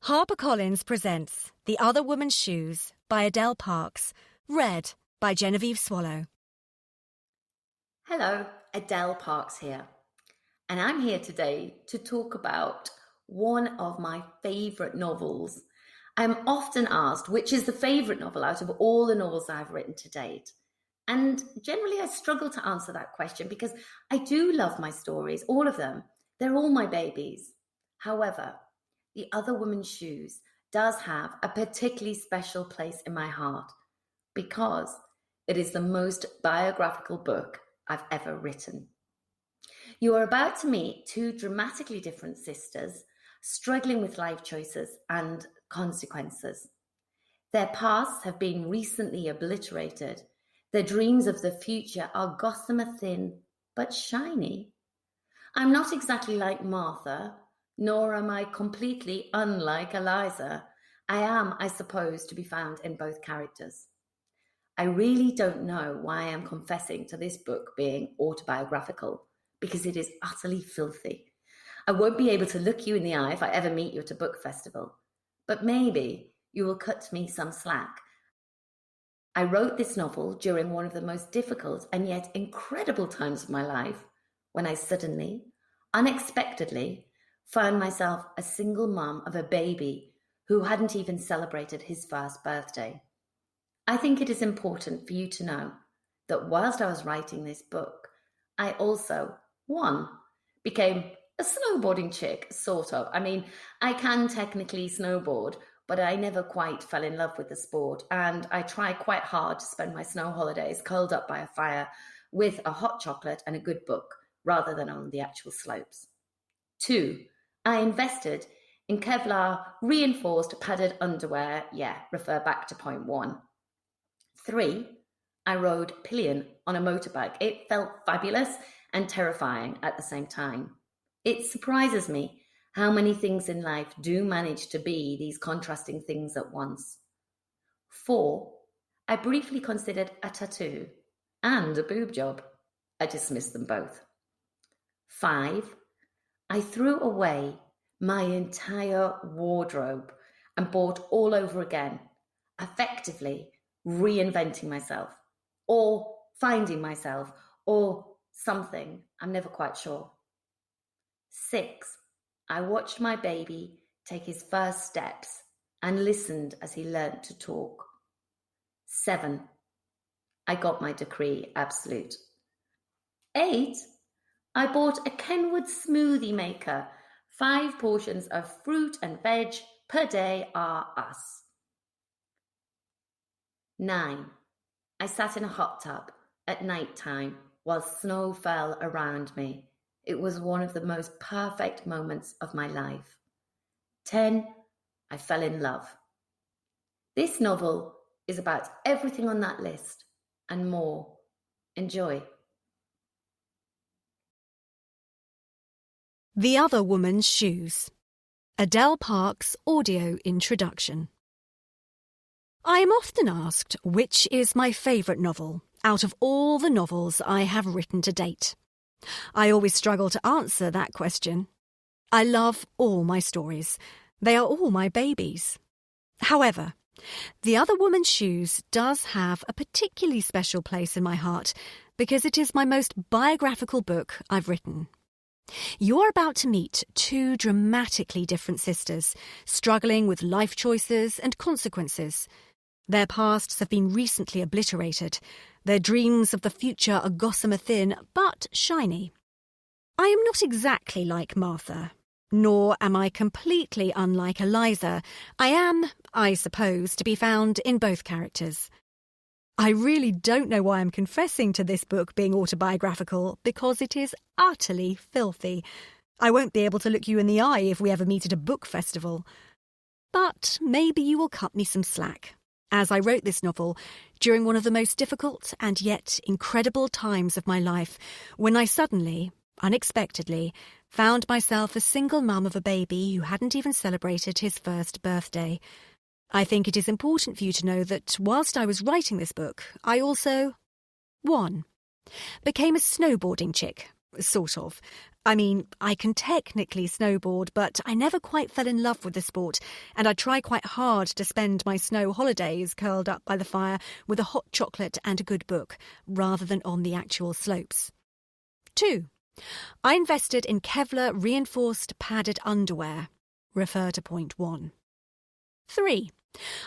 HarperCollins presents The Other Woman's Shoes by Adele Parks, read by Genevieve Swallow. Hello, Adele Parks here, and I'm here today to talk about one of my favourite novels. I'm often asked which is the favourite novel out of all the novels I've written to date. And generally I struggle to answer that question because I do love my stories, all of them. They're all my babies. However, The Other Woman's Shoes does have a particularly special place in my heart because it is the most biographical book I've ever written. You are about to meet two dramatically different sisters struggling with life choices and consequences. Their pasts have been recently obliterated. Their dreams of the future are gossamer thin but shiny. I'm not exactly like Martha, nor am I completely unlike Eliza. I am, I suppose, to be found in both characters. I really don't know why I am confessing to this book being autobiographical, because it is utterly filthy. I won't be able to look you in the eye if I ever meet you at a book festival, but maybe you will cut me some slack. I wrote this novel during one of the most difficult and yet incredible times of my life, when I suddenly, unexpectedly, found myself a single mum of a baby who hadn't even celebrated his first birthday. I think it is important for you to know that whilst I was writing this book, I also, one, became a snowboarding chick, sort of. I mean, I can technically snowboard, but I never quite fell in love with the sport, and I try quite hard to spend my snow holidays curled up by a fire with a hot chocolate and a good book, rather than on the actual slopes. Two, I invested in Kevlar reinforced padded underwear. Yeah, refer back to point one. Three, I rode pillion on a motorbike. It felt fabulous and terrifying at the same time. It surprises me how many things in life do manage to be these contrasting things at once. Four, I briefly considered a tattoo and a boob job. I dismissed them both. Five, I threw away my entire wardrobe and bought all over again, effectively reinventing myself, or finding myself, or something. I'm never quite sure. Six, I watched my baby take his first steps and listened as he learnt to talk. Seven, I got my decree absolute. Eight, I bought a Kenwood smoothie maker. 5 portions of fruit and veg per day are us. 9, I sat in a hot tub at night time while snow fell around me. It was one of the most perfect moments of my life. 10, I fell in love. This novel is about everything on that list and more. Enjoy. The Other Woman's Shoes. Adele Parks' audio introduction. I am often asked which is my favourite novel out of all the novels I have written to date. I always struggle to answer that question. I love all my stories. They are all my babies. However, The Other Woman's Shoes does have a particularly special place in my heart because it is my most biographical book I've written. You're about to meet two dramatically different sisters, struggling with life choices and consequences. Their pasts have been recently obliterated. Their dreams of the future are gossamer thin, but shiny. I am not exactly like Martha, nor am I completely unlike Eliza. I am, I suppose, to be found in both characters. I really don't know why I'm confessing to this book being autobiographical, because it is utterly filthy. I won't be able to look you in the eye if we ever meet at a book festival. But maybe you will cut me some slack, as I wrote this novel during one of the most difficult and yet incredible times of my life, when I suddenly, unexpectedly, found myself a single mum of a baby who hadn't even celebrated his first birthday. I think it is important for you to know that whilst I was writing this book, I also, 1, became a snowboarding chick, sort of. I mean, I can technically snowboard, but I never quite fell in love with the sport, and I try quite hard to spend my snow holidays curled up by the fire with a hot chocolate and a good book, rather than on the actual slopes. 2. I invested in Kevlar reinforced padded underwear. Refer to point 1. 3.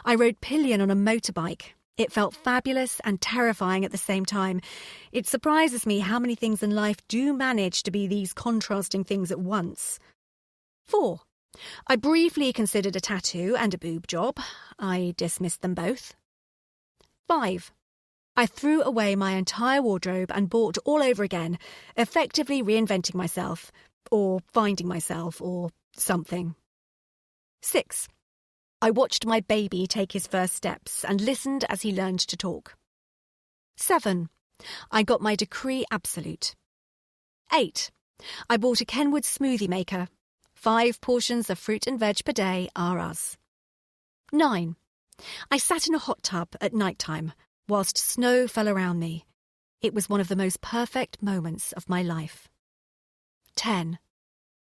I rode pillion on a motorbike. It felt fabulous and terrifying at the same time. It surprises me how many things in life do manage to be these contrasting things at once. 4. I briefly considered a tattoo and a boob job. I dismissed them both. 5. I threw away my entire wardrobe and bought all over again, effectively reinventing myself, or finding myself, or something. 6. I watched my baby take his first steps and listened as he learned to talk. 7. I got my decree absolute. 8. I bought a Kenwood smoothie maker. 5 portions of fruit and veg per day are us. 9. I sat in a hot tub at night time whilst snow fell around me. It was one of the most perfect moments of my life. 10.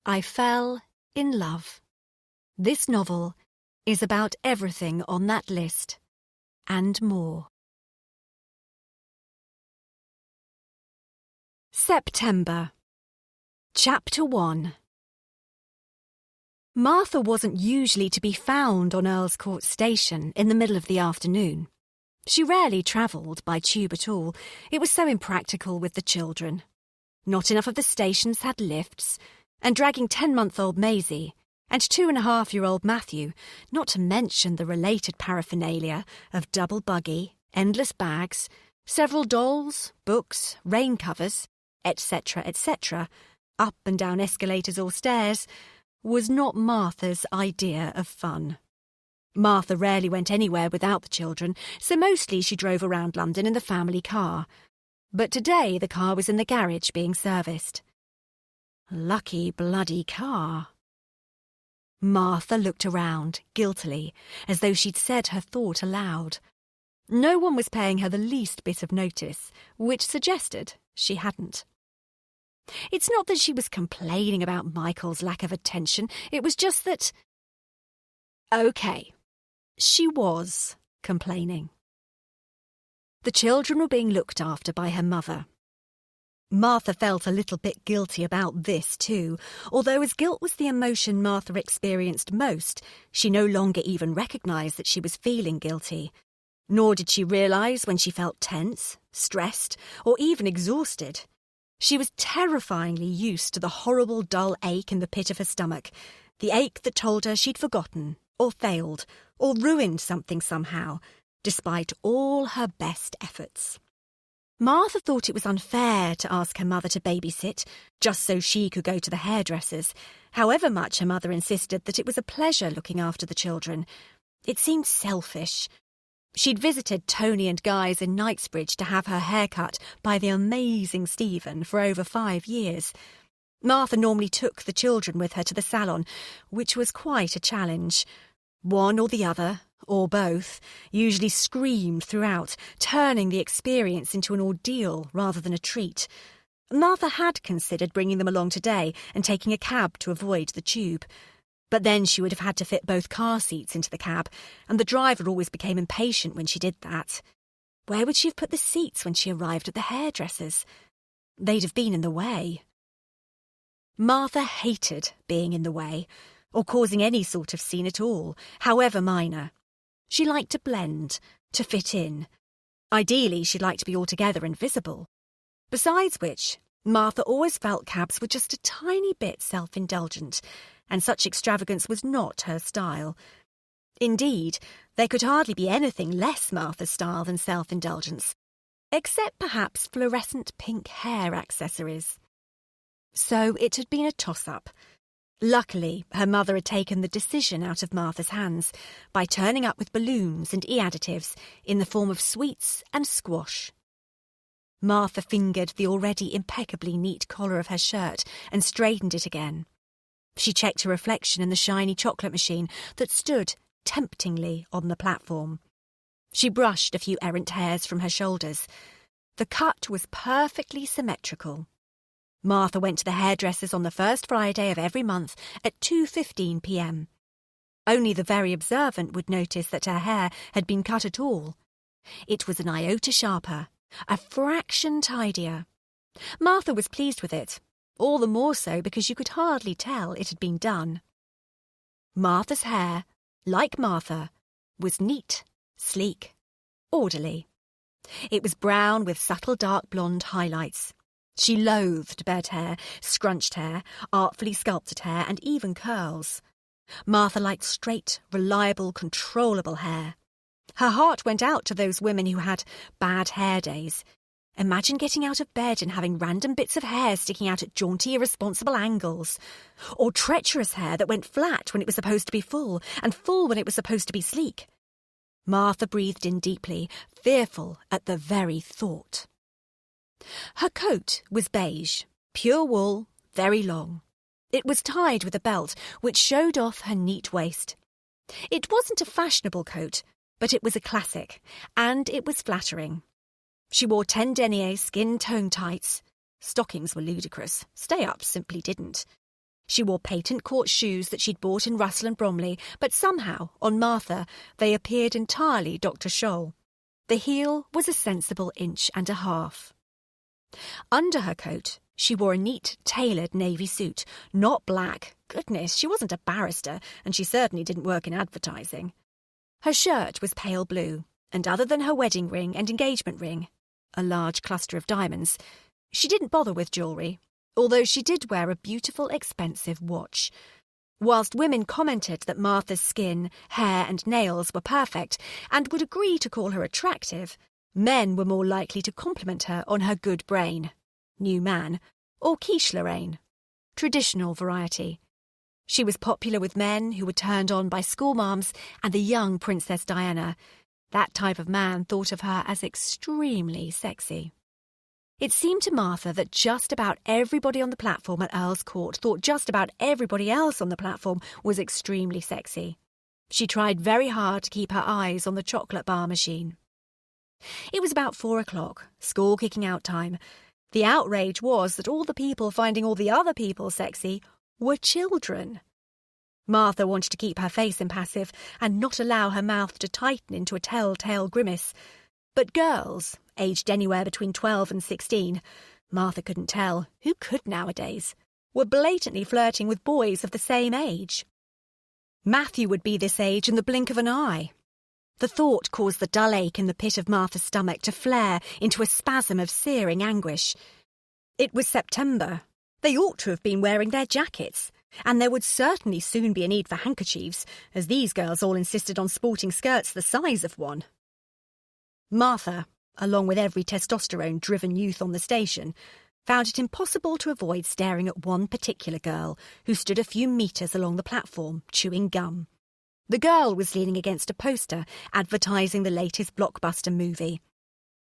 I fell in love. This novel is about everything on that list, and more. September. Chapter 1. Martha wasn't usually to be found on Earl's Court Station in the middle of the afternoon. She rarely travelled by tube at all. It was so impractical with the children. Not enough of the stations had lifts, and dragging 10-month-old Maisie and 2.5-year-old Matthew, not to mention the related paraphernalia of double buggy, endless bags, several dolls, books, rain covers, etc., etc., up and down escalators or stairs, was not Martha's idea of fun. Martha rarely went anywhere without the children, so mostly she drove around London in the family car. But today the car was in the garage being serviced. Lucky bloody car. Martha looked around, guiltily, as though she'd said her thought aloud. No one was paying her the least bit of notice, which suggested she hadn't. It's not that she was complaining about Michael's lack of attention, it was just that... OK, she was complaining. The children were being looked after by her mother. Martha felt a little bit guilty about this too, although as guilt was the emotion Martha experienced most, she no longer even recognised that she was feeling guilty. Nor did she realise when she felt tense, stressed, or even exhausted. She was terrifyingly used to the horrible dull ache in the pit of her stomach, the ache that told her she'd forgotten, or failed, or ruined something somehow, despite all her best efforts. Martha thought it was unfair to ask her mother to babysit, just so she could go to the hairdresser's, however much her mother insisted that it was a pleasure looking after the children. It seemed selfish. She'd visited Tony and Guy's in Knightsbridge to have her hair cut by the amazing Stephen for over 5 years. Martha normally took the children with her to the salon, which was quite a challenge. One or the other, or both, usually screamed throughout, turning the experience into an ordeal rather than a treat. Martha had considered bringing them along today and taking a cab to avoid the tube. But then she would have had to fit both car seats into the cab, and the driver always became impatient when she did that. Where would she have put the seats when she arrived at the hairdresser's? They'd have been in the way. Martha hated being in the way, or causing any sort of scene at all, however minor. She liked to blend, to fit in. Ideally, she'd like to be altogether invisible. Besides which, Martha always felt cabs were just a tiny bit self-indulgent, and such extravagance was not her style. Indeed, there could hardly be anything less Martha's style than self-indulgence, except perhaps fluorescent pink hair accessories. So it had been a toss-up. Luckily, her mother had taken the decision out of Martha's hands by turning up with balloons and e-additives in the form of sweets and squash. Martha fingered the already impeccably neat collar of her shirt and straightened it again. She checked her reflection in the shiny chocolate machine that stood temptingly on the platform. She brushed a few errant hairs from her shoulders. The cut was perfectly symmetrical. Martha went to the hairdresser's on the first Friday of every month at 2:15 p.m. Only the very observant would notice that her hair had been cut at all. It was an iota sharper, a fraction tidier. Martha was pleased with it, all the more so because you could hardly tell it had been done. Martha's hair, like Martha, was neat, sleek, orderly. It was brown with subtle dark blonde highlights. She loathed bared hair, scrunched hair, artfully sculpted hair, and even curls. Martha liked straight, reliable, controllable hair. Her heart went out to those women who had bad hair days. Imagine getting out of bed and having random bits of hair sticking out at jaunty, irresponsible angles. Or treacherous hair that went flat when it was supposed to be full, and full when it was supposed to be sleek. Martha breathed in deeply, fearful at the very thought. Her coat was beige, pure wool, very long. It was tied with a belt, which showed off her neat waist. It wasn't a fashionable coat, but it was a classic, and it was flattering. She wore 10 denier skin tone tights. Stockings were ludicrous. Stay-ups simply didn't. She wore patent court shoes that she'd bought in Russell and Bromley, but somehow, on Martha, they appeared entirely Dr. Scholl. The heel was a sensible 1.5 inches. Under her coat, she wore a neat, tailored navy suit, not black. Goodness, she wasn't a barrister, and she certainly didn't work in advertising. Her shirt was pale blue, and other than her wedding ring and engagement ring, a large cluster of diamonds, she didn't bother with jewellery, although she did wear a beautiful, expensive watch. Whilst women commented that Martha's skin, hair and nails were perfect and would agree to call her attractive, men were more likely to compliment her on her good brain, new man, or quiche Lorraine, traditional variety. She was popular with men who were turned on by schoolmarms and the young Princess Diana. That type of man thought of her as extremely sexy. It seemed to Martha that just about everybody on the platform at Earl's Court thought just about everybody else on the platform was extremely sexy. She tried very hard to keep her eyes on the chocolate bar machine. It was about 4 o'clock, school kicking out time. The outrage was that all the people finding all the other people sexy were children. Martha wanted to keep her face impassive and not allow her mouth to tighten into a tell-tale grimace. But girls, aged anywhere between 12 and 16, Martha couldn't tell, who could nowadays, were blatantly flirting with boys of the same age. Matthew would be this age in the blink of an eye. The thought caused the dull ache in the pit of Martha's stomach to flare into a spasm of searing anguish. It was September. They ought to have been wearing their jackets, and there would certainly soon be a need for handkerchiefs, as these girls all insisted on sporting skirts the size of one. Martha, along with every testosterone-driven youth on the station, found it impossible to avoid staring at one particular girl who stood a few metres along the platform, chewing gum. The girl was leaning against a poster advertising the latest blockbuster movie.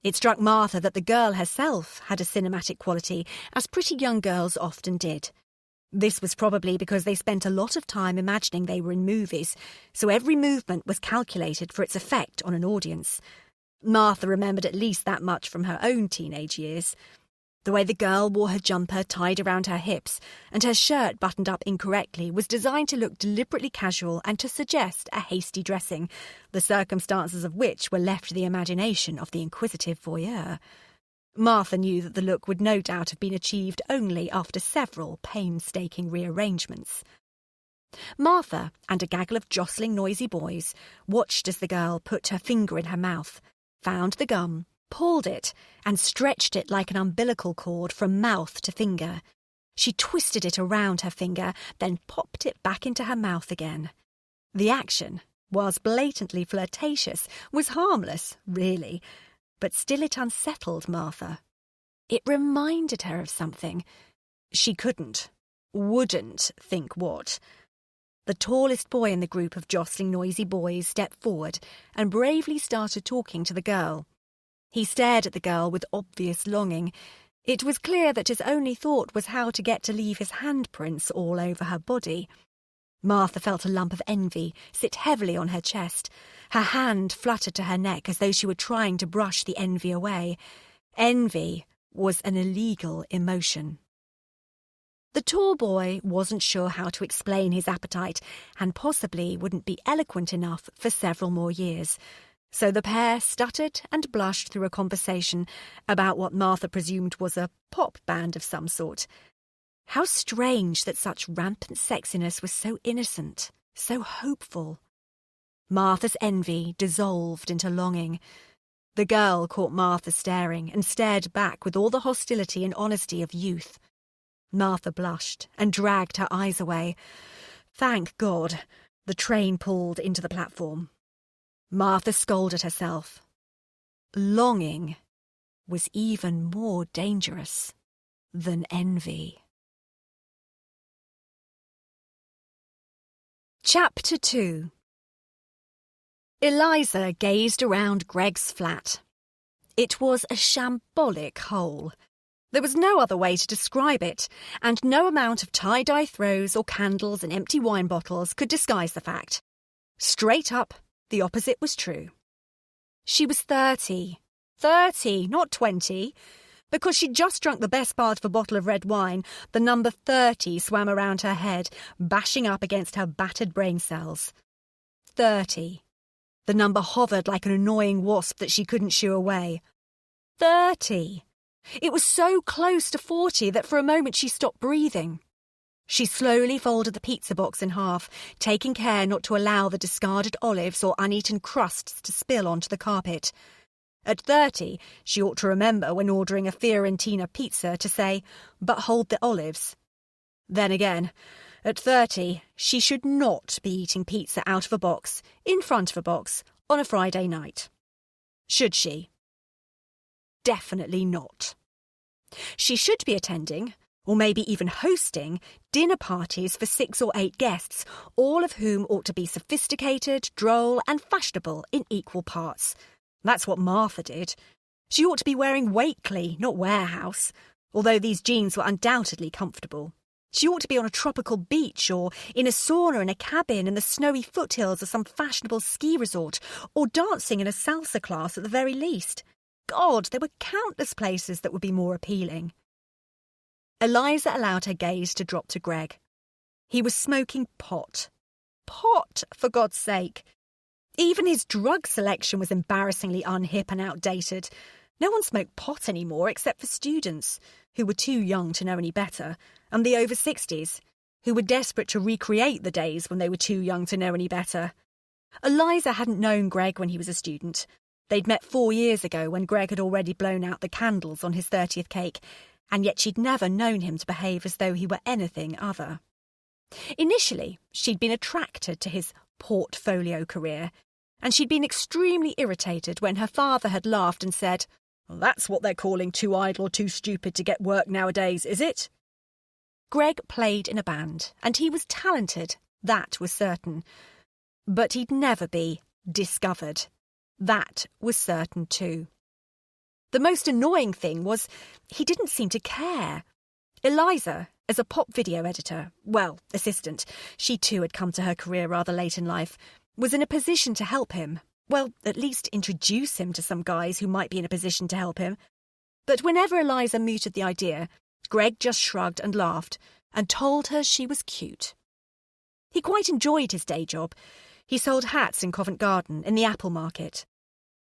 It struck Martha that the girl herself had a cinematic quality, as pretty young girls often did. This was probably because they spent a lot of time imagining they were in movies, so every movement was calculated for its effect on an audience. Martha remembered at least that much from her own teenage years. The way the girl wore her jumper tied around her hips and her shirt buttoned up incorrectly was designed to look deliberately casual and to suggest a hasty dressing, the circumstances of which were left to the imagination of the inquisitive voyeur. Martha knew that the look would no doubt have been achieved only after several painstaking rearrangements. Martha and a gaggle of jostling noisy boys watched as the girl put her finger in her mouth, found the gum, pulled it, and stretched it like an umbilical cord from mouth to finger. She twisted it around her finger, then popped it back into her mouth again. The action, whilst blatantly flirtatious, was harmless, really, but still it unsettled Martha. It reminded her of something. She wouldn't think what. The tallest boy in the group of jostling noisy boys stepped forward and bravely started talking to the girl. He stared at the girl with obvious longing. It was clear that his only thought was how to get to leave his handprints all over her body. Martha felt a lump of envy sit heavily on her chest. Her hand fluttered to her neck as though she were trying to brush the envy away. Envy was an illegal emotion. The tall boy wasn't sure how to explain his appetite and possibly wouldn't be eloquent enough for several more years. So the pair stuttered and blushed through a conversation about what Martha presumed was a pop band of some sort. How strange that such rampant sexiness was so innocent, so hopeful. Martha's envy dissolved into longing. The girl caught Martha staring and stared back with all the hostility and honesty of youth. Martha blushed and dragged her eyes away. Thank God, the train pulled into the platform. Martha scolded herself. Longing was even more dangerous than envy. Chapter 2. Eliza gazed around Greg's flat. It was a shambolic hole. There was no other way to describe it, and no amount of tie-dye throws or candles and empty wine bottles could disguise the fact. Straight up, the opposite was true. She was 30. 30, not 20. Because she'd just drunk the best part of a bottle of red wine, the number 30 swam around her head, bashing up against her battered brain cells. 30. The number hovered like an annoying wasp that she couldn't shoo away. 30. It was so close to 40 that for a moment she stopped breathing. She slowly folded the pizza box in half, taking care not to allow the discarded olives or uneaten crusts to spill onto the carpet. At 30, she ought to remember when ordering a Fiorentina pizza to say, "But hold the olives." Then again, at 30, she should not be eating pizza out of a box, in front of a box, on a Friday night. Should she? Definitely not. She should be attending, or maybe even hosting, dinner parties for 6 or 8 guests, all of whom ought to be sophisticated, droll, and fashionable in equal parts. That's what Martha did. She ought to be wearing Wakely, not Warehouse, although these jeans were undoubtedly comfortable. She ought to be on a tropical beach or in a sauna in a cabin in the snowy foothills of some fashionable ski resort, or dancing in a salsa class at the very least. God, there were countless places that would be more appealing. Eliza allowed her gaze to drop to Greg. He was smoking pot. Pot, for God's sake. Even his drug selection was embarrassingly unhip and outdated. No one smoked pot anymore except for students, who were too young to know any better, and the over 60s, who were desperate to recreate the days when they were too young to know any better. Eliza hadn't known Greg when he was a student. They'd met 4 years ago when Greg had already blown out the candles on his 30th cake, and yet she'd never known him to behave as though he were anything other. Initially, she'd been attracted to his portfolio career, and she'd been extremely irritated when her father had laughed and said, "Well, that's what they're calling too idle or too stupid to get work nowadays, is it?" Greg played in a band, and he was talented, that was certain. But he'd never be discovered. That was certain too. The most annoying thing was he didn't seem to care. Eliza, as a pop video editor, assistant, she too had come to her career rather late in life, was in a position to help him. Well, at least introduce him to some guys who might be in a position to help him. But whenever Eliza mooted the idea, Greg just shrugged and laughed and told her she was cute. He quite enjoyed his day job. He sold hats in Covent Garden, in the apple market.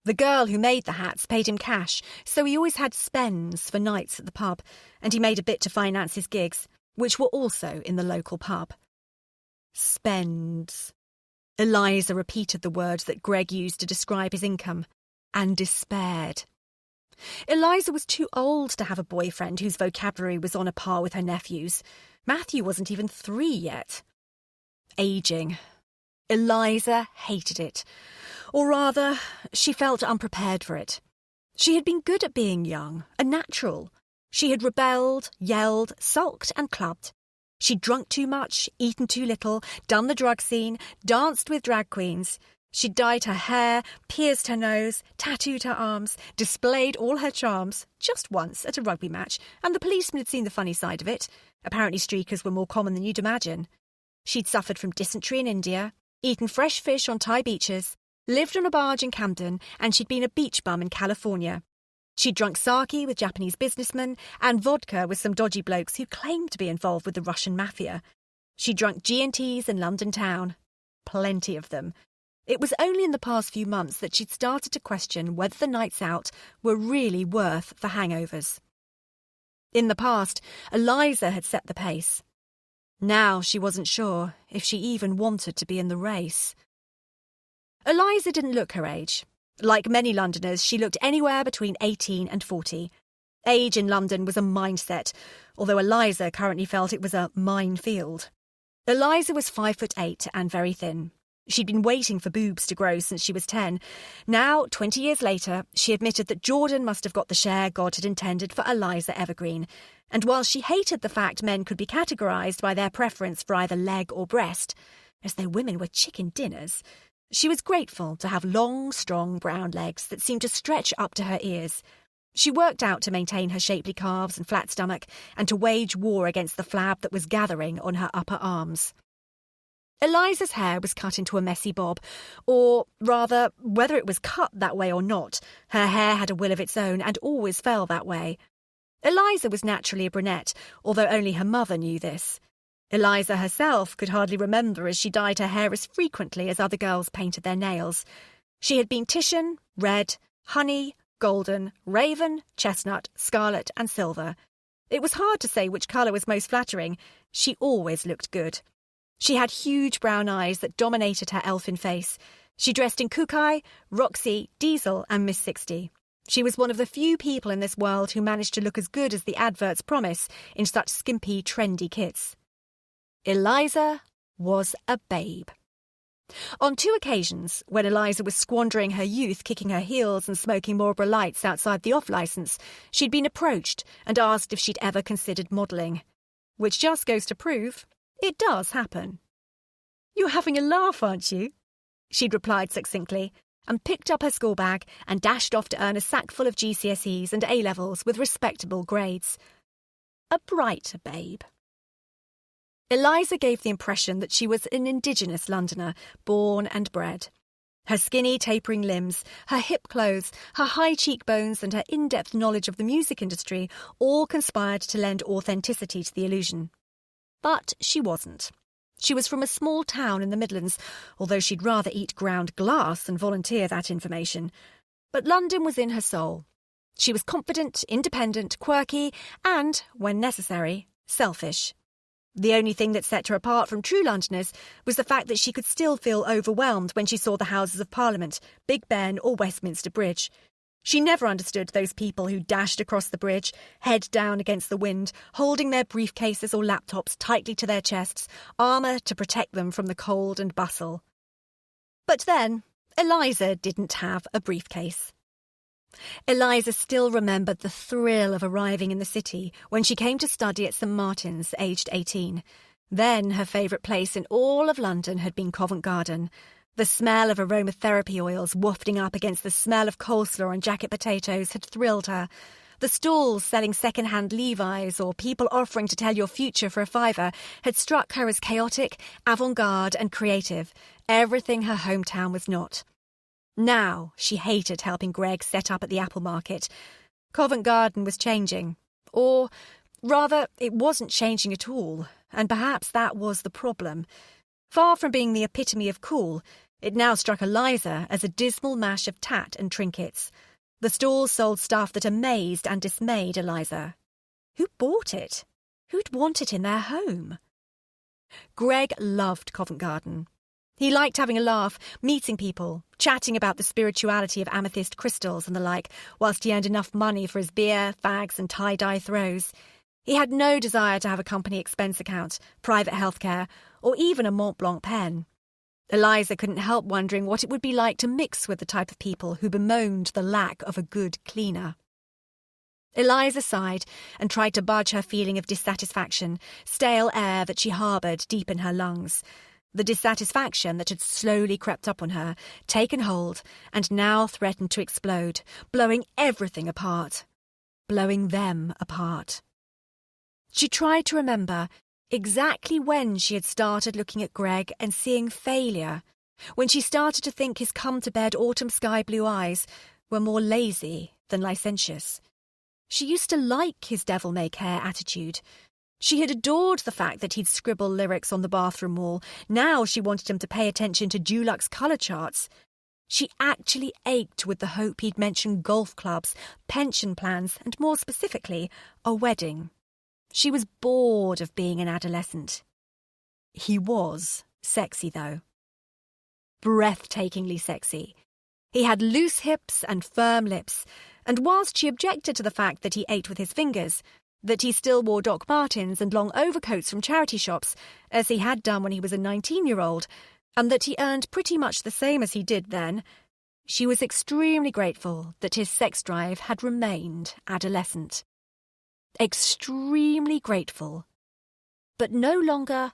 The girl who made the hats paid him cash, so he always had spends for nights at the pub, and he made a bit to finance his gigs, which were also in the local pub. Spends. Eliza repeated the words that Greg used to describe his income, and despaired. Eliza was too old to have a boyfriend whose vocabulary was on a par with her nephew's. Matthew wasn't even 3 yet. Aging. Eliza hated it. Or rather, she felt unprepared for it. She had been good at being young, a natural. She had rebelled, yelled, sulked and clubbed. She'd drunk too much, eaten too little, done the drug scene, danced with drag queens. She'd dyed her hair, pierced her nose, tattooed her arms, displayed all her charms, just once at a rugby match, and the policeman had seen the funny side of it. Apparently streakers were more common than you'd imagine. She'd suffered from dysentery in India, eaten fresh fish on Thai beaches, lived on a barge in Camden, and she'd been a beach bum in California. She'd drunk sake with Japanese businessmen and vodka with some dodgy blokes who claimed to be involved with the Russian mafia. She'd drunk G&Ts in London town. Plenty of them. It was only in the past few months that she'd started to question whether the nights out were really worth the hangovers. In the past, Eliza had set the pace. Now she wasn't sure if she even wanted to be in the race. Eliza didn't look her age. Like many Londoners, she looked anywhere between 18 and 40. Age in London was a mindset, although Eliza currently felt it was a minefield. Eliza was 5'8" and very thin. She'd been waiting for boobs to grow since she was 10. Now, 20 years later, she admitted that Jordan must have got the share God had intended for Eliza Evergreen. And while she hated the fact men could be categorised by their preference for either leg or breast, as though women were chicken dinners, she was grateful to have long, strong brown legs that seemed to stretch up to her ears. She worked out to maintain her shapely calves and flat stomach and to wage war against the flab that was gathering on her upper arms. Eliza's hair was cut into a messy bob, or rather, whether it was cut that way or not, her hair had a will of its own and always fell that way. Eliza was naturally a brunette, although only her mother knew this. Eliza herself could hardly remember as she dyed her hair as frequently as other girls painted their nails. She had been Titian, red, honey, golden, raven, chestnut, scarlet and silver. It was hard to say which colour was most flattering. She always looked good. She had huge brown eyes that dominated her elfin face. She dressed in Kukai, Roxy, Diesel and Miss 60. She was one of the few people in this world who managed to look as good as the adverts promise in such skimpy, trendy kits. Eliza was a babe. On 2 occasions, when Eliza was squandering her youth kicking her heels and smoking Marlboro Lights outside the off-licence, she'd been approached and asked if she'd ever considered modelling. Which just goes to prove it does happen. "You're having a laugh, aren't you?" she'd replied succinctly, and picked up her school bag and dashed off to earn a sackful of GCSEs and A-levels with respectable grades. A bright babe. Eliza gave the impression that she was an indigenous Londoner, born and bred. Her skinny, tapering limbs, her hip clothes, her high cheekbones and her in-depth knowledge of the music industry all conspired to lend authenticity to the illusion. But she wasn't. She was from a small town in the Midlands, although she'd rather eat ground glass than volunteer that information. But London was in her soul. She was confident, independent, quirky, and, when necessary, selfish. The only thing that set her apart from true Londoners was the fact that she could still feel overwhelmed when she saw the Houses of Parliament, Big Ben or Westminster Bridge. She never understood those people who dashed across the bridge, head down against the wind, holding their briefcases or laptops tightly to their chests, armour to protect them from the cold and bustle. But then, Eliza didn't have a briefcase. Eliza still remembered the thrill of arriving in the city when she came to study at St Martin's, aged 18. Then her favourite place in all of London had been Covent Garden. The smell of aromatherapy oils wafting up against the smell of coleslaw and jacket potatoes had thrilled her. The stalls selling second-hand Levi's or people offering to tell your future for a fiver had struck her as chaotic, avant-garde and creative, everything her hometown was not. Now she hated helping Greg set up at the apple market. Covent Garden was changing. Or, rather, it wasn't changing at all, and perhaps that was the problem. Far from being the epitome of cool, it now struck Eliza as a dismal mash of tat and trinkets. The stalls sold stuff that amazed and dismayed Eliza. Who bought it? Who'd want it in their home? Greg loved Covent Garden. He liked having a laugh, meeting people, chatting about the spirituality of amethyst crystals and the like, whilst he earned enough money for his beer, fags and tie-dye throws. He had no desire to have a company expense account, private healthcare, or even a Mont Blanc pen. Eliza couldn't help wondering what it would be like to mix with the type of people who bemoaned the lack of a good cleaner. Eliza sighed and tried to budge her feeling of dissatisfaction, stale air that she harboured deep in her lungs. The dissatisfaction that had slowly crept up on her, taken hold, and now threatened to explode, blowing everything apart. Blowing them apart. She tried to remember exactly when she had started looking at Greg and seeing failure, when she started to think his come-to-bed autumn sky blue eyes were more lazy than licentious. She used to like his devil-may-care attitude. She had adored the fact that he'd scribble lyrics on the bathroom wall. Now she wanted him to pay attention to Dulux colour charts. She actually ached with the hope he'd mention golf clubs, pension plans, and more specifically, a wedding. She was bored of being an adolescent. He was sexy, though. Breathtakingly sexy. He had loose hips and firm lips, and whilst she objected to the fact that he ate with his fingers, that he still wore Doc Martens and long overcoats from charity shops, as he had done when he was a 19-year-old, and that he earned pretty much the same as he did then, she was extremely grateful that his sex drive had remained adolescent. Extremely grateful, but no longer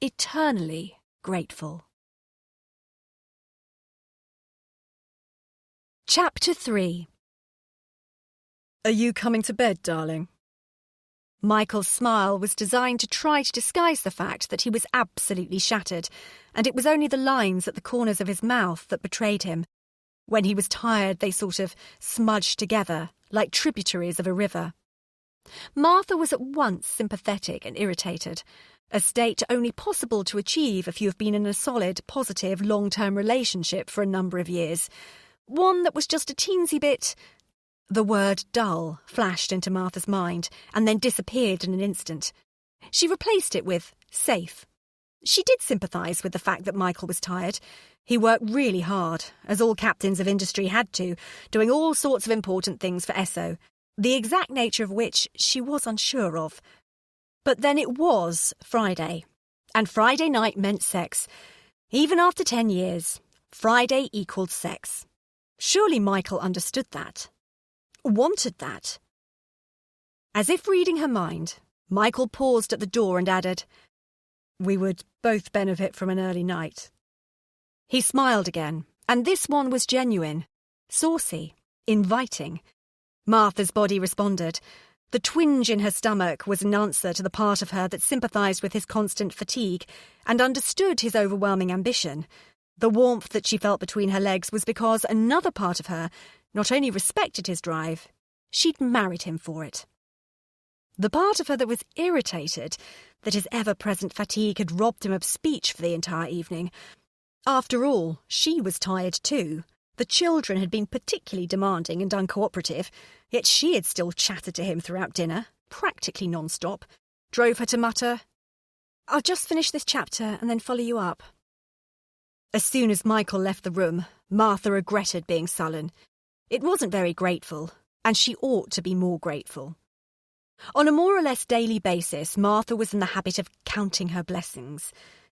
eternally grateful. Chapter 3. Are you coming to bed, darling? Michael's smile was designed to try to disguise the fact that he was absolutely shattered, and it was only the lines at the corners of his mouth that betrayed him. When he was tired, they sort of smudged together, like tributaries of a river. Martha was at once sympathetic and irritated, a state only possible to achieve if you have been in a solid, positive, long-term relationship for a number of years. One that was just a teensy bit... The word dull flashed into Martha's mind and then disappeared in an instant. She replaced it with safe. She did sympathise with the fact that Michael was tired. He worked really hard, as all captains of industry had to, doing all sorts of important things for Esso, the exact nature of which she was unsure of. But then it was Friday, and Friday night meant sex. Even after 10 years, Friday equalled sex. Surely Michael understood that. Wanted that. As if reading her mind, Michael paused at the door and added, "We would both benefit from an early night." He smiled again, and this one was genuine, saucy, inviting. Martha's body responded. The twinge in her stomach was an answer to the part of her that sympathised with his constant fatigue and understood his overwhelming ambition. The warmth that she felt between her legs was because another part of her not only respected his drive, she'd married him for it. The part of her that was irritated that his ever-present fatigue had robbed him of speech for the entire evening. After all, she was tired too. The children had been particularly demanding and uncooperative, yet she had still chattered to him throughout dinner, practically non-stop, drove her to mutter, "I'll just finish this chapter and then follow you up." As soon as Michael left the room, Martha regretted being sullen. It wasn't very grateful, and she ought to be more grateful. On a more or less daily basis, Martha was in the habit of counting her blessings.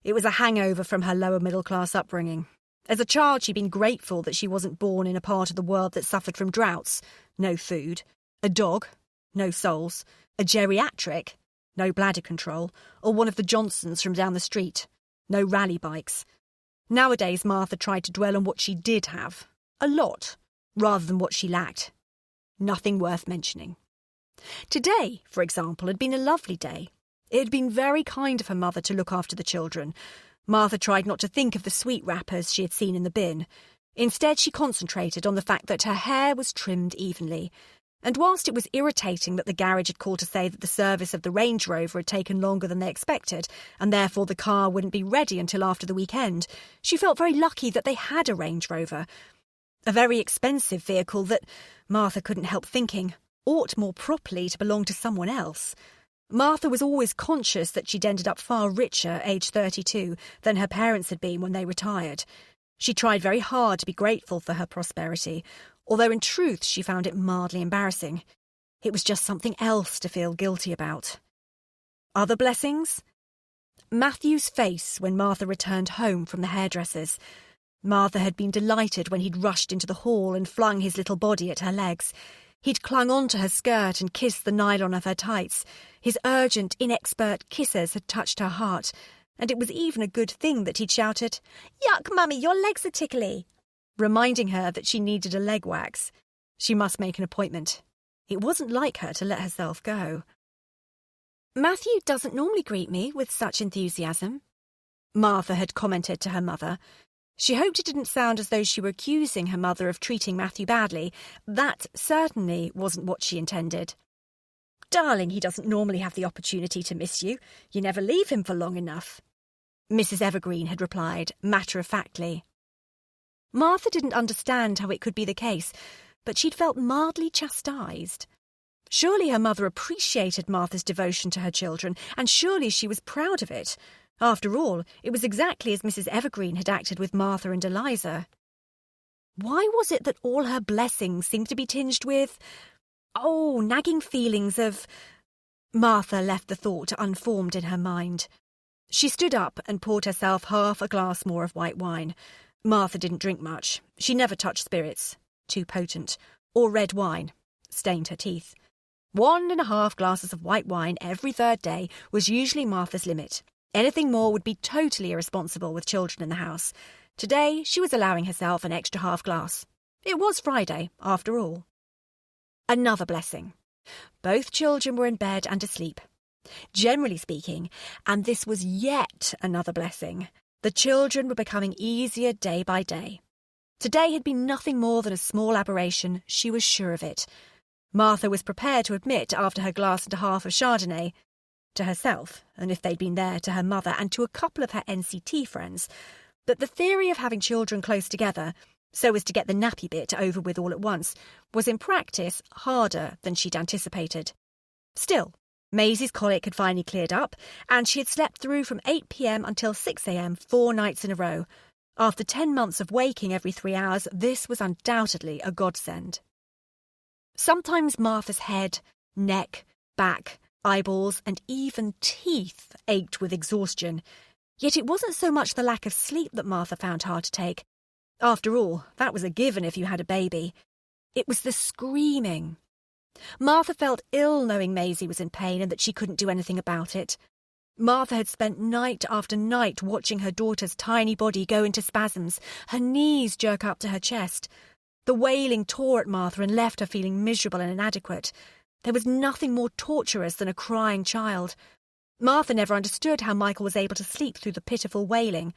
It was a hangover from her lower middle-class upbringing. As a child, she'd been grateful that she wasn't born in a part of the world that suffered from droughts, no food, a dog, no souls, a geriatric, no bladder control, or one of the Johnsons from down the street, no rally bikes. Nowadays, Martha tried to dwell on what she did have, a lot, rather than what she lacked. Nothing worth mentioning. Today, for example, had been a lovely day. It had been very kind of her mother to look after the children. Martha tried not to think of the sweet wrappers she had seen in the bin. Instead, she concentrated on the fact that her hair was trimmed evenly. And whilst it was irritating that the garage had called to say that the service of the Range Rover had taken longer than they expected, and therefore the car wouldn't be ready until after the weekend, she felt very lucky that they had a Range Rover. A very expensive vehicle that, Martha couldn't help thinking, ought more properly to belong to someone else. Martha was always conscious that she'd ended up far richer, aged 32, than her parents had been when they retired. She tried very hard to be grateful for her prosperity, although in truth she found it mildly embarrassing. It was just something else to feel guilty about. Other blessings? Matthew's face when Martha returned home from the hairdresser's. Martha had been delighted when he'd rushed into the hall and flung his little body at her legs. He'd clung onto her skirt and kissed the nylon of her tights. His urgent, inexpert kisses had touched her heart, and it was even a good thing that he'd shouted, "Yuck, Mummy, your legs are tickly," reminding her that she needed a leg wax. She must make an appointment. It wasn't like her to let herself go. "Matthew doesn't normally greet me with such enthusiasm," Martha had commented to her mother. She hoped it didn't sound as though she were accusing her mother of treating Matthew badly. That certainly wasn't what she intended. "Darling, he doesn't normally have the opportunity to miss you. You never leave him for long enough," Mrs. Evergreen had replied, matter-of-factly. Martha didn't understand how it could be the case, but she'd felt mildly chastised. Surely her mother appreciated Martha's devotion to her children, and surely she was proud of it. After all, it was exactly as Mrs. Evergreen had acted with Martha and Eliza. Why was it that all her blessings seemed to be tinged with, nagging feelings of... Martha left the thought unformed in her mind. She stood up and poured herself half a glass more of white wine. Martha didn't drink much. She never touched spirits, too potent, or red wine, stained her teeth. 1.5 glasses of white wine every third day was usually Martha's limit. Anything more would be totally irresponsible with children in the house. Today, she was allowing herself an extra half glass. It was Friday, after all. Another blessing. Both children were in bed and asleep. Generally speaking, and this was yet another blessing, the children were becoming easier day by day. Today had been nothing more than a small aberration, she was sure of it. Martha was prepared to admit, after her glass and a half of Chardonnay, to herself, and if they'd been there, to her mother and to a couple of her NCT friends, that the theory of having children close together, so as to get the nappy bit over with all at once, was in practice harder than she'd anticipated. Still, Maisie's colic had finally cleared up, and she had slept through from 8 p.m. until 6 a.m. 4 nights in a row. After 10 months of waking every 3 hours, this was undoubtedly a godsend. Sometimes Martha's head, neck, back, eyeballs, and even teeth ached with exhaustion. Yet it wasn't so much the lack of sleep that Martha found hard to take. After all, that was a given if you had a baby. It was the screaming. Martha felt ill knowing Maisie was in pain and that she couldn't do anything about it. Martha had spent night after night watching her daughter's tiny body go into spasms, her knees jerk up to her chest. The wailing tore at Martha and left her feeling miserable and inadequate. There was nothing more torturous than a crying child. Martha never understood how Michael was able to sleep through the pitiful wailing.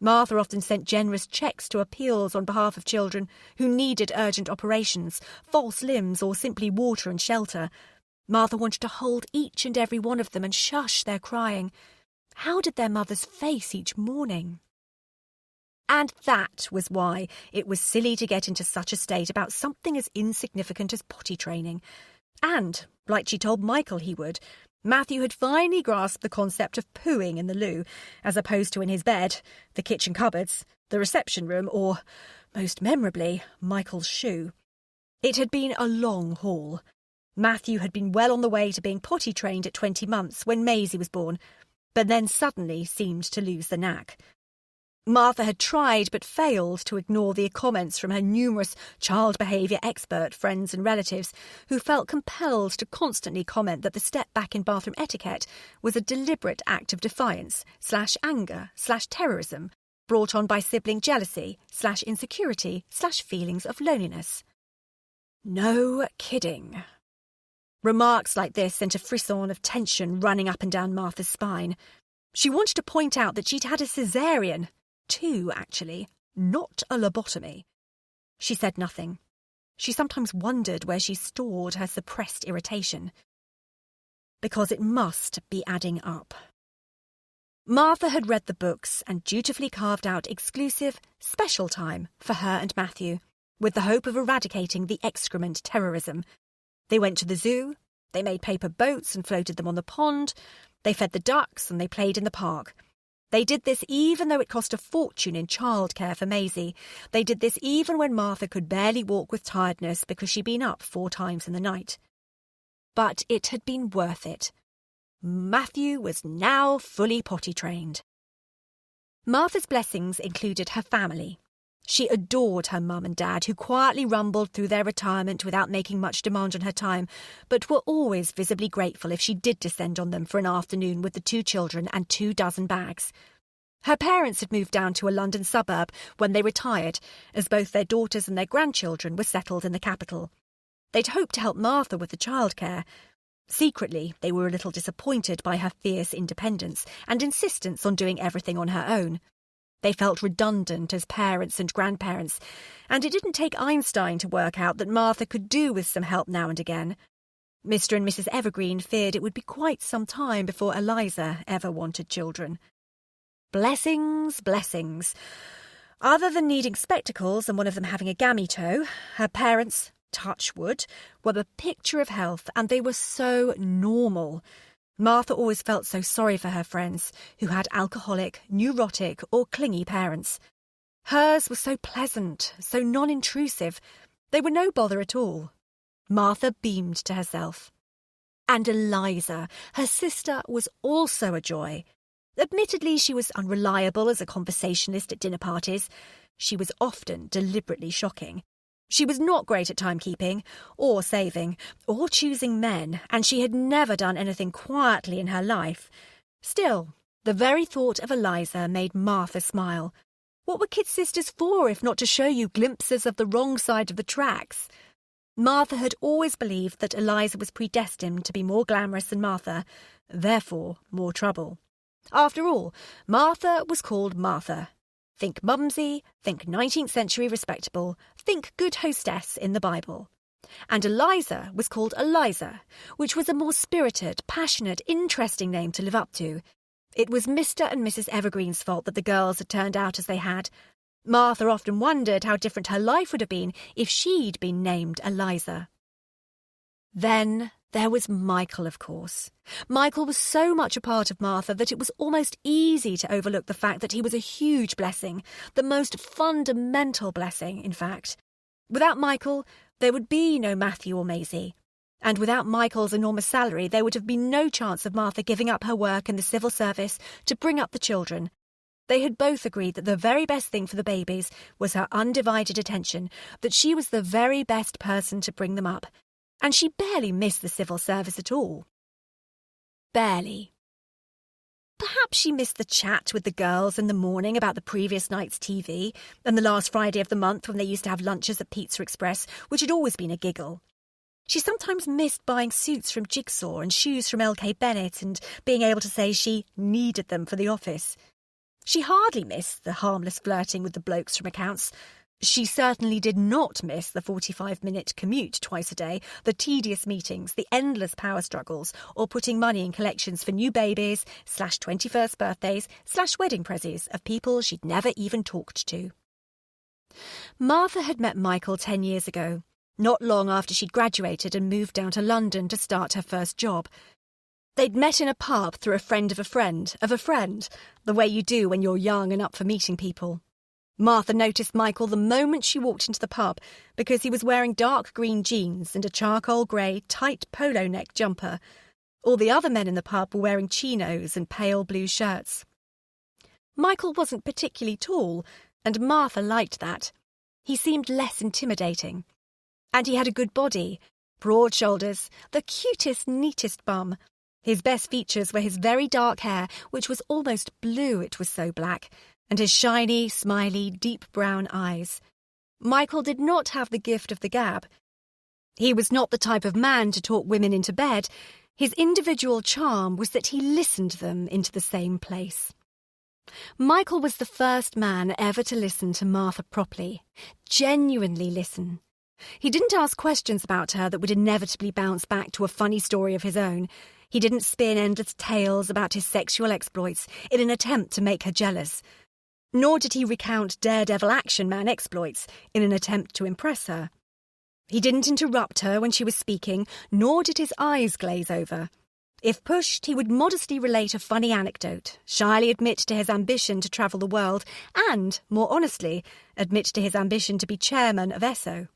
Martha often sent generous cheques to appeals on behalf of children who needed urgent operations, false limbs, or simply water and shelter. Martha wanted to hold each and every one of them and shush their crying. How did their mothers face each morning? And that was why it was silly to get into such a state about something as insignificant as potty training. And, like she told Michael he would, Matthew had finally grasped the concept of pooing in the loo, as opposed to in his bed, the kitchen cupboards, the reception room, or, most memorably, Michael's shoe. It had been a long haul. Matthew had been well on the way to being potty trained at 20 months when Maisie was born, but then suddenly seemed to lose the knack. Martha had tried but failed to ignore the comments from her numerous child behaviour expert friends and relatives who felt compelled to constantly comment that the step back in bathroom etiquette was a deliberate act of defiance / anger / terrorism brought on by sibling jealousy / insecurity / feelings of loneliness. No kidding. Remarks like this sent a frisson of tension running up and down Martha's spine. She wanted to point out that she'd had a caesarean. 2, actually, not a lobotomy. She said nothing. She sometimes wondered where she stored her suppressed irritation. Because it must be adding up. Martha had read the books and dutifully carved out exclusive, special time for her and Matthew, with the hope of eradicating the excrement terrorism. They went to the zoo, they made paper boats and floated them on the pond, they fed the ducks and they played in the park. They did this even though it cost a fortune in childcare for Maisie. They did this even when Martha could barely walk with tiredness because she'd been up 4 times in the night. But it had been worth it. Matthew was now fully potty trained. Martha's blessings included her family. She adored her mum and dad, who quietly rumbled through their retirement without making much demand on her time, but were always visibly grateful if she did descend on them for an afternoon with the 2 children and 24 bags. Her parents had moved down to a London suburb when they retired, as both their daughters and their grandchildren were settled in the capital. They'd hoped to help Martha with the childcare. Secretly, they were a little disappointed by her fierce independence and insistence on doing everything on her own. They felt redundant as parents and grandparents, and it didn't take Einstein to work out that Martha could do with some help now and again. Mr. and Mrs. Evergreen feared it would be quite some time before Eliza ever wanted children. Blessings, blessings. Other than needing spectacles and one of them having a gammy toe, her parents, touch wood, were the picture of health, and they were so normal. Martha always felt so sorry for her friends who had alcoholic, neurotic, or clingy parents. Hers was so pleasant, so non-intrusive. They were no bother at all. Martha beamed to herself. And Eliza, her sister, was also a joy. Admittedly, she was unreliable as a conversationalist at dinner parties. She was often deliberately shocking. She was not great at timekeeping, or saving, or choosing men, and she had never done anything quietly in her life. Still, the very thought of Eliza made Martha smile. What were kid sisters for if not to show you glimpses of the wrong side of the tracks? Martha had always believed that Eliza was predestined to be more glamorous than Martha, therefore more trouble. After all, Martha was called Martha. Think mumsy, think 19th century respectable, think good hostess in the Bible. And Eliza was called Eliza, which was a more spirited, passionate, interesting name to live up to. It was Mr. and Mrs. Evergreen's fault that the girls had turned out as they had. Martha often wondered how different her life would have been if she'd been named Eliza. Then there was Michael, of course. Michael was so much a part of Martha that it was almost easy to overlook the fact that he was a huge blessing, the most fundamental blessing, in fact. Without Michael, there would be no Matthew or Maisie. And without Michael's enormous salary, there would have been no chance of Martha giving up her work in the civil service to bring up the children. They had both agreed that the very best thing for the babies was her undivided attention, that she was the very best person to bring them up. And she barely missed the civil service at all. Barely. Perhaps she missed the chat with the girls in the morning about the previous night's TV, and the last Friday of the month when they used to have lunches at Pizza Express, which had always been a giggle. She sometimes missed buying suits from Jigsaw and shoes from L.K. Bennett and being able to say she needed them for the office. She hardly missed the harmless flirting with the blokes from accounts. She certainly did not miss the 45-minute commute twice a day, the tedious meetings, the endless power struggles, or putting money in collections for new babies, /21st birthdays, /wedding prezzies of people she'd never even talked to. Martha had met Michael 10 years ago, not long after she'd graduated and moved down to London to start her first job. They'd met in a pub through a friend of a friend of a friend, the way you do when you're young and up for meeting people. Martha noticed Michael the moment she walked into the pub because he was wearing dark green jeans and a charcoal grey, tight polo neck jumper. All the other men in the pub were wearing chinos and pale blue shirts. Michael wasn't particularly tall, and Martha liked that. He seemed less intimidating. And he had a good body, broad shoulders, the cutest, neatest bum. His best features were his very dark hair, which was almost blue, it was so black, and his shiny, smiley, deep brown eyes. Michael did not have the gift of the gab. He was not the type of man to talk women into bed. His individual charm was that he listened them into the same place. Michael was the first man ever to listen to Martha properly, genuinely listen. He didn't ask questions about her that would inevitably bounce back to a funny story of his own. He didn't spin endless tales about his sexual exploits in an attempt to make her jealous. Nor did he recount daredevil action man exploits in an attempt to impress her. He didn't interrupt her when she was speaking, nor did his eyes glaze over. If pushed, he would modestly relate a funny anecdote, shyly admit to his ambition to travel the world, and, more honestly, admit to his ambition to be chairman of ESSO.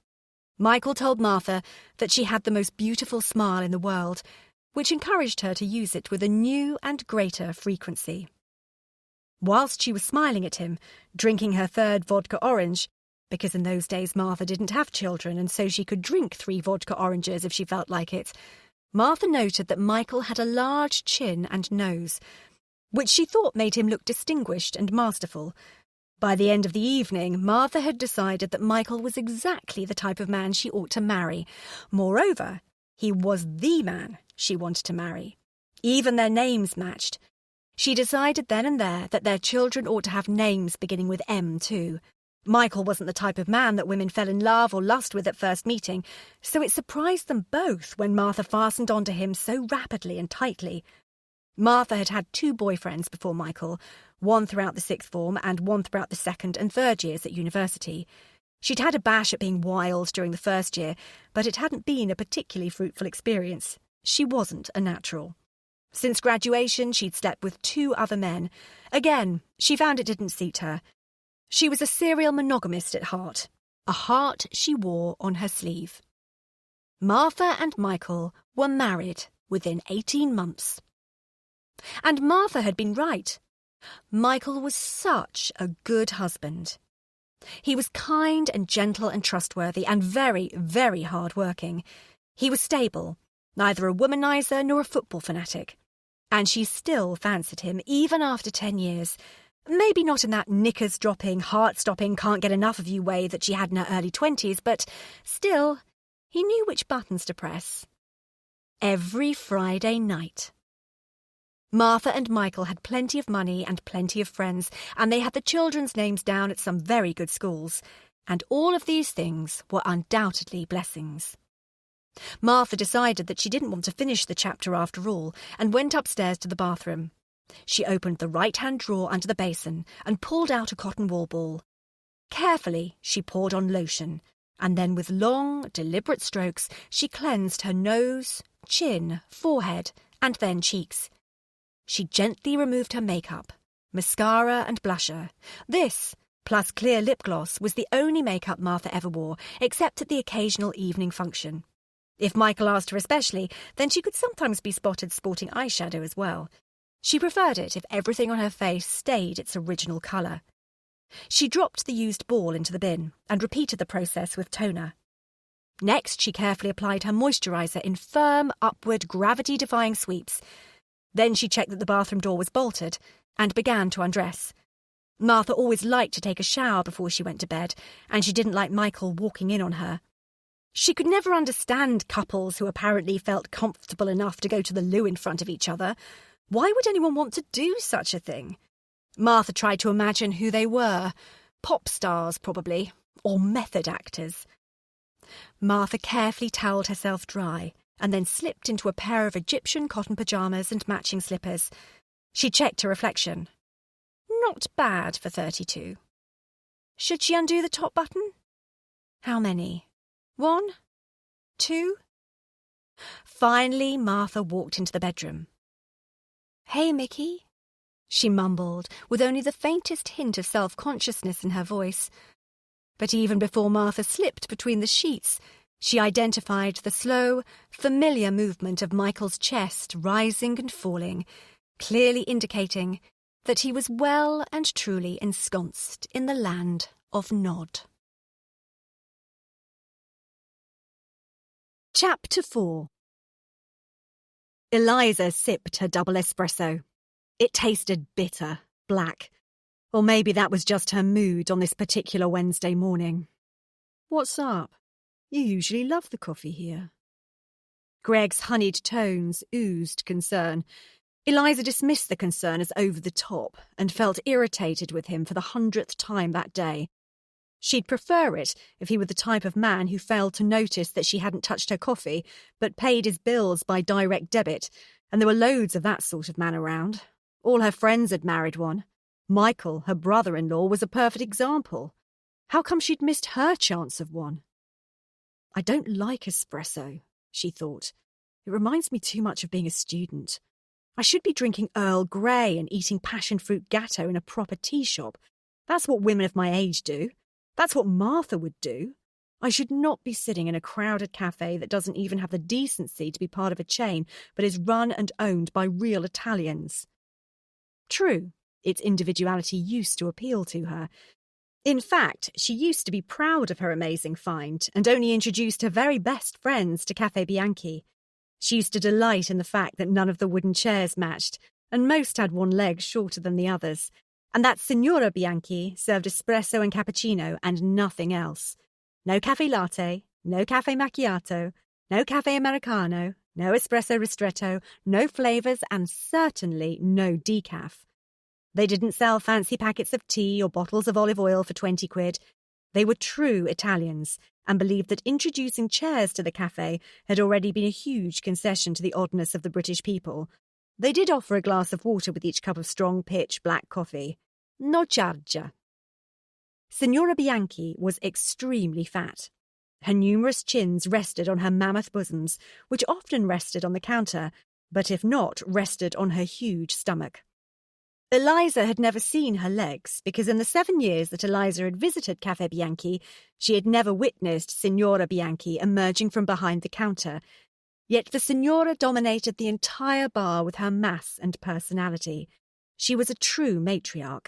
Michael told Martha that she had the most beautiful smile in the world, which encouraged her to use it with a new and greater frequency. Whilst she was smiling at him, drinking her third vodka orange, because in those days Martha didn't have children and so she could drink 3 vodka oranges if she felt like it, Martha noted that Michael had a large chin and nose, which she thought made him look distinguished and masterful. By the end of the evening, Martha had decided that Michael was exactly the type of man she ought to marry. Moreover, he was the man she wanted to marry. Even their names matched. She decided then and there that their children ought to have names beginning with M too. Michael wasn't the type of man that women fell in love or lust with at first meeting, so it surprised them both when Martha fastened onto him so rapidly and tightly. Martha had had 2 boyfriends before Michael, one throughout the 6th form and one throughout the 2nd and 3rd years at university. She'd had a bash at being wild during the 1st year, but it hadn't been a particularly fruitful experience. She wasn't a natural. Since graduation, she'd slept with 2 other men. Again, she found it didn't suit her. She was a serial monogamist at heart, a heart she wore on her sleeve. Martha and Michael were married within 18 months. And Martha had been right. Michael was such a good husband. He was kind and gentle and trustworthy and very, very hard-working. He was stable, neither a womanizer nor a football fanatic. And she still fancied him, even after 10 years. Maybe not in that knickers-dropping, heart-stopping, can't-get-enough-of-you way that she had in her early 20s, but still, he knew which buttons to press. Every Friday night. Martha and Michael had plenty of money and plenty of friends, and they had the children's names down at some very good schools. And all of these things were undoubtedly blessings. Martha decided that she didn't want to finish the chapter after all, and went upstairs to the bathroom. She opened the right-hand drawer under the basin and pulled out a cotton wool ball. Carefully, she poured on lotion, and then with long, deliberate strokes, she cleansed her nose, chin, forehead, and then cheeks. She gently removed her makeup, mascara and blusher. This, plus clear lip gloss, was the only makeup Martha ever wore, except at the occasional evening function. If Michael asked her especially, then she could sometimes be spotted sporting eyeshadow as well. She preferred it if everything on her face stayed its original colour. She dropped the used ball into the bin and repeated the process with toner. Next, she carefully applied her moisturiser in firm, upward, gravity-defying sweeps. Then she checked that the bathroom door was bolted and began to undress. Martha always liked to take a shower before she went to bed, and she didn't like Michael walking in on her. She could never understand couples who apparently felt comfortable enough to go to the loo in front of each other. Why would anyone want to do such a thing? Martha tried to imagine who they were. Pop stars, probably, or method actors. Martha carefully towelled herself dry and then slipped into a pair of Egyptian cotton pyjamas and matching slippers. She checked her reflection. Not bad for 32. Should she undo the top button? How many? 1? 2? Finally, Martha walked into the bedroom. "Hey, Mickey," she mumbled, with only the faintest hint of self-consciousness in her voice. But even before Martha slipped between the sheets, she identified the slow, familiar movement of Michael's chest rising and falling, clearly indicating that he was well and truly ensconced in the land of Nod. Chapter 4. Eliza sipped her double espresso. It tasted bitter, black. Or maybe that was just her mood on this particular Wednesday morning. "What's up? You usually love the coffee here." Greg's honeyed tones oozed concern. Eliza dismissed the concern as over the top and felt irritated with him for the 100th time that day. She'd prefer it if he were the type of man who failed to notice that she hadn't touched her coffee, but paid his bills by direct debit, and there were loads of that sort of man around. All her friends had married one. Michael, her brother-in-law, was a perfect example. How come she'd missed her chance of one? "I don't like espresso," she thought. "It reminds me too much of being a student. I should be drinking Earl Grey and eating passion fruit gatto in a proper tea shop. That's what women of my age do. That's what Martha would do. I should not be sitting in a crowded cafe that doesn't even have the decency to be part of a chain, but is run and owned by real Italians." True, its individuality used to appeal to her. In fact, she used to be proud of her amazing find and only introduced her very best friends to Cafe Bianchi. She used to delight in the fact that none of the wooden chairs matched, and most had one leg shorter than the others, and that Signora Bianchi served espresso and cappuccino and nothing else. No cafe latte, no cafe macchiato, no cafe americano, No espresso ristretto, no flavours, and certainly no decaf. They didn't sell fancy packets of tea or bottles of olive oil for 20 quid. They were true Italians and believed that introducing chairs to the cafe had already been a huge concession to the oddness of the British people. They did offer a glass of water with each cup of strong pitch black coffee. No charge. Signora Bianchi was extremely fat. Her numerous chins rested on her mammoth bosoms, which often rested on the counter, but if not, rested on her huge stomach. Eliza had never seen her legs, because in the 7 years that Eliza had visited Cafe Bianchi, she had never witnessed Signora Bianchi emerging from behind the counter. Yet the Signora dominated the entire bar with her mass and personality. She was a true matriarch.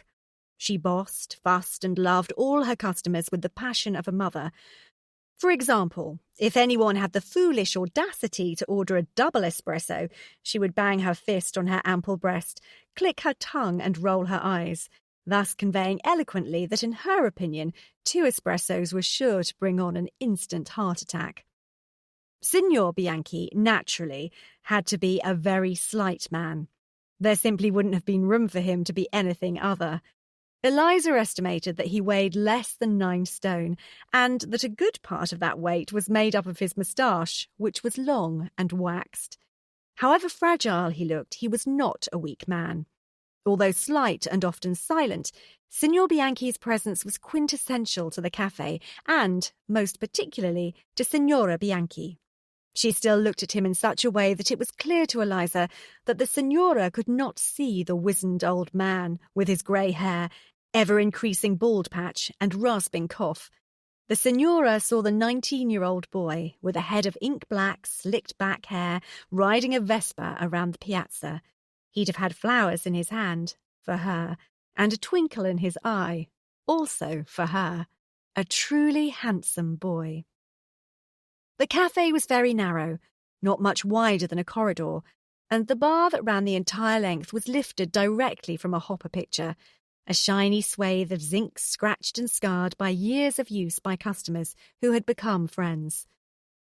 She bossed, fussed, and loved all her customers with the passion of a mother. For example, if anyone had the foolish audacity to order a double espresso, she would bang her fist on her ample breast, click her tongue and roll her eyes, thus conveying eloquently that in her opinion 2 espressos were sure to bring on an instant heart attack. Signor Bianchi, naturally, had to be a very slight man. There simply wouldn't have been room for him to be anything other. Eliza estimated that he weighed less than 9 stone, and that a good part of that weight was made up of his moustache, which was long and waxed. However fragile he looked, he was not a weak man. Although slight and often silent, Signor Bianchi's presence was quintessential to the cafe, and, most particularly, to Signora Bianchi. She still looked at him in such a way that it was clear to Eliza that the Signora could not see the wizened old man with his grey hair, ever-increasing bald patch and rasping cough. The Signora saw the 19-year-old boy with a head of ink-black, slicked-back hair riding a Vespa around the piazza. He'd have had flowers in his hand, for her, and a twinkle in his eye, also for her. A truly handsome boy. The cafe was very narrow, not much wider than a corridor, and the bar that ran the entire length was lifted directly from a hopper picture, a shiny swathe of zinc scratched and scarred by years of use by customers who had become friends.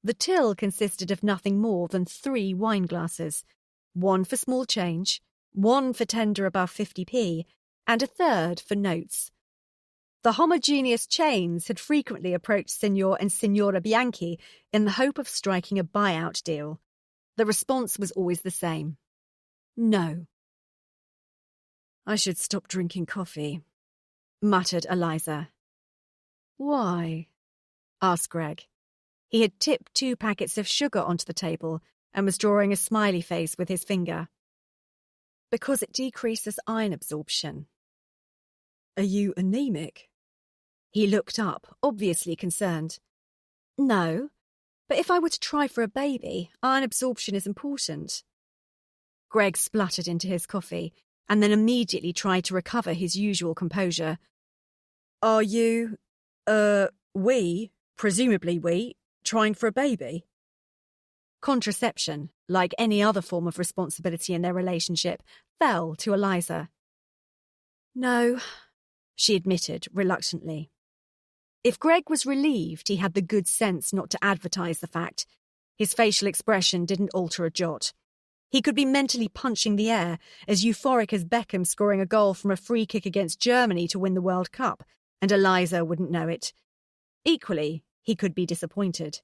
The till consisted of nothing more than 3 wine glasses, 1 for small change, 1 for tender above 50p, and a third for notes. The homogeneous chains had frequently approached Signor and Signora Bianchi in the hope of striking a buyout deal. The response was always the same. No. I should stop drinking coffee, muttered Eliza. Why? Asked Greg. He had tipped 2 packets of sugar onto the table and was drawing a smiley face with his finger. Because it decreases iron absorption. Are you anemic? He looked up, obviously concerned. No, but if I were to try for a baby, iron absorption is important. Greg spluttered into his coffee and then immediately tried to recover his usual composure. Are you, presumably we, trying for a baby? Contraception, like any other form of responsibility in their relationship, fell to Eliza. No, she admitted reluctantly. If Greg was relieved, he had the good sense not to advertise the fact. His facial expression didn't alter a jot. He could be mentally punching the air, as euphoric as Beckham scoring a goal from a free kick against Germany to win the World Cup, and Eliza wouldn't know it. Equally, he could be disappointed.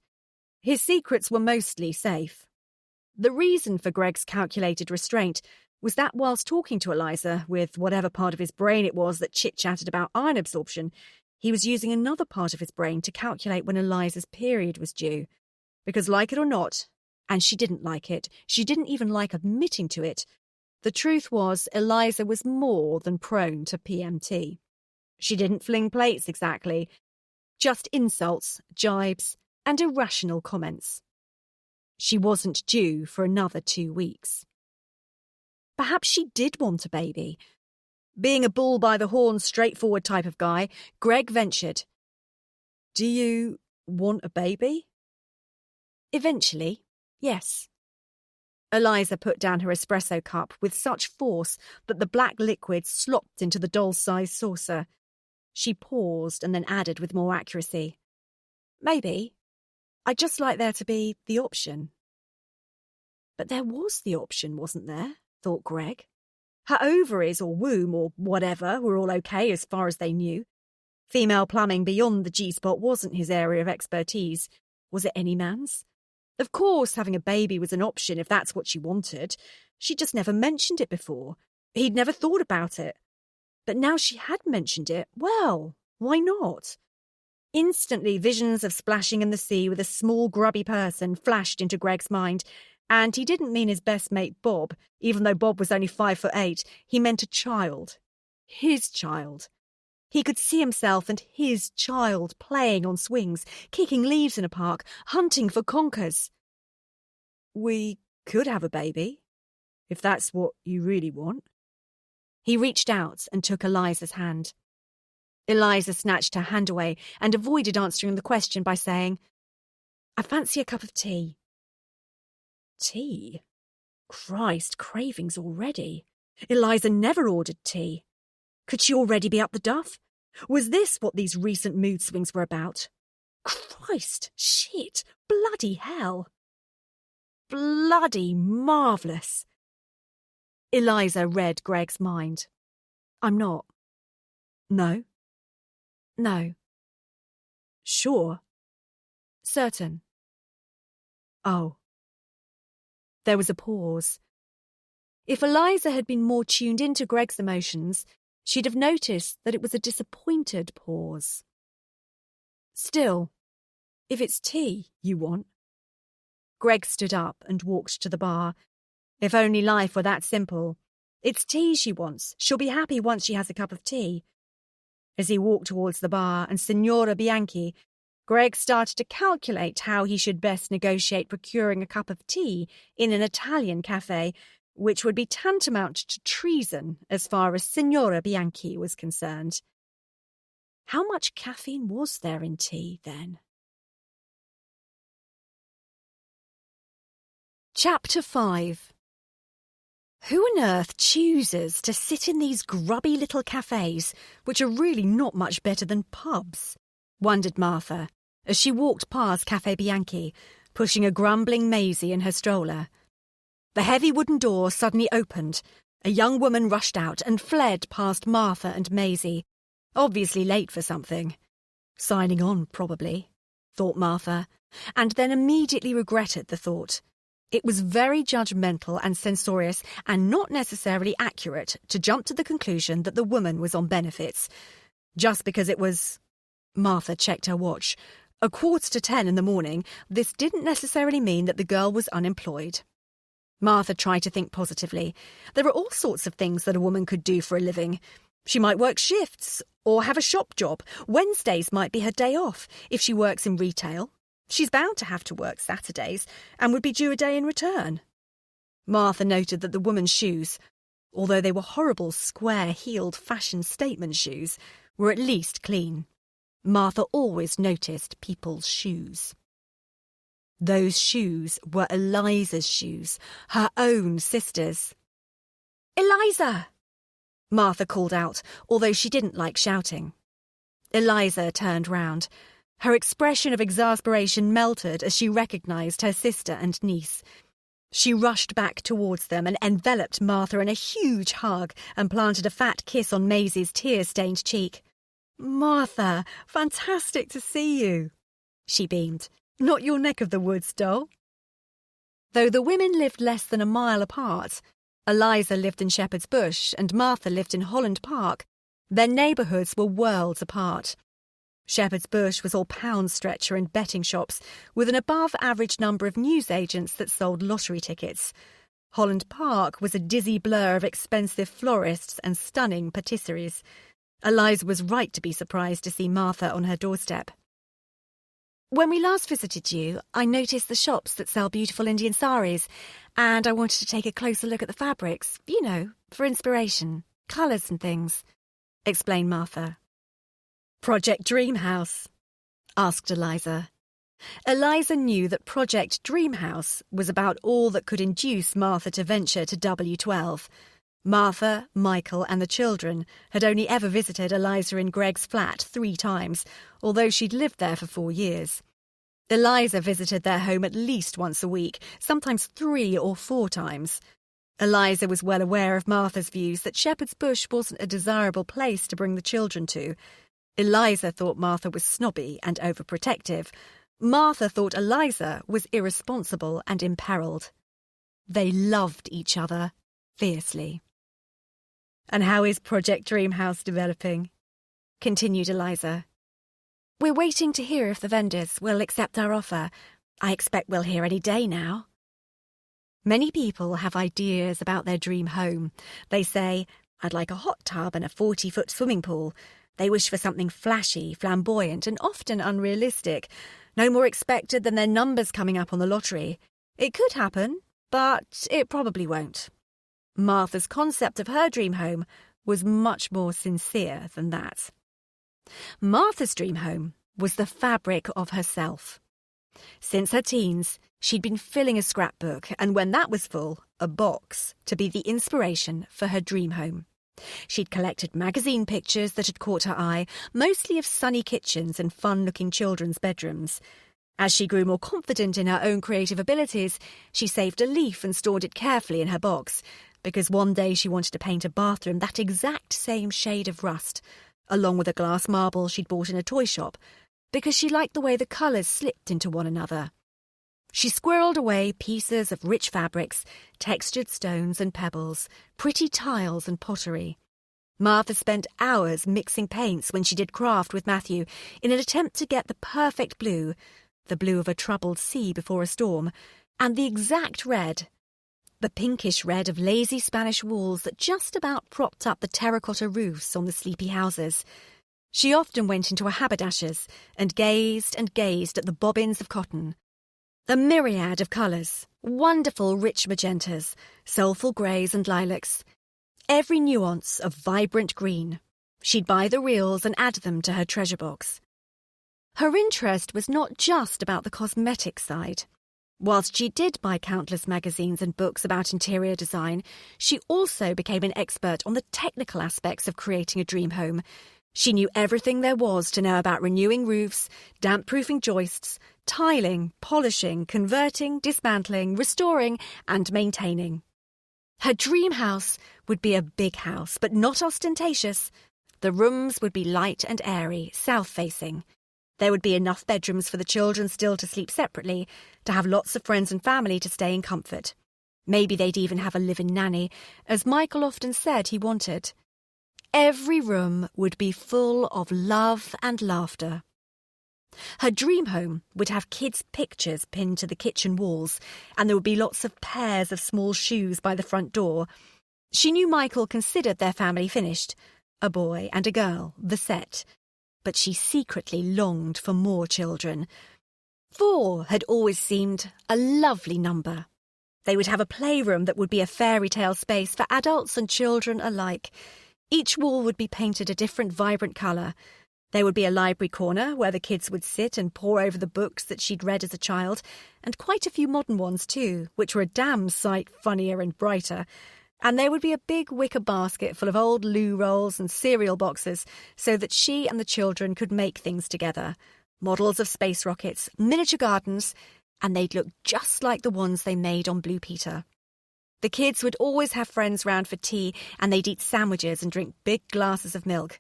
His secrets were mostly safe. The reason for Greg's calculated restraint was that whilst talking to Eliza, with whatever part of his brain it was that chit-chatted about iron absorption, he was using another part of his brain to calculate when Eliza's period was due. Because like it or not, and she didn't like it, she didn't even like admitting to it, the truth was Eliza was more than prone to PMT. She didn't fling plates exactly, just insults, jibes, and irrational comments. She wasn't due for another 2 weeks. Perhaps she did want a baby. Being a bull-by-the-horn, straightforward type of guy, Greg ventured. Do you want a baby? Eventually, yes. Eliza put down her espresso cup with such force that the black liquid slopped into the doll-sized saucer. She paused and then added with more accuracy. Maybe. I'd just like there to be the option. But there was the option, wasn't there? Thought Greg. Her ovaries or womb or whatever were all okay as far as they knew. Female plumbing beyond the G-spot wasn't his area of expertise. Was it any man's? Of course, having a baby was an option if that's what she wanted. She'd just never mentioned it before. He'd never thought about it. But now she had mentioned it, well, why not? Instantly, visions of splashing in the sea with a small, grubby person flashed into Greg's mind, and he didn't mean his best mate Bob, even though Bob was only 5'8". He meant a child. His child. He could see himself and his child playing on swings, kicking leaves in a park, hunting for conkers. We could have a baby, if that's what you really want. He reached out and took Eliza's hand. Eliza snatched her hand away and avoided answering the question by saying, I fancy a cup of tea. Tea? Christ, cravings already. Eliza never ordered tea. Could she already be up the duff? Was this what these recent mood swings were about? Christ, shit, bloody hell. Bloody marvellous. Eliza read Greg's mind. I'm not. No. No. Sure. Certain. Oh. There was a pause. If Eliza had been more tuned into Greg's emotions, she'd have noticed that it was a disappointed pause. Still, if it's tea you want. Greg stood up and walked to the bar. If only life were that simple. It's tea she wants. She'll be happy once she has a cup of tea. As he walked towards the bar and Signora Bianchi, Greg started to calculate how he should best negotiate procuring a cup of tea in an Italian cafe, which would be tantamount to treason as far as Signora Bianchi was concerned. How much caffeine was there in tea, then? Chapter 5. Who on earth chooses to sit in these grubby little cafes, which are really not much better than pubs? Wondered Martha, as she walked past Cafe Bianchi, pushing a grumbling Maisie in her stroller. The heavy wooden door suddenly opened. A young woman rushed out and fled past Martha and Maisie, obviously late for something. Signing on, probably, thought Martha, and then immediately regretted the thought. It was very judgmental and censorious and not necessarily accurate to jump to the conclusion that the woman was on benefits. Just because it was... Martha checked her watch. 9:45 in the morning, this didn't necessarily mean that the girl was unemployed. Martha tried to think positively. There are all sorts of things that a woman could do for a living. She might work shifts or have a shop job. Wednesdays might be her day off if she works in retail. She's bound to have to work Saturdays and would be due a day in return. Martha noted that the woman's shoes, although they were horrible square-heeled fashion statement shoes, were at least clean. Martha always noticed people's shoes. Those shoes were Eliza's shoes, her own sister's. "Eliza!" Martha called out, although she didn't like shouting. Eliza turned round. Her expression of exasperation melted as she recognised her sister and niece. She rushed back towards them and enveloped Martha in a huge hug and planted a fat kiss on Maisie's tear-stained cheek. "Martha, fantastic to see you," she beamed. "Not your neck of the woods, doll." Though the women lived less than a mile apart, Eliza lived in Shepherd's Bush and Martha lived in Holland Park, their neighbourhoods were worlds apart. Shepherd's Bush was all pound stretcher and betting shops, with an above-average number of newsagents that sold lottery tickets. Holland Park was a dizzy blur of expensive florists and stunning patisseries. Eliza was right to be surprised to see Martha on her doorstep. "When we last visited you, I noticed the shops that sell beautiful Indian saris, and I wanted to take a closer look at the fabrics, for inspiration, colours and things," explained Martha. "Project Dream House?" asked Eliza. Eliza knew that Project Dream House was about all that could induce Martha to venture to W12. Martha, Michael and the children had only ever visited Eliza in Greg's flat 3 times, although she'd lived there for 4 years. Eliza visited their home at least once a week, sometimes 3 or 4 times. Eliza was well aware of Martha's views that Shepherd's Bush wasn't a desirable place to bring the children to. Eliza thought Martha was snobby and overprotective. Martha thought Eliza was irresponsible and imperilled. They loved each other fiercely. "And how is Project Dream House developing?" continued Eliza. "We're waiting to hear if the vendors will accept our offer. I expect we'll hear any day now." Many people have ideas about their dream home. They say, "I'd like a hot tub and a 40-foot swimming pool." They wish for something flashy, flamboyant, and often unrealistic, no more expected than their numbers coming up on the lottery. It could happen, but it probably won't. Martha's concept of her dream home was much more sincere than that. Martha's dream home was the fabric of herself. Since her teens, she'd been filling a scrapbook, and when that was full, a box, to be the inspiration for her dream home. She'd collected magazine pictures that had caught her eye, mostly of sunny kitchens and fun-looking children's bedrooms. As she grew more confident in her own creative abilities, she saved a leaf and stored it carefully in her box, because one day she wanted to paint a bathroom that exact same shade of rust, along with a glass marble she'd bought in a toy shop, because she liked the way the colours slipped into one another. She squirreled away pieces of rich fabrics, textured stones and pebbles, pretty tiles and pottery. Martha spent hours mixing paints when she did craft with Matthew in an attempt to get the perfect blue, the blue of a troubled sea before a storm, and the exact red, the pinkish red of lazy Spanish walls that just about propped up the terracotta roofs on the sleepy houses. She often went into a haberdasher's and gazed at the bobbins of cotton. A myriad of colours, wonderful rich magentas, soulful greys and lilacs, every nuance of vibrant green. She'd buy the reels and add them to her treasure box. Her interest was not just about the cosmetic side. Whilst she did buy countless magazines and books about interior design, she also became an expert on the technical aspects of creating a dream home. She knew everything there was to know about renewing roofs, damp-proofing joists, tiling, polishing, converting, dismantling, restoring, and maintaining. Her dream house would be a big house, but not ostentatious. The rooms would be light and airy, south-facing. There would be enough bedrooms for the children still to sleep separately, to have lots of friends and family to stay in comfort. Maybe they'd even have a live-in nanny, as Michael often said he wanted. Every room would be full of love and laughter. Her dream home would have kids' pictures pinned to the kitchen walls, and there would be lots of pairs of small shoes by the front door. She knew Michael considered their family finished, a boy and a girl, the set. But she secretly longed for more children. 4 had always seemed a lovely number. They would have a playroom that would be a fairy tale space for adults and children alike. Each wall would be painted a different vibrant colour. There would be a library corner where the kids would sit and pore over the books that she'd read as a child, and quite a few modern ones too, which were a damn sight funnier and brighter. And there would be a big wicker basket full of old loo rolls and cereal boxes so that she and the children could make things together. Models of space rockets, miniature gardens, and they'd look just like the ones they made on Blue Peter. The kids would always have friends round for tea, and they'd eat sandwiches and drink big glasses of milk.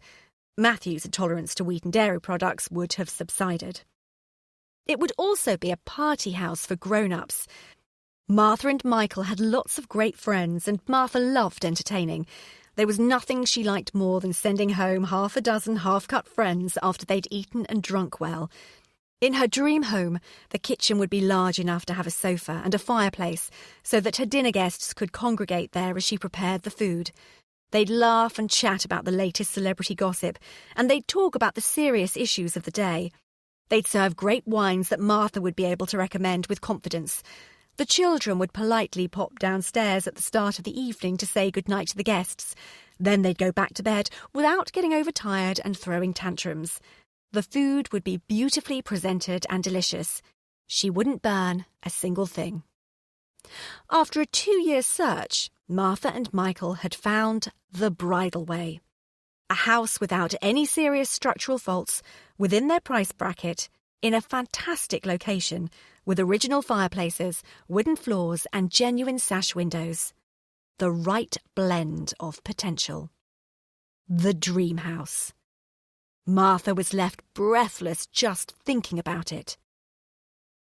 Matthew's intolerance to wheat and dairy products would have subsided. It would also be a party house for grown-ups. Martha and Michael had lots of great friends, and Martha loved entertaining. There was nothing she liked more than sending home half a dozen half-cut friends after they'd eaten and drunk well. In her dream home, the kitchen would be large enough to have a sofa and a fireplace so that her dinner guests could congregate there as she prepared the food. They'd laugh and chat about the latest celebrity gossip, and they'd talk about the serious issues of the day. They'd serve great wines that Martha would be able to recommend with confidence. The children would politely pop downstairs at the start of the evening to say goodnight to the guests. Then they'd go back to bed without getting overtired and throwing tantrums. The food would be beautifully presented and delicious. She wouldn't burn a single thing. After a 2-year search, Martha and Michael had found the bridal way. A house without any serious structural faults, within their price bracket, in a fantastic location with original fireplaces, wooden floors and genuine sash windows. The right blend of potential. The dream house. Martha was left breathless just thinking about it.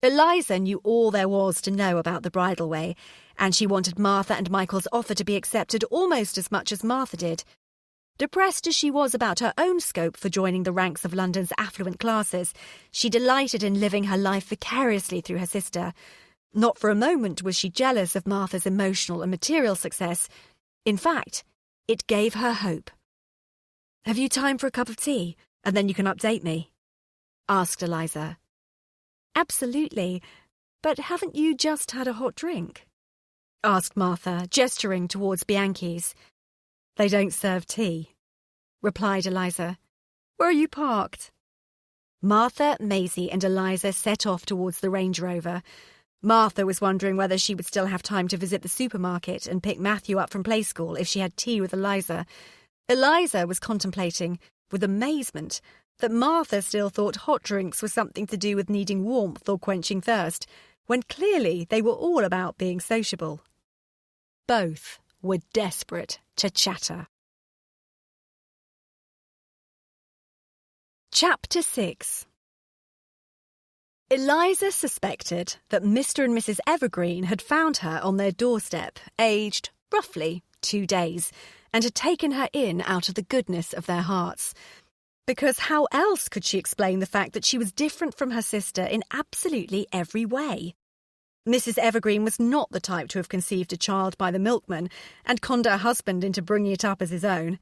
Eliza knew all there was to know about the bridal way, and she wanted Martha and Michael's offer to be accepted almost as much as Martha did. Depressed as she was about her own scope for joining the ranks of London's affluent classes, she delighted in living her life vicariously through her sister. Not for a moment was she jealous of Martha's emotional and material success. In fact, it gave her hope. "Have you time for a cup of tea, and then you can update me?" asked Eliza. "Absolutely, but haven't you just had a hot drink?" asked Martha, gesturing towards Bianchi's. "They don't serve tea," replied Eliza. "Where are you parked?" Martha, Maisie and Eliza set off towards the Range Rover. Martha was wondering whether she would still have time to visit the supermarket and pick Matthew up from play school if she had tea with Eliza. Eliza was contemplating, with amazement, that Martha still thought hot drinks were something to do with needing warmth or quenching thirst, when clearly they were all about being sociable. Both were desperate to chatter. Chapter 6. Eliza suspected that Mr. and Mrs. Evergreen had found her on their doorstep, aged roughly 2 days, and had taken her in out of the goodness of their hearts. Because how else could she explain the fact that she was different from her sister in absolutely every way? Mrs. Evergreen was not the type to have conceived a child by the milkman and conned her husband into bringing it up as his own.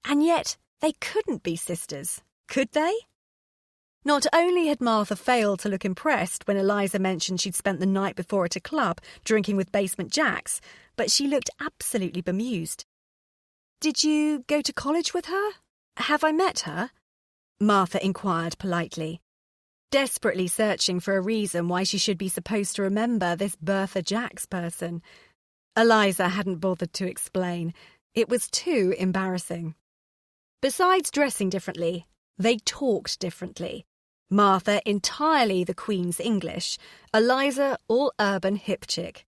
And yet they couldn't be sisters, could they? Not only had Martha failed to look impressed when Eliza mentioned she'd spent the night before at a club drinking with Basement Jacks, but she looked absolutely bemused. "Did you go to college with her? Have I met her?" Martha inquired politely, desperately searching for a reason why she should be supposed to remember this Bertha Jacks person. Eliza hadn't bothered to explain. It was too embarrassing. Besides dressing differently, they talked differently. Martha entirely the Queen's English, Eliza all urban hip chick.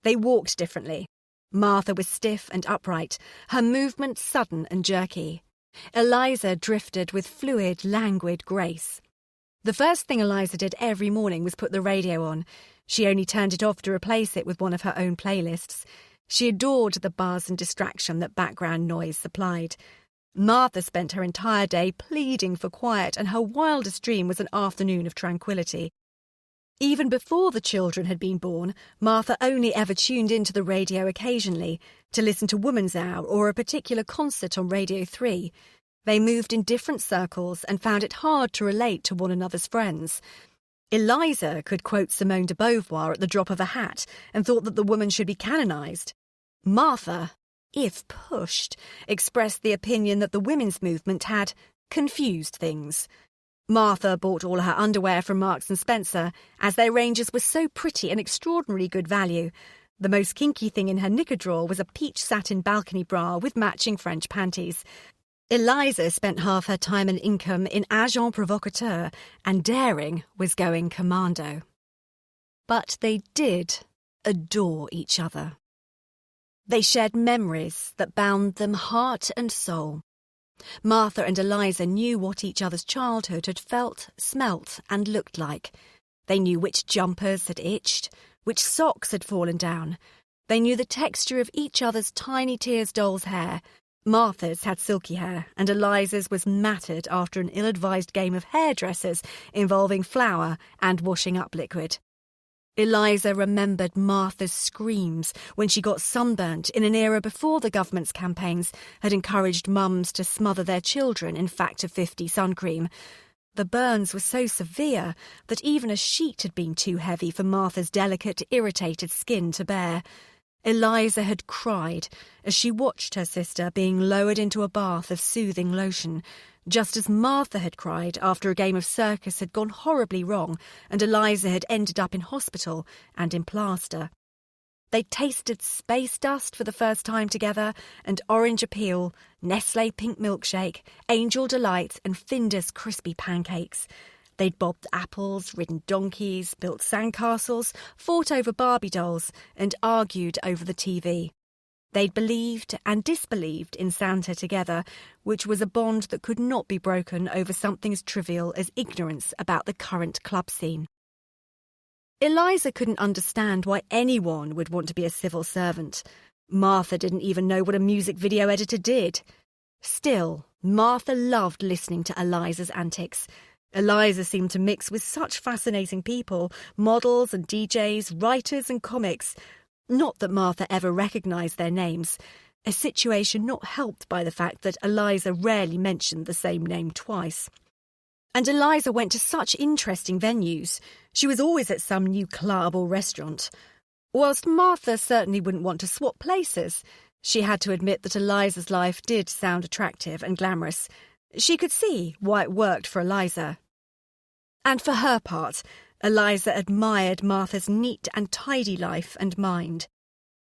They walked differently. Martha was stiff and upright, her movements sudden and jerky. Eliza drifted with fluid, languid grace. The first thing Eliza did every morning was put the radio on. She only turned it off to replace it with one of her own playlists. She adored the buzz and distraction that background noise supplied. Martha spent her entire day pleading for quiet, and her wildest dream was an afternoon of tranquility. Even before the children had been born, Martha only ever tuned into the radio occasionally, to listen to Woman's Hour or a particular concert on Radio 3. They moved in different circles and found it hard to relate to one another's friends. Eliza could quote Simone de Beauvoir at the drop of a hat and thought that the woman should be canonised. Martha, if pushed, expressed the opinion that the women's movement had confused things. Martha bought all her underwear from Marks and Spencer, as their ranges were so pretty and extraordinarily good value. The most kinky thing in her knicker drawer was a peach satin balcony bra with matching French panties. Eliza spent half her time and income in agent provocateur, and daring was going commando. But they did adore each other. They shared memories that bound them heart and soul. Martha and Eliza knew what each other's childhood had felt, smelt, and looked like. They knew which jumpers had itched, which socks had fallen down. They knew the texture of each other's Tiny Tears doll's hair. Martha's had silky hair, and Eliza's was matted after an ill-advised game of hairdressers involving flour and washing-up liquid. Eliza remembered Martha's screams when she got sunburnt in an era before the government's campaigns had encouraged mums to smother their children in Factor 50 sun cream. The burns were so severe that even a sheet had been too heavy for Martha's delicate, irritated skin to bear. Eliza had cried as she watched her sister being lowered into a bath of soothing lotion, just as Martha had cried after a game of circus had gone horribly wrong and Eliza had ended up in hospital and in plaster. They tasted space dust for the first time together, and orange appeal, Nestlé pink milkshake, Angel Delight and Findus crispy pancakes. They'd bobbed apples, ridden donkeys, built sandcastles, fought over Barbie dolls, and argued over the TV. They'd believed and disbelieved in Santa together, which was a bond that could not be broken over something as trivial as ignorance about the current club scene. Eliza couldn't understand why anyone would want to be a civil servant. Martha didn't even know what a music video editor did. Still, Martha loved listening to Eliza's antics. Eliza seemed to mix with such fascinating people, models and DJs, writers and comics. Not that Martha ever recognised their names, a situation not helped by the fact that Eliza rarely mentioned the same name twice. And Eliza went to such interesting venues. She was always at some new club or restaurant. Whilst Martha certainly wouldn't want to swap places, she had to admit that Eliza's life did sound attractive and glamorous. She could see why it worked for Eliza. And for her part, Eliza admired Martha's neat and tidy life and mind.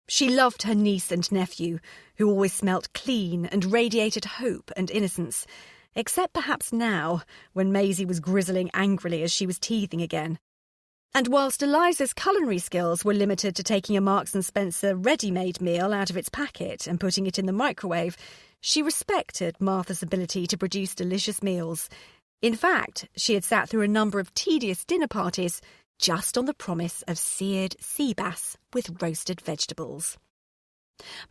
She loved her niece and nephew, who always smelt clean and radiated hope and innocence, except perhaps now, when Maisie was grizzling angrily as she was teething again. And whilst Eliza's culinary skills were limited to taking a Marks and Spencer ready-made meal out of its packet and putting it in the microwave, she respected Martha's ability to produce delicious meals. In fact, she had sat through a number of tedious dinner parties just on the promise of seared sea bass with roasted vegetables.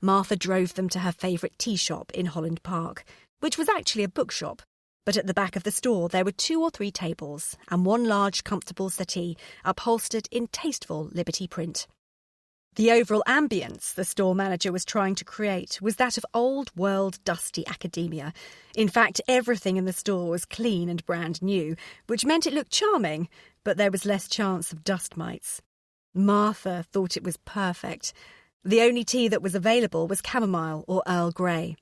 Martha drove them to her favourite tea shop in Holland Park, which was actually a bookshop, but at the back of the store there were 2 or 3 tables and one large comfortable settee upholstered in tasteful Liberty print. The overall ambience the store manager was trying to create was that of old-world dusty academia. In fact, everything in the store was clean and brand new, which meant it looked charming, but there was less chance of dust mites. Martha thought it was perfect. The only tea that was available was chamomile or Earl Grey.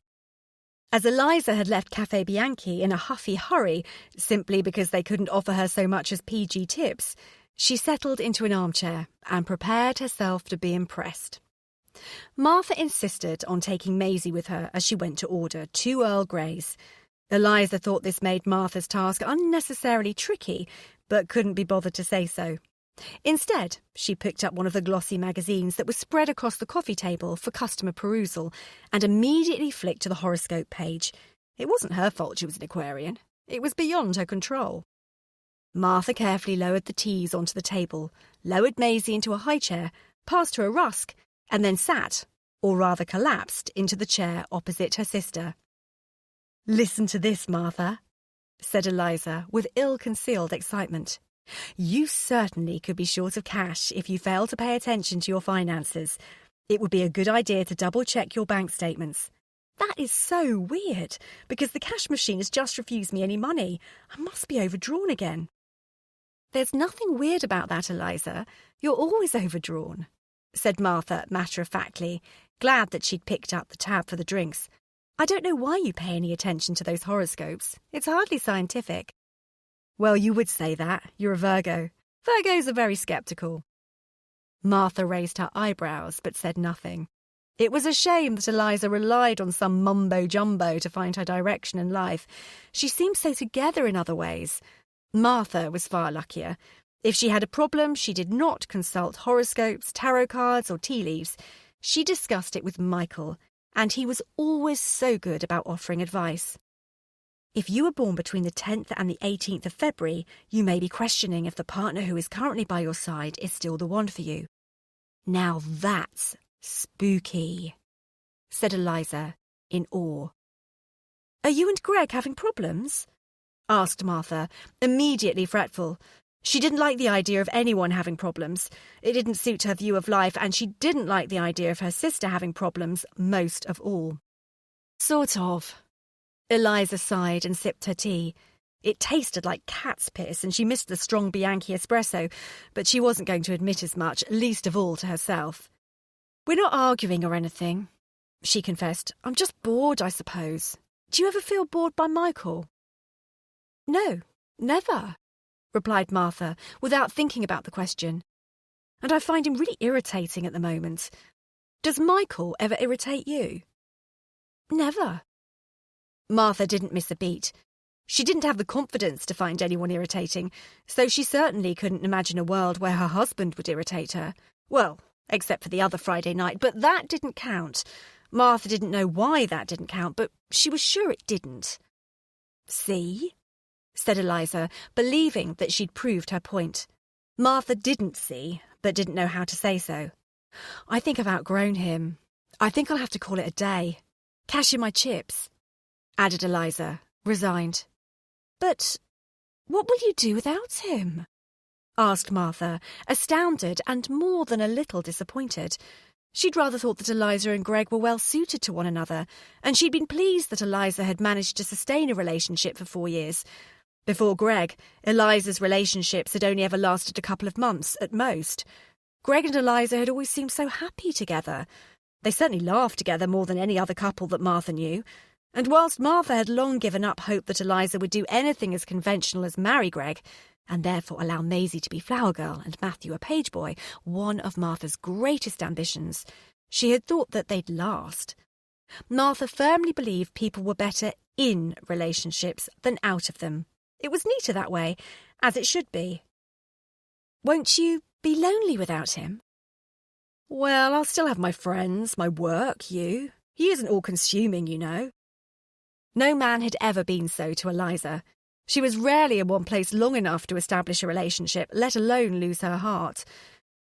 As Eliza had left Café Bianchi in a huffy hurry, simply because they couldn't offer her so much as PG tips, she settled into an armchair and prepared herself to be impressed. Martha insisted on taking Maisie with her as she went to order 2 Earl Greys. Eliza thought this made Martha's task unnecessarily tricky, but couldn't be bothered to say so. Instead, she picked up one of the glossy magazines that was spread across the coffee table for customer perusal and immediately flicked to the horoscope page. It wasn't her fault she was an Aquarian. It was beyond her control. Martha carefully lowered the teas onto the table, lowered Maisie into a high chair, passed her a rusk, and then sat, or rather collapsed, into the chair opposite her sister. "Listen to this, Martha," said Eliza with ill-concealed excitement. "You certainly could be short of cash if you fail to pay attention to your finances. It would be a good idea to double-check your bank statements. That is so weird, because the cash machine has just refused me any money. I must be overdrawn again." "There's nothing weird about that, Eliza. You're always overdrawn," said Martha matter-of-factly, glad that she'd picked up the tab for the drinks. "I don't know why you pay any attention to those horoscopes. It's hardly scientific." "Well, you would say that. You're a Virgo. Virgos are very sceptical." Martha raised her eyebrows but said nothing. It was a shame that Eliza relied on some mumbo-jumbo to find her direction in life. She seemed so together in other ways. Martha was far luckier. If she had a problem, she did not consult horoscopes, tarot cards, or tea leaves. She discussed it with Michael, and he was always so good about offering advice. "If you were born between the 10th and the 18th of February, you may be questioning if the partner who is currently by your side is still the one for you." "Now that's spooky," said Eliza, in awe. "Are you and Greg having problems?" asked Martha, immediately fretful. She didn't like the idea of anyone having problems. It didn't suit her view of life, and she didn't like the idea of her sister having problems most of all. "Sort of." Eliza sighed and sipped her tea. It tasted like cat's piss, and she missed the strong Bianchi espresso, but she wasn't going to admit as much, least of all to herself. "We're not arguing or anything," she confessed. "I'm just bored, I suppose. Do you ever feel bored by Michael?" "No, never," replied Martha, without thinking about the question. "And I find him really irritating at the moment. Does Michael ever irritate you?" "Never." Martha didn't miss a beat. She didn't have the confidence to find anyone irritating, so she certainly couldn't imagine a world where her husband would irritate her. Well, except for the other Friday night, but that didn't count. Martha didn't know why that didn't count, but she was sure it didn't. "See?" said Eliza, believing that she'd proved her point. Martha didn't see, but didn't know how to say so. "I think I've outgrown him. I think I'll have to call it a day. Cash in my chips," added Eliza, resigned. "But what will you do without him?" asked Martha, astounded and more than a little disappointed. She'd rather thought that Eliza and Greg were well suited to one another, and she'd been pleased that Eliza had managed to sustain a relationship for 4 years. Before Greg, Eliza's relationships had only ever lasted a couple of months at most. Greg and Eliza had always seemed so happy together. They certainly laughed together more than any other couple that Martha knew. And whilst Martha had long given up hope that Eliza would do anything as conventional as marry Greg, and therefore allow Maisie to be flower girl and Matthew a page boy, one of Martha's greatest ambitions, she had thought that they'd last. Martha firmly believed people were better in relationships than out of them. It was neater that way, as it should be. "Won't you be lonely without him?" "Well, I'll still have my friends, my work, you. He isn't all-consuming, you know." No man had ever been so to Eliza. She was rarely in one place long enough to establish a relationship, let alone lose her heart.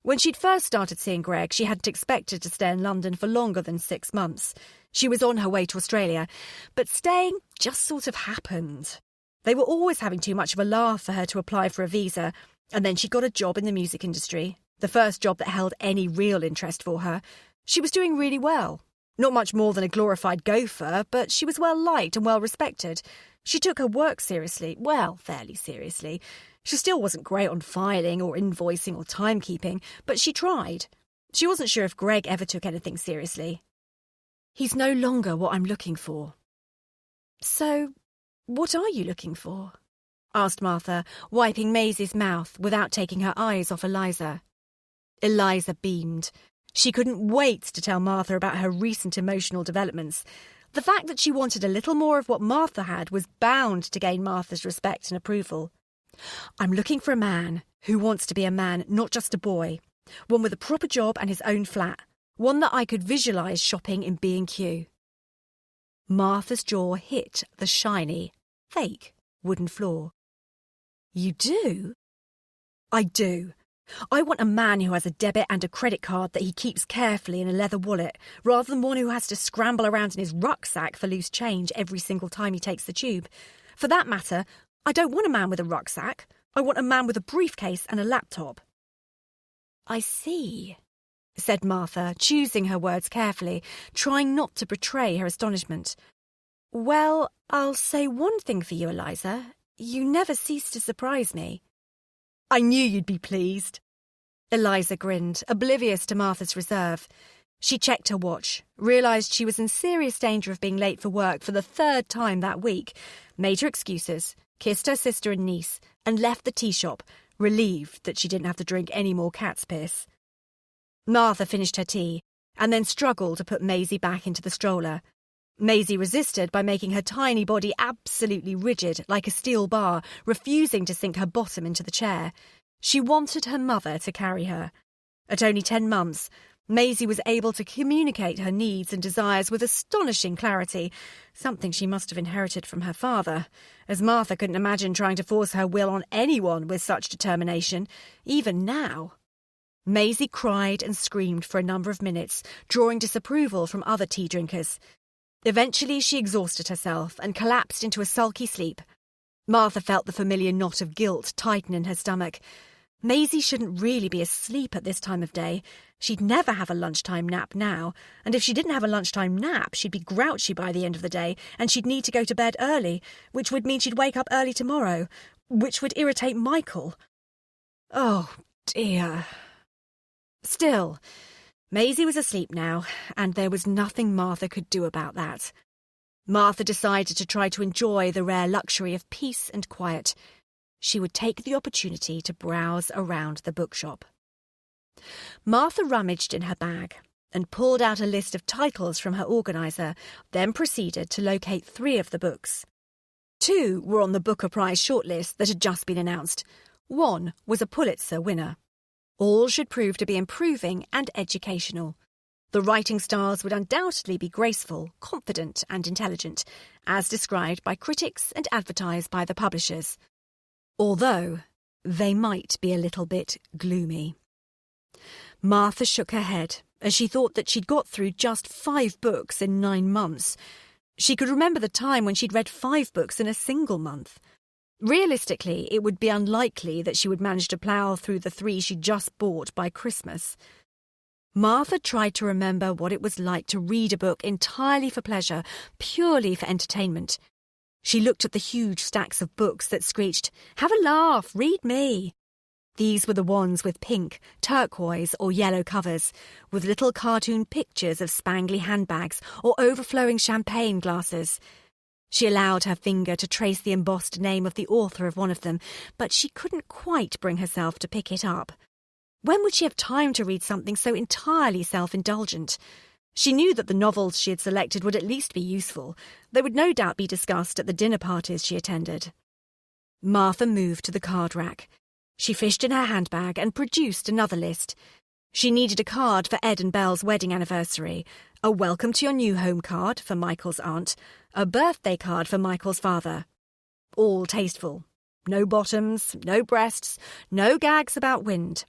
When she'd first started seeing Greg, she hadn't expected to stay in London for longer than 6 months. She was on her way to Australia, but staying just sort of happened. They were always having too much of a laugh for her to apply for a visa, and then she got a job in the music industry, the first job that held any real interest for her. She was doing really well. Not much more than a glorified gopher, but she was well liked and well respected. She took her work seriously, well, fairly seriously. She still wasn't great on filing or invoicing or timekeeping, but she tried. She wasn't sure if Greg ever took anything seriously. "He's no longer what I'm looking for." "So, what are you looking for?" asked Martha, wiping Maisie's mouth without taking her eyes off Eliza. Eliza beamed. She couldn't wait to tell Martha about her recent emotional developments. The fact that she wanted a little more of what Martha had was bound to gain Martha's respect and approval. "I'm looking for a man who wants to be a man, not just a boy. One with a proper job and his own flat. One that I could visualise shopping in B&Q. Martha's jaw hit the shiny, fake, wooden floor. "You do?" "I do. I want a man who has a debit and a credit card that he keeps carefully in a leather wallet, rather than one who has to scramble around in his rucksack for loose change every single time he takes the tube. For that matter, I don't want a man with a rucksack. I want a man with a briefcase and a laptop." "I see," said Martha, choosing her words carefully, trying not to betray her astonishment. "Well, I'll say one thing for you, Eliza. You never cease to surprise me." "I knew you'd be pleased." Eliza grinned, oblivious to Martha's reserve. She checked her watch, realised she was in serious danger of being late for work for the 3rd time that week, made her excuses, kissed her sister and niece, and left the tea shop, relieved that she didn't have to drink any more cat's piss. Martha finished her tea, and then struggled to put Maisie back into the stroller. Maisie resisted by making her tiny body absolutely rigid, like a steel bar, refusing to sink her bottom into the chair. She wanted her mother to carry her. At only 10 months, Maisie was able to communicate her needs and desires with astonishing clarity, something she must have inherited from her father, as Martha couldn't imagine trying to force her will on anyone with such determination, even now. Maisie cried and screamed for a number of minutes, drawing disapproval from other tea drinkers. Eventually she exhausted herself and collapsed into a sulky sleep. Martha felt the familiar knot of guilt tighten in her stomach. Maisie shouldn't really be asleep at this time of day. She'd never have a lunchtime nap now, and if she didn't have a lunchtime nap, she'd be grouchy by the end of the day, and she'd need to go to bed early, which would mean she'd wake up early tomorrow, which would irritate Michael. Oh, dear. Still, Maisie was asleep now, and there was nothing Martha could do about that. Martha decided to try to enjoy the rare luxury of peace and quiet. She would take the opportunity to browse around the bookshop. Martha rummaged in her bag and pulled out a list of titles from her organiser, then proceeded to locate 3 of the books. 2 were on the Booker Prize shortlist that had just been announced. 1 was a Pulitzer winner. All should prove to be improving and educational. The writing styles would undoubtedly be graceful, confident and intelligent, as described by critics and advertised by the publishers. Although they might be a little bit gloomy. Martha shook her head as she thought that she'd got through just 5 books in 9 months. She could remember the time when she'd read 5 books in a single month. Realistically, it would be unlikely that she would manage to plough through the 3 she'd just bought by Christmas. Martha tried to remember what it was like to read a book entirely for pleasure, purely for entertainment. She looked at the huge stacks of books that screeched, "Have a laugh, read me." These were the ones with pink, turquoise or yellow covers, with little cartoon pictures of spangly handbags or overflowing champagne glasses. She allowed her finger to trace the embossed name of the author of one of them, but she couldn't quite bring herself to pick it up. When would she have time to read something so entirely self-indulgent? She knew that the novels she had selected would at least be useful. They would no doubt be discussed at the dinner parties she attended. Martha moved to the card rack. She fished in her handbag and produced another list. She needed a card for Ed and Belle's wedding anniversary, a welcome to your new home card for Michael's aunt, a birthday card for Michael's father. All tasteful. No bottoms, no breasts, no gags about wind.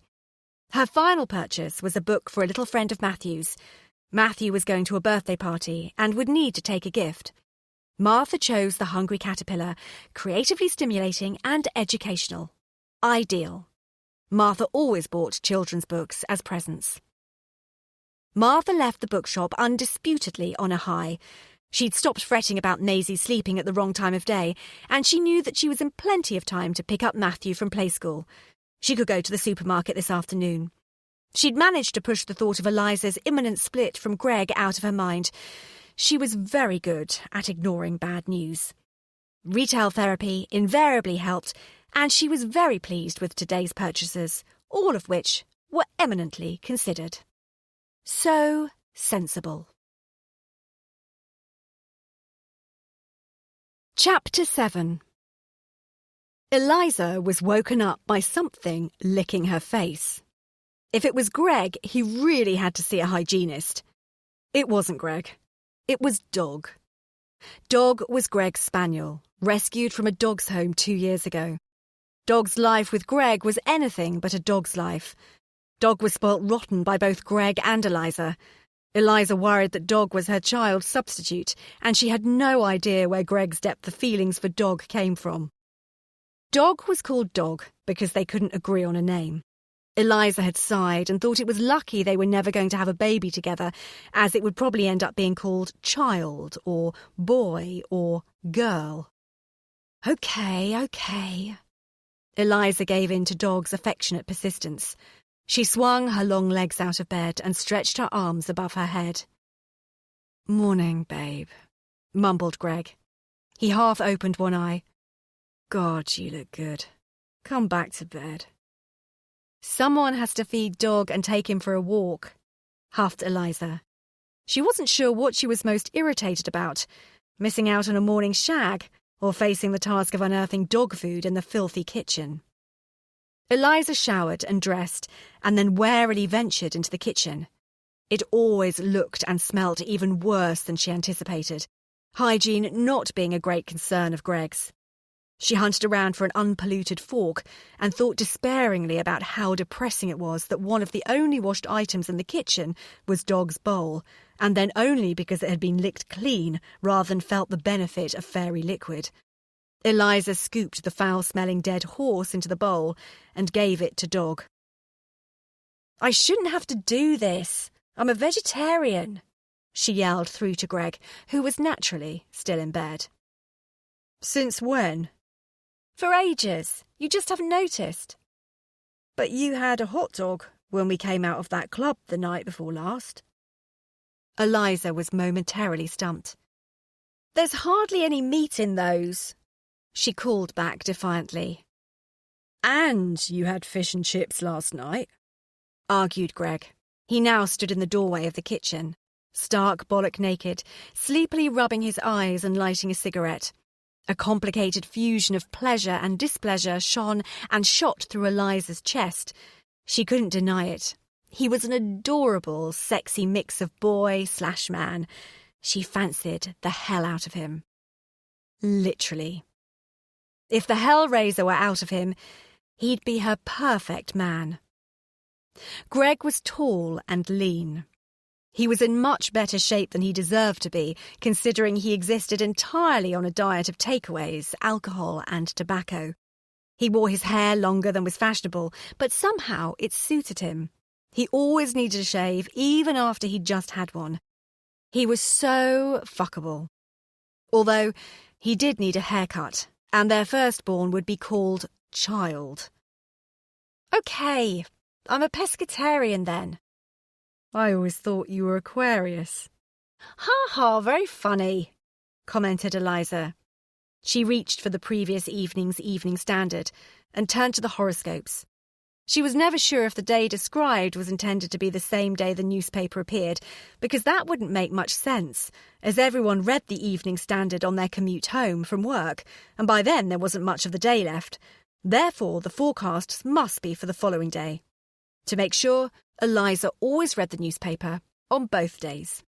Her final purchase was a book for a little friend of Matthew's. Matthew was going to a birthday party and would need to take a gift. Martha chose The Hungry Caterpillar, creatively stimulating and educational. Ideal. Martha always bought children's books as presents. Martha left the bookshop undisputedly on a high. She'd stopped fretting about Maisie sleeping at the wrong time of day, and she knew that she was in plenty of time to pick up Matthew from play school. She could go to the supermarket this afternoon. She'd managed to push the thought of Eliza's imminent split from Greg out of her mind. She was very good at ignoring bad news. Retail therapy invariably helped, and she was very pleased with today's purchases, all of which were eminently considered. So sensible. Chapter 7. Eliza was woken up by something licking her face. If it was Greg, he really had to see a hygienist. It wasn't Greg. It was Dog. Dog was Greg's spaniel, rescued from a dog's home 2 years ago. Dog's life with Greg was anything but a dog's life. Dog was spoilt rotten by both Greg and Eliza. Eliza worried that Dog was her child's substitute, and she had no idea where Greg's depth of feelings for Dog came from. Dog was called Dog because they couldn't agree on a name. Eliza had sighed and thought it was lucky they were never going to have a baby together, as it would probably end up being called Child or Boy or Girl. Okay. Eliza gave in to Dog's affectionate persistence. She swung her long legs out of bed and stretched her arms above her head. "Morning, babe," mumbled Greg. He half opened one eye. "God, you look good. Come back to bed." "Someone has to feed Dog and take him for a walk," huffed Eliza. She wasn't sure what she was most irritated about, missing out on a morning shag or facing the task of unearthing dog food in the filthy kitchen. Eliza showered and dressed and then warily ventured into the kitchen. It always looked and smelt even worse than she anticipated, hygiene not being a great concern of Greg's. She hunted around for an unpolluted fork and thought despairingly about how depressing it was that one of the only washed items in the kitchen was Dog's bowl, and then only because it had been licked clean rather than felt the benefit of fairy liquid. Eliza scooped the foul-smelling dead horse into the bowl and gave it to Dog. "I shouldn't have to do this. I'm a vegetarian," she yelled through to Greg, who was naturally still in bed. "Since when?" "For ages. You just haven't noticed." "But you had a hot dog when we came out of that club the night before last." Eliza was momentarily stumped. "There's hardly any meat in those," she called back defiantly. "And you had fish and chips last night," argued Greg. He now stood in the doorway of the kitchen, stark bollock naked, sleepily rubbing his eyes and lighting a cigarette. A complicated fusion of pleasure and displeasure shone and shot through Eliza's chest. She couldn't deny it. He was an adorable, sexy mix of boy/man. She fancied the hell out of him. Literally. If the Hellraiser were out of him, he'd be her perfect man. Greg was tall and lean. He was in much better shape than he deserved to be, considering he existed entirely on a diet of takeaways, alcohol and tobacco. He wore his hair longer than was fashionable, but somehow it suited him. He always needed a shave, even after he'd just had one. He was so fuckable. Although he did need a haircut, and their firstborn would be called Child. Okay, I'm a pescatarian then. I always thought you were Aquarius. Ha ha, very funny, commented Eliza. She reached for the previous evening's Evening Standard and turned to the horoscopes. She was never sure if the day described was intended to be the same day the newspaper appeared, because that wouldn't make much sense, as everyone read the Evening Standard on their commute home from work, and by then there wasn't much of the day left. Therefore, the forecasts must be for the following day. To make sure, Eliza always read the newspaper on both days.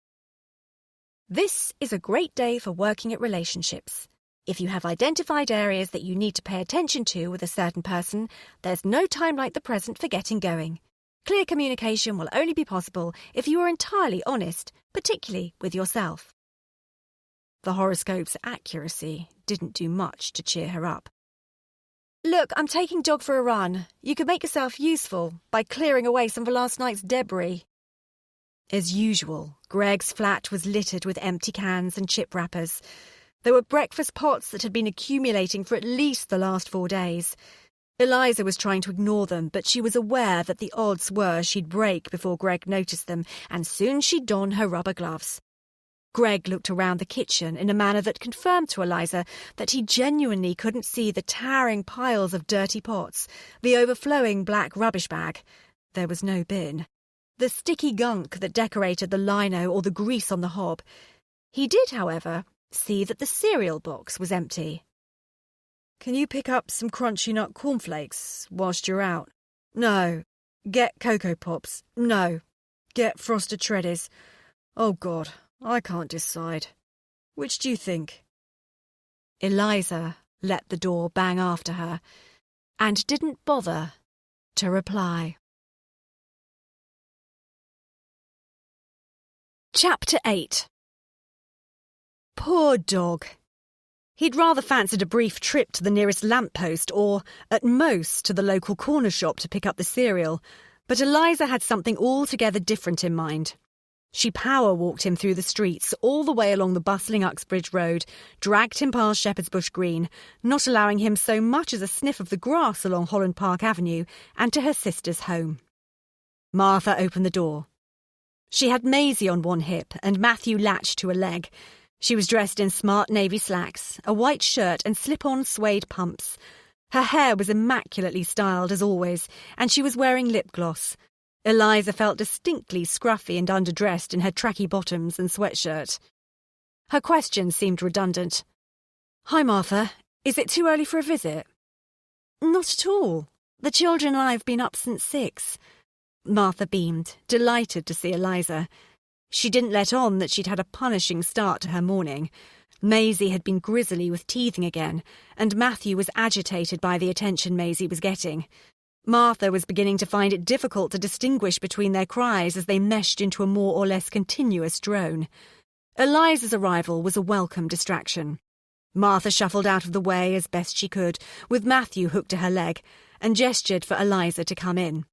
This is a great day for working at relationships. If you have identified areas that you need to pay attention to with a certain person, there's no time like the present for getting going. Clear communication will only be possible if you are entirely honest, particularly with yourself. The horoscope's accuracy didn't do much to cheer her up. Look, I'm taking Dog for a run. You could make yourself useful by clearing away some of last night's debris. As usual, Greg's flat was littered with empty cans and chip wrappers. There were breakfast pots that had been accumulating for at least the last 4 days. Eliza was trying to ignore them, but she was aware that the odds were she'd break before Greg noticed them, and soon she'd don her rubber gloves. Greg looked around the kitchen in a manner that confirmed to Eliza that he genuinely couldn't see the towering piles of dirty pots, the overflowing black rubbish bag. There was no bin. The sticky gunk that decorated the lino or the grease on the hob. He did, however, see that the cereal box was empty. Can you pick up some Crunchy Nut cornflakes whilst you're out? No. Get Cocoa Pops? No. Get Frosted Shreddies? Oh, God, I can't decide. Which do you think? Eliza let the door bang after her and didn't bother to reply. Chapter 8. Poor dog. He'd rather fancied a brief trip to the nearest lamppost or, at most, to the local corner shop to pick up the cereal, but Eliza had something altogether different in mind. She power-walked him through the streets, all the way along the bustling Uxbridge Road, dragged him past Shepherd's Bush Green, not allowing him so much as a sniff of the grass along Holland Park Avenue, and to her sister's home. Martha opened the door. She had Maisie on one hip and Matthew latched to a leg. She was dressed in smart navy slacks, a white shirt and slip-on suede pumps. Her hair was immaculately styled as always, and she was wearing lip gloss. Eliza felt distinctly scruffy and underdressed in her tracky bottoms and sweatshirt. Her question seemed redundant. "Hi, Martha. Is it too early for a visit?" "Not at all. The children and I have been up since 6. Martha beamed, delighted to see Eliza. She didn't let on that she'd had a punishing start to her morning. Maisie had been grisly with teething again, and Matthew was agitated by the attention Maisie was getting. Martha was beginning to find it difficult to distinguish between their cries as they meshed into a more or less continuous drone. Eliza's arrival was a welcome distraction. Martha shuffled out of the way as best she could, with Matthew hooked to her leg, and gestured for Eliza to come in.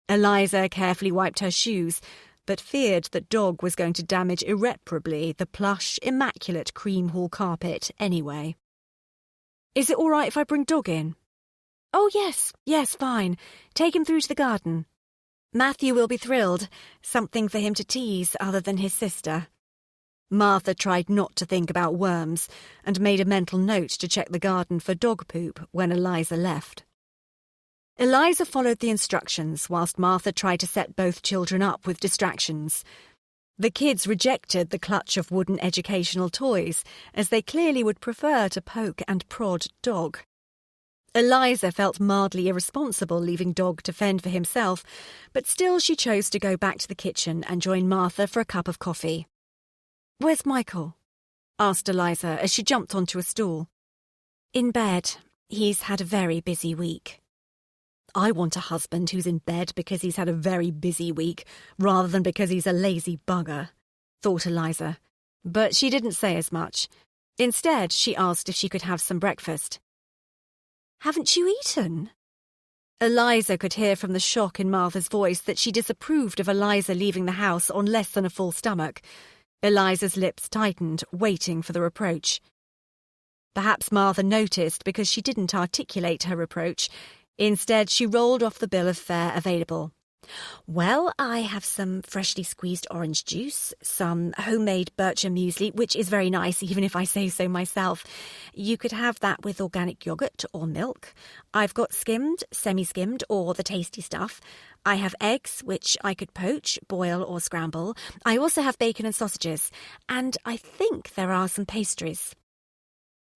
Eliza carefully wiped her shoes, but feared that Dog was going to damage irreparably the plush, immaculate cream hall carpet anyway. "Is it all right if I bring Dog in?" "Oh, yes, fine. Take him through to the garden. Matthew will be thrilled. Something for him to tease other than his sister." Martha tried not to think about worms and made a mental note to check the garden for dog poop when Eliza left. Eliza followed the instructions whilst Martha tried to set both children up with distractions. The kids rejected the clutch of wooden educational toys, as they clearly would prefer to poke and prod Dog. Eliza felt mildly irresponsible leaving Dog to fend for himself, but still she chose to go back to the kitchen and join Martha for a cup of coffee. "Where's Michael?" asked Eliza as she jumped onto a stool. "In bed. He's had a very busy week." I want a husband who's in bed because he's had a very busy week, rather than because he's a lazy bugger, thought Eliza. But she didn't say as much. Instead, she asked if she could have some breakfast. "Haven't you eaten?" Eliza could hear from the shock in Martha's voice that she disapproved of Eliza leaving the house on less than a full stomach. Eliza's lips tightened, waiting for the reproach. Perhaps Martha noticed because she didn't articulate her reproach. Instead, she rolled off the bill of fare available. "Well, I have some freshly squeezed orange juice, some homemade bircher muesli, which is very nice, even if I say so myself. You could have that with organic yogurt or milk. I've got skimmed, semi-skimmed, or the tasty stuff. I have eggs, which I could poach, boil, or scramble. I also have bacon and sausages. And I think there are some pastries."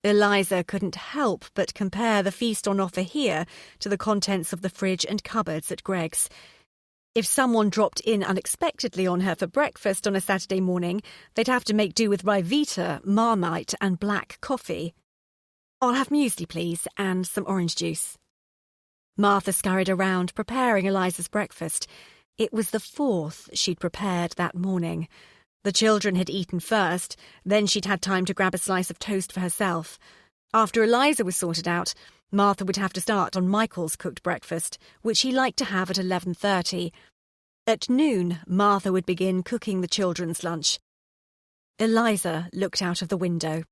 Eliza couldn't help but compare the feast on offer here to the contents of the fridge and cupboards at Greg's. If someone dropped in unexpectedly on her for breakfast on a Saturday morning, they'd have to make do with Ryvita, Marmite, and black coffee. "I'll have muesli, please, and some orange juice." Martha scurried around, preparing Eliza's breakfast. It was the fourth she'd prepared that morning. The children had eaten first, then she'd had time to grab a slice of toast for herself. After Eliza was sorted out, Martha would have to start on Michael's cooked breakfast, which he liked to have at 11:30. At noon, Martha would begin cooking the children's lunch. Eliza looked out of the window.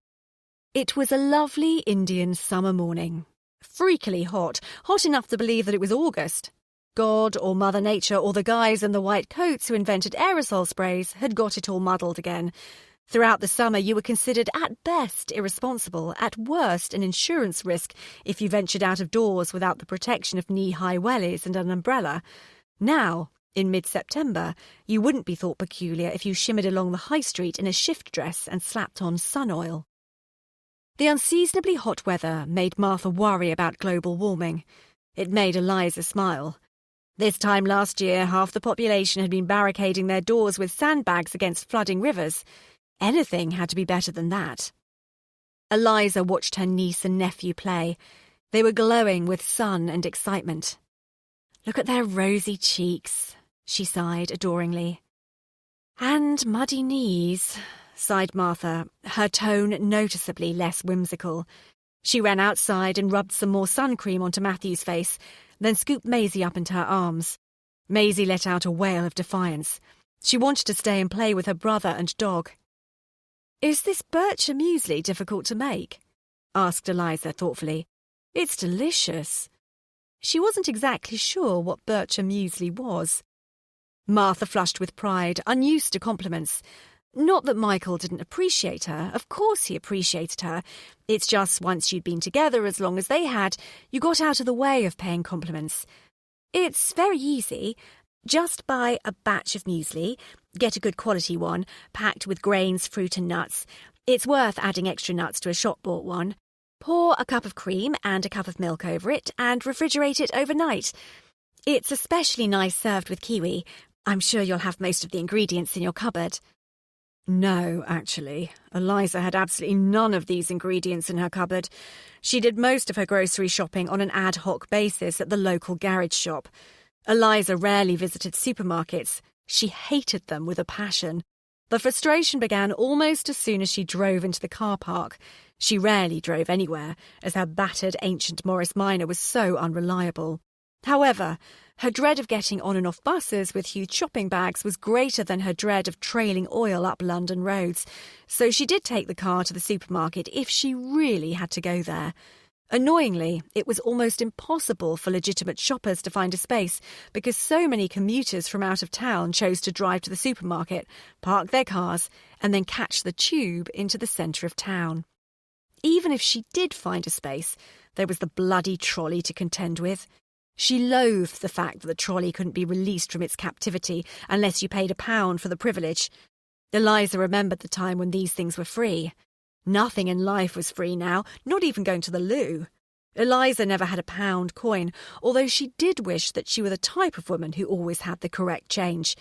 It was a lovely Indian summer morning. Freakily hot, hot enough to believe that it was August. God or Mother Nature or the guys in the white coats who invented aerosol sprays had got it all muddled again. Throughout the summer you were considered at best irresponsible, at worst an insurance risk if you ventured out of doors without the protection of knee-high wellies and an umbrella. Now, in mid-September, you wouldn't be thought peculiar if you shimmered along the high street in a shift dress and slapped on sun oil. The unseasonably hot weather made Martha worry about global warming. It made Eliza smile. This time last year, half the population had been barricading their doors with sandbags against flooding rivers. Anything had to be better than that. Eliza watched her niece and nephew play. They were glowing with sun and excitement. "Look at their rosy cheeks," she sighed adoringly. "And muddy knees," sighed Martha, her tone noticeably less whimsical. She ran outside and rubbed some more sun cream onto Matthew's face, then scooped Maisie up into her arms. Maisie let out a wail of defiance. She wanted to stay and play with her brother and Dog. "Is this bircher muesli difficult to make?" asked Eliza thoughtfully. "It's delicious." She wasn't exactly sure what bircher muesli was. Martha flushed with pride, unused to compliments. Not that Michael didn't appreciate her. Of course he appreciated her. It's just once you'd been together as long as they had, you got out of the way of paying compliments. "It's very easy. Just buy a batch of muesli, get a good quality one, packed with grains, fruit and nuts. It's worth adding extra nuts to a shop-bought one. Pour a cup of cream and a cup of milk over it and refrigerate it overnight. It's especially nice served with kiwi. I'm sure you'll have most of the ingredients in your cupboard." No, actually. Eliza had absolutely none of these ingredients in her cupboard. She did most of her grocery shopping on an ad hoc basis at the local garage shop. Eliza rarely visited supermarkets. She hated them with a passion. The frustration began almost as soon as she drove into the car park. She rarely drove anywhere, as her battered ancient Morris Minor was so unreliable. However, her dread of getting on and off buses with huge shopping bags was greater than her dread of trailing oil up London roads, so she did take the car to the supermarket if she really had to go there. Annoyingly, it was almost impossible for legitimate shoppers to find a space because so many commuters from out of town chose to drive to the supermarket, park their cars, and then catch the tube into the centre of town. Even if she did find a space, there was the bloody trolley to contend with. She loathed the fact that the trolley couldn't be released from its captivity unless you paid £1 for the privilege. Eliza remembered the time when these things were free. Nothing in life was free now, not even going to the loo. Eliza never had a pound coin, although she did wish that she were the type of woman who always had the correct change.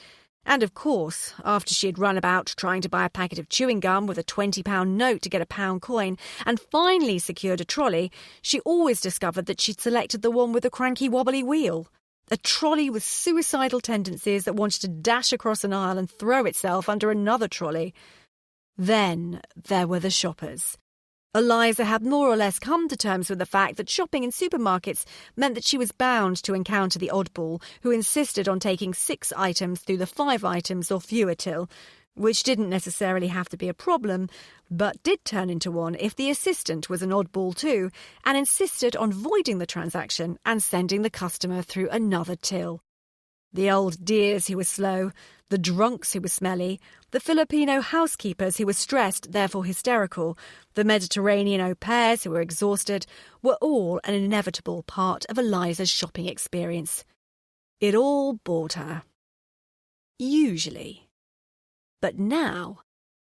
And of course, after she had run about trying to buy a packet of chewing gum with a £20 note to get a pound coin, and finally secured a trolley, she always discovered that she'd selected the one with the cranky wobbly wheel. A trolley with suicidal tendencies that wanted to dash across an aisle and throw itself under another trolley. Then there were the shoppers. Eliza had more or less come to terms with the fact that shopping in supermarkets meant that she was bound to encounter the oddball who insisted on taking 6 items through the 5 items or fewer till, which didn't necessarily have to be a problem, but did turn into one if the assistant was an oddball too and insisted on voiding the transaction and sending the customer through another till. The old dears who were slow, the drunks who were smelly, the Filipino housekeepers who were stressed, therefore hysterical, the Mediterranean au pairs who were exhausted, were all an inevitable part of Eliza's shopping experience. It all bored her. Usually. But now,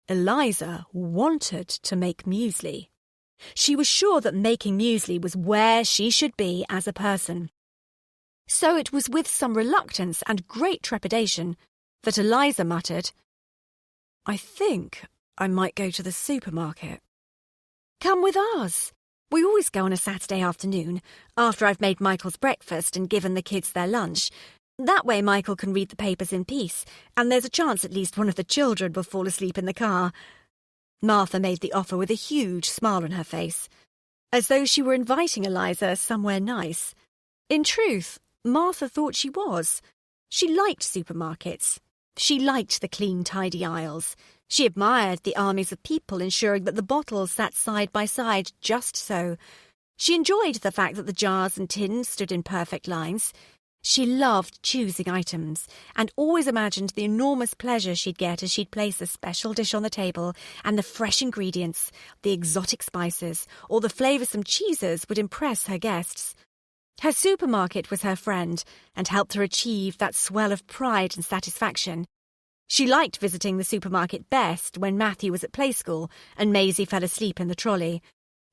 Eliza wanted to make muesli. She was sure that making muesli was where she should be as a person. So it was with some reluctance and great trepidation that Eliza muttered, "I think I might go to the supermarket." "Come with us. We always go on a Saturday afternoon, after I've made Michael's breakfast and given the kids their lunch. That way Michael can read the papers in peace, and there's a chance at least one of the children will fall asleep in the car." Martha made the offer with a huge smile on her face, as though she were inviting Eliza somewhere nice. In truth, Martha thought she was. She liked supermarkets. She liked the clean, tidy aisles. She admired the armies of people ensuring that the bottles sat side by side just so. She enjoyed the fact that the jars and tins stood in perfect lines. She loved choosing items and always imagined the enormous pleasure she'd get as she'd place a special dish on the table and the fresh ingredients, the exotic spices, or the flavoursome cheeses would impress her guests. Her supermarket was her friend and helped her achieve that swell of pride and satisfaction. She liked visiting the supermarket best when Matthew was at play school and Maisie fell asleep in the trolley.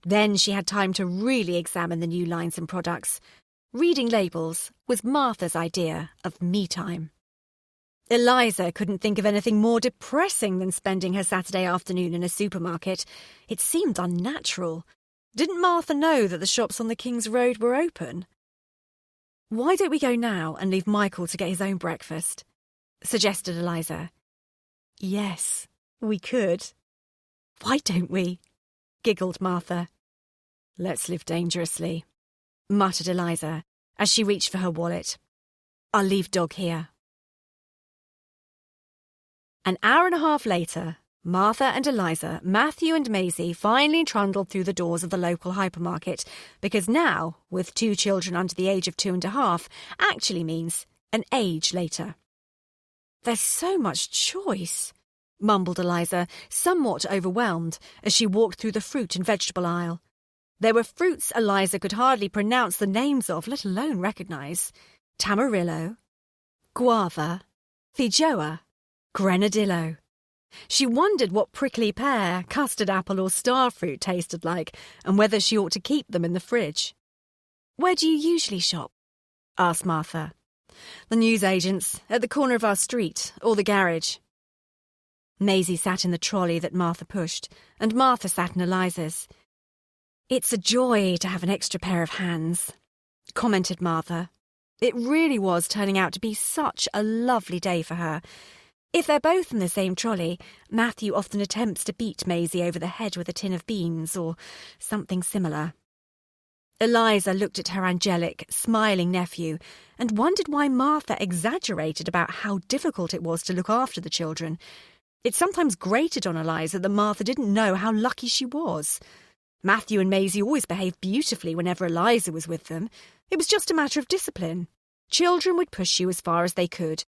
Then she had time to really examine the new lines and products. Reading labels was Martha's idea of me time. Eliza couldn't think of anything more depressing than spending her Saturday afternoon in a supermarket. It seemed unnatural. Didn't Martha know that the shops on the King's Road were open? "Why don't we go now and leave Michael to get his own breakfast?" suggested Eliza. "Yes, we could." "Why don't we?" giggled Martha. "Let's live dangerously," muttered Eliza as she reached for her wallet. "I'll leave Dog here." An hour and a half later, Martha and Eliza, Matthew and Maisie finally trundled through the doors of the local hypermarket, because now, with 2 children under the age of 2.5, actually means an age later. "There's so much choice," mumbled Eliza, somewhat overwhelmed, as she walked through the fruit and vegetable aisle. There were fruits Eliza could hardly pronounce the names of, let alone recognise. Tamarillo, guava, feijoa, grenadillo. She wondered what prickly pear, custard apple or star fruit tasted like, and whether she ought to keep them in the fridge. "Where do you usually shop?" asked Martha. "The newsagent's, at the corner of our street, or the garage." Maisie sat in the trolley that Martha pushed, and Martha sat in Eliza's. "It's a joy to have an extra pair of hands," commented Martha. It really was turning out to be such a lovely day for her. If they're both in the same trolley, Matthew often attempts to beat Maisie over the head with a tin of beans or something similar. Eliza looked at her angelic, smiling nephew and wondered why Martha exaggerated about how difficult it was to look after the children. It sometimes grated on Eliza that Martha didn't know how lucky she was. Matthew and Maisie always behaved beautifully whenever Eliza was with them. It was just a matter of discipline. Children would push you as far as they could.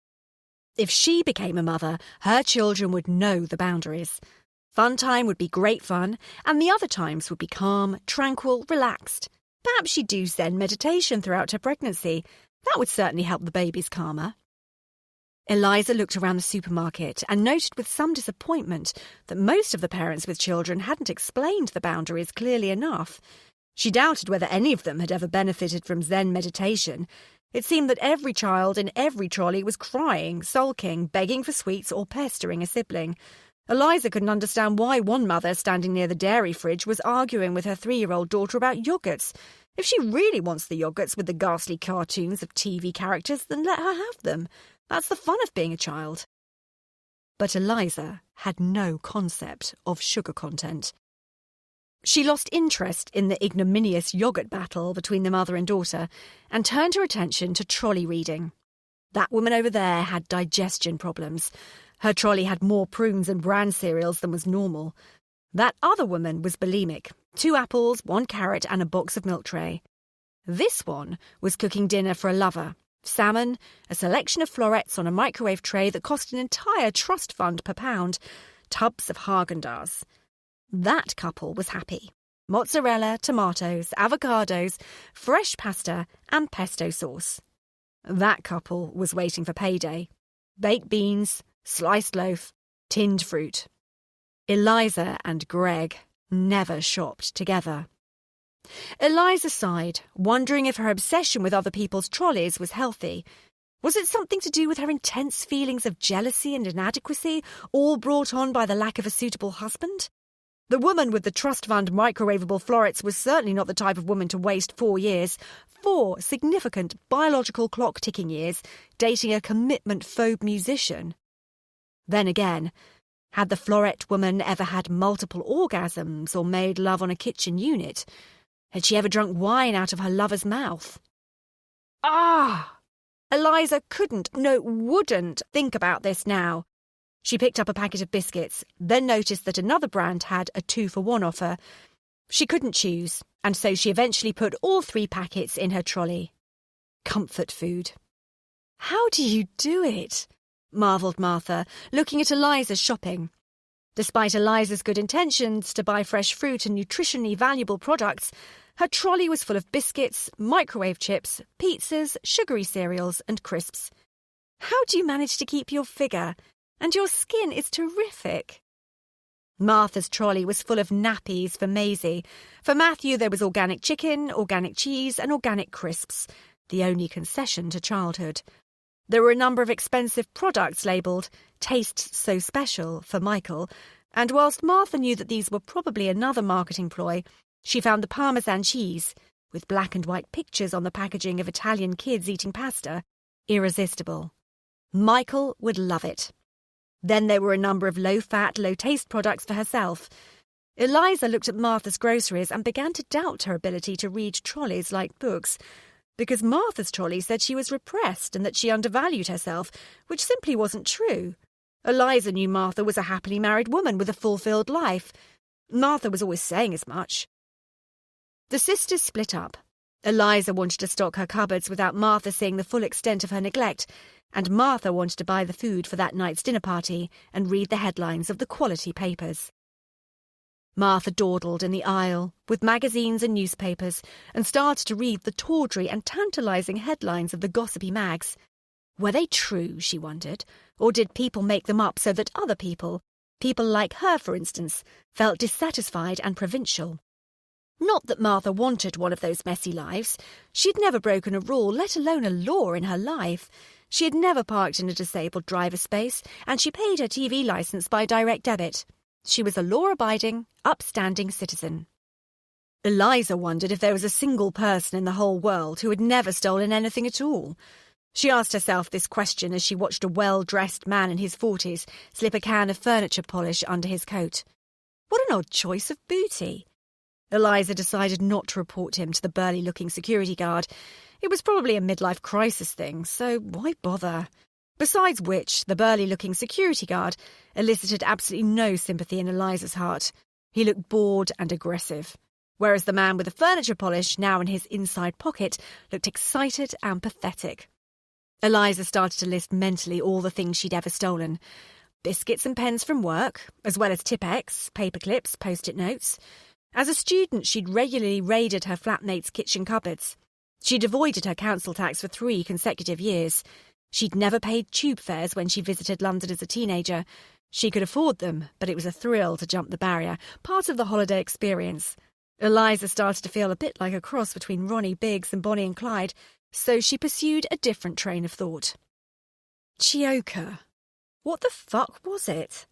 If she became a mother, her children would know the boundaries. Fun time would be great fun, and the other times would be calm, tranquil, relaxed. Perhaps she'd do Zen meditation throughout her pregnancy. That would certainly help the babies calmer. Eliza looked around the supermarket and noted with some disappointment that most of the parents with children hadn't explained the boundaries clearly enough. She doubted whether any of them had ever benefited from Zen meditation. It seemed that every child in every trolley was crying, sulking, begging for sweets or pestering a sibling. Eliza couldn't understand why one mother standing near the dairy fridge was arguing with her 3-year-old daughter about yogurts. If she really wants the yogurts with the ghastly cartoons of TV characters, then let her have them. That's the fun of being a child. But Eliza had no concept of sugar content. She lost interest in the ignominious yogurt battle between the mother and daughter and turned her attention to trolley reading. That woman over there had digestion problems. Her trolley had more prunes and bran cereals than was normal. That other woman was bulimic. 2 apples, 1 carrot and a box of milk tray. This one was cooking dinner for a lover. Salmon, a selection of florets on a microwave tray that cost an entire trust fund per pound, tubs of Haagen-Dazs. That couple was happy. Mozzarella, tomatoes, avocados, fresh pasta and pesto sauce. That couple was waiting for payday. Baked beans, sliced loaf, tinned fruit. Eliza and Greg never shopped together. Eliza sighed, wondering if her obsession with other people's trolleys was healthy. Was it something to do with her intense feelings of jealousy and inadequacy, all brought on by the lack of a suitable husband? The woman with the trust fund microwavable florets was certainly not the type of woman to waste 4 years, 4 significant biological clock-ticking years, dating a commitment-phobe musician. Then again, had the floret woman ever had multiple orgasms or made love on a kitchen unit? Had she ever drunk wine out of her lover's mouth? Eliza wouldn't think about this now. She picked up a packet of biscuits, then noticed that another brand had a 2-for-1 offer. She couldn't choose, and so she eventually put all 3 packets in her trolley. Comfort food. How do you do it? Marvelled Martha, looking at Eliza's shopping. Despite Eliza's good intentions to buy fresh fruit and nutritionally valuable products, her trolley was full of biscuits, microwave chips, pizzas, sugary cereals and crisps. How do you manage to keep your figure? And your skin is terrific. Martha's trolley was full of nappies for Maisie. For Matthew there was organic chicken, organic cheese and organic crisps, the only concession to childhood. There were a number of expensive products labelled "Tastes So Special" for Michael, and whilst Martha knew that these were probably another marketing ploy, she found the Parmesan cheese, with black and white pictures on the packaging of Italian kids eating pasta, irresistible. Michael would love it. Then there were a number of low-fat, low-taste products for herself. Eliza looked at Martha's groceries and began to doubt her ability to read trolleys like books, because Martha's trolley said she was repressed and that she undervalued herself, which simply wasn't true. Eliza knew Martha was a happily married woman with a fulfilled life. Martha was always saying as much. The sisters split up. Eliza wanted to stock her cupboards without Martha seeing the full extent of her neglect, and Martha wanted to buy the food for that night's dinner party and read the headlines of the quality papers. Martha dawdled in the aisle with magazines and newspapers and started to read the tawdry and tantalising headlines of the gossipy mags. Were they true, she wondered, or did people make them up so that other people like her for instance, felt dissatisfied and provincial? Not that Martha wanted one of those messy lives. She'd never broken a rule, let alone a law, in her life. She had never parked in a disabled driver space, and she paid her TV licence by direct debit. She was a law-abiding, upstanding citizen. Eliza wondered if there was a single person in the whole world who had never stolen anything at all. She asked herself this question as she watched a well-dressed man in his 40s slip a can of furniture polish under his coat. What an odd choice of booty. Eliza decided not to report him to the burly-looking security guard. It was probably a midlife crisis thing, so why bother? Besides which, the burly-looking security guard elicited absolutely no sympathy in Eliza's heart. He looked bored and aggressive, whereas the man with the furniture polish, now in his inside pocket, looked excited and pathetic. Eliza started to list mentally all the things she'd ever stolen. Biscuits and pens from work, as well as Tipp-Ex, paper clips, post-it notes. As a student, she'd regularly raided her flatmate's kitchen cupboards. She'd avoided her council tax for 3 consecutive years. She'd never paid tube fares when she visited London as a teenager. She could afford them, but it was a thrill to jump the barrier, part of the holiday experience. Eliza started to feel a bit like a cross between Ronnie Biggs and Bonnie and Clyde, so she pursued a different train of thought. Chioka. What the fuck was it?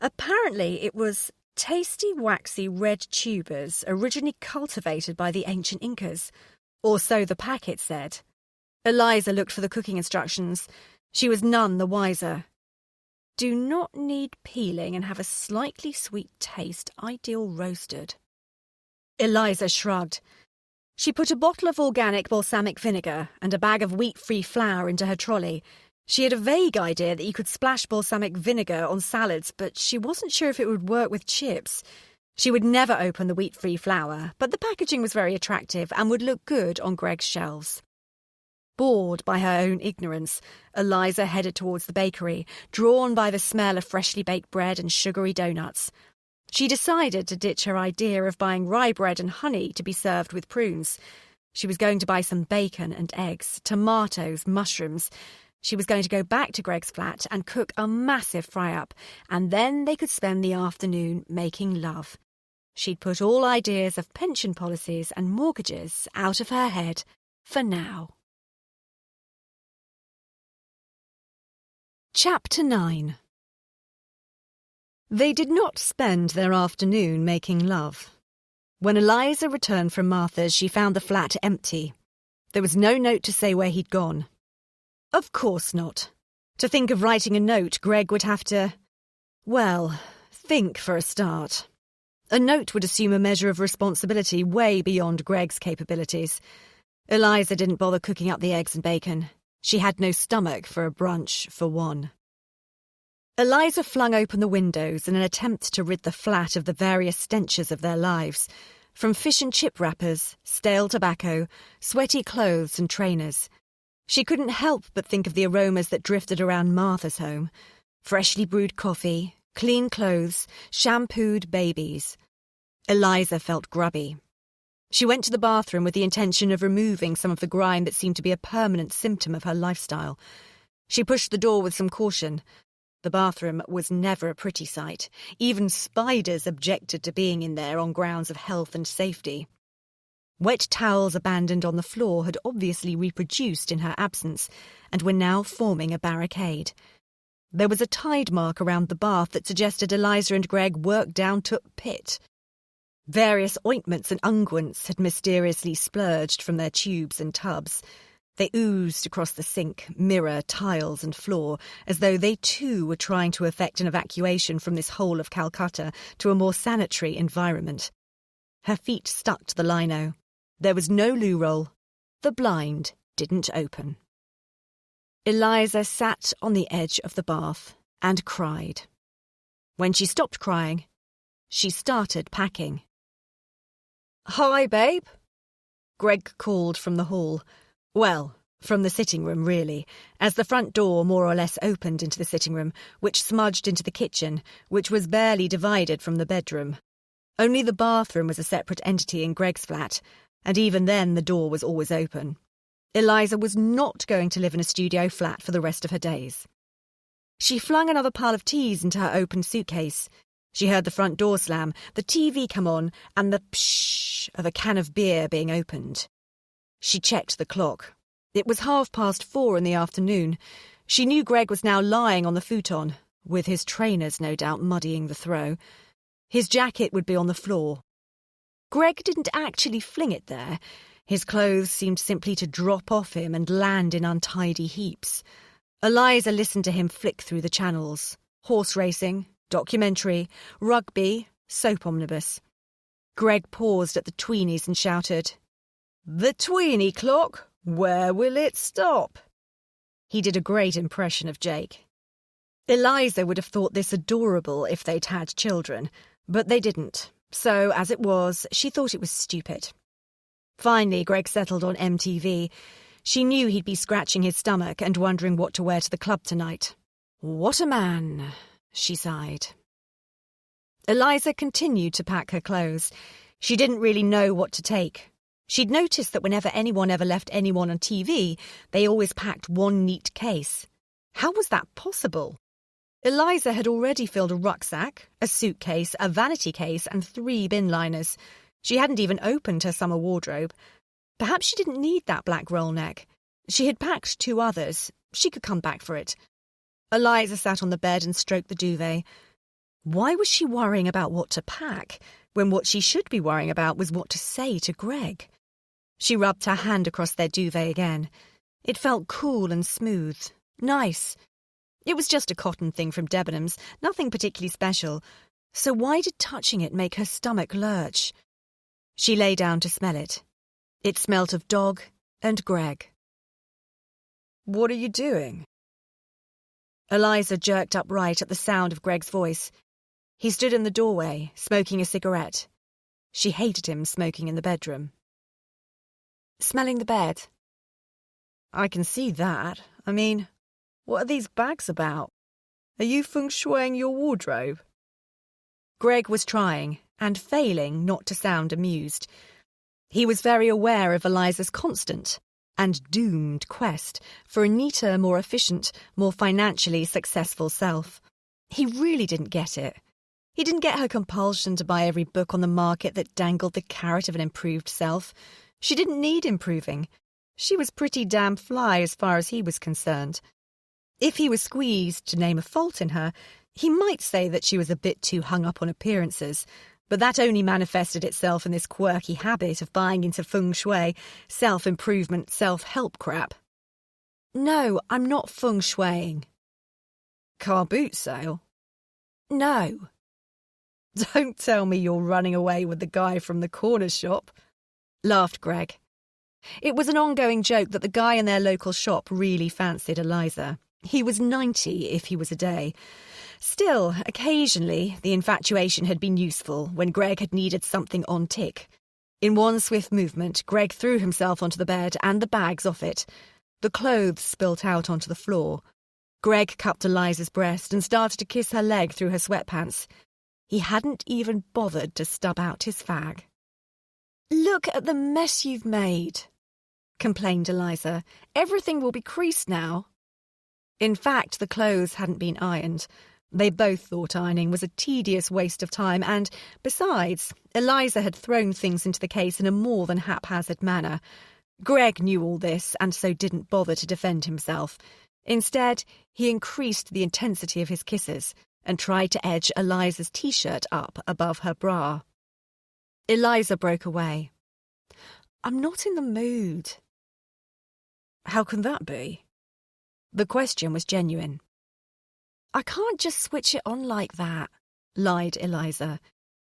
Apparently it was tasty, waxy red tubers originally cultivated by the ancient Incas, or so the packet said. Eliza looked for the cooking instructions. She was none the wiser. Do not need peeling and have a slightly sweet taste, ideal roasted. Eliza shrugged. She put a bottle of organic balsamic vinegar and a bag of wheat-free flour into her trolley. She had a vague idea that you could splash balsamic vinegar on salads, but she wasn't sure if it would work with chips. She would never open the wheat-free flour, but the packaging was very attractive and would look good on Greg's shelves. Bored by her own ignorance, Eliza headed towards the bakery, drawn by the smell of freshly baked bread and sugary doughnuts. She decided to ditch her idea of buying rye bread and honey to be served with prunes. She was going to buy some bacon and eggs, tomatoes, mushrooms. She was going to go back to Greg's flat and cook a massive fry-up, and then they could spend the afternoon making love. She'd put all ideas of pension policies and mortgages out of her head for now. Chapter 9. They did not spend their afternoon making love. When Eliza returned from Martha's, she found the flat empty. There was no note to say where he'd gone. Of course not. To think of writing a note, Greg would have to, well, think for a start. A note would assume a measure of responsibility way beyond Greg's capabilities. Eliza didn't bother cooking up the eggs and bacon. She had no stomach for a brunch, for one. Eliza flung open the windows in an attempt to rid the flat of the various stenches of their lives, from fish and chip wrappers, stale tobacco, sweaty clothes and trainers. She couldn't help but think of the aromas that drifted around Martha's home. Freshly brewed coffee, clean clothes, shampooed babies. Eliza felt grubby. She went to the bathroom with the intention of removing some of the grime that seemed to be a permanent symptom of her lifestyle. She pushed the door with some caution. The bathroom was never a pretty sight. Even spiders objected to being in there on grounds of health and safety. Wet towels abandoned on the floor had obviously reproduced in her absence and were now forming a barricade. There was a tide mark around the bath that suggested Eliza and Greg worked down to pit. Various ointments and unguents had mysteriously splurged from their tubes and tubs. They oozed across the sink, mirror, tiles and floor, as though they too were trying to effect an evacuation from this hole of Calcutta to a more sanitary environment. Her feet stuck to the lino. There was no loo roll. The blind didn't open. Eliza sat on the edge of the bath and cried. When she stopped crying, she started packing. "Hi, babe," Greg called from the hall. Well, from the sitting room, really, as the front door more or less opened into the sitting room, which smudged into the kitchen, which was barely divided from the bedroom. Only the bathroom was a separate entity in Greg's flat, and even then the door was always open. Eliza was not going to live in a studio flat for the rest of her days. She flung another pile of teas into her open suitcase. She heard the front door slam, the TV come on, and the pshh of a can of beer being opened. She checked the clock. It was 4:30 in the afternoon. She knew Greg was now lying on the futon, with his trainers no doubt muddying the throw. His jacket would be on the floor. Greg didn't actually fling it there. His clothes seemed simply to drop off him and land in untidy heaps. Eliza listened to him flick through the channels. Horse racing, documentary, rugby, soap omnibus. Greg paused at the tweenies and shouted, "The tweenie clock! Where will it stop?" He did a great impression of Jake. Eliza would have thought this adorable if they'd had children, but they didn't, so as it was, she thought it was stupid. Finally, Greg settled on MTV. She knew he'd be scratching his stomach and wondering what to wear to the club tonight. What a man, she sighed. Eliza continued to pack her clothes. She didn't really know what to take. She'd noticed that whenever anyone ever left anyone on TV, they always packed one neat case. How was that possible? Eliza had already filled a rucksack, a suitcase, a vanity case, and 3 bin liners. She hadn't even opened her summer wardrobe. Perhaps she didn't need that black roll neck. She had packed 2 others. She could come back for it. Eliza sat on the bed and stroked the duvet. Why was she worrying about what to pack, when what she should be worrying about was what to say to Greg? She rubbed her hand across their duvet again. It felt cool and smooth. Nice. It was just a cotton thing from Debenhams, nothing particularly special. So why did touching it make her stomach lurch? She lay down to smell it. It smelt of dog and Greg. "What are you doing?" Eliza jerked upright at the sound of Greg's voice. He stood in the doorway, smoking a cigarette. She hated him smoking in the bedroom. "Smelling the bed." "I can see that. I mean, what are these bags about? Are you feng shuiing your wardrobe?" Greg was trying, and failing, not to sound amused. He was very aware of Eliza's constant and doomed quest for a neater, more efficient, more financially successful self. He really didn't get it. He didn't get her compulsion to buy every book on the market that dangled the carrot of an improved self. She didn't need improving. She was pretty damn fly as far as he was concerned. If he was squeezed to name a fault in her, he might say that she was a bit too hung up on appearances, but that only manifested itself in this quirky habit of buying into feng shui, self-improvement, self-help crap. "No, I'm not feng shuiing." "Car boot sale?" "No." "Don't tell me you're running away with the guy from the corner shop," laughed Greg. It was an ongoing joke that the guy in their local shop really fancied Eliza. He was 90 if he was a day. Still, occasionally, the infatuation had been useful when Greg had needed something on tick. In one swift movement, Greg threw himself onto the bed and the bags off it. The clothes spilt out onto the floor. Greg cupped Eliza's breast and started to kiss her leg through her sweatpants. He hadn't even bothered to stub out his fag. "Look at the mess you've made," complained Eliza. "Everything will be creased now." In fact, the clothes hadn't been ironed. They both thought ironing was a tedious waste of time and, besides, Eliza had thrown things into the case in a more than haphazard manner. Greg knew all this and so didn't bother to defend himself. Instead, he increased the intensity of his kisses and tried to edge Eliza's t-shirt up above her bra. Eliza broke away. "I'm not in the mood." "How can that be?" The question was genuine. "I can't just switch it on like that," lied Eliza.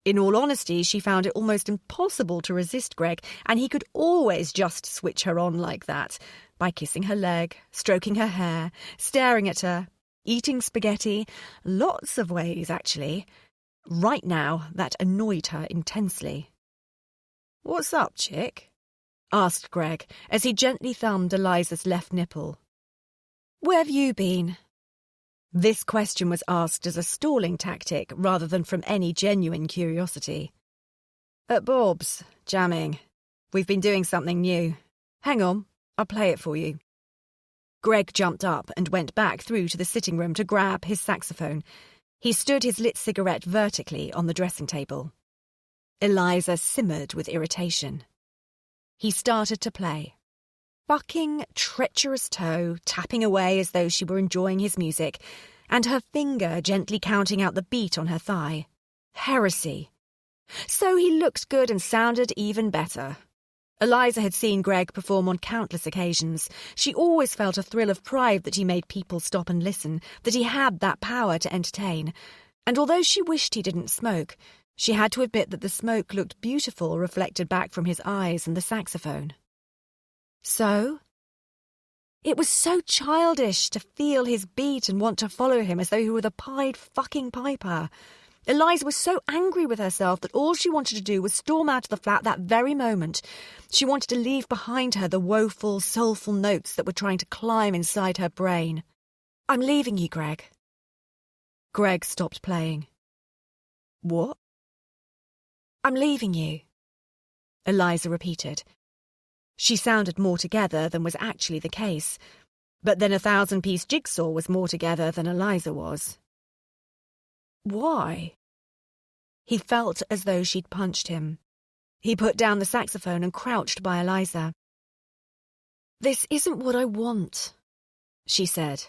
In all honesty, she found it almost impossible to resist Greg, and he could always just switch her on like that, by kissing her leg, stroking her hair, staring at her, eating spaghetti, lots of ways, actually. Right now, that annoyed her intensely. "What's up, chick?" asked Greg, as he gently thumbed Eliza's left nipple. "Where have you been?" This question was asked as a stalling tactic rather than from any genuine curiosity. "At Bob's, jamming. We've been doing something new. Hang on, I'll play it for you." Greg jumped up and went back through to the sitting room to grab his saxophone. He stood his lit cigarette vertically on the dressing table. Eliza simmered with irritation. He started to play. Fucking treacherous toe, tapping away as though she were enjoying his music, and her finger gently counting out the beat on her thigh. Heresy. So he looked good and sounded even better. Eliza had seen Greg perform on countless occasions. She always felt a thrill of pride that he made people stop and listen, that he had that power to entertain. And although she wished he didn't smoke, she had to admit that the smoke looked beautiful reflected back from his eyes and the saxophone. So? It was so childish to feel his beat and want to follow him as though he were the Pied fucking Piper. Eliza was so angry with herself that all she wanted to do was storm out of the flat that very moment. She wanted to leave behind her the woeful, soulful notes that were trying to climb inside her brain. "I'm leaving you, Greg." Greg stopped playing. "What?" "I'm leaving you," Eliza repeated, She sounded more together than was actually the case, but then a 1,000-piece jigsaw was more together than Eliza was. Why? He felt as though she'd punched him. He put down the saxophone and crouched by Eliza. "This isn't what I want," she said.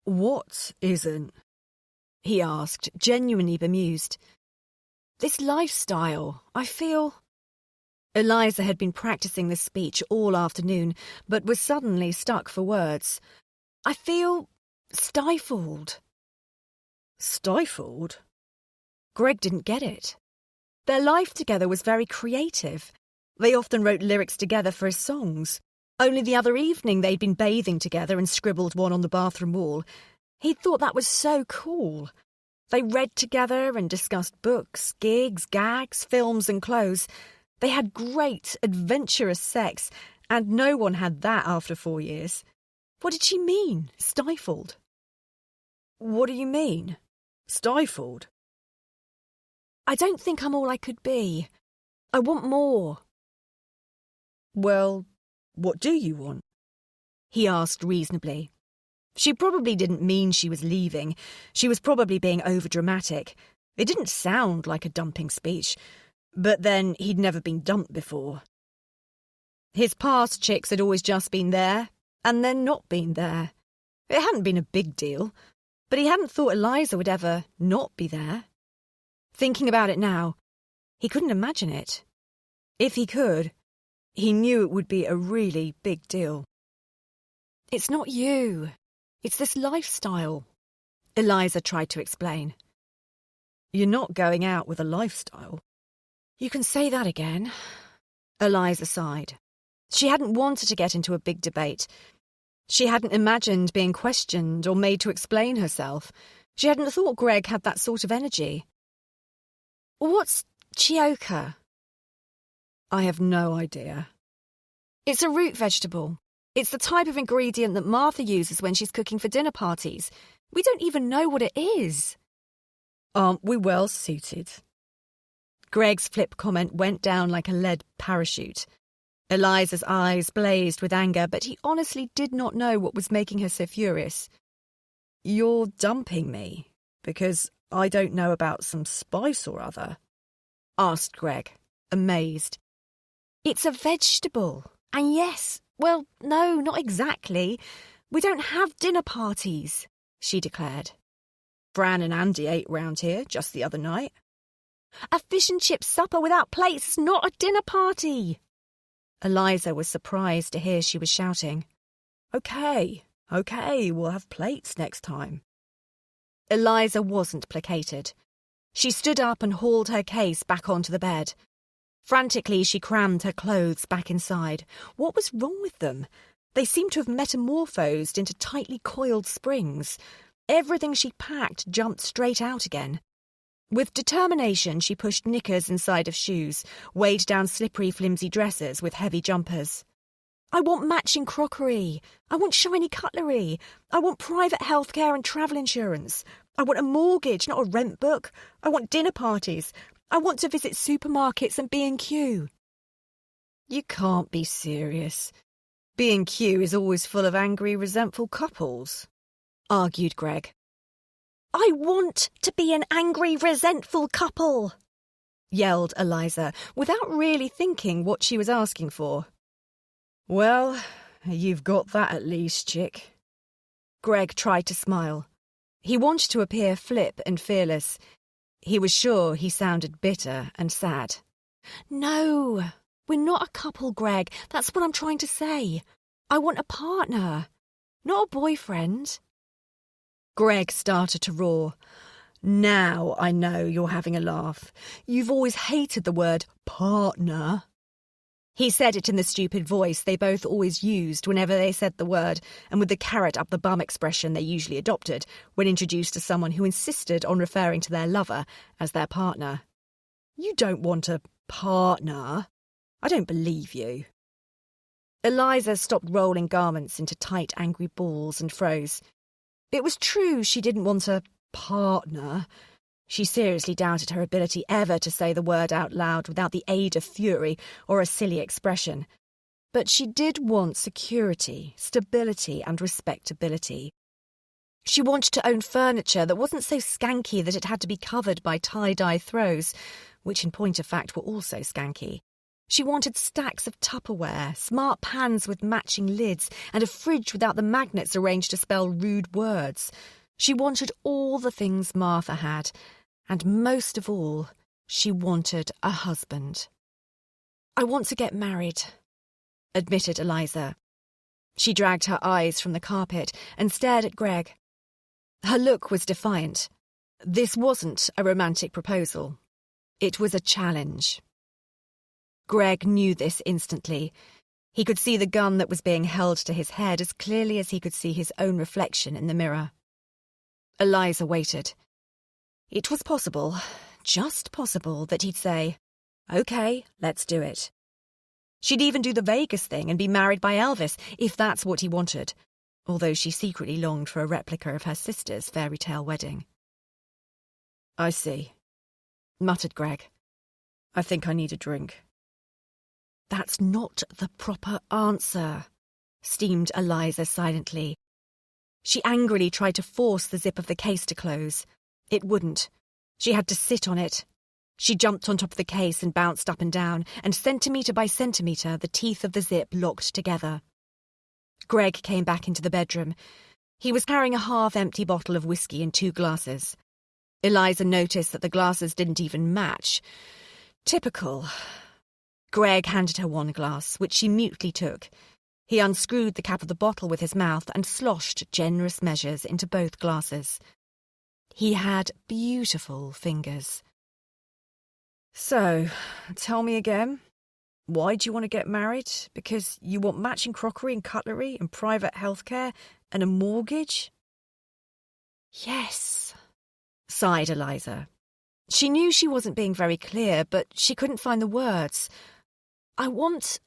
"What isn't?" he asked, genuinely bemused. "This lifestyle, I feel—" Eliza had been practicing this speech all afternoon, but was suddenly stuck for words. "I feel stifled." Stifled? Greg didn't get it. Their life together was very creative. They often wrote lyrics together for his songs. Only the other evening they'd been bathing together and scribbled one on the bathroom wall. He'd thought that was so cool. They read together and discussed books, gigs, gags, films and clothes. They had great, adventurous sex, and no one had that after 4 years. What did she mean, stifled? "What do you mean, stifled?" "I don't think I'm all I could be. I want more." "Well, what do you want?" he asked reasonably. She probably didn't mean she was leaving. She was probably being overdramatic. It didn't sound like a dumping speech. But then he'd never been dumped before. His past chicks had always just been there, and then not been there. It hadn't been a big deal, but he hadn't thought Eliza would ever not be there. Thinking about it now, he couldn't imagine it. If he could, he knew it would be a really big deal. "It's not you. It's this lifestyle," Eliza tried to explain. "You're not going out with a lifestyle." "You can say that again," Eliza sighed. She hadn't wanted to get into a big debate. She hadn't imagined being questioned or made to explain herself. She hadn't thought Greg had that sort of energy. "What's chioka?" "I have no idea." "It's a root vegetable. It's the type of ingredient that Martha uses when she's cooking for dinner parties. We don't even know what it is." "Aren't we well suited?" Greg's flip comment went down like a lead parachute. Eliza's eyes blazed with anger, but he honestly did not know what was making her so furious. "You're dumping me because I don't know about some spice or other?" asked Greg, amazed. "It's a vegetable, and yes, well, no, not exactly. We don't have dinner parties," she declared. "Fran and Andy ate round here just the other night." "A fish and chip supper without plates is not a dinner party." Eliza was surprised to hear she was shouting. Okay, we'll have plates next time." Eliza wasn't placated. She stood up and hauled her case back onto the bed. Frantically, she crammed her clothes back inside. What was wrong with them? They seemed to have metamorphosed into tightly coiled springs. Everything she'd packed jumped straight out again. With determination, she pushed knickers inside of shoes, weighed down slippery, flimsy dresses with heavy jumpers. "I want matching crockery. I want shiny cutlery. I want private healthcare and travel insurance. I want a mortgage, not a rent book. I want dinner parties. I want to visit supermarkets and B&Q. "You can't be serious. B&Q is always full of angry, resentful couples," argued Greg. "I want to be an angry, resentful couple," yelled Eliza, without really thinking what she was asking for. "Well, you've got that at least, chick." Greg tried to smile. He wanted to appear flip and fearless. He was sure he sounded bitter and sad. "No, we're not a couple, Greg. That's what I'm trying to say. I want a partner, not a boyfriend." Greg started to roar. "Now I know you're having a laugh. You've always hated the word partner." He said it in the stupid voice they both always used whenever they said the word, and with the carrot up the bum expression they usually adopted when introduced to someone who insisted on referring to their lover as their partner. "You don't want a partner. I don't believe you." Eliza stopped rolling garments into tight, angry balls and froze. It was true she didn't want a partner. She seriously doubted her ability ever to say the word out loud without the aid of fury or a silly expression. But she did want security, stability, and respectability. She wanted to own furniture that wasn't so skanky that it had to be covered by tie-dye throws, which in point of fact were also skanky. She wanted stacks of Tupperware, smart pans with matching lids, and a fridge without the magnets arranged to spell rude words. She wanted all the things Martha had, and most of all, she wanted a husband. "I want to get married," admitted Eliza. She dragged her eyes from the carpet and stared at Greg. Her look was defiant. This wasn't a romantic proposal. It was a challenge. Greg knew this instantly. He could see the gun that was being held to his head as clearly as he could see his own reflection in the mirror. Eliza waited. It was possible, just possible, that he'd say, "Okay, let's do it." She'd even do the Vegas thing and be married by Elvis, if that's what he wanted, although she secretly longed for a replica of her sister's fairy tale wedding. "I see," muttered Greg. "I think I need a drink." "That's not the proper answer," steamed Eliza silently. She angrily tried to force the zip of the case to close. It wouldn't. She had to sit on it. She jumped on top of the case and bounced up and down, and centimetre by centimetre the teeth of the zip locked together. Greg came back into the bedroom. He was carrying a half-empty bottle of whiskey in 2 glasses. Eliza noticed that the glasses didn't even match. Typical. Greg handed her 1 glass, which she mutely took. He unscrewed the cap of the bottle with his mouth and sloshed generous measures into both glasses. He had beautiful fingers. "So, tell me again, why do you want to get married? Because you want matching crockery and cutlery and private healthcare and a mortgage?" "Yes," sighed Eliza. She knew she wasn't being very clear, but she couldn't find the words. "I want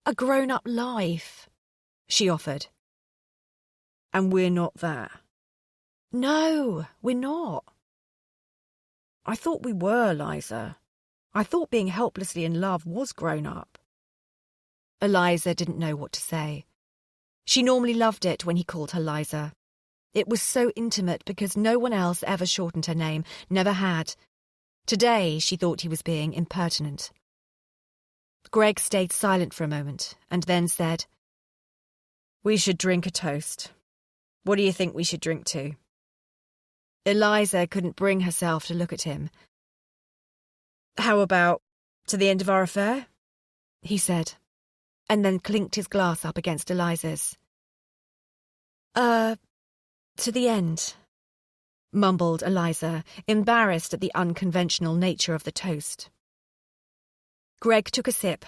a grown-up life," she offered. "And we're not that?" "No, we're not." "I thought we were, Liza. I thought being helplessly in love was grown up." Eliza didn't know what to say. She normally loved it when he called her Liza. It was so intimate because no one else ever shortened her name, never had. Today she thought he was being impertinent. Greg stayed silent for a moment and then said, "We should drink a toast. What do you think we should drink to?" Eliza couldn't bring herself to look at him. "How about to the end of our affair?" he said, and then clinked his glass up against Eliza's. To the end," mumbled Eliza, embarrassed at the unconventional nature of the toast. Greg took a sip,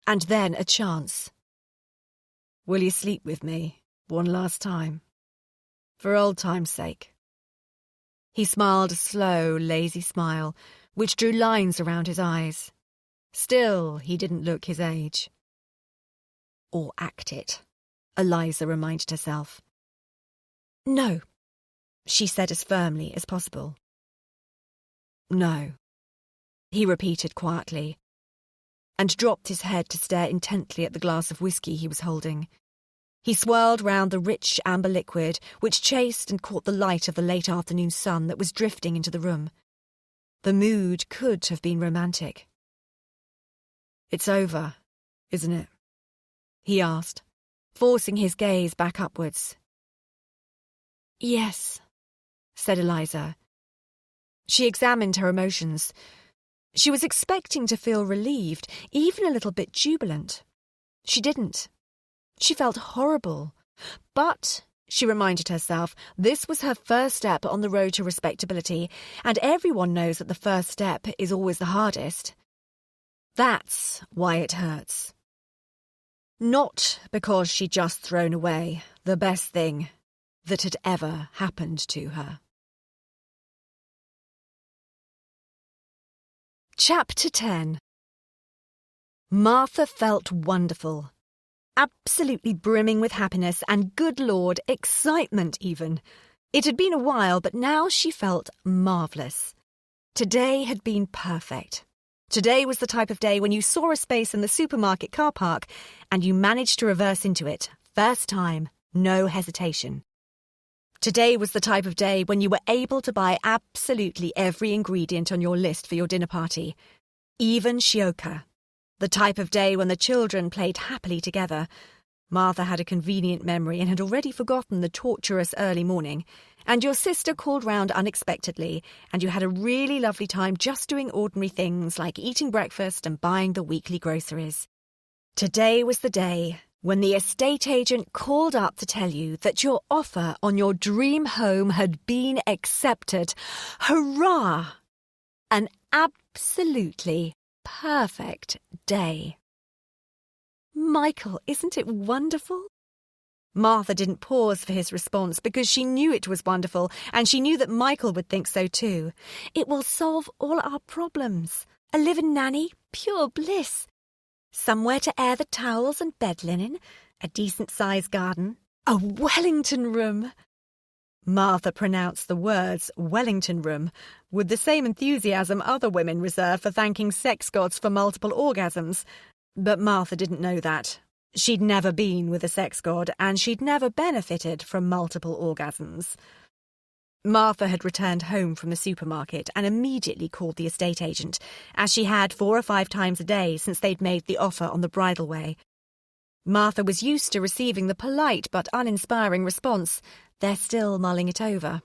and then a chance. "Will you sleep with me one last time? For old time's sake." He smiled a slow, lazy smile, which drew lines around his eyes. Still, he didn't look his age. Or act it, Eliza reminded herself. "No," she said as firmly as possible. "No," he repeated quietly, and dropped his head to stare intently at the glass of whiskey he was holding. He swirled round the rich amber liquid, which chased and caught the light of the late afternoon sun that was drifting into the room. The mood could have been romantic. "It's over, isn't it?" he asked, forcing his gaze back upwards. "Yes," said Eliza. She examined her emotions. She was expecting to feel relieved, even a little bit jubilant. She didn't. She felt horrible. But, she reminded herself, this was her first step on the road to respectability, and everyone knows that the first step is always the hardest. That's why it hurts. Not because she'd just thrown away the best thing that had ever happened to her. Chapter 10. Martha felt wonderful. Absolutely brimming with happiness and, good Lord, excitement even. It had been a while, but now she felt marvellous. Today had been perfect. Today was the type of day when you saw a space in the supermarket car park and you managed to reverse into it. First time, no hesitation. Today was the type of day when you were able to buy absolutely every ingredient on your list for your dinner party. Even shioka. The type of day when the children played happily together. Martha had a convenient memory and had already forgotten the torturous early morning. And your sister called round unexpectedly, and you had a really lovely time just doing ordinary things like eating breakfast and buying the weekly groceries. Today was the day when the estate agent called up to tell you that your offer on your dream home had been accepted. Hurrah! An absolutely perfect day. Michael, isn't it wonderful? Martha didn't pause for his response because she knew it was wonderful, and she knew that Michael would think so too. It will solve all our problems. A live-in nanny, pure bliss. Somewhere to air the towels and bed linen, a decent-sized garden, a Wellington room. Martha pronounced the words Wellington room with the same enthusiasm other women reserve for thanking sex gods for multiple orgasms. But Martha didn't know that. She'd never been with a sex god, and she'd never benefited from multiple orgasms. Martha had returned home from the supermarket and immediately called the estate agent, as she had 4 or 5 times a day since they'd made the offer on the bridal way. Martha was used to receiving the polite but uninspiring response, "They're still mulling it over."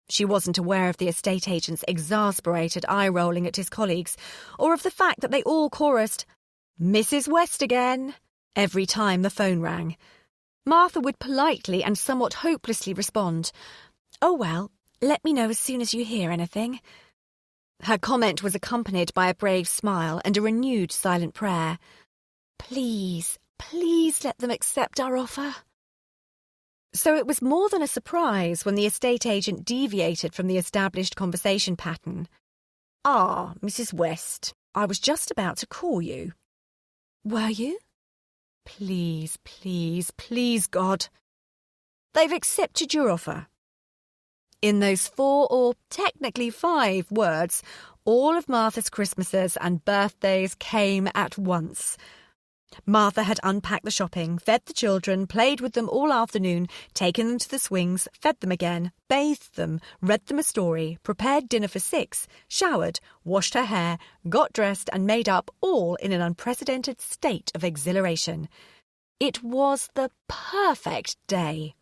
She wasn't aware of the estate agent's exasperated eye-rolling at his colleagues, or of the fact that they all chorused, "Mrs. West again," every time the phone rang. Martha would politely and somewhat hopelessly respond, "Oh well, let me know as soon as you hear anything." Her comment was accompanied by a brave smile and a renewed silent prayer. "Please, please let them accept our offer." So it was more than a surprise when the estate agent deviated from the established conversation pattern. "Ah, Mrs. West, I was just about to call you." "Were you?" "Please, please, please, God. They've accepted your offer." In those 4 or technically 5 words, all of Martha's Christmases and birthdays came at once. Martha had unpacked the shopping, fed the children, played with them all afternoon, taken them to the swings, fed them again, bathed them, read them a story, prepared dinner for 6, showered, washed her hair, got dressed and made up, all in an unprecedented state of exhilaration. It was the perfect day.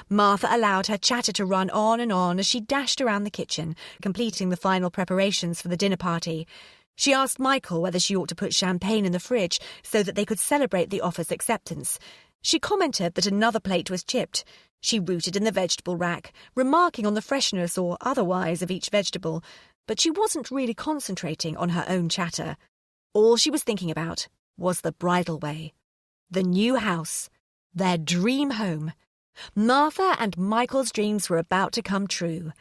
Martha allowed her chatter to run on and on as she dashed around the kitchen, completing the final preparations for the dinner party. She asked Michael whether she ought to put champagne in the fridge so that they could celebrate the offer's acceptance. She commented that another plate was chipped. She rooted in the vegetable rack, remarking on the freshness or otherwise of each vegetable, but she wasn't really concentrating on her own chatter. All she was thinking about was the bridal way. The new house. Their dream home. Martha and Michael's dreams were about to come true.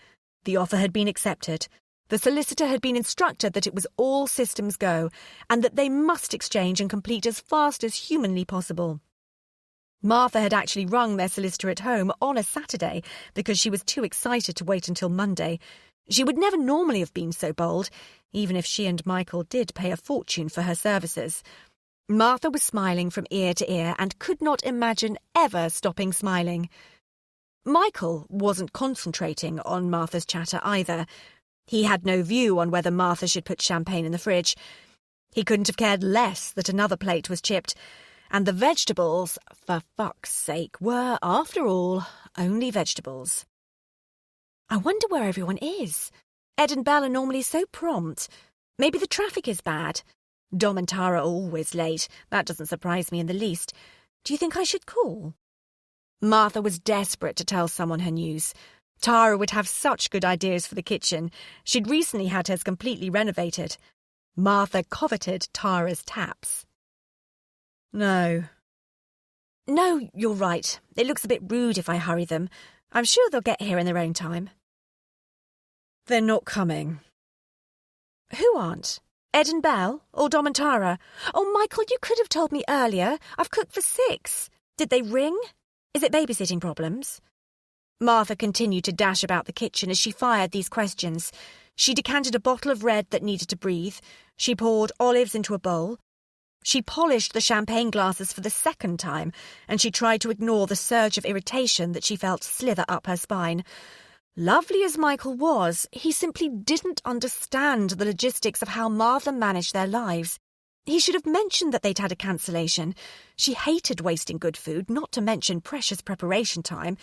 The offer had been accepted. The solicitor had been instructed that it was all systems go, and that they must exchange and complete as fast as humanly possible. Martha had actually rung their solicitor at home on a Saturday because she was too excited to wait until Monday. She would never normally have been so bold, even if she and Michael did pay a fortune for her services. Martha was smiling from ear to ear and could not imagine ever stopping smiling. Michael wasn't concentrating on Martha's chatter either. He had no view on whether Martha should put champagne in the fridge. He couldn't have cared less that another plate was chipped. And the vegetables, for fuck's sake, were, after all, only vegetables. "I wonder where everyone is. Ed and Belle are normally so prompt. Maybe the traffic is bad. Dom and Tara are always late. That doesn't surprise me in the least. Do you think I should call?" Martha was desperate to tell someone her news. Tara would have such good ideas for the kitchen. She'd recently had hers completely renovated. Martha coveted Tara's taps. No, you're right. It looks a bit rude if I hurry them. I'm sure they'll get here in their own time. They're not coming. Who aren't? Ed and Belle? Or Dom and Tara? Oh, Michael, you could have told me earlier. I've cooked for 6. Did they ring? Is it babysitting problems? Martha continued to dash about the kitchen as she fired these questions. She decanted a bottle of red that needed to breathe. She poured olives into a bowl. She polished the champagne glasses for the second time, and she tried to ignore the surge of irritation that she felt slither up her spine. Lovely as Michael was, he simply didn't understand the logistics of how Martha managed their lives. He should have mentioned that they'd had a cancellation. She hated wasting good food, not to mention precious preparation time.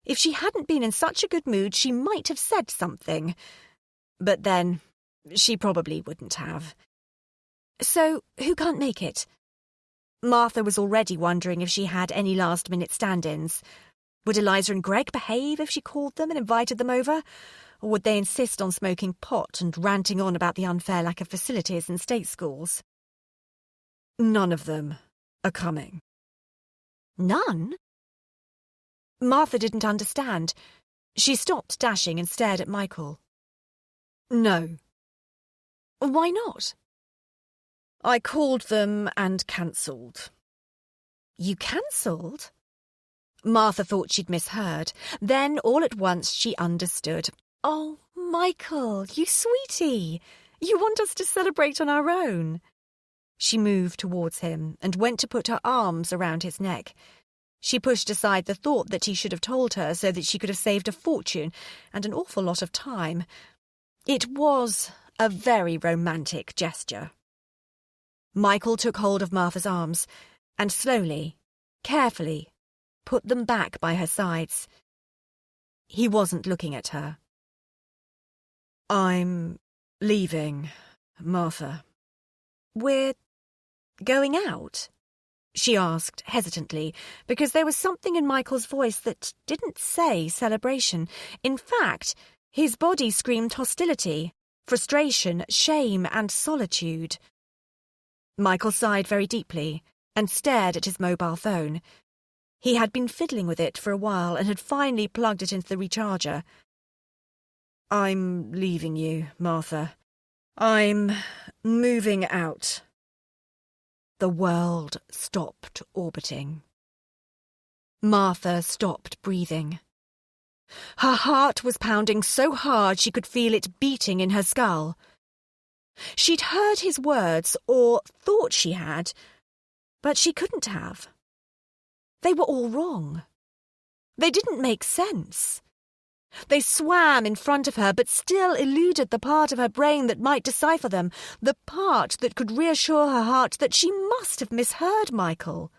If she hadn't been in such a good mood, she might have said something. But then, she probably wouldn't have. So, who can't make it? Martha was already wondering if she had any last-minute stand-ins. Would Eliza and Greg behave if she called them and invited them over? Or would they insist on smoking pot and ranting on about the unfair lack of facilities in state schools? None of them are coming. None? Martha didn't understand. She stopped dashing and stared at Michael. No. Why not? I called them and cancelled. You cancelled? Martha thought she'd misheard. Then, all at once, she understood. Oh, Michael, you sweetie! You want us to celebrate on our own? She moved towards him and went to put her arms around his neck. She pushed aside the thought that he should have told her so that she could have saved a fortune and an awful lot of time. It was a very romantic gesture. Michael took hold of Martha's arms and slowly, carefully, put them back by her sides. He wasn't looking at her. I'm leaving, Martha. We're going out? She asked hesitantly, because there was something in Michael's voice that didn't say celebration. In fact, his body screamed hostility, frustration, shame, and solitude. Michael sighed very deeply and stared at his mobile phone. He had been fiddling with it for a while and had finally plugged it into the recharger. I'm leaving you, Martha. I'm moving out. The world stopped orbiting. Martha stopped breathing. Her heart was pounding so hard she could feel it beating in her skull. She'd heard his words, or thought she had, but she couldn't have. They were all wrong. They didn't make sense. They swam in front of her, but still eluded the part of her brain that might decipher them, the part that could reassure her heart that she must have misheard Michael.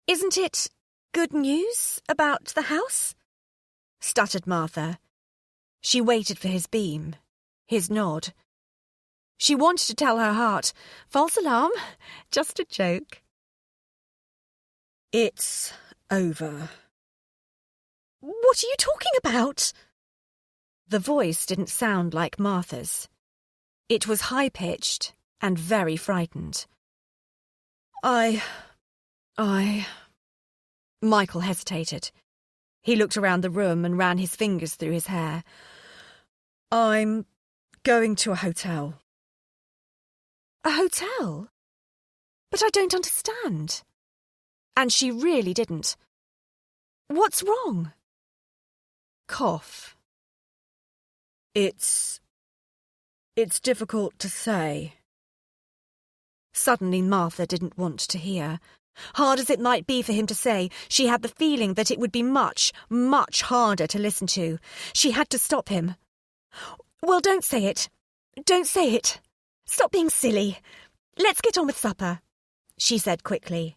Isn't it good news about the house? Stuttered Martha. She waited for his beam, his nod. She wanted to tell her heart, false alarm, just a joke. It's over. What are you talking about? The voice didn't sound like Martha's. It was high-pitched and very frightened. Michael hesitated. He looked around the room and ran his fingers through his hair. I'm going to a hotel. A hotel? But I don't understand. And she really didn't. What's wrong? Cough. It's difficult to say. Suddenly Martha didn't want to hear. Hard as it might be for him to say, she had the feeling that it would be much, much harder to listen to. She had to stop him. Well, don't say it. Don't say it. Stop being silly. Let's get on with supper, she said quickly.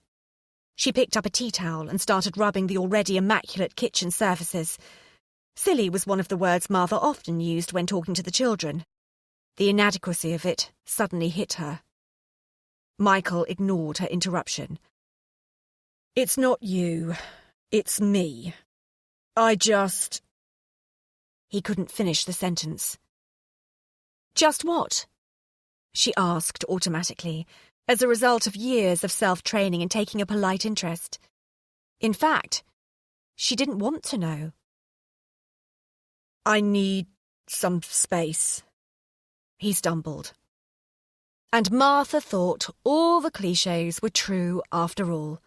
She picked up a tea towel and started rubbing the already immaculate kitchen surfaces. Silly was one of the words Martha often used when talking to the children. The inadequacy of it suddenly hit her. Michael ignored her interruption. It's not you. It's me. He couldn't finish the sentence. Just what? She asked automatically, as a result of years of self-training and taking a polite interest. In fact, she didn't want to know. I need some space, he stumbled. And Martha thought all the clichés were true after all.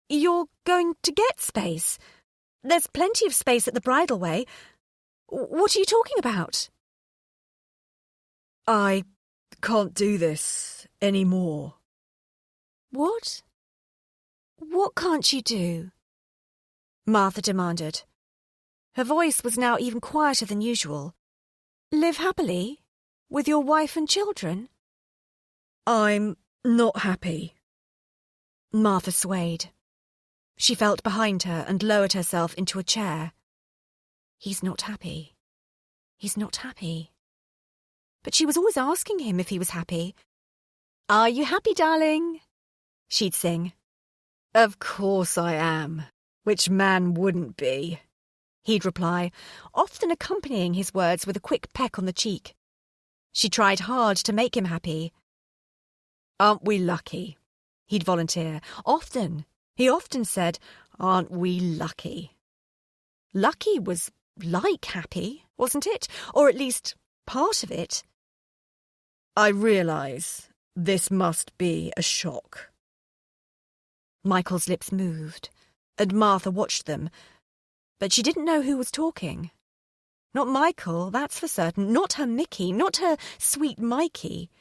You're going to get space. There's plenty of space at the bridal way. What are you talking about? I can't do this anymore. What? What can't you do? Martha demanded. Her voice was now even quieter than usual. Live happily? With your wife and children? I'm not happy. Martha swayed. She felt behind her and lowered herself into a chair. He's not happy. He's not happy. But she was always asking him if he was happy. Are you happy, darling? She'd sing. Of course I am. Which man wouldn't be? He'd reply, often accompanying his words with a quick peck on the cheek. She tried hard to make him happy. Aren't we lucky? He'd volunteer. Often. He often said, aren't we lucky? Lucky was like happy, wasn't it? Or at least part of it. I realise this must be a shock. Michael's lips moved, and Martha watched them, but she didn't know who was talking. Not Michael, that's for certain, not her Mickey, not her sweet Mikey.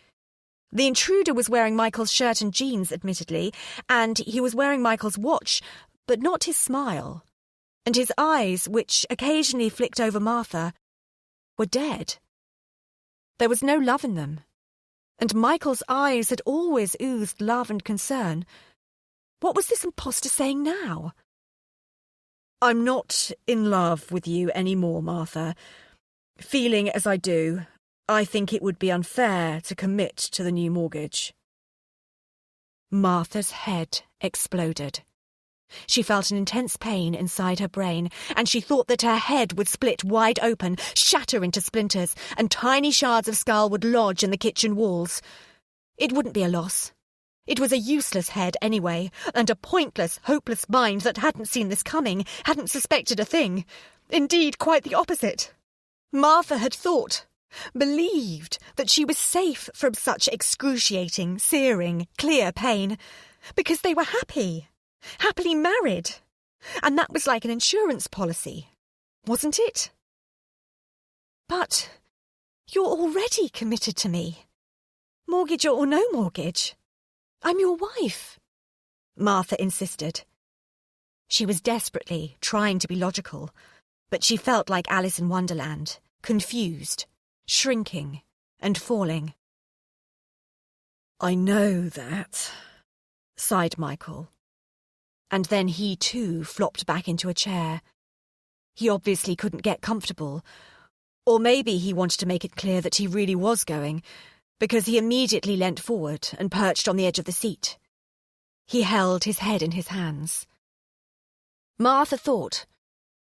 The intruder was wearing Michael's shirt and jeans, admittedly, and he was wearing Michael's watch, but not his smile. And his eyes, which occasionally flicked over Martha, were dead. There was no love in them, and Michael's eyes had always oozed love and concern. What was this imposter saying now? I'm not in love with you anymore, Martha. Feeling as I do, I think it would be unfair to commit to the new mortgage. Martha's head exploded. She felt an intense pain inside her brain, and she thought that her head would split wide open, shatter into splinters, and tiny shards of skull would lodge in the kitchen walls. It wouldn't be a loss. It was a useless head anyway, and a pointless, hopeless mind that hadn't seen this coming, hadn't suspected a thing. Indeed, quite the opposite. Martha had thought, believed, that she was safe from such excruciating, searing, clear pain, because they were happy. Happily married. And that was like an insurance policy, wasn't it? But you're already committed to me. Mortgage or no mortgage. I'm your wife, Martha insisted. She was desperately trying to be logical, but she felt like Alice in Wonderland, confused, shrinking, and falling. I know that, sighed Michael. And then he too flopped back into a chair. He obviously couldn't get comfortable. Or maybe he wanted to make it clear that he really was going, because he immediately leant forward and perched on the edge of the seat. He held his head in his hands. Martha thought,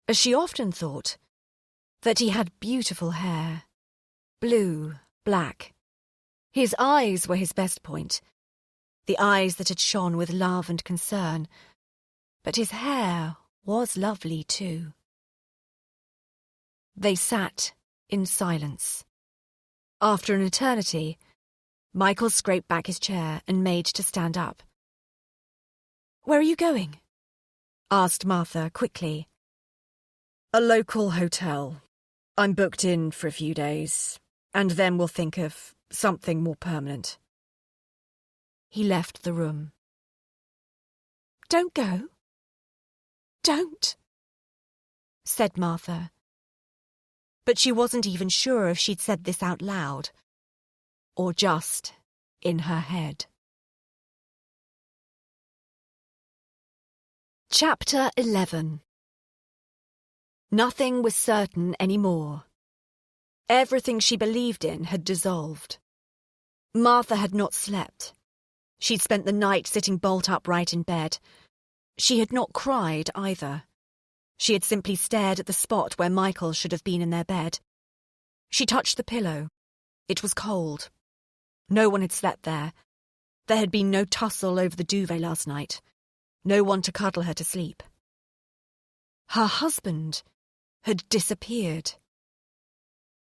as she often thought, that he had beautiful hair. Blue, black. His eyes were his best point. The eyes that had shone with love and concern. But his hair was lovely too. They sat in silence. After an eternity, Michael scraped back his chair and made to stand up. Where are you going? Asked Martha quickly. A local hotel. I'm booked in for a few days, and then we'll think of something more permanent. He left the room. Don't go. Don't, said Martha. But she wasn't even sure if she'd said this out loud, or just in her head. Chapter 11. Nothing was certain anymore. Everything she believed in had dissolved. Martha had not slept. She'd spent the night sitting bolt upright in bed. She had not cried either. She had simply stared at the spot where Michael should have been in their bed. She touched the pillow. It was cold. No one had slept there. There had been no tussle over the duvet last night. No one to cuddle her to sleep. Her husband had disappeared.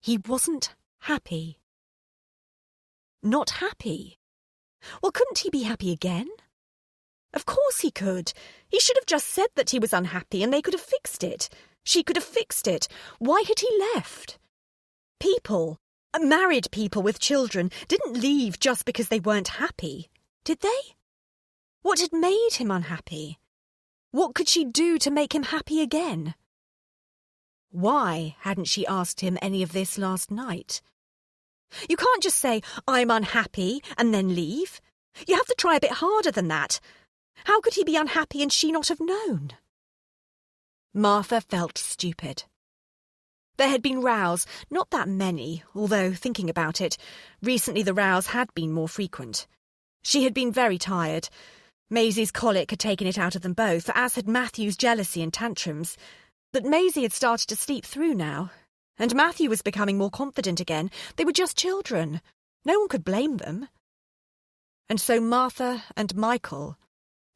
He wasn't happy. Not happy? Well, couldn't he be happy again? Of course he could. He should have just said that he was unhappy and they could have fixed it. She could have fixed it. Why had he left? People, Married people with children didn't leave just because they weren't happy, did they? What had made him unhappy? What could she do to make him happy again? Why hadn't she asked him any of this last night? You can't just say, "I'm unhappy," and then leave. You have to try a bit harder than that. How could he be unhappy and she not have known? Martha felt stupid. There had been rows, not that many, although, thinking about it, recently the rows had been more frequent. She had been very tired. Maisie's colic had taken it out of them both, as had Matthew's jealousy and tantrums. But Maisie had started to sleep through now, and Matthew was becoming more confident again. They were just children. No one could blame them. And so Martha and Michael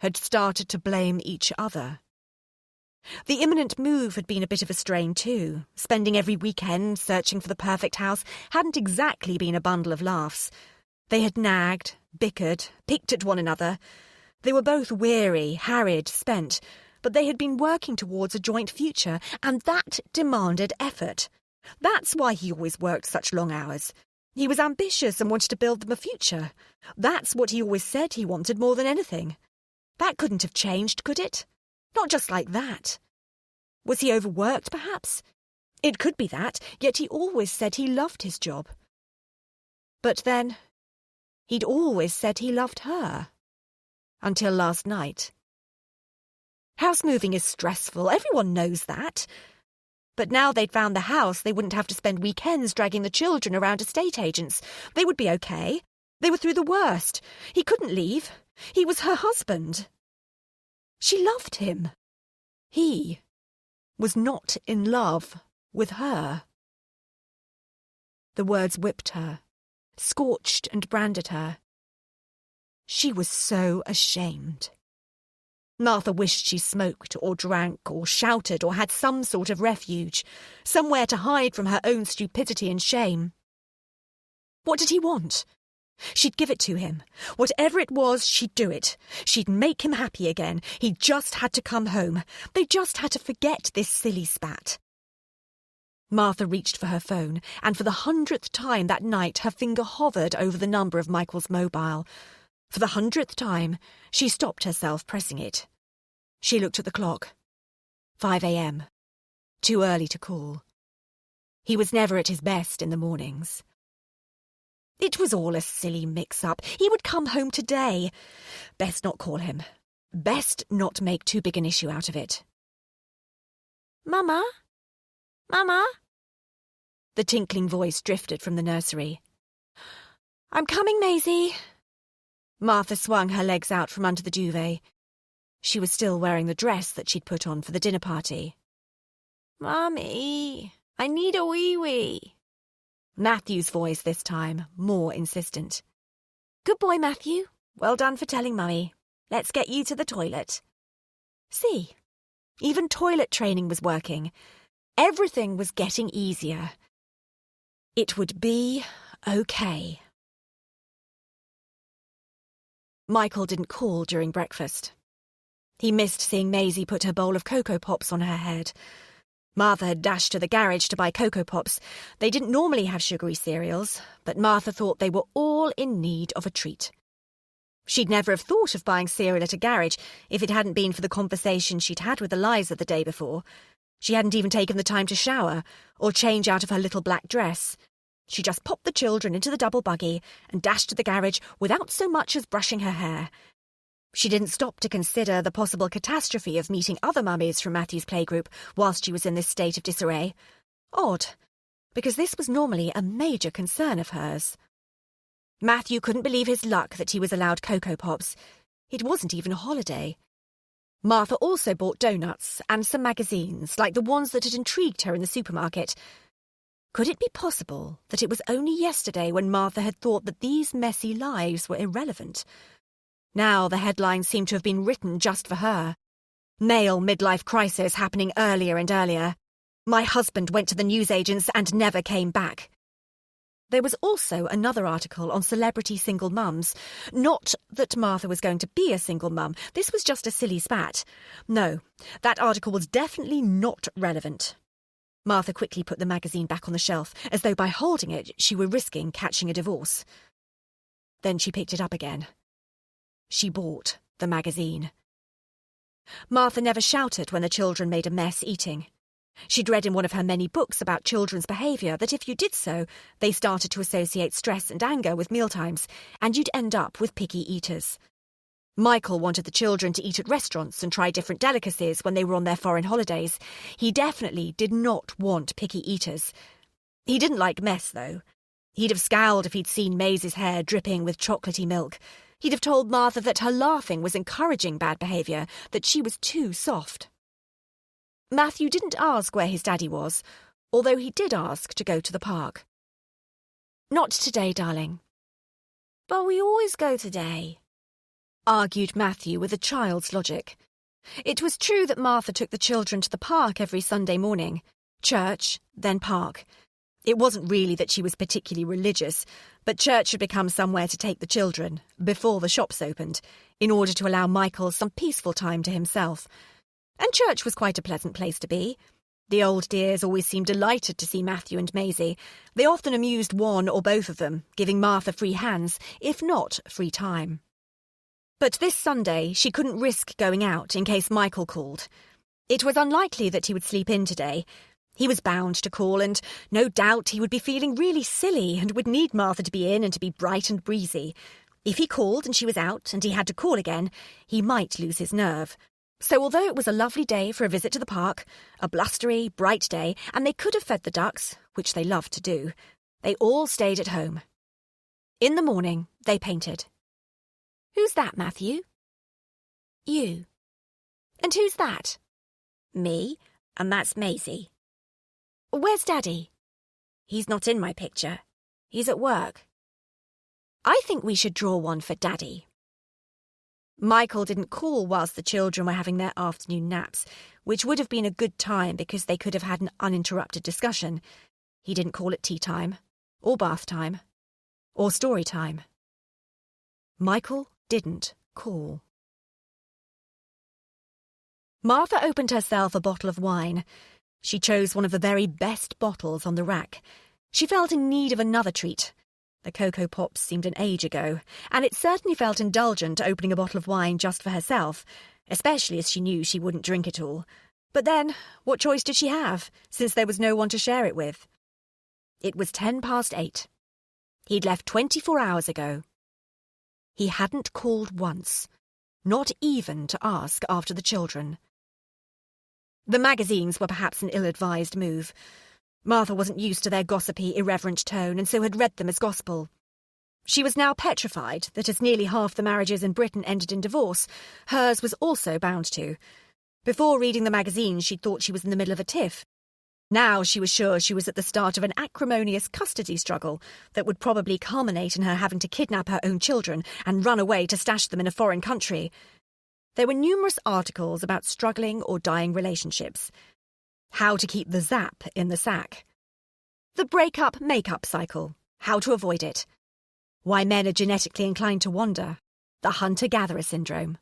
had started to blame each other. The imminent move had been a bit of a strain too. Spending every weekend searching for the perfect house hadn't exactly been a bundle of laughs. They had nagged, bickered, picked at one another. They were both weary, harried, spent, but they had been working towards a joint future, and that demanded effort. That's why he always worked such long hours. He was ambitious and wanted to build them a future. That's what he always said he wanted more than anything. That couldn't have changed, could it? Not just like that. Was he overworked, perhaps? It could be that, yet he always said he loved his job. But then, he'd always said he loved her. Until last night. House moving is stressful, everyone knows that. But now they'd found the house, they wouldn't have to spend weekends dragging the children around estate agents. They would be okay. They were through the worst. He couldn't leave. He was her husband. She loved him. He was not in love with her. The words whipped her, scorched and branded her. She was so ashamed. Martha wished she smoked or drank or shouted or had some sort of refuge, somewhere to hide from her own stupidity and shame. What did he want? She'd give it to him. Whatever it was, she'd do it. She'd make him happy again. He just had to come home. They just had to forget this silly spat. Martha reached for her phone, and for the 100th time that night her finger hovered over the number of Michael's mobile. For the 100th time, she stopped herself pressing it. She looked at the clock. 5 a.m. Too early to call. He was never at his best in the mornings. It was all a silly mix-up. He would come home today. Best not call him. Best not make too big an issue out of it. "Mama? Mama?" The tinkling voice drifted from the nursery. "I'm coming, Maisie." Martha swung her legs out from under the duvet. She was still wearing the dress that she'd put on for the dinner party. "Mummy, I need a wee-wee." Matthew's voice this time, more insistent. "Good boy, Matthew. Well done for telling Mummy. Let's get you to the toilet." See, even toilet training was working. Everything was getting easier. It would be okay. Michael didn't call during breakfast. He missed seeing Maisie put her bowl of Cocoa Pops on her head. Martha had dashed to the garage to buy Cocoa Pops. They didn't normally have sugary cereals, but Martha thought they were all in need of a treat. She'd never have thought of buying cereal at a garage if it hadn't been for the conversation she'd had with Eliza the day before. She hadn't even taken the time to shower or change out of her little black dress. She just popped the children into the double buggy and dashed to the garage without so much as brushing her hair. She didn't stop to consider the possible catastrophe of meeting other mummies from Matthew's playgroup whilst she was in this state of disarray. Odd, because this was normally a major concern of hers. Matthew couldn't believe his luck that he was allowed Cocoa Pops. It wasn't even a holiday. Martha also bought donuts and some magazines, like the ones that had intrigued her in the supermarket. Could it be possible that it was only yesterday when Martha had thought that these messy lives were irrelevant? Now the headlines seemed to have been written just for her. Male midlife crisis happening earlier and earlier. My husband went to the newsagents and never came back. There was also another article on celebrity single mums. Not that Martha was going to be a single mum. This was just a silly spat. No, that article was definitely not relevant. Martha quickly put the magazine back on the shelf, as though by holding it she were risking catching a divorce. Then she picked it up again. She bought the magazine. Martha never shouted when the children made a mess eating. She'd read in one of her many books about children's behaviour that if you did so, they started to associate stress and anger with mealtimes, and you'd end up with picky eaters. Michael wanted the children to eat at restaurants and try different delicacies when they were on their foreign holidays. He definitely did not want picky eaters. He didn't like mess, though. He'd have scowled if he'd seen Maisie's hair dripping with chocolatey milk. He'd have told Martha that her laughing was encouraging bad behaviour, that she was too soft. Matthew didn't ask where his daddy was, although he did ask to go to the park. "Not today, darling." "But we always go today," argued Matthew with a child's logic. It was true that Martha took the children to the park every Sunday morning. Church, then park. It wasn't really that she was particularly religious, but church had become somewhere to take the children, before the shops opened, in order to allow Michael some peaceful time to himself. And church was quite a pleasant place to be. The old dears always seemed delighted to see Matthew and Maisie. They often amused one or both of them, giving Martha free hands, if not free time. But this Sunday she couldn't risk going out in case Michael called. It was unlikely that he would sleep in today. He was bound to call, and no doubt he would be feeling really silly and would need Martha to be in and to be bright and breezy. If he called and she was out and he had to call again, he might lose his nerve. So although it was a lovely day for a visit to the park, a blustery, bright day, and they could have fed the ducks, which they loved to do, they all stayed at home. In the morning, they painted. "Who's that, Matthew?" "You." "And who's that?" "Me, and that's Maisie." "Where's Daddy?" "He's not in my picture. He's at work." "I think we should draw one for Daddy." Michael didn't call whilst the children were having their afternoon naps, which would have been a good time because they could have had an uninterrupted discussion. He didn't call at tea time, or bath time, or story time. Michael didn't call. Martha opened herself a bottle of wine. She chose one of the very best bottles on the rack. She felt in need of another treat. The Cocoa Pops seemed an age ago, and it certainly felt indulgent opening a bottle of wine just for herself, especially as she knew she wouldn't drink it all. But then, what choice did she have, since there was no one to share it with? It was 8:10. He'd left 24 hours ago. He hadn't called once, not even to ask after the children. The magazines were perhaps an ill-advised move. Martha wasn't used to their gossipy, irreverent tone, and so had read them as gospel. She was now petrified that as nearly half the marriages in Britain ended in divorce, hers was also bound to. Before reading the magazines, she'd thought she was in the middle of a tiff. Now she was sure she was at the start of an acrimonious custody struggle that would probably culminate in her having to kidnap her own children and run away to stash them in a foreign country. There were numerous articles about struggling or dying relationships. How to keep the zap in the sack. The break-up-make-up cycle. How to avoid it. Why men are genetically inclined to wander. The hunter-gatherer syndrome.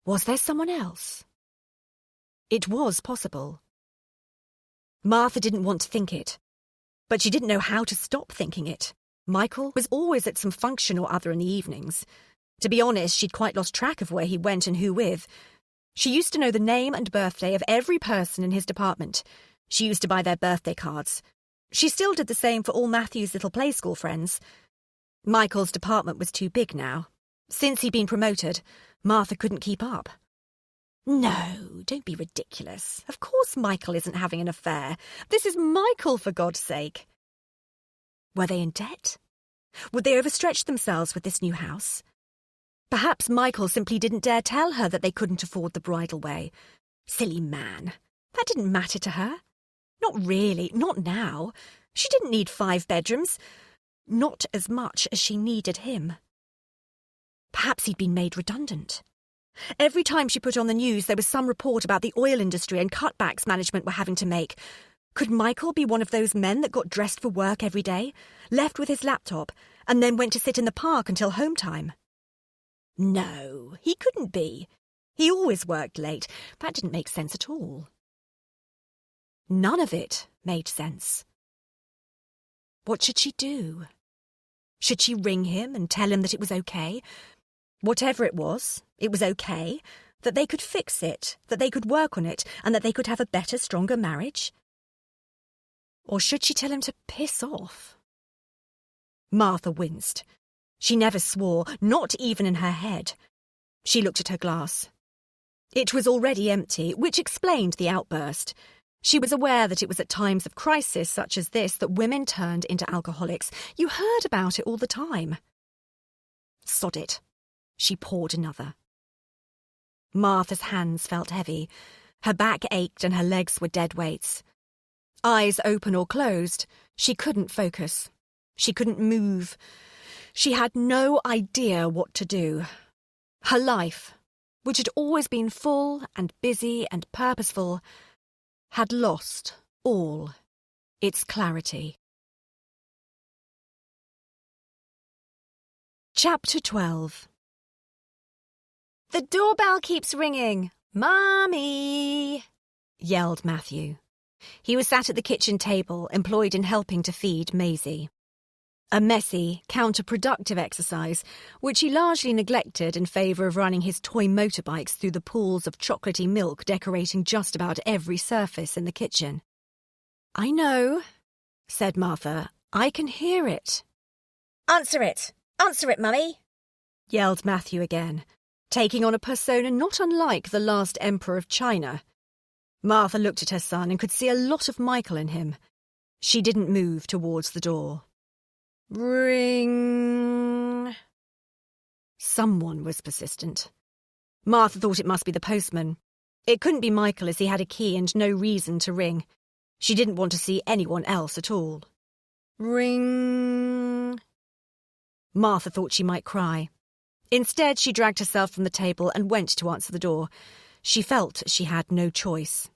Was there someone else? It was possible. Martha didn't want to think it, but she didn't know how to stop thinking it. Michael was always at some function or other in the evenings. To be honest, she'd quite lost track of where he went and who with. She used to know the name and birthday of every person in his department. She used to buy their birthday cards. She still did the same for all Matthew's little play school friends. Michael's department was too big now. Since he'd been promoted, Martha couldn't keep up. No, don't be ridiculous. Of course Michael isn't having an affair. This is Michael, for God's sake. Were they in debt? Would they overstretch themselves with this new house? Perhaps Michael simply didn't dare tell her that they couldn't afford the bridal way. Silly man. That didn't matter to her. Not really, not now. She didn't need 5 bedrooms. Not as much as she needed him. Perhaps he'd been made redundant. Every time she put on the news, there was some report about the oil industry and cutbacks management were having to make. Could Michael be one of those men that got dressed for work every day, left with his laptop, and then went to sit in the park until home time? No, he couldn't be. He always worked late. That didn't make sense at all. None of it made sense. What should she do? Should she ring him and tell him that it was okay? Whatever it was okay, that they could fix it, that they could work on it, and that they could have a better, stronger marriage? Or should she tell him to piss off? Martha winced. She never swore, not even in her head. She looked at her glass. It was already empty, which explained the outburst. She was aware that it was at times of crisis such as this that women turned into alcoholics. You heard about it all the time. Sod it. She poured another. Martha's hands felt heavy. Her back ached and her legs were dead weights. Eyes open or closed, she couldn't focus. She couldn't move. She had no idea what to do. Her life, which had always been full and busy and purposeful, had lost all its clarity. Chapter 12. "The doorbell keeps ringing. Mommy!" yelled Matthew. He was sat at the kitchen table, employed in helping to feed Maisie. A messy, counterproductive exercise, which he largely neglected in favour of running his toy motorbikes through the pools of chocolatey milk decorating just about every surface in the kitchen. "I know," said Martha. "I can hear it." "Answer it! Answer it, Mummy!" yelled Matthew again, taking on a persona not unlike the last emperor of China. Martha looked at her son and could see a lot of Michael in him. She didn't move towards the door. Ring. Someone was persistent. Martha thought it must be the postman. It couldn't be Michael as he had a key and no reason to ring. She didn't want to see anyone else at all. Ring. Martha thought she might cry. Instead, she dragged herself from the table and went to answer the door. She felt she had no choice.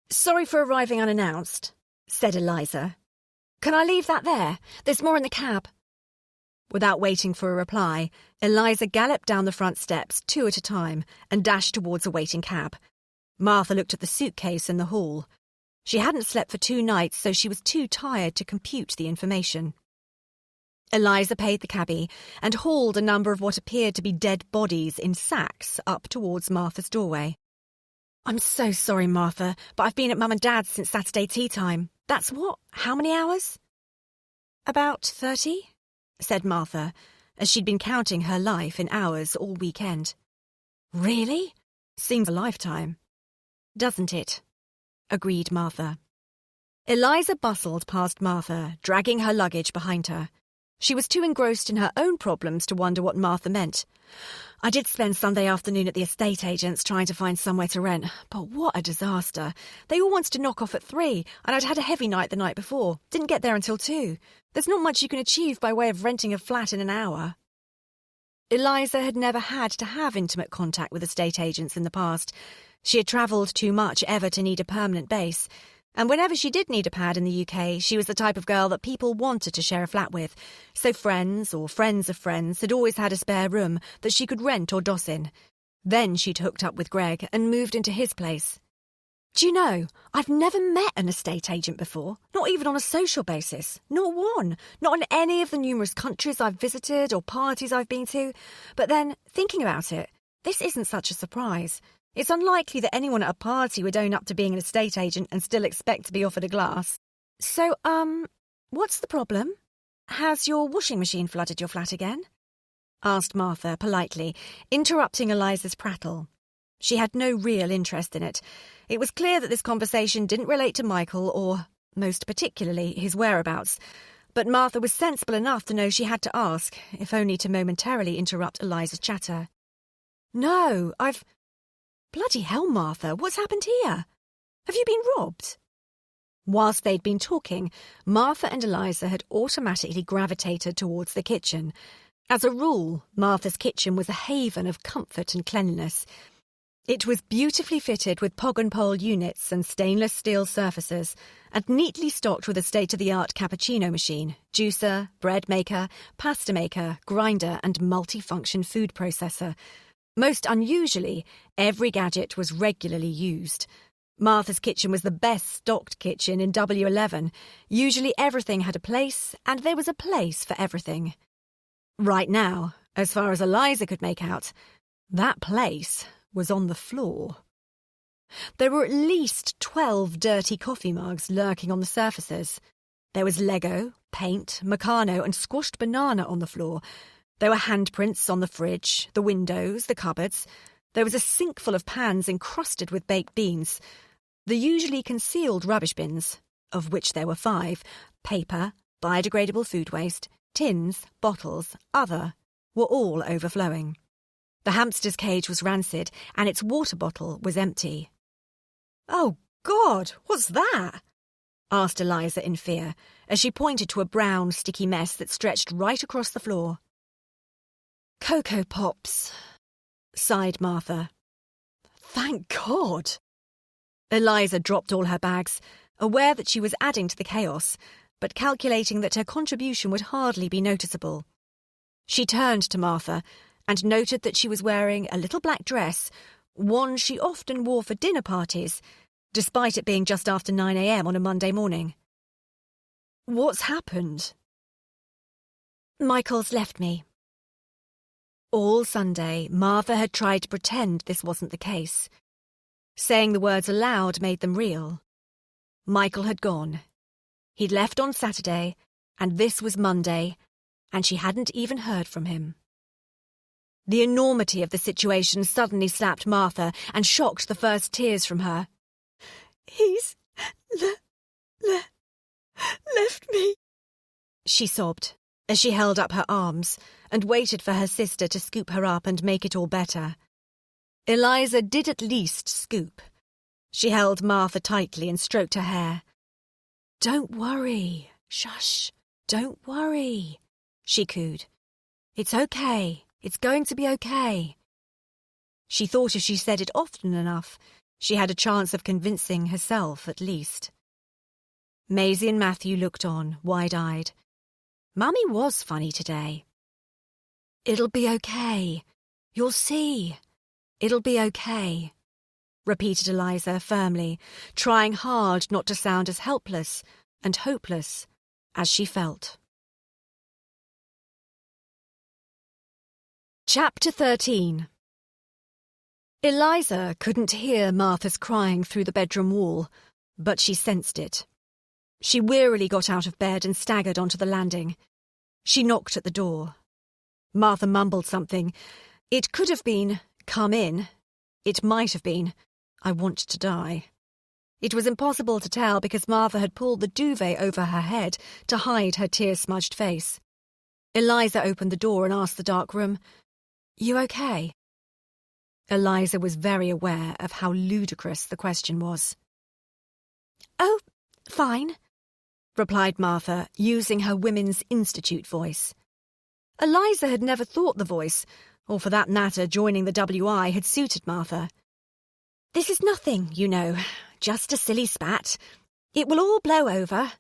"Sorry for arriving unannounced," said Eliza. "Can I leave that there? There's more in the cab." Without waiting for a reply, Eliza galloped down the front steps, 2 at a time, and dashed towards a waiting cab. Martha looked at the suitcase in the hall. She hadn't slept for 2 nights, so she was too tired to compute the information. Eliza paid the cabbie and hauled a number of what appeared to be dead bodies in sacks up towards Martha's doorway. "I'm so sorry, Martha, but I've been at Mum and Dad's since Saturday tea time. That's how many hours?" "About 30, said Martha, as she'd been counting her life in hours all weekend. "Really? Seems a lifetime." "Doesn't it?" agreed Martha. Eliza bustled past Martha, dragging her luggage behind her. She was too engrossed in her own problems to wonder what Martha meant. "I did spend Sunday afternoon at the estate agents trying to find somewhere to rent, but what a disaster. They all wanted to knock off at 3, and I'd had a heavy night the night before. Didn't get there until 2. There's not much you can achieve by way of renting a flat in an hour." Eliza had never had to have intimate contact with estate agents in the past. She had travelled too much ever to need a permanent base. And whenever she did need a pad in the UK, she was the type of girl that people wanted to share a flat with. So friends or friends of friends had always had a spare room that she could rent or doss in. Then she'd hooked up with Greg and moved into his place. "Do you know, I've never met an estate agent before, not even on a social basis. Not one. Not in any of the numerous countries I've visited or parties I've been to. But then, thinking about it, this isn't such a surprise. It's unlikely that anyone at a party would own up to being an estate agent and still expect to be offered a glass. So, what's the problem? Has your washing machine flooded your flat again?" asked Martha politely, interrupting Eliza's prattle. She had no real interest in it. It was clear that this conversation didn't relate to Michael or, most particularly, his whereabouts. But Martha was sensible enough to know she had to ask, if only to momentarily interrupt Eliza's chatter. "No, Bloody hell, Martha, what's happened here? Have you been robbed?" Whilst they'd been talking, Martha and Eliza had automatically gravitated towards the kitchen. As a rule, Martha's kitchen was a haven of comfort and cleanliness. It was beautifully fitted with pog and pole units and stainless steel surfaces, and neatly stocked with a state-of-the-art cappuccino machine, juicer, bread maker, pasta maker, grinder, and multifunction food processor. Most unusually, every gadget was regularly used. Martha's kitchen was the best-stocked kitchen in W11. Usually everything had a place, and there was a place for everything. Right now, as far as Eliza could make out, that place was on the floor. There were at least 12 dirty coffee mugs lurking on the surfaces. There was Lego, paint, Meccano, and squashed banana on the floor. There were handprints on the fridge, the windows, the cupboards. There was a sink full of pans encrusted with baked beans. The usually concealed rubbish bins, of which there were 5, paper, biodegradable food waste, tins, bottles, other, were all overflowing. The hamster's cage was rancid, and its water bottle was empty. "Oh, God, what's that?" asked Eliza in fear, as she pointed to a brown, sticky mess that stretched right across the floor. "Cocoa Pops," sighed Martha. "Thank God." Eliza dropped all her bags, aware that she was adding to the chaos, but calculating that her contribution would hardly be noticeable. She turned to Martha and noted that she was wearing a little black dress, one she often wore for dinner parties, despite it being just after 9 a.m. on a Monday morning. "What's happened?" "Michael's left me." All Sunday, Martha had tried to pretend this wasn't the case. Saying the words aloud made them real. Michael had gone. He'd left on Saturday, and this was Monday, and she hadn't even heard from him. The enormity of the situation suddenly slapped Martha and shocked the first tears from her. "He's left me," she sobbed, as she held up her arms and waited for her sister to scoop her up and make it all better. Eliza did at least scoop. She held Martha tightly and stroked her hair. "Don't worry. Shush. Don't worry," she cooed. "It's okay. It's going to be okay." She thought if she said it often enough, she had a chance of convincing herself at least. Maisie and Matthew looked on, wide-eyed. Mummy was funny today. "It'll be okay. You'll see. It'll be okay," repeated Eliza firmly, trying hard not to sound as helpless and hopeless as she felt. Chapter 13. Eliza couldn't hear Martha's crying through the bedroom wall, but she sensed it. She wearily got out of bed and staggered onto the landing. She knocked at the door. Martha mumbled something. It could have been, "Come in." It might have been, "I want to die." It was impossible to tell because Martha had pulled the duvet over her head to hide her tear-smudged face. Eliza opened the door and asked the dark room, "You okay?" Eliza was very aware of how ludicrous the question was. "Oh, fine," replied Martha, using her Women's Institute voice. Eliza had never thought the voice, or for that matter joining the WI, had suited Martha. "This is nothing, you know, just a silly spat. It will all blow over,"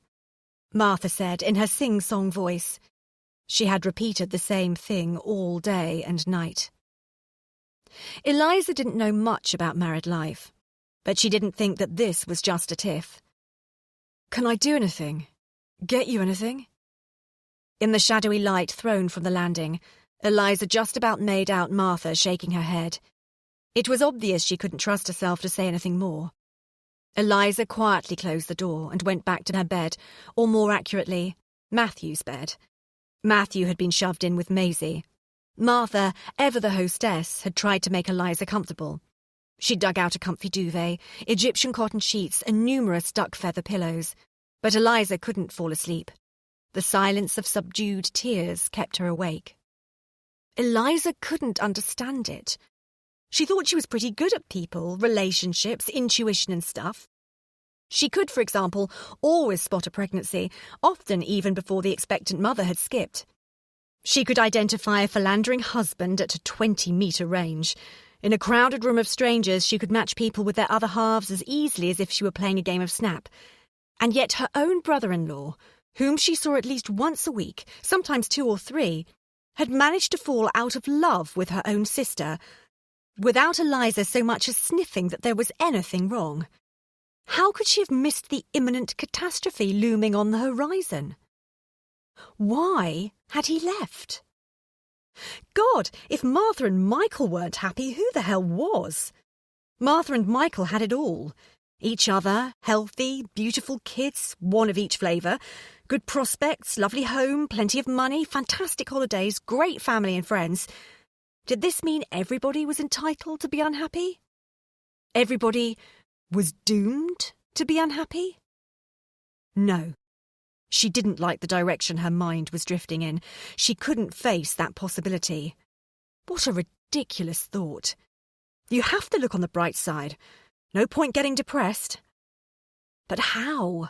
Martha said in her sing-song voice. She had repeated the same thing all day and night. Eliza didn't know much about married life, but she didn't think that this was just a tiff. "Can I do anything? Get you anything?" In the shadowy light thrown from the landing, Eliza just about made out Martha shaking her head. It was obvious she couldn't trust herself to say anything more. Eliza quietly closed the door and went back to her bed, or more accurately, Matthew's bed. Matthew had been shoved in with Maisie. Martha, ever the hostess, had tried to make Eliza comfortable. She dug out a comfy duvet, Egyptian cotton sheets, and numerous duck feather pillows. But Eliza couldn't fall asleep. The silence of subdued tears kept her awake. Eliza couldn't understand it. She thought she was pretty good at people, relationships, intuition and stuff. She could, for example, always spot a pregnancy, often even before the expectant mother had skipped. She could identify a philandering husband at a 20-metre range. In a crowded room of strangers, she could match people with their other halves as easily as if she were playing a game of Snap. And yet her own brother-in-law, whom she saw at least once a week, sometimes 2 or 3, had managed to fall out of love with her own sister, without Eliza so much as sniffing that there was anything wrong. How could she have missed the imminent catastrophe looming on the horizon? Why had he left? God, if Martha and Michael weren't happy, who the hell was? Martha and Michael had it all. Each other, healthy, beautiful kids, one of each flavour, good prospects, lovely home, plenty of money, fantastic holidays, great family and friends. Did this mean everybody was entitled to be unhappy? Everybody was doomed to be unhappy? No. She didn't like the direction her mind was drifting in. She couldn't face that possibility. What a ridiculous thought. You have to look on the bright side. No point getting depressed. But how?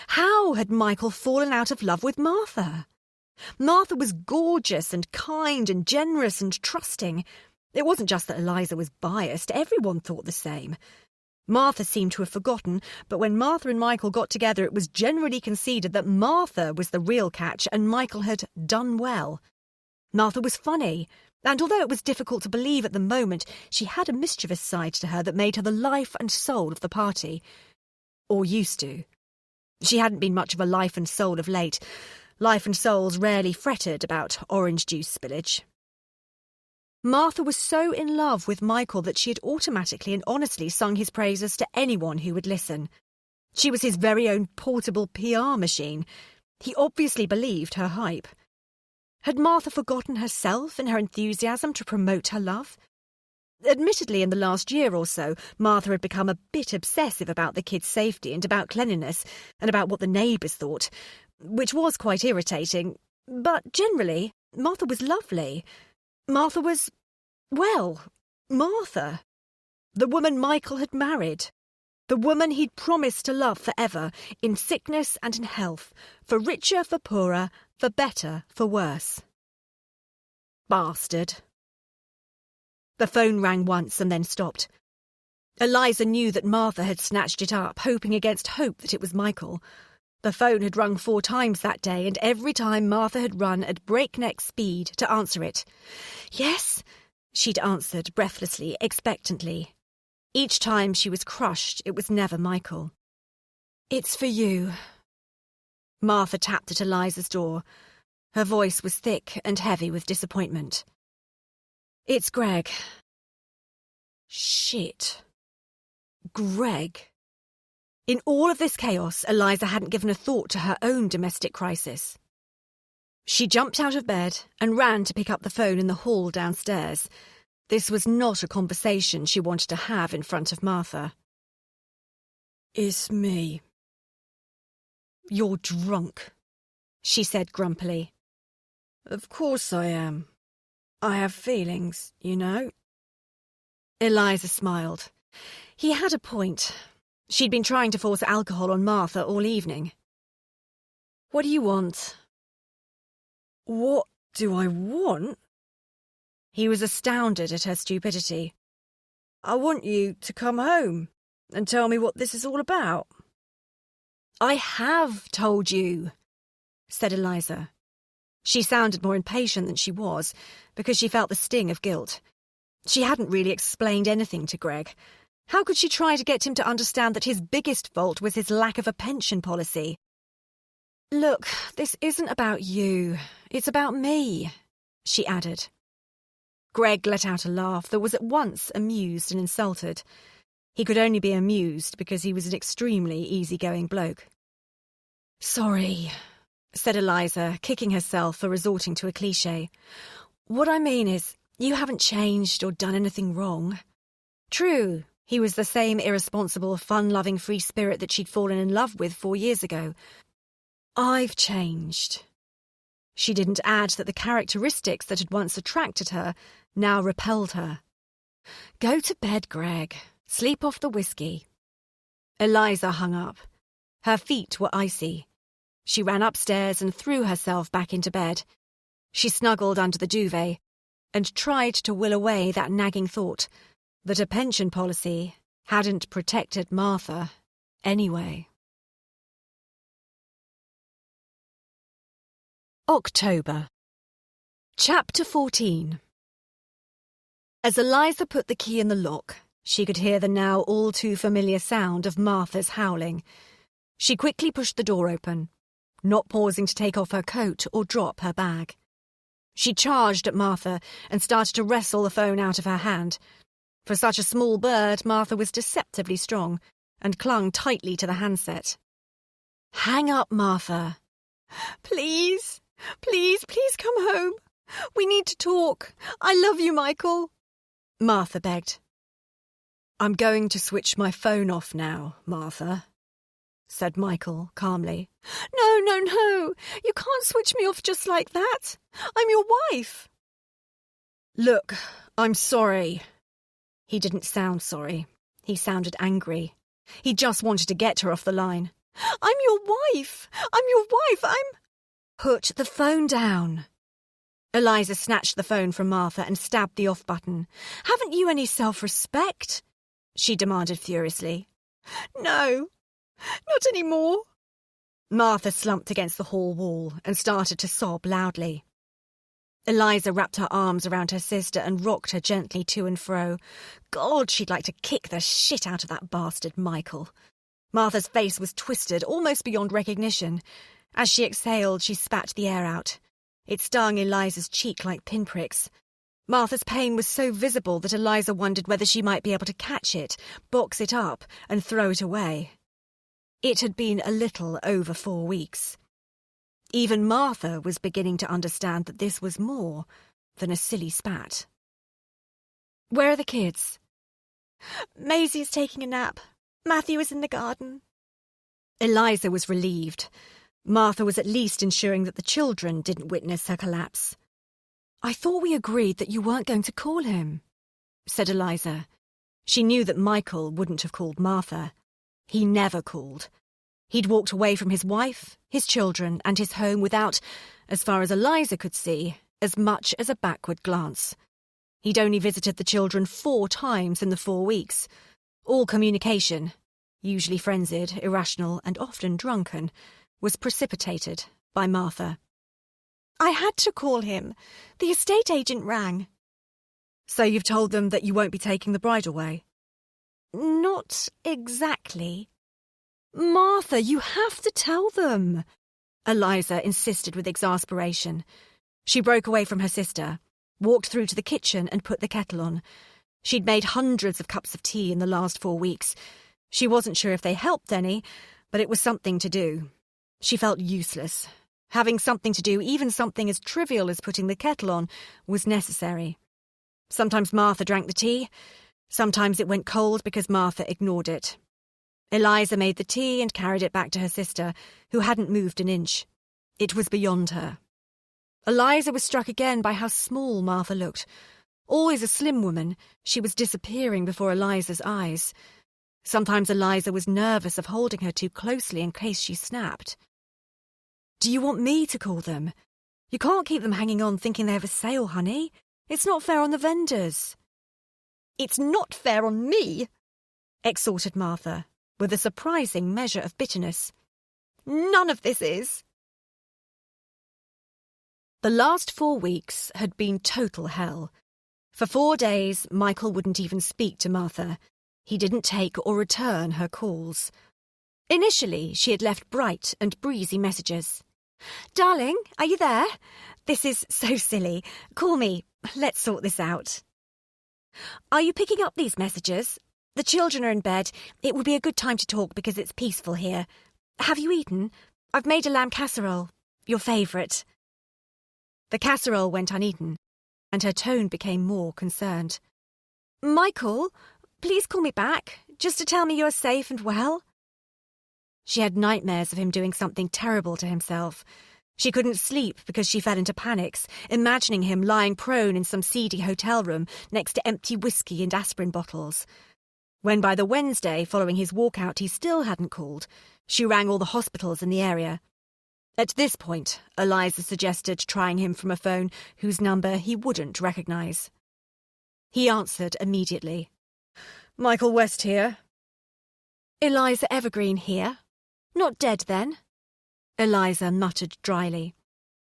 How had Michael fallen out of love with Martha? Martha was gorgeous and kind and generous and trusting. It wasn't just that Eliza was biased. Everyone thought the same. Martha seemed to have forgotten, but when Martha and Michael got together, it was generally conceded that Martha was the real catch and Michael had done well. Martha was funny, and although it was difficult to believe at the moment, she had a mischievous side to her that made her the life and soul of the party. Or used to. She hadn't been much of a life and soul of late. Life and souls rarely fretted about orange juice spillage. Martha was so in love with Michael that she had automatically and honestly sung his praises to anyone who would listen. She was his very own portable PR machine. He obviously believed her hype. Had Martha forgotten herself in her enthusiasm to promote her love? Admittedly, in the last year or so, Martha had become a bit obsessive about the kids' safety and about cleanliness and about what the neighbours thought, which was quite irritating. But generally, Martha was lovely. Martha was, well, Martha. The woman Michael had married. The woman he'd promised to love forever, in sickness and in health, for richer, for poorer, for better, for worse. Bastard. The phone rang once and then stopped. Eliza knew that Martha had snatched it up, hoping against hope that it was Michael. The phone had rung 4 times that day, and every time Martha had run at breakneck speed to answer it. Yes, she'd answered breathlessly, expectantly. Each time she was crushed, it was never Michael. It's for you. Martha tapped at Eliza's door. Her voice was thick and heavy with disappointment. It's Greg. Shit. Greg. In all of this chaos, Eliza hadn't given a thought to her own domestic crisis. She jumped out of bed and ran to pick up the phone in the hall downstairs. This was not a conversation she wanted to have in front of Martha. It's me. You're drunk, she said grumpily. Of course I am. I have feelings, you know. Eliza smiled. He had a point. She'd been trying to force alcohol on Martha all evening. What do you want? What do I want? He was astounded at her stupidity. I want you to come home and tell me what this is all about. I have told you, said Eliza. She sounded more impatient than she was, because she felt the sting of guilt. She hadn't really explained anything to Greg. How could she try to get him to understand that his biggest fault was his lack of a pension policy? Look, this isn't about you. It's about me, she added. Greg let out a laugh that was at once amused and insulted. He could only be amused because he was an extremely easygoing bloke. Sorry, said Eliza, kicking herself for resorting to a cliché. What I mean is, you haven't changed or done anything wrong. True, he was the same irresponsible, fun-loving free spirit that she'd fallen in love with 4 years ago. I've changed. She didn't add that the characteristics that had once attracted her now repelled her. Go to bed, Greg. Sleep off the whiskey. Eliza hung up. Her feet were icy. She ran upstairs and threw herself back into bed. She snuggled under the duvet and tried to will away that nagging thought that a pension policy hadn't protected Martha anyway. October. Chapter 14. As Eliza put the key in the lock, She could hear the now all too familiar sound of Martha's howling. She quickly pushed the door open, not pausing to take off her coat or drop her bag. She charged at Martha and started to wrestle the phone out of her hand. For such a small bird, Martha was deceptively strong and clung tightly to the handset. "Hang up, Martha." "Please, please come home. We need to talk. I love you, Michael," Martha begged. "I'm going to switch my phone off now, Martha," said Michael calmly. No. You can't switch me off just like that. I'm your wife." "Look, I'm sorry." He didn't sound sorry. He sounded angry. He just wanted to get her off the line. I'm your wife. Put the phone down." Eliza snatched the phone from Martha and stabbed the off button. "Haven't you any self-respect?" she demanded furiously. "No, not anymore." Martha slumped against the hall wall and started to sob loudly. Eliza wrapped her arms around her sister and rocked her gently to and fro. God, she'd like to kick the shit out of that bastard Michael. Martha's face was twisted, almost beyond recognition. As she exhaled, she spat the air out. It stung Eliza's cheek like pinpricks. Martha's pain was so visible that Eliza wondered whether she might be able to catch it, box it up, and throw it away. It had been a little over 4 weeks. Even Martha was beginning to understand that this was more than a silly spat. "Where are the kids?" "Maisie is taking a nap. Matthew is in the garden." Eliza was relieved. Martha was at least ensuring that the children didn't witness her collapse. "I thought we agreed that you weren't going to call him," said Eliza. She knew that Michael wouldn't have called Martha. He never called. He'd walked away from his wife, his children, and his home without, as far as Eliza could see, as much as a backward glance. He'd only visited the children 4 times in the 4 weeks. All communication, usually frenzied, irrational, and often drunken, was precipitated by Martha. "I had to call him. The estate agent rang." "So you've told them that you won't be taking the bride away?" "Not exactly." "Martha, you have to tell them," Eliza insisted with exasperation. She broke away from her sister, walked through to the kitchen and put the kettle on. She'd made hundreds of cups of tea in the last 4 weeks. She wasn't sure if they helped any, but it was something to do. She felt useless. Having something to do, even something as trivial as putting the kettle on, was necessary. Sometimes Martha drank the tea. Sometimes it went cold because Martha ignored it. Eliza made the tea and carried it back to her sister, who hadn't moved an inch. It was beyond her. Eliza was struck again by how small Martha looked. Always a slim woman, she was disappearing before Eliza's eyes. Sometimes Eliza was nervous of holding her too closely in case she snapped. "Do you want me to call them? You can't keep them hanging on thinking they have a sale, honey. It's not fair on the vendors." "It's not fair on me," exhorted Martha, with a surprising measure of bitterness. "None of this is." The last 4 weeks had been total hell. For 4 days, Michael wouldn't even speak to Martha. He didn't take or return her calls. Initially, she had left bright and breezy messages. "Darling, are you there? This is so silly. Call me. Let's sort this out." "Are you picking up these messages? The children are in bed. It would be a good time to talk because it's peaceful here. Have you eaten? I've made a lamb casserole. Your favourite." The casserole went uneaten, and her tone became more concerned. "Michael, please call me back, just to tell me you're safe and well." She had nightmares of him doing something terrible to himself. She couldn't sleep because she fell into panics, imagining him lying prone in some seedy hotel room next to empty whiskey and aspirin bottles. When by the Wednesday following his walkout he still hadn't called, she rang all the hospitals in the area. At this point, Eliza suggested trying him from a phone whose number he wouldn't recognise. He answered immediately. "Michael West here." "Eliza Evergreen here. Not dead, then?" Eliza muttered dryly.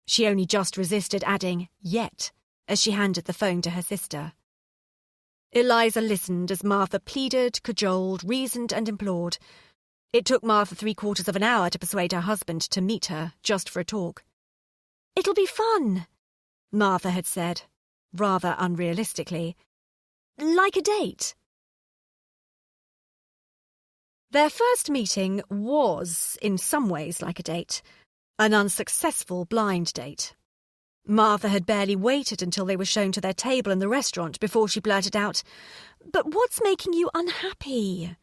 She only just resisted adding, "yet," as she handed the phone to her sister. Eliza listened as Martha pleaded, cajoled, reasoned and implored. It took Martha 3/4 of an hour to persuade her husband to meet her, just for a talk. "It'll be fun," Martha had said, rather unrealistically. "Like a date." Their first meeting was, in some ways, like a date. An unsuccessful blind date. Martha had barely waited until they were shown to their table in the restaurant before she blurted out, "But what's making you unhappy?"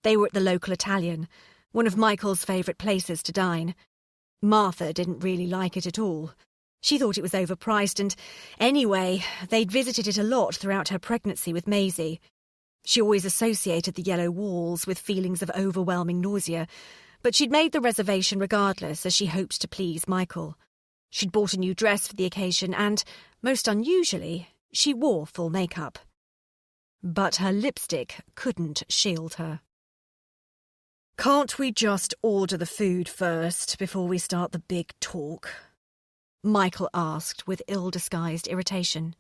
They were at the local Italian, one of Michael's favourite places to dine. Martha didn't really like it at all. She thought it was overpriced and, anyway, they'd visited it a lot throughout her pregnancy with Maisie. She always associated the yellow walls with feelings of overwhelming nausea, but she'd made the reservation regardless as she hoped to please Michael. She'd bought a new dress for the occasion and, most unusually, she wore full makeup. But her lipstick couldn't shield her. "Can't we just order the food first before we start the big talk?" Michael asked with ill-disguised irritation.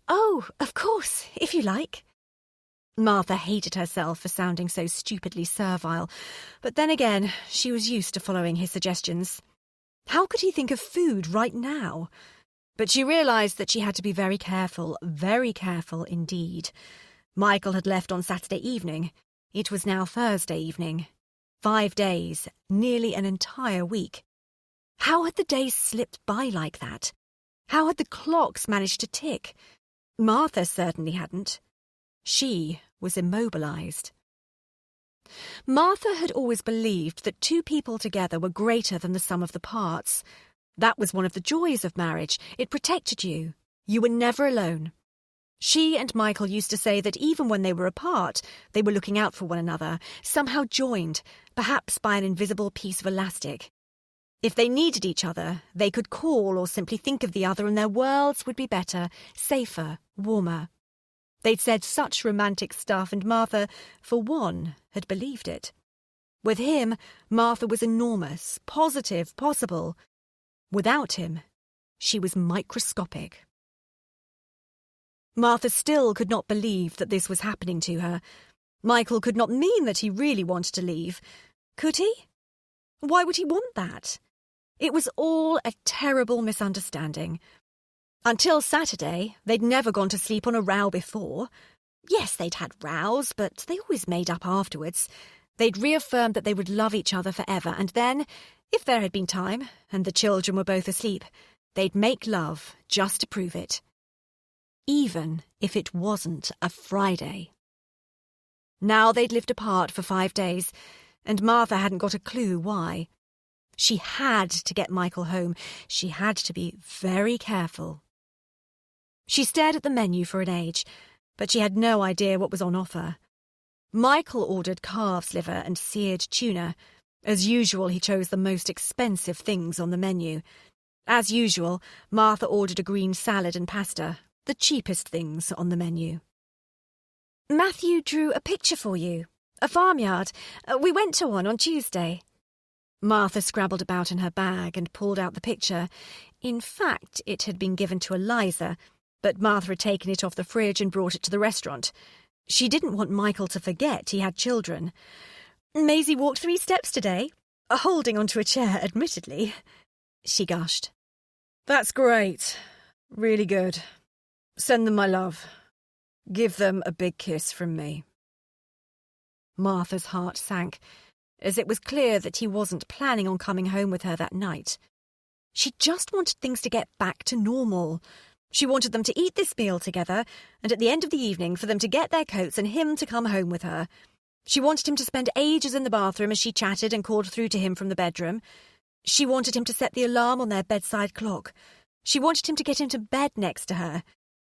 "Oh, of course, if you like." Martha hated herself for sounding so stupidly servile, but then again, she was used to following his suggestions. How could he think of food right now? But she realised that she had to be very careful indeed. Michael had left on Saturday evening. It was now Thursday evening. 5 days, nearly an entire week. How had the days slipped by like that? How had the clocks managed to tick? Martha certainly hadn't. She was immobilised. Martha had always believed that 2 people together were greater than the sum of the parts. That was one of the joys of marriage. It protected you. You were never alone. She and Michael used to say that even when they were apart, they were looking out for one another, somehow joined, perhaps by an invisible piece of elastic. If they needed each other, they could call or simply think of the other and their worlds would be better, safer, warmer. They'd said such romantic stuff and Martha, for one, had believed it. With him, Martha was enormous, positive, possible. Without him, she was microscopic. Martha still could not believe that this was happening to her. Michael could not mean that he really wanted to leave. Could he? Why would he want that? It was all a terrible misunderstanding. Until Saturday, they'd never gone to sleep on a row before. Yes, they'd had rows, but they always made up afterwards. They'd reaffirmed that they would love each other forever, and then, if there had been time, and the children were both asleep, they'd make love just to prove it. Even if it wasn't a Friday. Now they'd lived apart for 5 days, and Martha hadn't got a clue why. She had to get Michael home. She had to be very careful. She stared at the menu for an age, but she had no idea what was on offer. Michael ordered calf's liver and seared tuna. As usual, he chose the most expensive things on the menu. As usual, Martha ordered a green salad and pasta, the cheapest things on the menu. "Matthew drew a picture for you. A farmyard. We went to one on Tuesday." Martha scrabbled about in her bag and pulled out the picture. In fact, it had been given to Eliza, but Martha had taken it off the fridge and brought it to the restaurant. She didn't want Michael to forget he had children. "Maisie walked 3 steps today, holding onto a chair, admittedly," she gushed. "That's great. Really good. Send them my love. Give them a big kiss from me." Martha's heart sank, as it was clear that he wasn't planning on coming home with her that night. She just wanted things to get back to normal. She wanted them to eat this meal together, and at the end of the evening for them to get their coats and him to come home with her. She wanted him to spend ages in the bathroom as she chatted and called through to him from the bedroom. She wanted him to set the alarm on their bedside clock. She wanted him to get into bed next to her.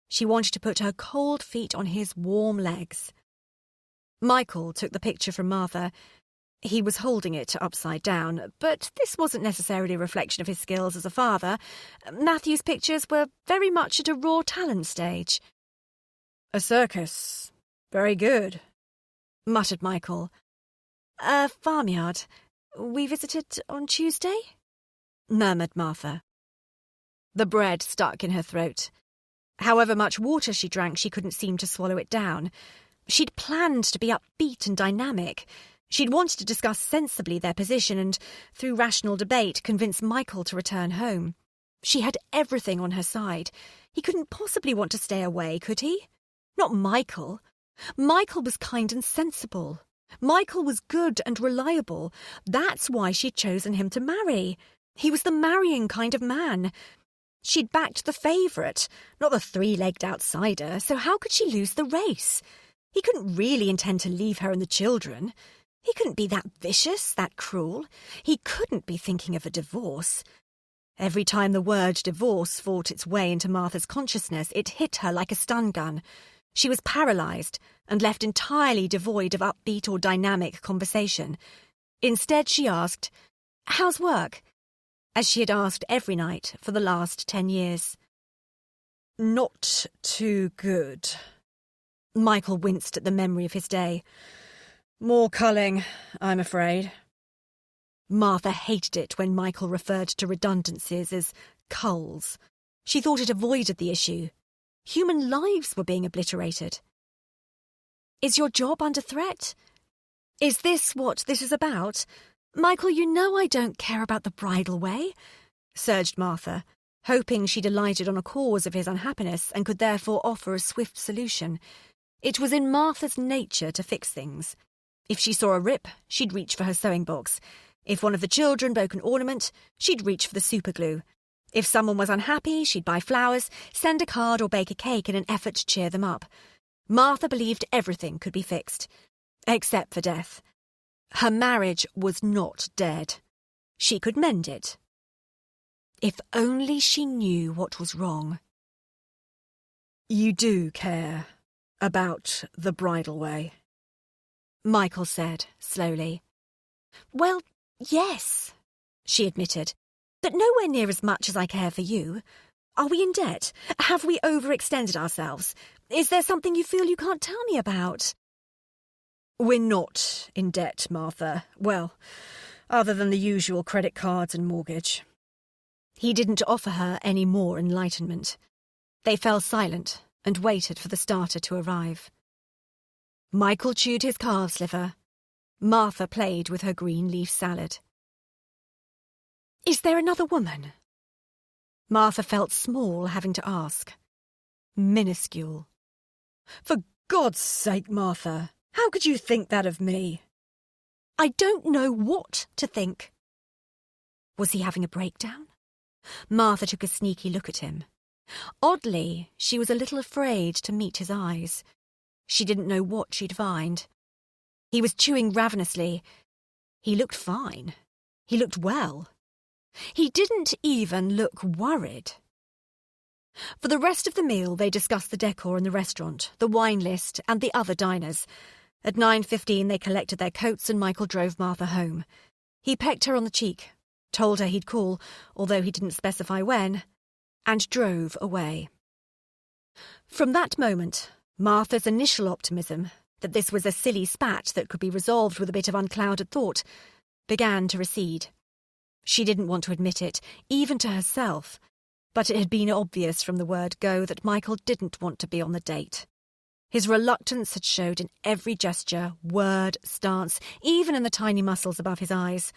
She wanted to put her cold feet on his warm legs. Michael took the picture from Martha. He was holding it upside down, but this wasn't necessarily a reflection of his skills as a father. Matthew's pictures were very much at a raw talent stage. "A circus. Very good," muttered Michael. "A farmyard. We visited on Tuesday?" murmured Martha. The bread stuck in her throat. However much water she drank, she couldn't seem to swallow it down. She'd planned to be upbeat and dynamic. She'd wanted to discuss sensibly their position and, through rational debate, convince Michael to return home. She had everything on her side. He couldn't possibly want to stay away, could he? Not Michael. Michael was kind and sensible. Michael was good and reliable. That's why she'd chosen him to marry. He was the marrying kind of man. She'd backed the favourite, not the three-legged outsider, so how could she lose the race? He couldn't really intend to leave her and the children. He couldn't be that vicious, that cruel. He couldn't be thinking of a divorce. Every time the word divorce fought its way into Martha's consciousness, it hit her like a stun gun. She was paralysed and left entirely devoid of upbeat or dynamic conversation. Instead, she asked, "How's work?" as she had asked every night for the last 10 years. "Not too good." Michael winced at the memory of his day. "More culling, I'm afraid." Martha hated it when Michael referred to redundancies as culls. She thought it avoided the issue. Human lives were being obliterated. "Is your job under threat? Is this what this is about? Michael, you know I don't care about the bridal way," surged Martha, hoping she'd alighted on a cause of his unhappiness and could therefore offer a swift solution. It was in Martha's nature to fix things. If she saw a rip, she'd reach for her sewing box. If one of the children broke an ornament, she'd reach for the superglue. If someone was unhappy, she'd buy flowers, send a card or bake a cake in an effort to cheer them up. Martha believed everything could be fixed, except for death. Her marriage was not dead. She could mend it. If only she knew what was wrong. "You do care about the bridal way," Michael said slowly. "Well, yes," she admitted, "but nowhere near as much as I care for you. Are we in debt? Have we overextended ourselves? Is there something you feel you can't tell me about?" "We're not in debt, Martha. Well, other than the usual credit cards and mortgage." He didn't offer her any more enlightenment. They fell silent and waited for the starter to arrive. Michael chewed his calf's liver. Martha played with her green leaf salad. "Is there another woman?" Martha felt small having to ask. Minuscule. "For God's sake, Martha, how could you think that of me?" "I don't know what to think." Was he having a breakdown? Martha took a sneaky look at him. Oddly, she was a little afraid to meet his eyes. She didn't know what she'd find. He was chewing ravenously. He looked fine. He looked well. He didn't even look worried. For the rest of the meal, they discussed the decor in the restaurant, the wine list, and the other diners. At 9:15, they collected their coats and Michael drove Martha home. He pecked her on the cheek, told her he'd call, although he didn't specify when, and drove away. From that moment, Martha's initial optimism, that this was a silly spat that could be resolved with a bit of unclouded thought, began to recede. She didn't want to admit it, even to herself, but it had been obvious from the word go that Michael didn't want to be on the date. His reluctance had showed in every gesture, word, stance, even in the tiny muscles above his eyes.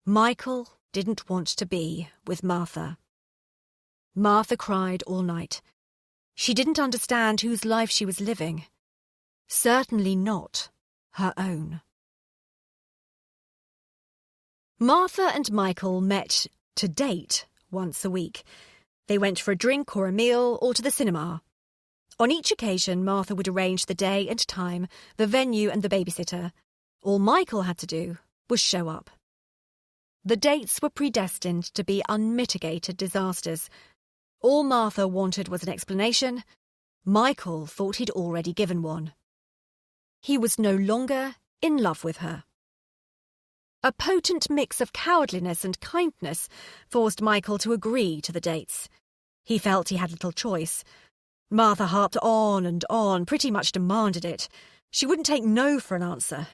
Michael didn't want to be with Martha. Martha cried all night. She didn't understand whose life she was living. Certainly not her own. Martha and Michael met to date once a week. They went for a drink or a meal or to the cinema. On each occasion, Martha would arrange the day and time, the venue and the babysitter. All Michael had to do was show up. The dates were predestined to be unmitigated disasters. All Martha wanted was an explanation. Michael thought he'd already given one. He was no longer in love with her. A potent mix of cowardliness and kindness forced Michael to agree to the dates. He felt he had little choice. Martha harped on, pretty much demanded it. She wouldn't take no for an answer.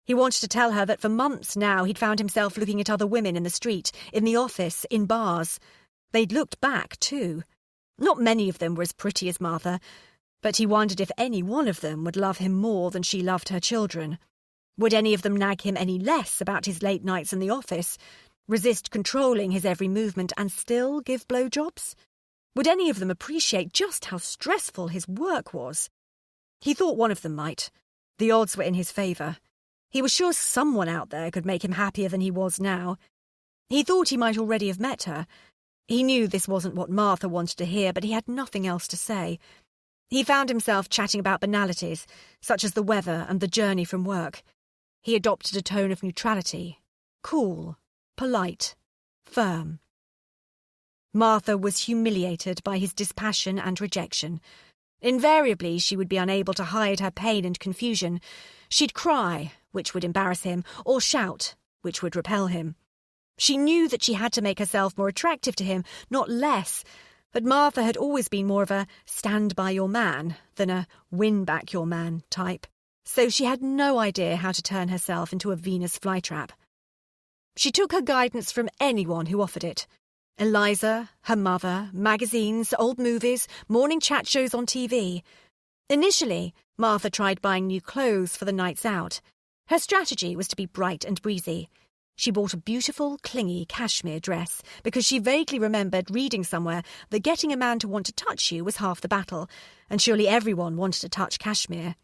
He wanted to tell her that for months now he'd found himself looking at other women in the street, in the office, in bars. They'd looked back, too. Not many of them were as pretty as Martha, but he wondered if any one of them would love him more than she loved her children. Would any of them nag him any less about his late nights in the office, resist controlling his every movement and still give blowjobs? Would any of them appreciate just how stressful his work was? He thought one of them might. The odds were in his favour. He was sure someone out there could make him happier than he was now. He thought he might already have met her. He knew this wasn't what Martha wanted to hear, but he had nothing else to say. He found himself chatting about banalities, such as the weather and the journey from work. He adopted a tone of neutrality, cool, polite, firm. Martha was humiliated by his dispassion and rejection. Invariably, she would be unable to hide her pain and confusion. She'd cry, which would embarrass him, or shout, which would repel him. She knew that she had to make herself more attractive to him, not less, but Martha had always been more of a stand-by-your-man than a win-back-your-man type, so she had no idea how to turn herself into a Venus flytrap. She took her guidance from anyone who offered it. Eliza, her mother, magazines, old movies, morning chat shows on TV. Initially, Martha tried buying new clothes for the nights out. Her strategy was to be bright and breezy. She bought a beautiful, clingy cashmere dress because she vaguely remembered reading somewhere that getting a man to want to touch you was half the battle, and surely everyone wanted to touch cashmere.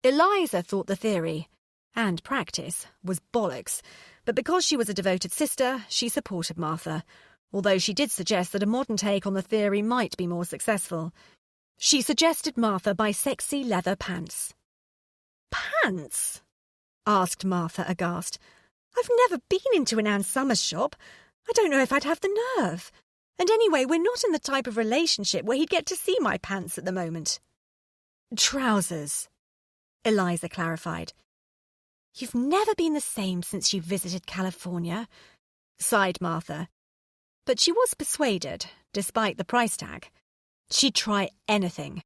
Eliza thought the theory, and practice, was bollocks, but because she was a devoted sister, she supported Martha, although she did suggest that a modern take on the theory might be more successful. She suggested Martha buy sexy leather pants. "Pants?" asked Martha, aghast. "I've never been into an Ann Summers shop. I don't know if I'd have the nerve. And anyway, we're not in the type of relationship where he'd get to see my pants at the moment." "Trousers," Eliza clarified. "You've never been the same since you visited California," sighed Martha. But she was persuaded, despite the price tag. She'd try anything.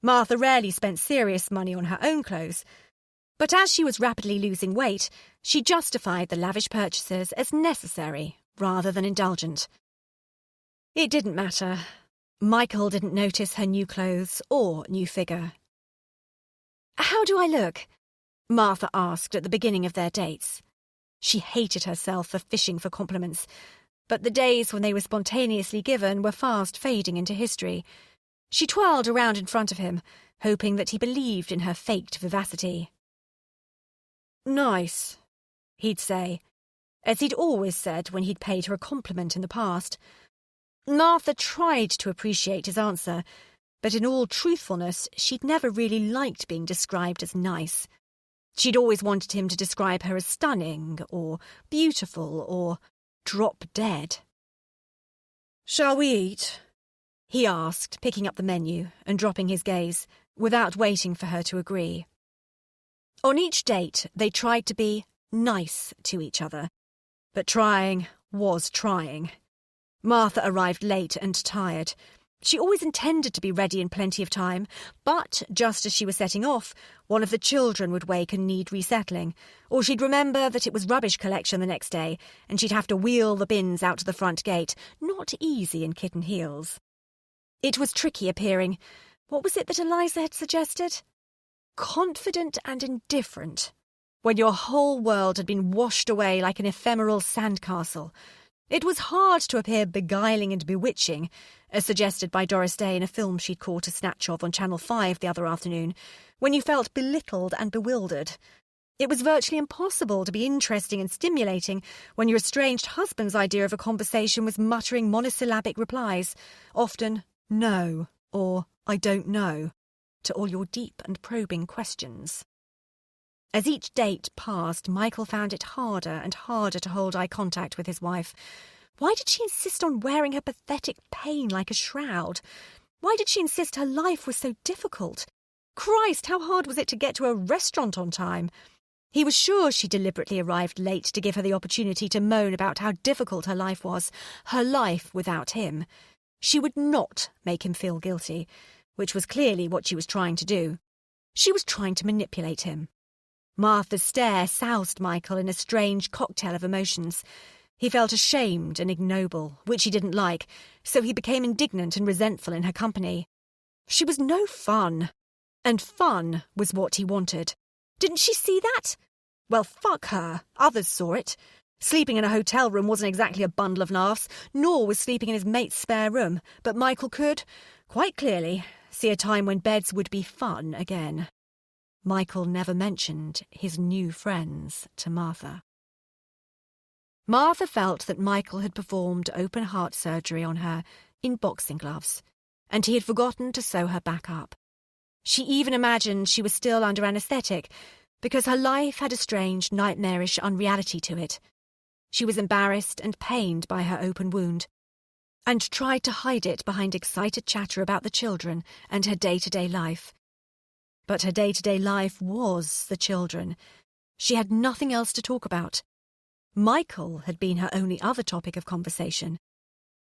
Martha rarely spent serious money on her own clothes, but as she was rapidly losing weight, she justified the lavish purchases as necessary rather than indulgent. It didn't matter. Michael didn't notice her new clothes or new figure. "How do I look?" Martha asked at the beginning of their dates. She hated herself for fishing for compliments, but the days when they were spontaneously given were fast fading into history. She twirled around in front of him, hoping that he believed in her faked vivacity. "Nice," he'd say, as he'd always said when he'd paid her a compliment in the past. Martha tried to appreciate his answer, but in all truthfulness, she'd never really liked being described as nice. She'd always wanted him to describe her as stunning, or beautiful, or drop-dead. "Shall we eat?" he asked, picking up the menu and dropping his gaze, without waiting for her to agree. On each date, they tried to be nice to each other, but trying was trying. Martha arrived late and tired. She always intended to be ready in plenty of time, but just as she was setting off, one of the children would wake and need resettling, or she'd remember that it was rubbish collection the next day, and she'd have to wheel the bins out to the front gate, not easy in kitten heels. It was tricky appearing. What was it that Eliza had suggested? Confident and indifferent, when your whole world had been washed away like an ephemeral sandcastle. It was hard to appear beguiling and bewitching, as suggested by Doris Day in a film she'd caught a snatch of on Channel 5 the other afternoon, when you felt belittled and bewildered. It was virtually impossible to be interesting and stimulating when your estranged husband's idea of a conversation was muttering monosyllabic replies, often "no" or "I don't know," to all your deep and probing questions. As each date passed, Michael found it harder and harder to hold eye contact with his wife. Why did she insist on wearing her pathetic pain like a shroud? Why did she insist her life was so difficult? Christ, how hard was it to get to a restaurant on time? He was sure she deliberately arrived late to give her the opportunity to moan about how difficult her life was, her life without him. She would not make him feel guilty, which was clearly what she was trying to do. She was trying to manipulate him. Martha's stare soused Michael in a strange cocktail of emotions. He felt ashamed and ignoble, which he didn't like, so he became indignant and resentful in her company. She was no fun, and fun was what he wanted. Didn't she see that? Well, fuck her. Others saw it. Sleeping in a hotel room wasn't exactly a bundle of laughs, nor was sleeping in his mate's spare room, but Michael could, quite clearly, see a time when beds would be fun again. Michael never mentioned his new friends to Martha. Martha felt that Michael had performed open-heart surgery on her in boxing gloves, and he had forgotten to sew her back up. She even imagined she was still under anaesthetic, because her life had a strange, nightmarish unreality to it. She was embarrassed and pained by her open wound, and tried to hide it behind excited chatter about the children and her day-to-day life. But her day-to-day life was the children. She had nothing else to talk about. Michael had been her only other topic of conversation.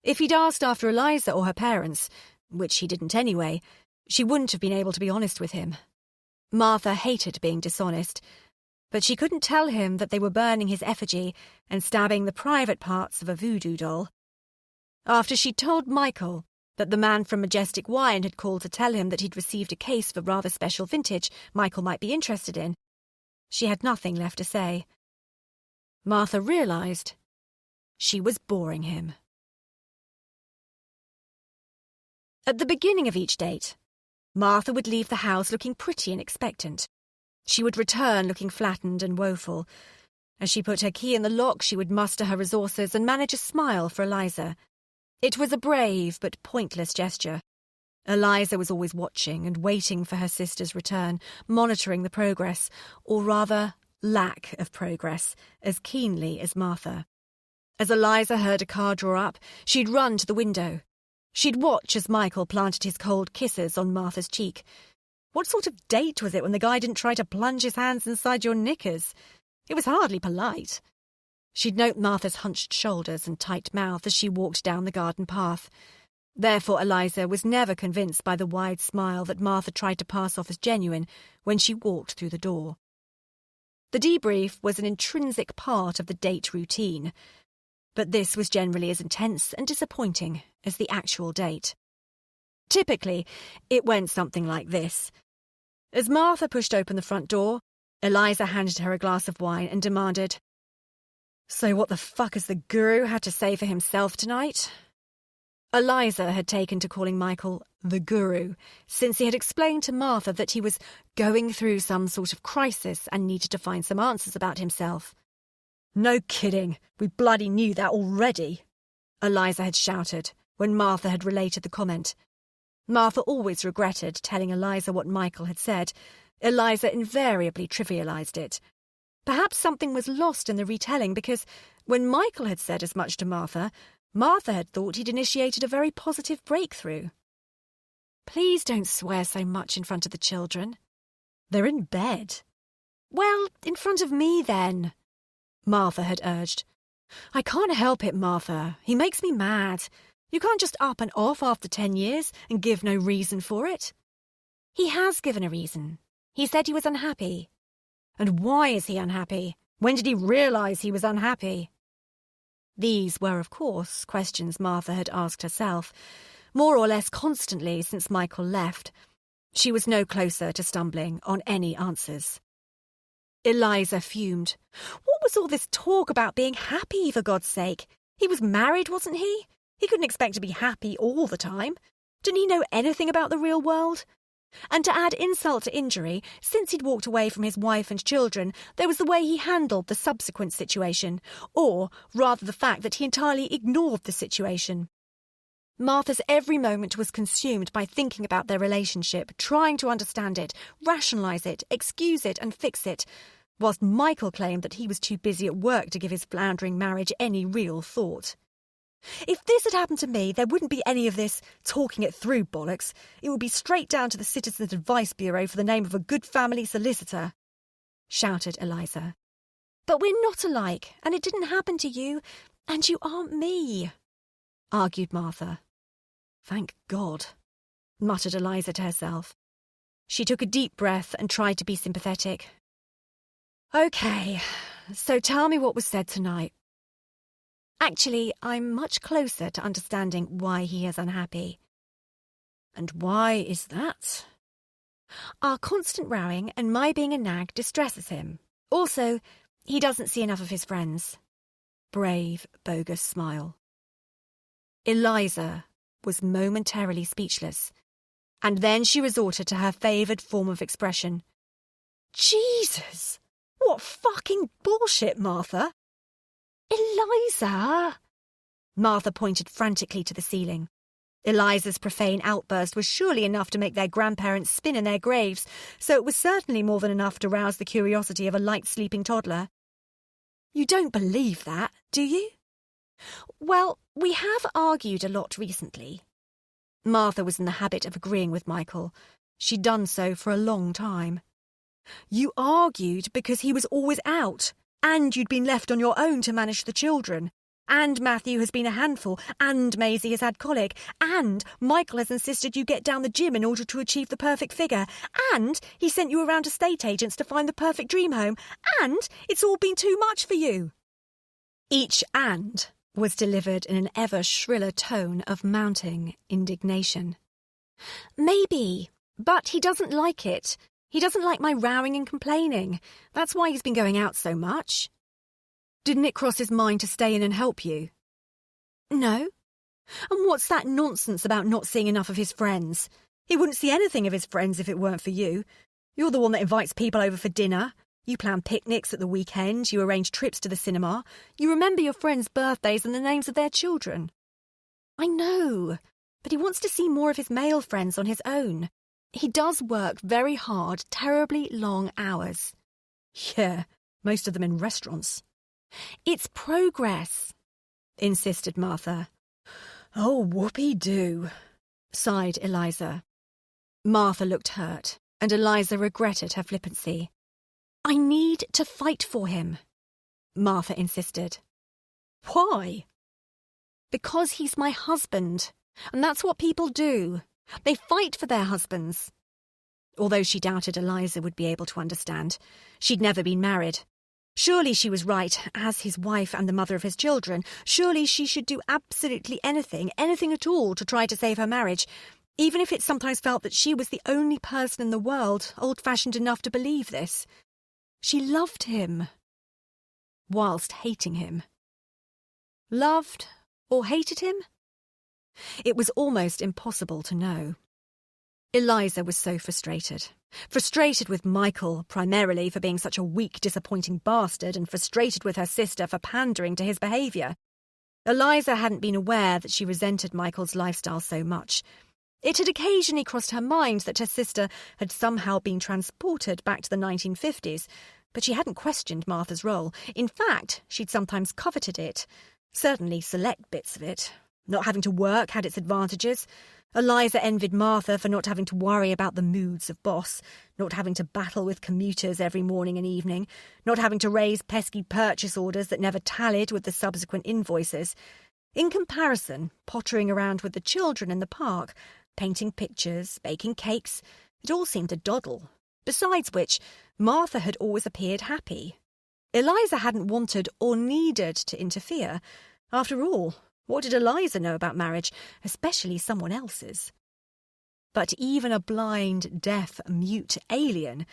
If he'd asked after Eliza or her parents, which he didn't anyway, she wouldn't have been able to be honest with him. Martha hated being dishonest, but she couldn't tell him that they were burning his effigy and stabbing the private parts of a voodoo doll. After she'd told Michael that the man from Majestic Wine had called to tell him that he'd received a case for rather special vintage Michael might be interested in, she had nothing left to say. Martha realised she was boring him. At the beginning of each date, Martha would leave the house looking pretty and expectant. She would return looking flattened and woeful. As she put her key in the lock, she would muster her resources and manage a smile for Eliza. It was a brave but pointless gesture. Eliza was always watching and waiting for her sister's return, monitoring the progress, or rather, lack of progress, as keenly as Martha. As Eliza heard a car draw up, she'd run to the window. She'd watch as Michael planted his cold kisses on Martha's cheek. What sort of date was it when the guy didn't try to plunge his hands inside your knickers? It was hardly polite. She'd note Martha's hunched shoulders and tight mouth as she walked down the garden path. Therefore Eliza was never convinced by the wide smile that Martha tried to pass off as genuine when she walked through the door. The debrief was an intrinsic part of the date routine, but this was generally as intense and disappointing as the actual date. Typically, it went something like this. As Martha pushed open the front door, Eliza handed her a glass of wine and demanded, "So what the fuck has the guru had to say for himself tonight?" Eliza had taken to calling Michael the guru since he had explained to Martha that he was going through some sort of crisis and needed to find some answers about himself. "No kidding, we bloody knew that already," Eliza had shouted when Martha had related the comment. Martha always regretted telling Eliza what Michael had said. Eliza invariably trivialised it. Perhaps something was lost in the retelling because when Michael had said as much to Martha, Martha had thought he'd initiated a very positive breakthrough. "Please don't swear so much in front of the children. They're in bed." "Well, in front of me then," Martha had urged. "I can't help it, Martha. He makes me mad. You can't just up and off after 10 years and give no reason for it." "He has given a reason. He said he was unhappy." "And why is he unhappy? When did he realise he was unhappy?" These were, of course, questions Martha had asked herself, more or less constantly since Michael left. She was no closer to stumbling on any answers. Eliza fumed. What was all this talk about being happy, for God's sake? He was married, wasn't he? He couldn't expect to be happy all the time. Didn't he know anything about the real world? And to add insult to injury, since he'd walked away from his wife and children, there was the way he handled the subsequent situation, or rather the fact that he entirely ignored the situation. Martha's every moment was consumed by thinking about their relationship, trying to understand it, rationalise it, excuse it and fix it, whilst Michael claimed that he was too busy at work to give his floundering marriage any real thought. "If this had happened to me, there wouldn't be any of this talking it through bollocks. It would be straight down to the Citizens Advice Bureau for the name of a good family solicitor," shouted Eliza. "But we're not alike, and it didn't happen to you, and you aren't me," argued Martha. "Thank God," muttered Eliza to herself. She took a deep breath and tried to be sympathetic. "Okay, so tell me what was said tonight." Actually, I'm much closer to understanding why he is unhappy. And why is that? Our constant rowing and my being a nag distresses him. Also, he doesn't see enough of his friends. Brave, bogus smile. Eliza was momentarily speechless, and then she resorted to her favoured form of expression. Jesus! What fucking bullshit, Martha! Eliza! Martha pointed frantically to the ceiling. Eliza's profane outburst was surely enough to make their grandparents spin in their graves, so it was certainly more than enough to rouse the curiosity of a light-sleeping toddler. You don't believe that, do you? Well, we have argued a lot recently. Martha was in the habit of agreeing with Michael. She'd done so for a long time. You argued because he was always out, and you'd been left on your own to manage the children. And Matthew has been a handful, and Maisie has had colic, and Michael has insisted you get down the gym in order to achieve the perfect figure, and he sent you around estate agents to find the perfect dream home, and it's all been too much for you. Each "and" was delivered in an ever shriller tone of mounting indignation. Maybe, but he doesn't like it. He doesn't like my rowing and complaining. That's why he's been going out so much. Didn't it cross his mind to stay in and help you? No. And what's that nonsense about not seeing enough of his friends? He wouldn't see anything of his friends if it weren't for you. You're the one that invites people over for dinner. You plan picnics at the weekend. You arrange trips to the cinema. You remember your friends' birthdays and the names of their children. I know, but he wants to see more of his male friends on his own. He does work very hard, terribly long hours. Yeah, most of them in restaurants. It's progress, insisted Martha. Oh, whoopee-doo, sighed Eliza. Martha looked hurt, and Eliza regretted her flippancy. I need to fight for him, Martha insisted. Why? Because he's my husband, and that's what people do. They fight for their husbands. Although she doubted Eliza would be able to understand. She'd never been married. Surely she was right, as his wife and the mother of his children. Surely she should do absolutely anything at all to try to save her marriage, even if it sometimes felt that she was the only person in the world old-fashioned enough to believe this. She loved him, whilst hating him. Loved or hated him? It was almost impossible to know. Eliza was so frustrated. Frustrated with Michael, primarily for being such a weak, disappointing bastard, and frustrated with her sister for pandering to his behaviour. Eliza hadn't been aware that she resented Michael's lifestyle so much. It had occasionally crossed her mind that her sister had somehow been transported back to the 1950s, but she hadn't questioned Martha's role. In fact, she'd sometimes coveted it. Certainly select bits of it. Not having to work had its advantages. Eliza envied Martha for not having to worry about the moods of boss, not having to battle with commuters every morning and evening, not having to raise pesky purchase orders that never tallied with the subsequent invoices. In comparison, pottering around with the children in the park, painting pictures, baking cakes, it all seemed a doddle. Besides which, Martha had always appeared happy. Eliza hadn't wanted or needed to interfere. After all, what did Eliza know about marriage, especially someone else's? But even a blind, deaf, mute alien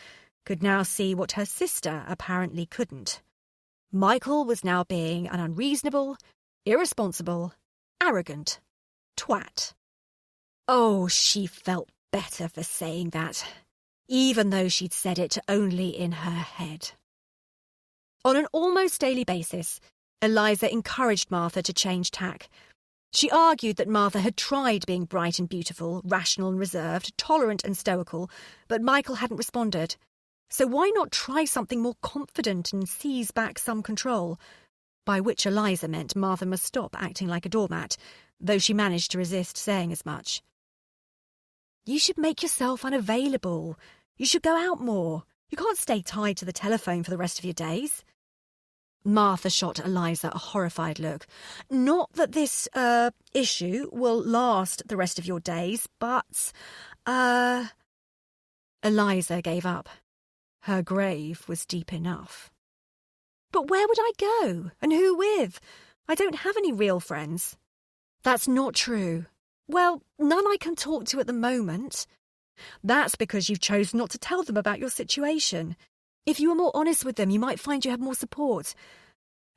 could now see what her sister apparently couldn't. Michael was now being an unreasonable, irresponsible, arrogant twat. Oh, she felt better for saying that, even though she'd said it only in her head. On an almost daily basis, Eliza encouraged Martha to change tack. She argued that Martha had tried being bright and beautiful, rational and reserved, tolerant and stoical, but Michael hadn't responded. So why not try something more confident and seize back some control? By which Eliza meant Martha must stop acting like a doormat, though she managed to resist saying as much. You should make yourself unavailable. You should go out more. You can't stay tied to the telephone for the rest of your days. Martha shot Eliza a horrified look. Not that this, issue will last the rest of your days, but, Eliza gave up. Her grave was deep enough. But where would I go? And who with? I don't have any real friends. That's not true. Well, none I can talk to at the moment. That's because you've chosen not to tell them about your situation. If you were more honest with them, you might find you have more support.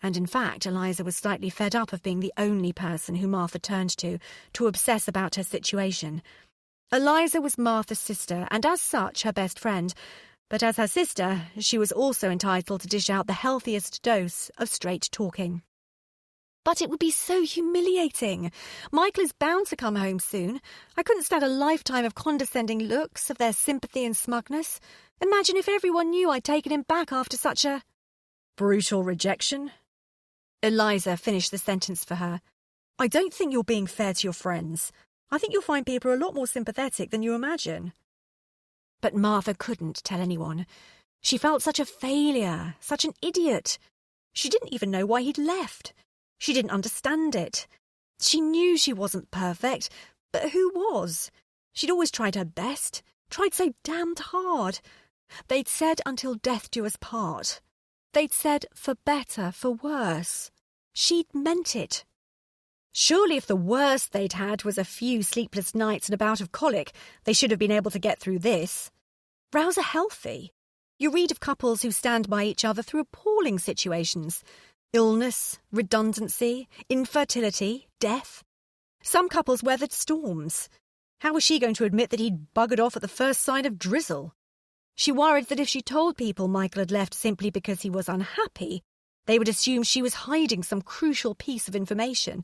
And in fact, Eliza was slightly fed up of being the only person who Martha turned to obsess about her situation. Eliza was Martha's sister, and as such, her best friend. But as her sister, she was also entitled to dish out the healthiest dose of straight talking. But it would be so humiliating. Michael is bound to come home soon. I couldn't stand a lifetime of condescending looks, of their sympathy and smugness. Imagine if everyone knew I'd taken him back after such a brutal rejection. Eliza finished the sentence for her. I don't think you're being fair to your friends. I think you'll find people a lot more sympathetic than you imagine. But Martha couldn't tell anyone. She felt such a failure, such an idiot. She didn't even know why he'd left. She didn't understand it. She knew she wasn't perfect, but who was? She'd always tried her best, tried so damned hard. They'd said until death do us part. They'd said for better, for worse. She'd meant it. Surely if the worst they'd had was a few sleepless nights and a bout of colic, they should have been able to get through this. Rouse are healthy. You read of couples who stand by each other through appalling situations. Illness, redundancy, infertility, death. Some couples weathered storms. How was she going to admit that he'd buggered off at the first sign of drizzle? She worried that if she told people Michael had left simply because he was unhappy, they would assume she was hiding some crucial piece of information.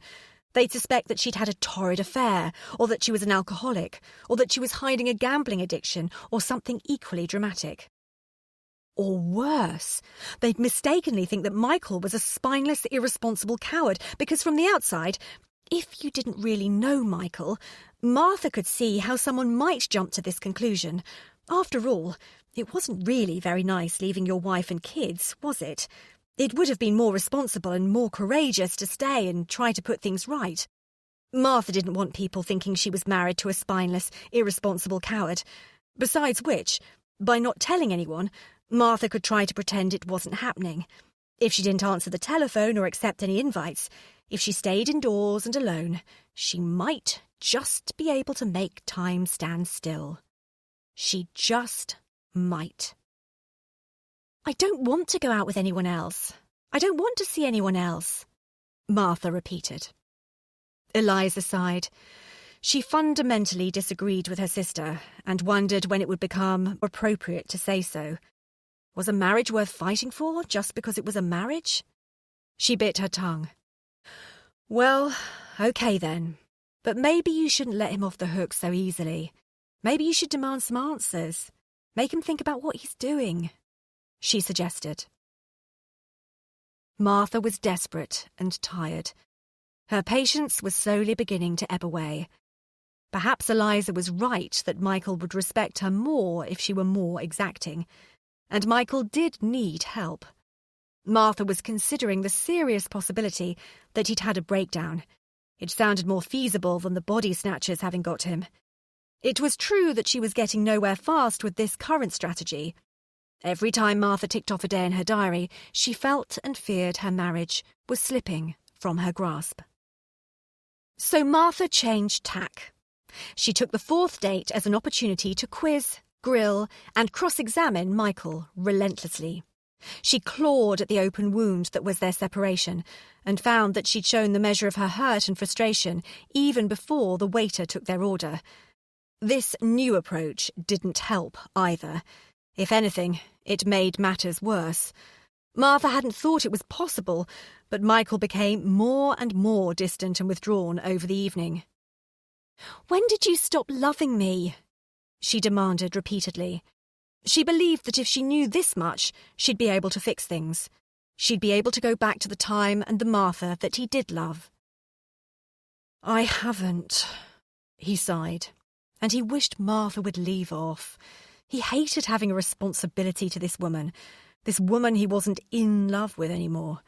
They'd suspect that she'd had a torrid affair, or that she was an alcoholic, or that she was hiding a gambling addiction, or something equally dramatic. Or worse, they'd mistakenly think that Michael was a spineless, irresponsible coward, because from the outside, if you didn't really know Michael, Martha could see how someone might jump to this conclusion. After all, it wasn't really very nice leaving your wife and kids, was it? It would have been more responsible and more courageous to stay and try to put things right. Martha didn't want people thinking she was married to a spineless, irresponsible coward. Besides which, by not telling anyone, Martha could try to pretend it wasn't happening. If she didn't answer the telephone or accept any invites, if she stayed indoors and alone, she might just be able to make time stand still. She just might. I don't want to go out with anyone else. I don't want to see anyone else, Martha repeated. Eliza sighed. She fundamentally disagreed with her sister and wondered when it would become appropriate to say so. Was a marriage worth fighting for just because it was a marriage? She bit her tongue. Well, okay then. But maybe you shouldn't let him off the hook so easily. Maybe you should demand some answers. Make him think about what he's doing, she suggested. Martha was desperate and tired. Her patience was slowly beginning to ebb away. Perhaps Eliza was right that Michael would respect her more if she were more exacting. And Michael did need help. Martha was considering the serious possibility that he'd had a breakdown. It sounded more feasible than the body snatchers having got him. It was true that she was getting nowhere fast with this current strategy. Every time Martha ticked off a day in her diary, she felt and feared her marriage was slipping from her grasp. So Martha changed tack. She took the fourth date as an opportunity to quiz, grill, and cross-examine Michael relentlessly. She clawed at the open wound that was their separation, and found that she'd shown the measure of her hurt and frustration even before the waiter took their order. This new approach didn't help either. If anything, it made matters worse. Martha hadn't thought it was possible, but Michael became more and more distant and withdrawn over the evening. "When did you stop loving me?" she demanded repeatedly. She believed that if she knew this much, she'd be able to fix things. She'd be able to go back to the time and the Martha that he did love. "I haven't," he sighed, and he wished Martha would leave off. He hated having a responsibility to this woman he wasn't in love with anymore.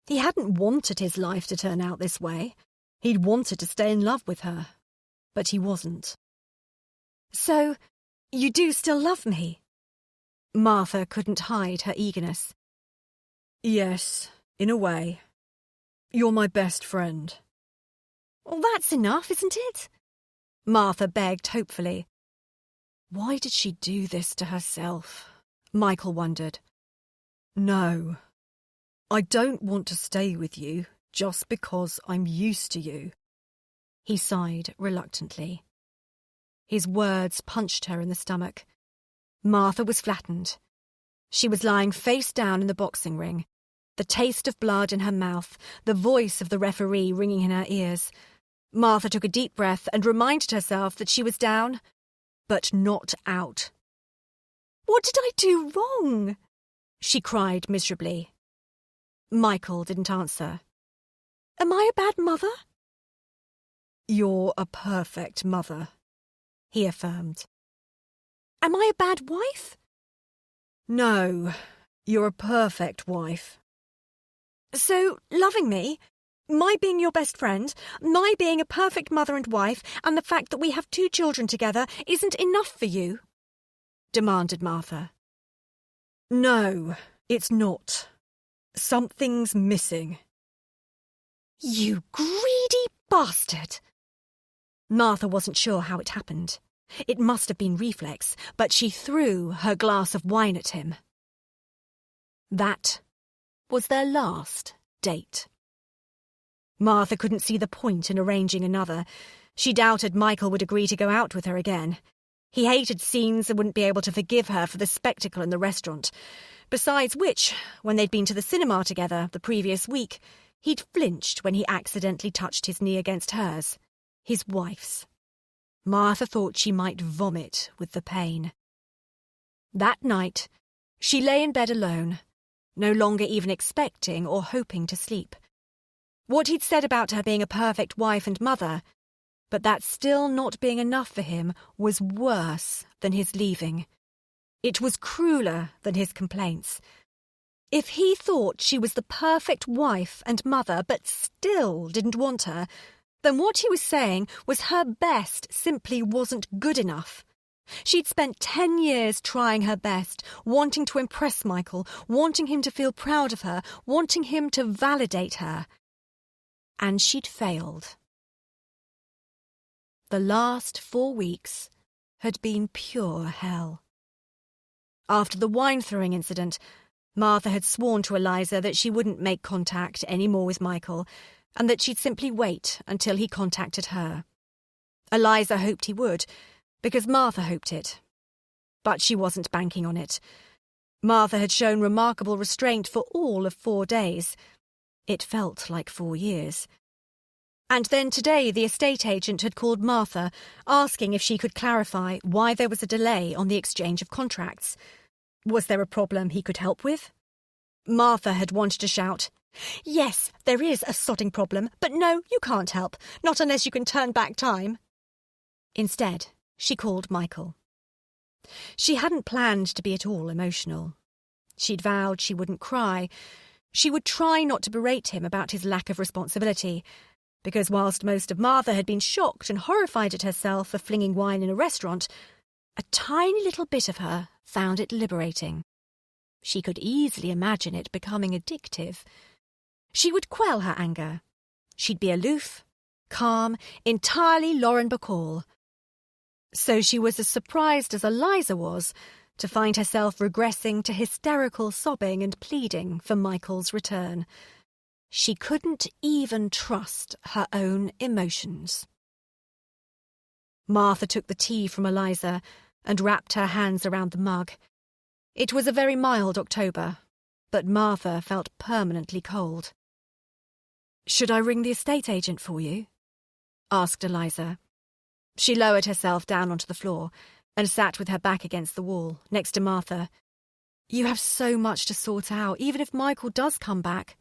He hadn't wanted his life to turn out this way. He'd wanted to stay in love with her, but he wasn't. "So, you do still love me?" Martha couldn't hide her eagerness. "Yes, in a way. You're my best friend. Well, that's enough, isn't it? Martha begged hopefully. Why did she do this to herself? Michael wondered. No, I don't want to stay with you just because I'm used to you. He sighed reluctantly. His words punched her in the stomach. Martha was flattened. She was lying face down in the boxing ring, the taste of blood in her mouth, the voice of the referee ringing in her ears. Martha took a deep breath and reminded herself that she was down, but not out. What did I do wrong? She cried miserably. Michael didn't answer. Am I a bad mother? You're a perfect mother, he affirmed. Am I a bad wife? No, you're a perfect wife. So, loving me, my being your best friend, my being a perfect mother and wife, and the fact that we have 2 children together isn't enough for you? Demanded Martha. No, it's not. Something's missing. You greedy bastard! Martha wasn't sure how it happened. It must have been reflex, but she threw her glass of wine at him. That was their last date. Martha couldn't see the point in arranging another. She doubted Michael would agree to go out with her again. He hated scenes and wouldn't be able to forgive her for the spectacle in the restaurant. Besides which, when they'd been to the cinema together the previous week, he'd flinched when he accidentally touched his knee against hers, his wife's. Martha thought she might vomit with the pain. That night, she lay in bed alone, no longer even expecting or hoping to sleep. What he'd said about her being a perfect wife and mother, but that still not being enough for him, was worse than his leaving. It was crueler than his complaints. If he thought she was the perfect wife and mother but still didn't want her, then what he was saying was her best simply wasn't good enough. She'd spent 10 years trying her best, wanting to impress Michael, wanting him to feel proud of her, wanting him to validate her. And she'd failed. The last 4 weeks had been pure hell. After the wine-throwing incident, Martha had sworn to Eliza that she wouldn't make contact any more with Michael, and that she'd simply wait until he contacted her. Eliza hoped he would, because Martha hoped it. But she wasn't banking on it. Martha had shown remarkable restraint for all of 4 days. It felt like 4 years. And then today the estate agent had called Martha, asking if she could clarify why there was a delay on the exchange of contracts. Was there a problem he could help with? Martha had wanted to shout, "Yes, there is a sodding problem, but no, you can't help, not unless you can turn back time." Instead, she called Michael. She hadn't planned to be at all emotional. She'd vowed she wouldn't cry. She would try not to berate him about his lack of responsibility, because whilst most of Martha had been shocked and horrified at herself for flinging wine in a restaurant, a tiny little bit of her found it liberating. She could easily imagine it becoming addictive. She would quell her anger. She'd be aloof, calm, entirely Lauren Bacall. So she was as surprised as Eliza was to find herself regressing to hysterical sobbing and pleading for Michael's return. She couldn't even trust her own emotions. Martha took the tea from Eliza and wrapped her hands around the mug. It was a very mild October, but Martha felt permanently cold. "Should I ring the estate agent for you?" asked Eliza. She lowered herself down onto the floor and sat with her back against the wall, next to Martha. "You have so much to sort out, even if Michael does come back."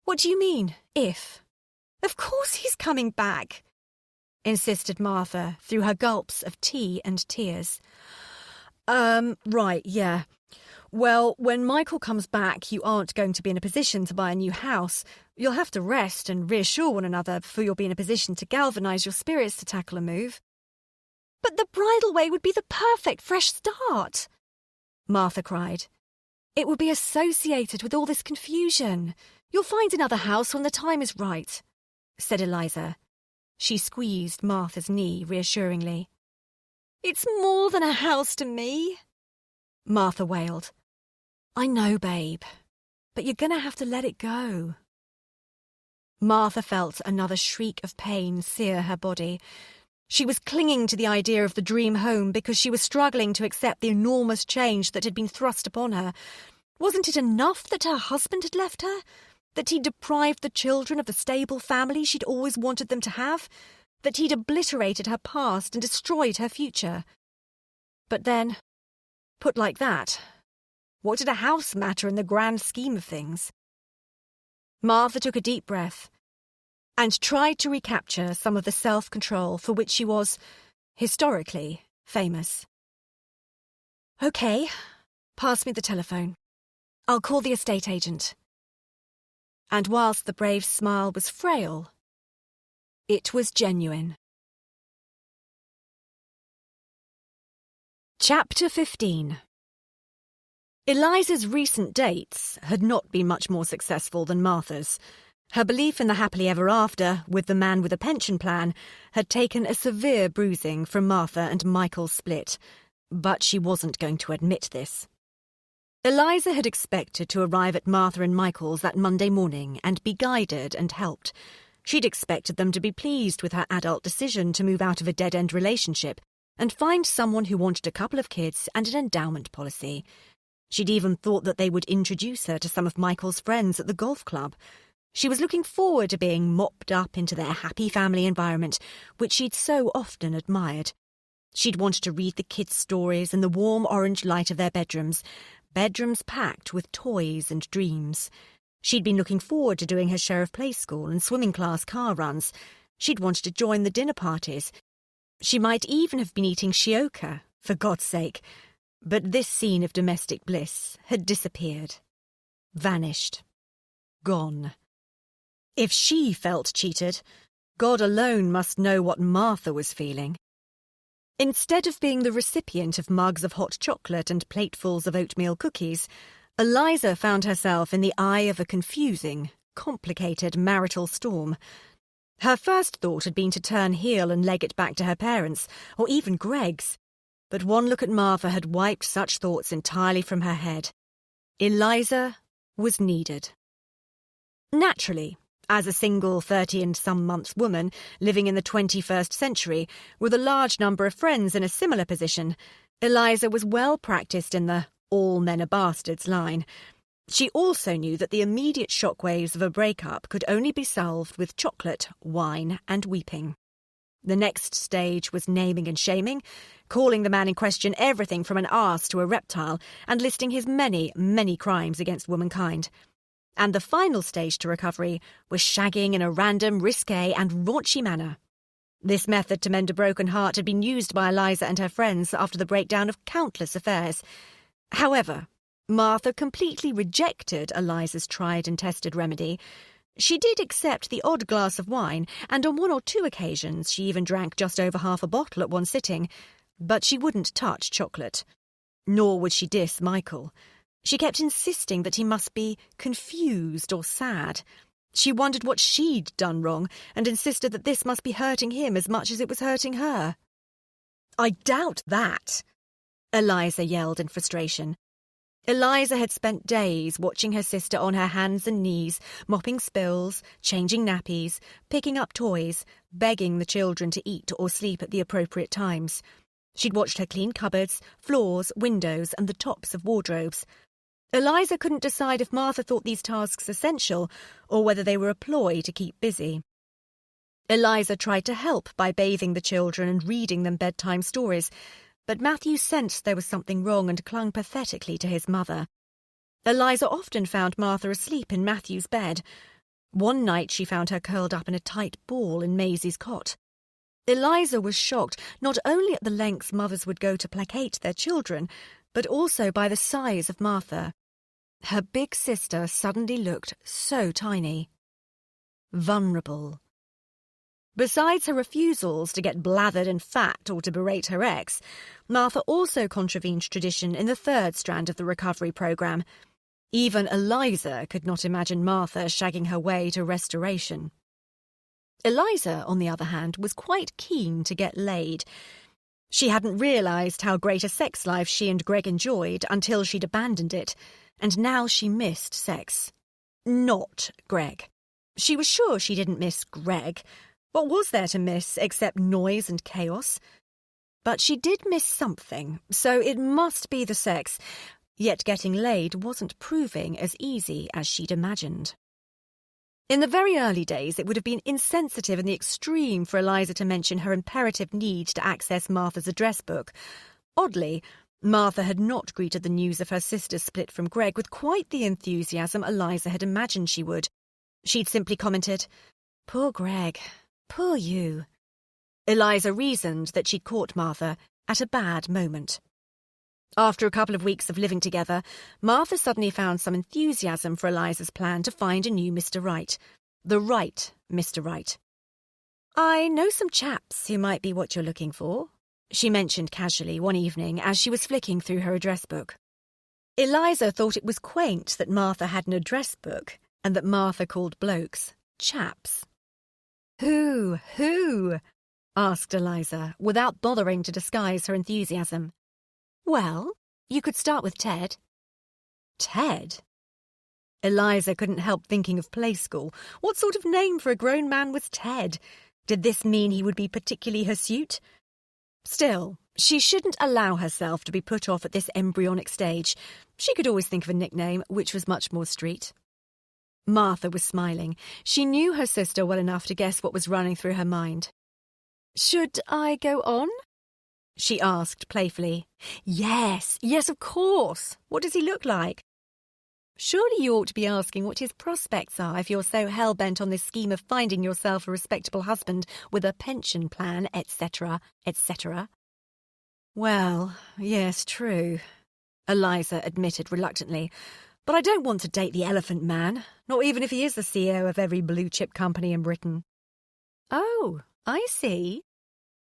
"What do you mean, if?" "Of course he's coming back," insisted Martha through her gulps of tea and tears. Right, yeah. Well, when Michael comes back, you aren't going to be in a position to buy a new house. You'll have to rest and reassure one another before you'll be in a position to galvanise your spirits to tackle a move." "But the bridal way would be the perfect fresh start," Martha cried. It would be associated with all this confusion. You'll find another house when the time is right, said Eliza. She squeezed Martha's knee reassuringly. It's more than a house to me, Martha wailed. I know, babe, but you're going to have to let it go. Martha felt another shriek of pain sear her body. She was clinging to the idea of the dream home because she was struggling to accept the enormous change that had been thrust upon her. Wasn't it enough that her husband had left her? That he'd deprived the children of the stable family she'd always wanted them to have? That he'd obliterated her past and destroyed her future? But then, put like that, what did a house matter in the grand scheme of things? Martha took a deep breath and tried to recapture some of the self-control for which she was, historically, famous. OK, pass me the telephone. I'll call the estate agent. And whilst the brave smile was frail, it was genuine. Chapter 15. Eliza's recent dates had not been much more successful than Martha's. Her belief in the happily ever after with the man with a pension plan had taken a severe bruising from Martha and Michael's split, but she wasn't going to admit this. Eliza had expected to arrive at Martha and Michael's that Monday morning and be guided and helped. She'd expected them to be pleased with her adult decision to move out of a dead-end relationship and find someone who wanted a couple of kids and an endowment policy. She'd even thought that they would introduce her to some of Michael's friends at the golf club. She was looking forward to being mopped up into their happy family environment, which she'd so often admired. She'd wanted to read the kids' stories in the warm orange light of their bedrooms packed with toys and dreams. She'd been looking forward to doing her share of play school and swimming class car runs. She'd wanted to join the dinner parties. She might even have been eating shioka, for God's sake. But this scene of domestic bliss had disappeared. Vanished. Gone. If she felt cheated, God alone must know what Martha was feeling. Instead of being the recipient of mugs of hot chocolate and platefuls of oatmeal cookies, Eliza found herself in the eye of a confusing, complicated marital storm. Her first thought had been to turn heel and leg it back to her parents, or even Greg's. But one look at Martha had wiped such thoughts entirely from her head. Eliza was needed. Naturally, as a single 30-and-some-month woman living in the 21st century with a large number of friends in a similar position, Eliza was well practised in the all men are bastards line. She also knew that the immediate shockwaves of a breakup could only be solved with chocolate, wine, and weeping. The next stage was naming and shaming, calling the man in question everything from an arse to a reptile, and listing his many, many crimes against womankind. And the final stage to recovery was shagging in a random, risque and raunchy manner. This method to mend a broken heart had been used by Eliza and her friends after the breakdown of countless affairs. However, Martha completely rejected Eliza's tried and tested remedy. She did accept the odd glass of wine, and on one or two occasions she even drank just over half a bottle at one sitting, but she wouldn't touch chocolate. Nor would she diss Michael. She kept insisting that he must be confused or sad. She wondered what she'd done wrong and insisted that this must be hurting him as much as it was hurting her. "I doubt that," Eliza yelled in frustration. Eliza had spent days watching her sister on her hands and knees, mopping spills, changing nappies, picking up toys, begging the children to eat or sleep at the appropriate times. She'd watched her clean cupboards, floors, windows, and the tops of wardrobes. Eliza couldn't decide if Martha thought these tasks essential or whether they were a ploy to keep busy. Eliza tried to help by bathing the children and reading them bedtime stories, but Matthew sensed there was something wrong and clung pathetically to his mother. Eliza often found Martha asleep in Matthew's bed. One night she found her curled up in a tight ball in Maisie's cot. Eliza was shocked not only at the lengths mothers would go to placate their children, but also by the size of Martha. Her big sister suddenly looked so tiny. Vulnerable. Besides her refusals to get blathered and fat or to berate her ex, Martha also contravened tradition in the third strand of the recovery programme. Even Eliza could not imagine Martha shagging her way to restoration. Eliza, on the other hand, was quite keen to get laid. She hadn't realised how great a sex life she and Greg enjoyed until she'd abandoned it, and now she missed sex. Not Greg. She was sure she didn't miss Greg. What was there to miss except noise and chaos? But she did miss something, so it must be the sex, yet getting laid wasn't proving as easy as she'd imagined. In the very early days, it would have been insensitive in the extreme for Eliza to mention her imperative need to access Martha's address book. Oddly, Martha had not greeted the news of her sister's split from Greg with quite the enthusiasm Eliza had imagined she would. She'd simply commented, "Poor Greg, poor you." Eliza reasoned that she'd caught Martha at a bad moment. After a couple of weeks of living together, Martha suddenly found some enthusiasm for Eliza's plan to find a new Mr. Right. The right Mr. Right. "I know some chaps who might be what you're looking for," she mentioned casually one evening as she was flicking through her address book. Eliza thought it was quaint that Martha had an address book and that Martha called blokes chaps. Who? Asked Eliza, without bothering to disguise her enthusiasm. "Well, you could start with Ted." Ted? Eliza couldn't help thinking of play school. What sort of name for a grown man was Ted? Did this mean he would be particularly hirsute? Still, she shouldn't allow herself to be put off at this embryonic stage. She could always think of a nickname, which was much more street. Martha was smiling. She knew her sister well enough to guess what was running through her mind. "Should I go on?" she asked playfully. Yes, of course. What does he look like?" "Surely you ought to be asking what his prospects are if you're so hell-bent on this scheme of finding yourself a respectable husband with a pension plan, etc., etc." "Well, yes, true," Eliza admitted reluctantly. "But I don't want to date the elephant man, not even if he is the CEO of every blue-chip company in Britain." "Oh, I see,"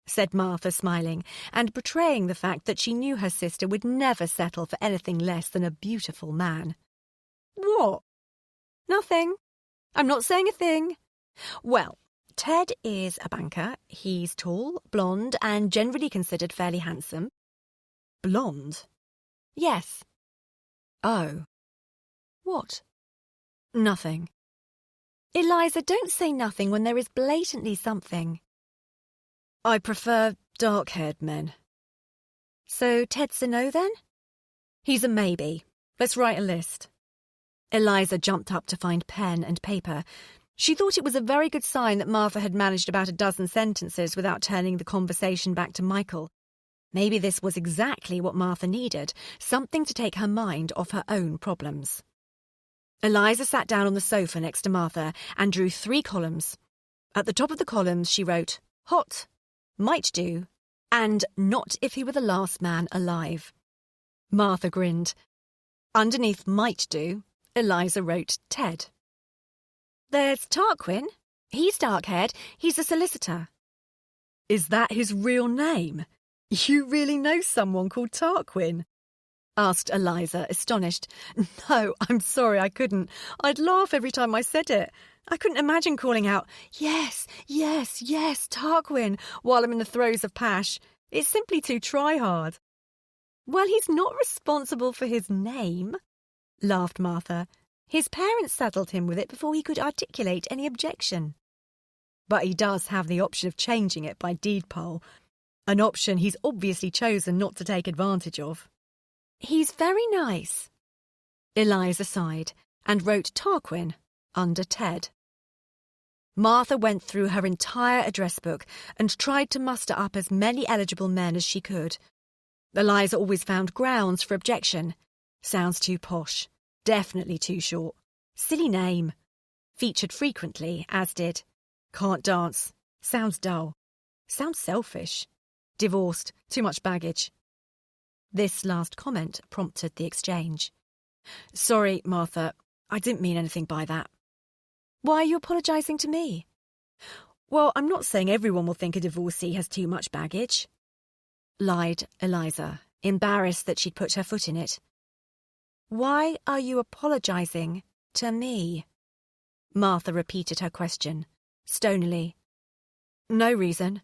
said Martha, smiling, and betraying the fact that she knew her sister would never settle for anything less than a beautiful man. "What?" "Nothing. I'm not saying a thing. Well, Ted is a banker. He's tall, blonde, and generally considered fairly handsome." "Blonde?" "Yes." "Oh." "What?" "Nothing." "Eliza, don't say nothing when there is blatantly something." "I prefer dark-haired men." "So Ted's a no, then?" "He's a maybe. Let's write a list." Eliza jumped up to find pen and paper. She thought it was a very good sign that Martha had managed about a dozen sentences without turning the conversation back to Michael. Maybe this was exactly what Martha needed, something to take her mind off her own problems. Eliza sat down on the sofa next to Martha and drew 3 columns. At the top of the columns she wrote, "Hot," "Might do," and "Not if he were the last man alive." Martha grinned. Underneath "Might do," Eliza wrote Ted. "There's Tarquin. He's dark-haired. He's a solicitor." "Is that his real name? You really know someone called Tarquin?" asked Eliza, astonished. "No, I'm sorry, I couldn't. I'd laugh every time I said it. I couldn't imagine calling out, yes, Tarquin, while I'm in the throes of pash. It's simply too try-hard." "Well, he's not responsible for his name," laughed Martha. "His parents saddled him with it before he could articulate any objection." "But he does have the option of changing it by deed poll, an option he's obviously chosen not to take advantage of." "He's very nice." Eliza sighed and wrote Tarquin under Ted. Martha went through her entire address book and tried to muster up as many eligible men as she could. Eliza always found grounds for objection. Sounds too posh. Definitely too short. Silly name. Featured frequently, as did can't dance. Sounds dull. Sounds selfish. Divorced. Too much baggage. This last comment prompted the exchange. "Sorry, Martha. I didn't mean anything by that." "Why are you apologising to me?" "Well, I'm not saying everyone will think a divorcee has too much baggage," lied Eliza, embarrassed that she'd put her foot in it. Why are you apologising to me? Martha repeated her question, stonily. No reason,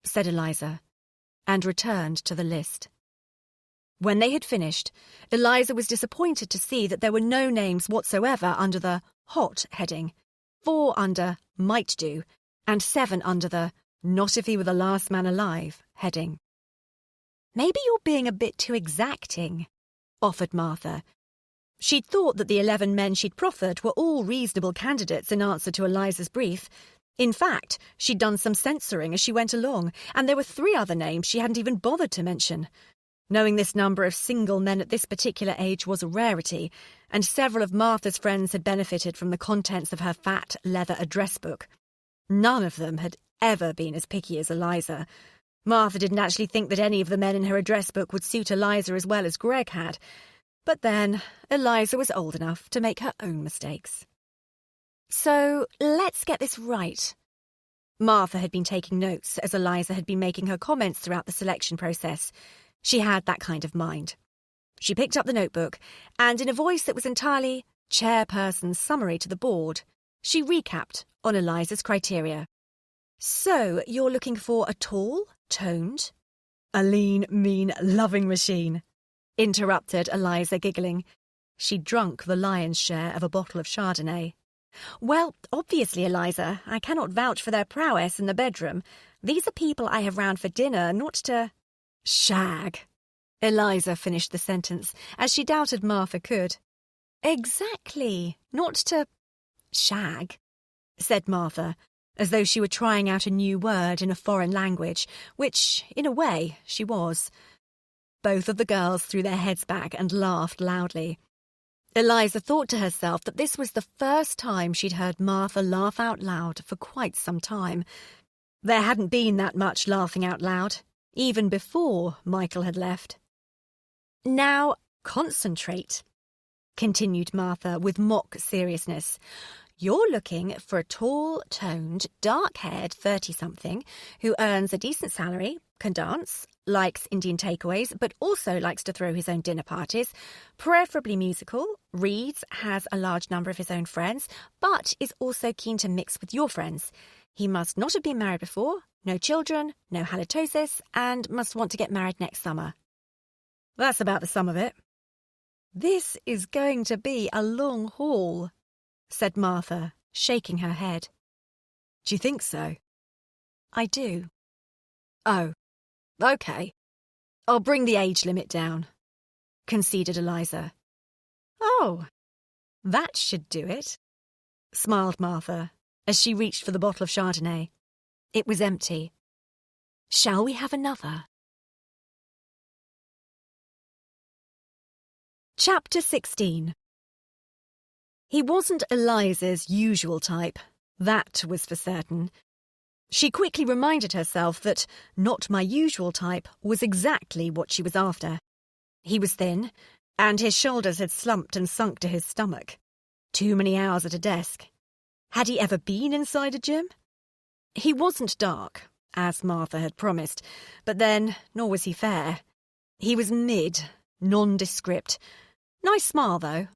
said Eliza, and returned to the list. When they had finished, Eliza was disappointed to see that there were no names whatsoever under the hot heading, 4 under might do, and 7 under the not if he were the last man alive heading. Maybe you're being a bit too exacting, offered Martha. She'd thought that the 11 men she'd proffered were all reasonable candidates in answer to Eliza's brief. In fact, she'd done some censoring as she went along, and there were 3 other names she hadn't even bothered to mention. Knowing this number of single men at this particular age was a rarity, and several of Martha's friends had benefited from the contents of her fat leather address book. None of them had ever been as picky as Eliza. Martha didn't actually think that any of the men in her address book would suit Eliza as well as Greg had. But then, Eliza was old enough to make her own mistakes. So, let's get this right. Martha had been taking notes as Eliza had been making her comments throughout the selection process. She had that kind of mind. She picked up the notebook, and in a voice that was entirely chairperson's summary to the board, she recapped on Eliza's criteria. So, you're looking for a tall, toned, a lean, mean, loving machine, interrupted Eliza, giggling. She'd drunk the lion's share of a bottle of Chardonnay. Well, obviously, Eliza, I cannot vouch for their prowess in the bedroom. These are people I have round for dinner, not to shag. Eliza finished the sentence, as she doubted Martha could. Exactly, not to shag, said Martha, as though she were trying out a new word in a foreign language, which, in a way, she was. Both of the girls threw their heads back and laughed loudly. Eliza thought to herself that this was the first time she'd heard Martha laugh out loud for quite some time. There hadn't been that much laughing out loud, even before Michael had left. Now, concentrate, continued Martha with mock seriousness. You're looking for a tall, toned, dark-haired 30-something who earns a decent salary, can dance, likes Indian takeaways, but also likes to throw his own dinner parties, preferably musical, reads, has a large number of his own friends, but is also keen to mix with your friends. He must not have been married before, no children, no halitosis, and must want to get married next summer. That's about the sum of it. This is going to be a long haul, said Martha, shaking her head. Do you think so? I do. Oh, OK. I'll bring the age limit down, conceded Eliza. Oh, that should do it, smiled Martha, as she reached for the bottle of Chardonnay. It was empty. Shall we have another? Chapter 16. He wasn't Eliza's usual type, that was for certain. She quickly reminded herself that not my usual type was exactly what she was after. He was thin, and his shoulders had slumped and sunk to his stomach. Too many hours at a desk. Had he ever been inside a gym? He wasn't dark, as Martha had promised, but then, nor was he fair. He was mid, nondescript. Nice smile, though.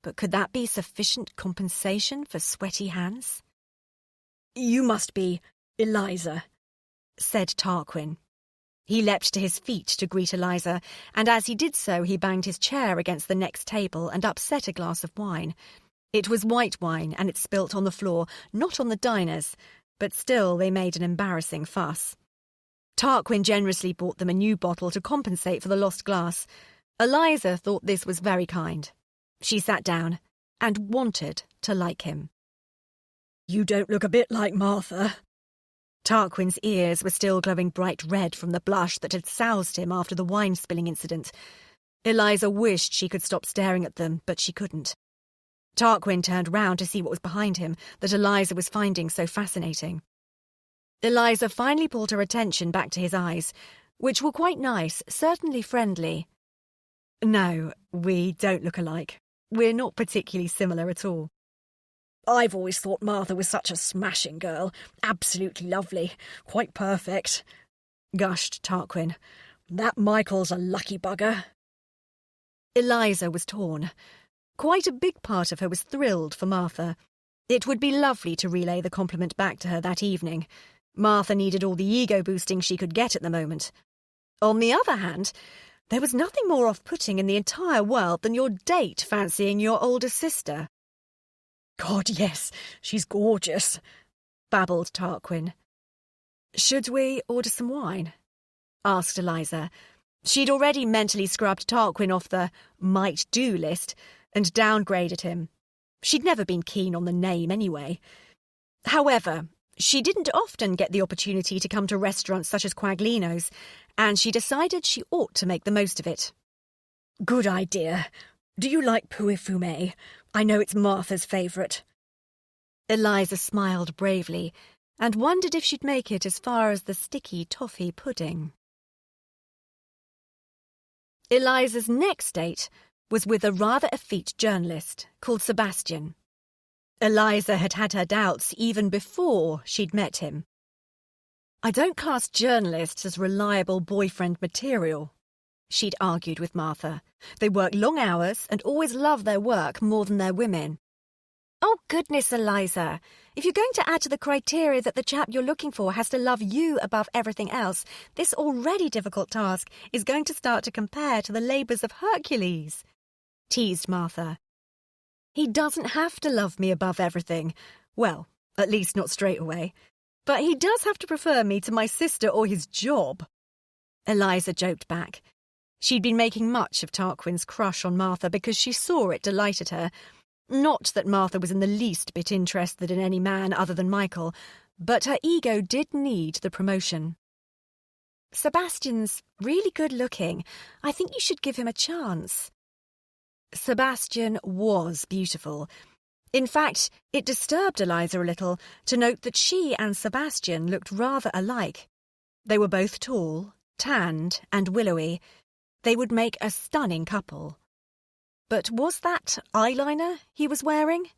But could that be sufficient compensation for sweaty hands? You must be Eliza, said Tarquin. He leapt to his feet to greet Eliza, and as he did so he banged his chair against the next table and upset a glass of wine. It was white wine, and it spilt on the floor, not on the diners, but still they made an embarrassing fuss. Tarquin generously bought them a new bottle to compensate for the lost glass. Eliza thought this was very kind. She sat down and wanted to like him. You don't look a bit like Martha. Tarquin's ears were still glowing bright red from the blush that had soused him after the wine-spilling incident. Eliza wished she could stop staring at them, but she couldn't. Tarquin turned round to see what was behind him that Eliza was finding so fascinating. Eliza finally pulled her attention back to his eyes, which were quite nice, certainly friendly. No, we don't look alike. We're not particularly similar at all. I've always thought Martha was such a smashing girl. Absolutely lovely. Quite perfect, gushed Tarquin. That Michael's a lucky bugger. Eliza was torn. Quite a big part of her was thrilled for Martha. It would be lovely to relay the compliment back to her that evening. Martha needed all the ego-boosting she could get at the moment. On the other hand, there was nothing more off-putting in the entire world than your date fancying your older sister. "God, yes, she's gorgeous," babbled Tarquin. "Should we order some wine?" asked Eliza. She'd already mentally scrubbed Tarquin off the might-do list and downgraded him. She'd never been keen on the name anyway. However, she didn't often get the opportunity to come to restaurants such as Quaglino's, and she decided she ought to make the most of it. "Good idea. Do you like pouet fumé? I know it's Martha's favourite." Eliza smiled bravely and wondered if she'd make it as far as the sticky toffee pudding. Eliza's next date was with a rather effete journalist called Sebastian. Eliza had had her doubts even before she'd met him. "I don't class journalists as reliable boyfriend material," she'd argued with Martha. "They work long hours and always love their work more than their women." "Oh, goodness, Eliza. If you're going to add to the criteria that the chap you're looking for has to love you above everything else, this already difficult task is going to start to compare to the labours of Hercules," teased Martha. "He doesn't have to love me above everything. Well, at least not straight away. But he does have to prefer me to my sister or his job." Eliza joked back. She'd been making much of Tarquin's crush on Martha because she saw it delighted her. Not that Martha was in the least bit interested in any man other than Michael, but her ego did need the promotion. "Sebastian's really good-looking. I think you should give him a chance." Sebastian was beautiful. In fact, it disturbed Eliza a little to note that she and Sebastian looked rather alike. They were both tall, tanned, and willowy. They would make a stunning couple. But was that eyeliner he was wearing?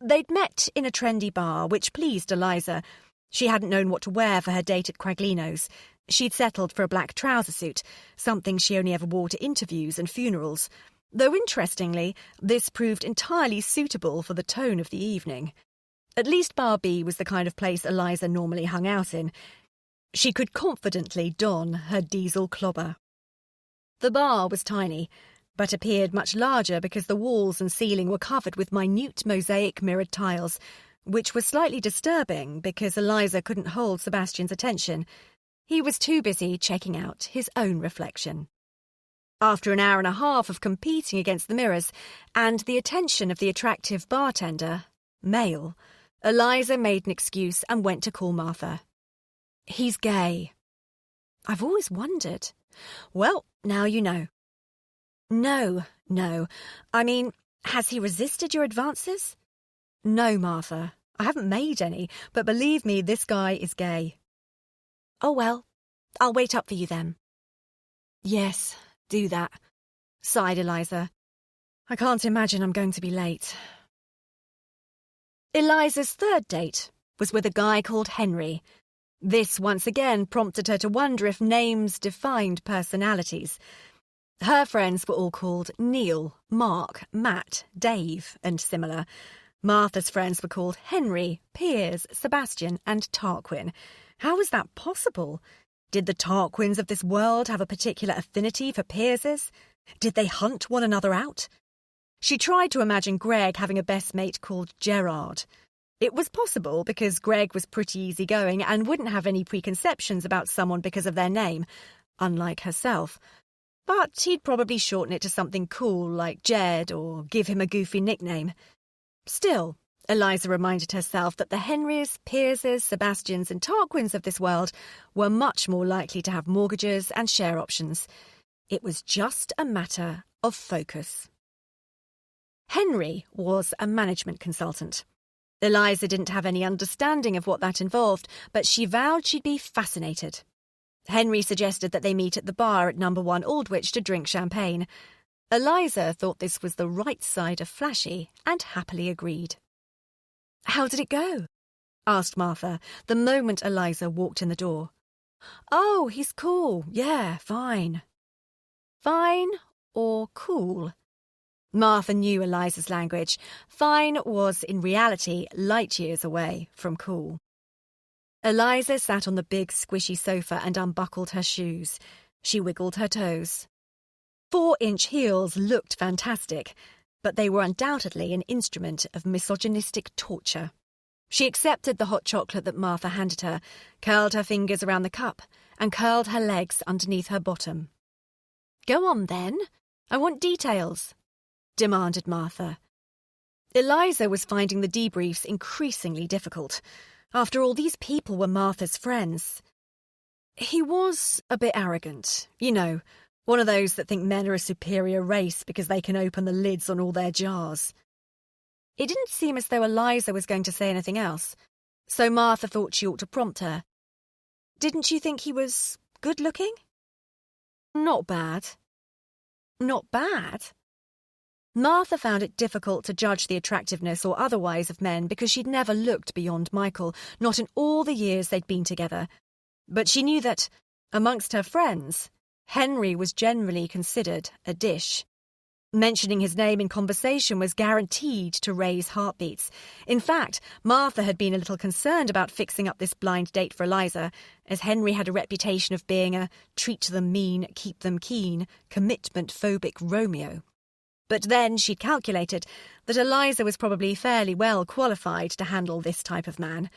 They'd met in a trendy bar, which pleased Eliza. She hadn't known what to wear for her date at Quaglino's. She'd settled for a black trouser suit, something she only ever wore to interviews and funerals. Though interestingly, this proved entirely suitable for the tone of the evening. At least Bar B was the kind of place Eliza normally hung out in. She could confidently don her diesel clobber. The bar was tiny, but appeared much larger because the walls and ceiling were covered with minute mosaic mirrored tiles, which was slightly disturbing because Eliza couldn't hold Sebastian's attention. He was too busy checking out his own reflection. After an hour and a half of competing against the mirrors and the attention of the attractive bartender, male, Eliza made an excuse and went to call Martha. "He's gay." "I've always wondered." "Well, now you know." No. I mean, has he resisted your advances?" "No, Martha. I haven't made any, but believe me, this guy is gay." "Oh, well, I'll wait up for you then." "Yes, do that," sighed Eliza. "I can't imagine I'm going to be late." Eliza's third date was with a guy called Henry. This once again prompted her to wonder if names defined personalities. Her friends were all called Neil, Mark, Matt, Dave, and similar. Martha's friends were called Henry, Piers, Sebastian, and Tarquin. How was that possible? Did the Tarquins of this world have a particular affinity for Pierses? Did they hunt one another out? She tried to imagine Greg having a best mate called Gerard. It was possible because Greg was pretty easygoing and wouldn't have any preconceptions about someone because of their name, unlike herself. But he'd probably shorten it to something cool like Jed or give him a goofy nickname. Still, Eliza reminded herself that the Henrys, Pierses, Sebastians and Tarquins of this world were much more likely to have mortgages and share options. It was just a matter of focus. Henry was a management consultant. Eliza didn't have any understanding of what that involved, but she vowed she'd be fascinated. Henry suggested that they meet at the bar at number 1 Aldwych to drink champagne. Eliza thought this was the right side of flashy and happily agreed. "How did it go?" asked Martha the moment Eliza walked in the door. "Oh, he's cool. Yeah, fine." "Fine or cool? Martha knew Eliza's language. Fine was, in reality, light years away from cool. Eliza sat on the big, squishy sofa and unbuckled her shoes. She wiggled her toes. 4-inch heels looked fantastic, but they were undoubtedly an instrument of misogynistic torture. She accepted the hot chocolate that Martha handed her, curled her fingers around the cup, and curled her legs underneath her bottom. "Go on, then. I want details," demanded Martha. Eliza was finding the debriefs increasingly difficult. After all, these people were Martha's friends. He was a bit arrogant, you know, one of those that think men are a superior race because they can open the lids on all their jars. It didn't seem as though Eliza was going to say anything else, so Martha thought she ought to prompt her. "Didn't you think he was good-looking?" "Not bad." "Not bad?" Martha found it difficult to judge the attractiveness or otherwise of men because she'd never looked beyond Michael, not in all the years they'd been together. But she knew that, amongst her friends, Henry was generally considered a dish. Mentioning his name in conversation was guaranteed to raise heartbeats. In fact, Martha had been a little concerned about fixing up this blind date for Eliza, as Henry had a reputation of being a treat-them-mean, keep-them-keen, commitment-phobic Romeo. But then she'd calculated that Eliza was probably fairly well qualified to handle this type of man.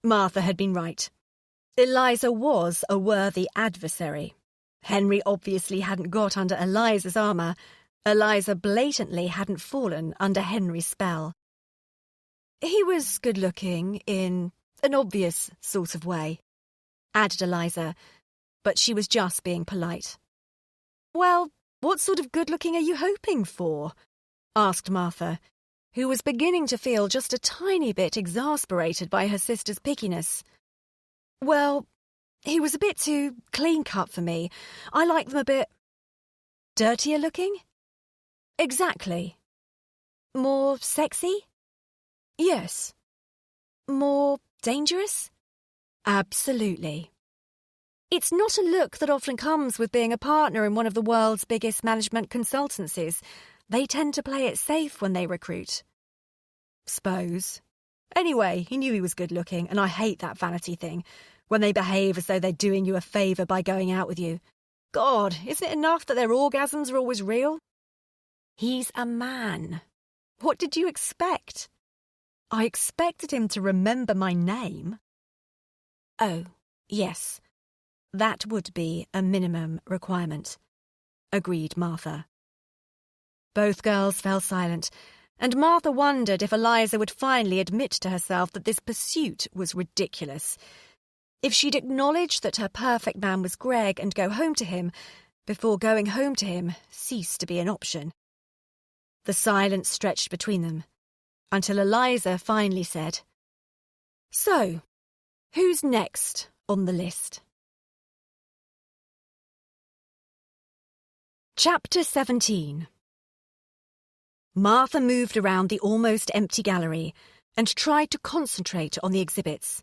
Martha had been right. Eliza was a worthy adversary. Henry obviously hadn't got under Eliza's armour. Eliza blatantly hadn't fallen under Henry's spell. He was good-looking in an obvious sort of way, added Eliza, but she was just being polite. "Well, what sort of good-looking are you hoping for?" asked Martha, who was beginning to feel just a tiny bit exasperated by her sister's pickiness. "Well, he was a bit too clean-cut for me. I like them a bit dirtier-looking." "Exactly." "More sexy?" "Yes." "More dangerous?" "Absolutely." It's not a look that often comes with being a partner in one of the world's biggest management consultancies. They tend to play it safe when they recruit. "S'pose. Anyway, he knew he was good-looking, and I hate that vanity thing, when they behave as though they're doing you a favour by going out with you. God, isn't it enough that their orgasms are always real?" "He's a man. What did you expect?" "I expected him to remember my name." "Oh, yes. That would be a minimum requirement," agreed Martha. Both girls fell silent, and Martha wondered if Eliza would finally admit to herself that this pursuit was ridiculous. If she'd acknowledge that her perfect man was Greg and go home to him, before going home to him ceased to be an option. The silence stretched between them, until Eliza finally said, "So, who's next on the list?" Chapter 17. Martha moved around the almost empty gallery and tried to concentrate on the exhibits.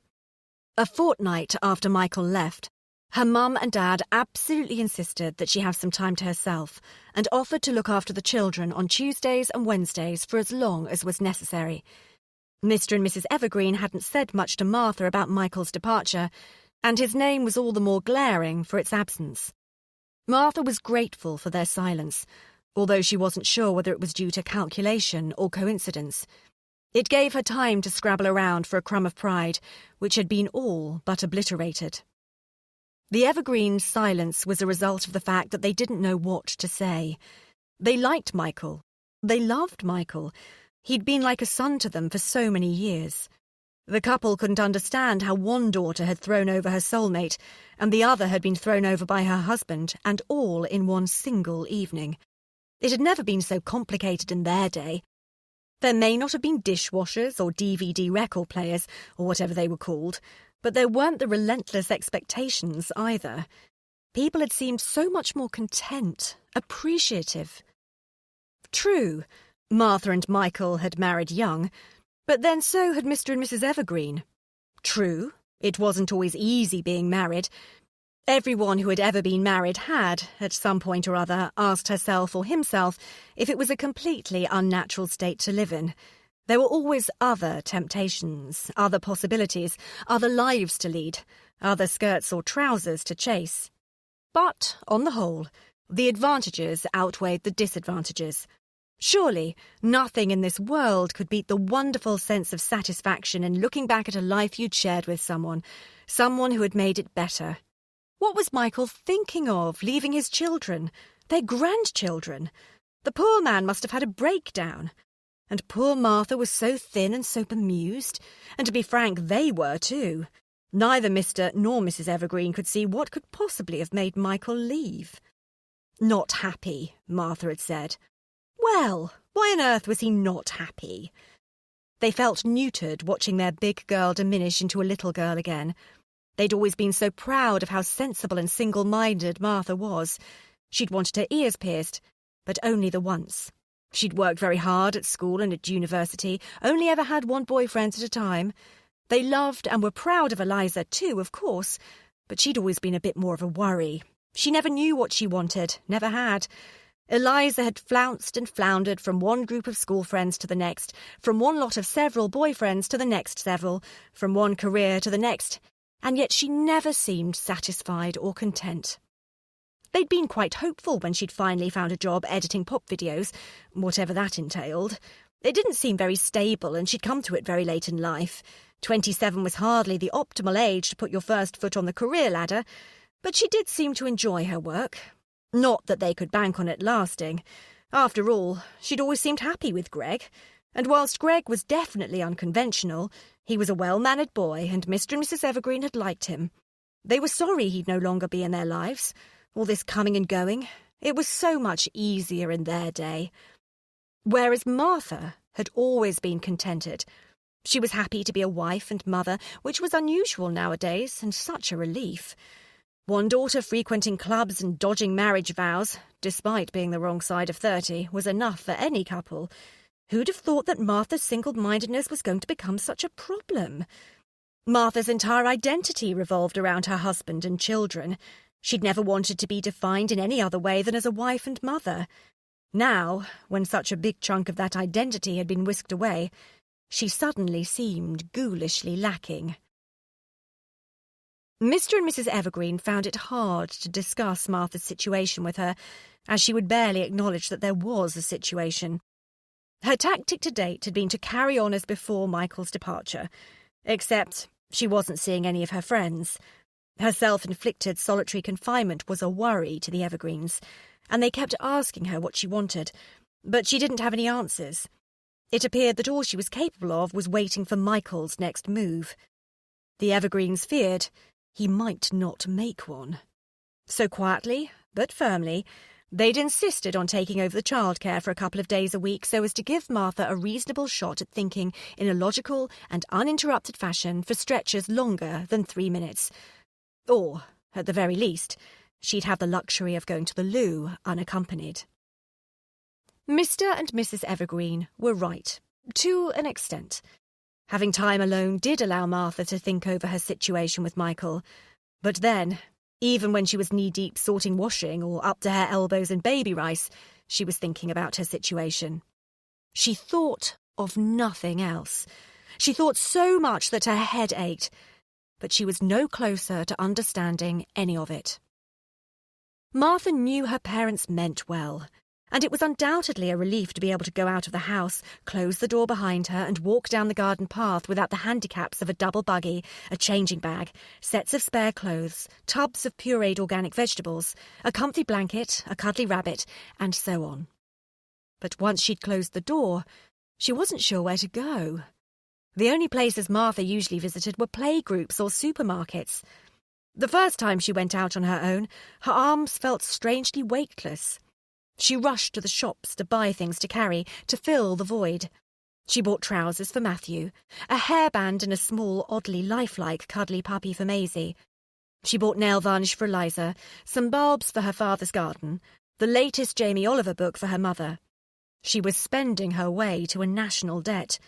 A fortnight after Michael left, her mum and dad absolutely insisted that she have some time to herself and offered to look after the children on Tuesdays and Wednesdays for as long as was necessary. Mr. and Mrs. Evergreen hadn't said much to Martha about Michael's departure, and his name was all the more glaring for its absence. Martha was grateful for their silence, although she wasn't sure whether it was due to calculation or coincidence. It gave her time to scrabble around for a crumb of pride, which had been all but obliterated. The Evergreens' silence was a result of the fact that they didn't know what to say. They liked Michael. They loved Michael. He'd been like a son to them for so many years. The couple couldn't understand how one daughter had thrown over her soulmate, and the other had been thrown over by her husband, and all in one single evening. It had never been so complicated in their day. There may not have been dishwashers or DVD record players, or whatever they were called, but there weren't the relentless expectations either. People had seemed so much more content, appreciative. True, Martha and Michael had married young, but then so had Mr. and Mrs. Evergreen. True, it wasn't always easy being married. Everyone who had ever been married had, at some point or other, asked herself or himself if it was a completely unnatural state to live in. There were always other temptations, other possibilities, other lives to lead, other skirts or trousers to chase. But, on the whole, the advantages outweighed the disadvantages. Surely, nothing in this world could beat the wonderful sense of satisfaction in looking back at a life you'd shared with someone who had made it better. What was Michael thinking of, leaving his children, their grandchildren? The poor man must have had a breakdown. And poor Martha was so thin and so bemused, and to be frank, they were too. Neither Mr. nor Mrs. Evergreen could see what could possibly have made Michael leave. Not happy, Martha had said. Well, why on earth was he not happy? They felt neutered watching their big girl diminish into a little girl again. They'd always been so proud of how sensible and single-minded Martha was. She'd wanted her ears pierced, but only the once. She'd worked very hard at school and at university, only ever had one boyfriend at a time. They loved and were proud of Eliza too, of course, but she'd always been a bit more of a worry. She never knew what she wanted, never had. Eliza had flounced and floundered from one group of school friends to the next, from one lot of several boyfriends to the next several, from one career to the next, and yet she never seemed satisfied or content. They'd been quite hopeful when she'd finally found a job editing pop videos, whatever that entailed. It didn't seem very stable, and she'd come to it very late in life. 27 was hardly the optimal age to put your first foot on the career ladder, but she did seem to enjoy her work. Not that they could bank on it lasting. After all, she'd always seemed happy with Greg, and whilst Greg was definitely unconventional, he was a well-mannered boy, and Mr. and Mrs. Evergreen had liked him. They were sorry he'd no longer be in their lives. All this coming and going, it was so much easier in their day. Whereas Martha had always been contented. She was happy to be a wife and mother, which was unusual nowadays, and such a relief. One daughter frequenting clubs and dodging marriage vows, despite being the wrong side of 30, was enough for any couple. Who'd have thought that Martha's single-mindedness was going to become such a problem? Martha's entire identity revolved around her husband and children. She'd never wanted to be defined in any other way than as a wife and mother. Now, when such a big chunk of that identity had been whisked away, she suddenly seemed ghoulishly lacking. Mr. and Mrs. Evergreen found it hard to discuss Martha's situation with her, as she would barely acknowledge that there was a situation. Her tactic to date had been to carry on as before Michael's departure, except she wasn't seeing any of her friends. Her self-inflicted solitary confinement was a worry to the Evergreens, and they kept asking her what she wanted, but she didn't have any answers. It appeared that all she was capable of was waiting for Michael's next move. The Evergreens feared he might not make one. So quietly, but firmly, they'd insisted on taking over the childcare for a couple of days a week so as to give Martha a reasonable shot at thinking in a logical and uninterrupted fashion for stretches longer than 3 minutes. Or, at the very least, she'd have the luxury of going to the loo unaccompanied. Mr. and Mrs. Evergreen were right, to an extent. Having time alone did allow Martha to think over her situation with Michael. But then, even when she was knee-deep sorting washing or up to her elbows in baby rice, she was thinking about her situation. She thought of nothing else. She thought so much that her head ached, but she was no closer to understanding any of it. Martha knew her parents meant well, and it was undoubtedly a relief to be able to go out of the house, close the door behind her, and walk down the garden path without the handicaps of a double buggy, a changing bag, sets of spare clothes, tubs of pureed organic vegetables, a comfy blanket, a cuddly rabbit, and so on. But once she'd closed the door, she wasn't sure where to go. The only places Martha usually visited were playgroups or supermarkets. The first time she went out on her own, her arms felt strangely weightless. She rushed to the shops to buy things to carry, to fill the void. She bought trousers for Matthew, a hairband and a small, oddly lifelike cuddly puppy for Maisie. She bought nail varnish for Eliza, some bulbs for her father's garden, the latest Jamie Oliver book for her mother. She was spending her way to a national debt.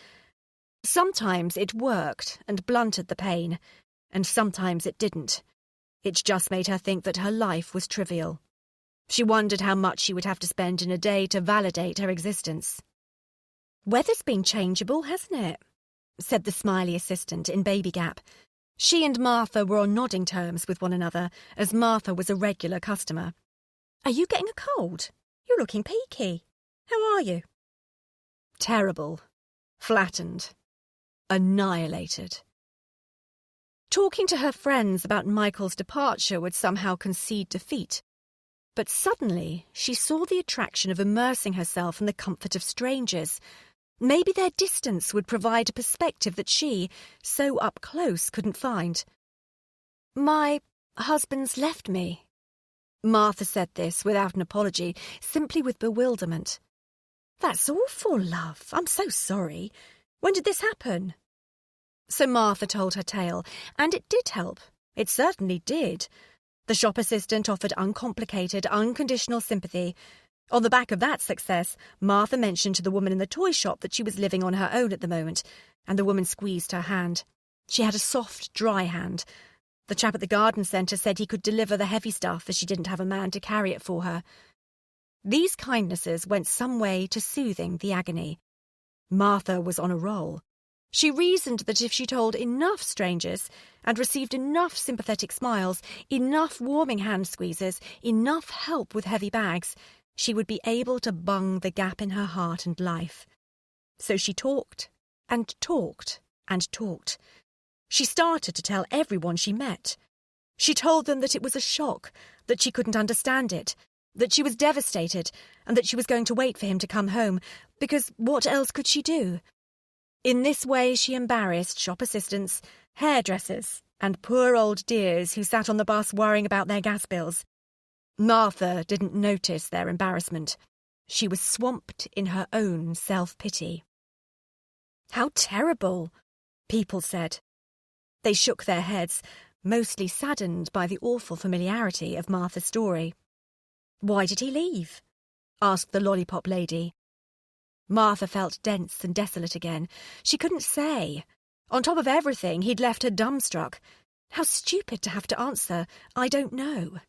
Sometimes it worked and blunted the pain, and sometimes it didn't. It just made her think that her life was trivial. She wondered how much she would have to spend in a day to validate her existence. "Weather's been changeable, hasn't it?" said the smiley assistant in Baby Gap. She and Martha were on nodding terms with one another, as Martha was a regular customer. "Are you getting a cold? You're looking peaky. How are you?" "Terrible. Flattened. Annihilated." Talking to her friends about Michael's departure would somehow concede defeat. But suddenly she saw the attraction of immersing herself in the comfort of strangers. Maybe their distance would provide a perspective that she, so up close, couldn't find. "My husband's left me." Martha said this without an apology, simply with bewilderment. "That's awful, love. I'm so sorry. When did this happen?" So Martha told her tale, and it did help. It certainly did. The shop assistant offered uncomplicated, unconditional sympathy. On the back of that success, Martha mentioned to the woman in the toy shop that she was living on her own at the moment, and the woman squeezed her hand. She had a soft, dry hand. The chap at the garden centre said he could deliver the heavy stuff as she didn't have a man to carry it for her. These kindnesses went some way to soothing the agony. Martha was on a roll. She reasoned that if she told enough strangers and received enough sympathetic smiles, enough warming hand squeezes, enough help with heavy bags, she would be able to bung the gap in her heart and life. So she talked and talked and talked. She started to tell everyone she met. She told them that it was a shock, that she couldn't understand it, that she was devastated, and that she was going to wait for him to come home, because what else could she do? In this way she embarrassed shop assistants, hairdressers, and poor old dears who sat on the bus worrying about their gas bills. Martha didn't notice their embarrassment. She was swamped in her own self-pity. "How terrible," people said. They shook their heads, mostly saddened by the awful familiarity of Martha's story. "Why did he leave?" asked the lollipop lady. Martha felt dense and desolate again. She couldn't say. On top of everything, he'd left her dumbstruck. How stupid to have to answer, "I don't know."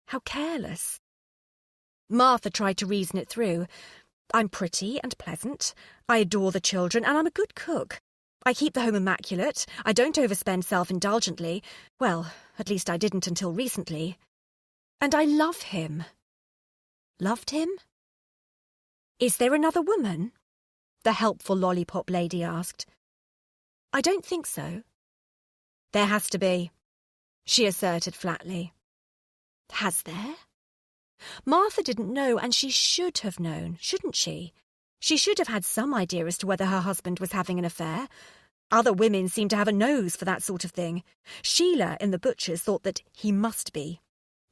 How careless. Martha tried to reason it through. "I'm pretty and pleasant. I adore the children, and I'm a good cook. I keep the home immaculate. I don't overspend self-indulgently. Well, at least I didn't until recently. And I love him." Loved him? "Is there another woman?" the helpful lollipop lady asked. "I don't think so." "There has to be," she asserted flatly. Has there? Martha didn't know, and she should have known, shouldn't she? She should have had some idea as to whether her husband was having an affair. Other women seemed to have a nose for that sort of thing. Sheila in the butcher's thought that he must be.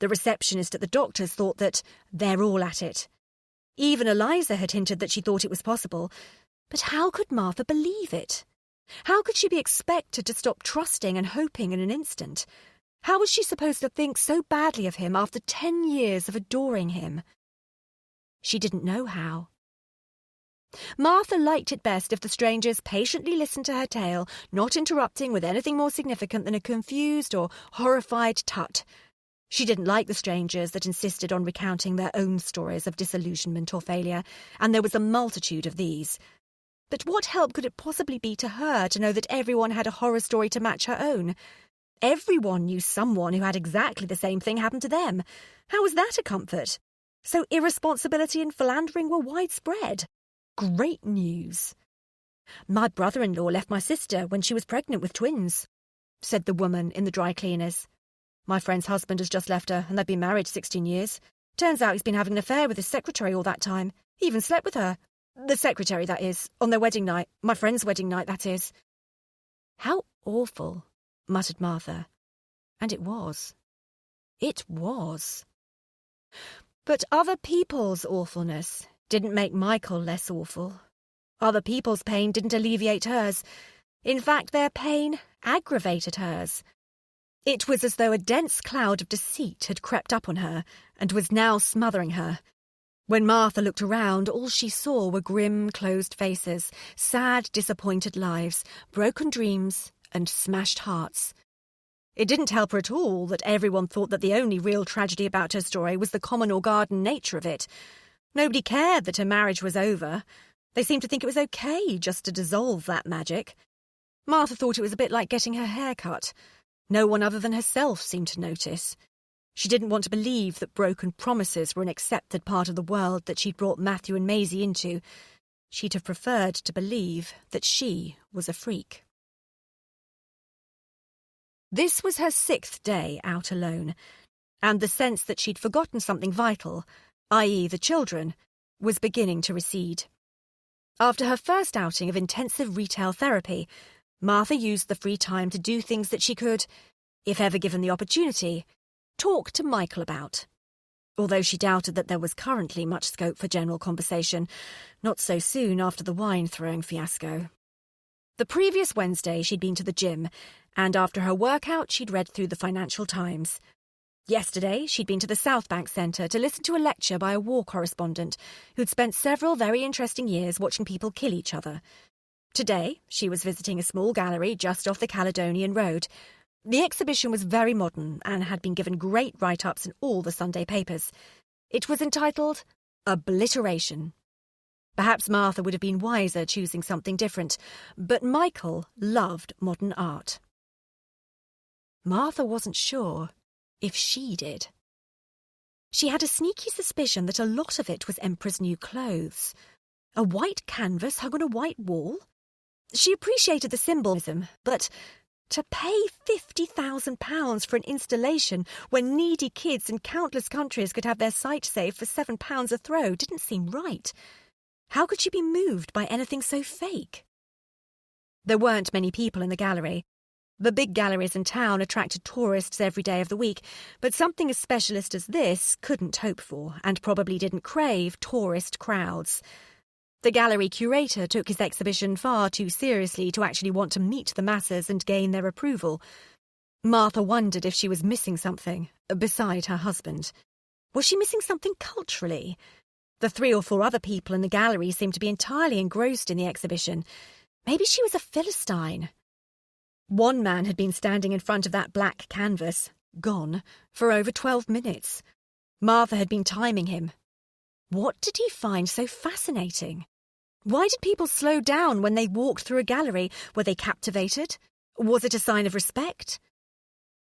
The receptionist at the doctor's thought that they're all at it. Even Eliza had hinted that she thought it was possible. But how could Martha believe it? How could she be expected to stop trusting and hoping in an instant? How was she supposed to think so badly of him after 10 years of adoring him? She didn't know how. Martha liked it best if the strangers patiently listened to her tale, not interrupting with anything more significant than a confused or horrified tut. She didn't like the strangers that insisted on recounting their own stories of disillusionment or failure, and there was a multitude of these. But what help could it possibly be to her to know that everyone had a horror story to match her own? Everyone knew someone who had exactly the same thing happen to them. How was that a comfort? So irresponsibility and philandering were widespread. Great news. "My brother-in-law left my sister when she was pregnant with twins," said the woman in the dry cleaners. "My friend's husband has just left her, and they've been married 16 years. Turns out he's been having an affair with his secretary all that time. He even slept with her. The secretary, that is, on their wedding night. My friend's wedding night, that is." "How awful," muttered Martha. And it was. It was. But other people's awfulness didn't make Michael less awful. Other people's pain didn't alleviate hers. In fact, their pain aggravated hers. It was as though a dense cloud of deceit had crept up on her and was now smothering her. When Martha looked around, all she saw were grim, closed faces, sad, disappointed lives, broken dreams, and smashed hearts. It didn't help her at all that everyone thought that the only real tragedy about her story was the common or garden nature of it. Nobody cared that her marriage was over. They seemed to think it was okay just to dissolve that magic. Martha thought it was a bit like getting her hair cut. No one other than herself seemed to notice. She didn't want to believe that broken promises were an accepted part of the world that she'd brought Matthew and Maisie into. She'd have preferred to believe that she was a freak. This was her 6th day out alone, and the sense that she'd forgotten something vital, i.e. the children, was beginning to recede. After her first outing of intensive retail therapy, Martha used the free time to do things that she could, if ever given the opportunity, talk to Michael about. Although she doubted that there was currently much scope for general conversation, not so soon after the wine-throwing fiasco. The previous Wednesday she'd been to the gym, and after her workout she'd read through the Financial Times. Yesterday she'd been to the South Bank Centre to listen to a lecture by a war correspondent who'd spent several very interesting years watching people kill each other. Today she was visiting a small gallery just off the Caledonian Road. The exhibition was very modern and had been given great write-ups in all the Sunday papers. It was entitled Obliteration. Perhaps Martha would have been wiser choosing something different, but Michael loved modern art. Martha wasn't sure if she did. She had a sneaky suspicion that a lot of it was Emperor's new clothes. A white canvas hung on a white wall? She appreciated the symbolism, but to pay £50,000 for an installation when needy kids in countless countries could have their sight saved for £7 a throw didn't seem right. How could she be moved by anything so fake? There weren't many people in the gallery. The big galleries in town attracted tourists every day of the week, but something as specialist as this couldn't hope for, and probably didn't crave tourist crowds. The gallery curator took his exhibition far too seriously to actually want to meet the masses and gain their approval. Martha wondered if she was missing something, beside her husband. Was she missing something culturally? The 3 or 4 other people in the gallery seemed to be entirely engrossed in the exhibition. Maybe she was a Philistine. One man had been standing in front of that black canvas, gone, for over 12 minutes. Martha had been timing him. What did he find so fascinating? Why did people slow down when they walked through a gallery? Were they captivated? Was it a sign of respect?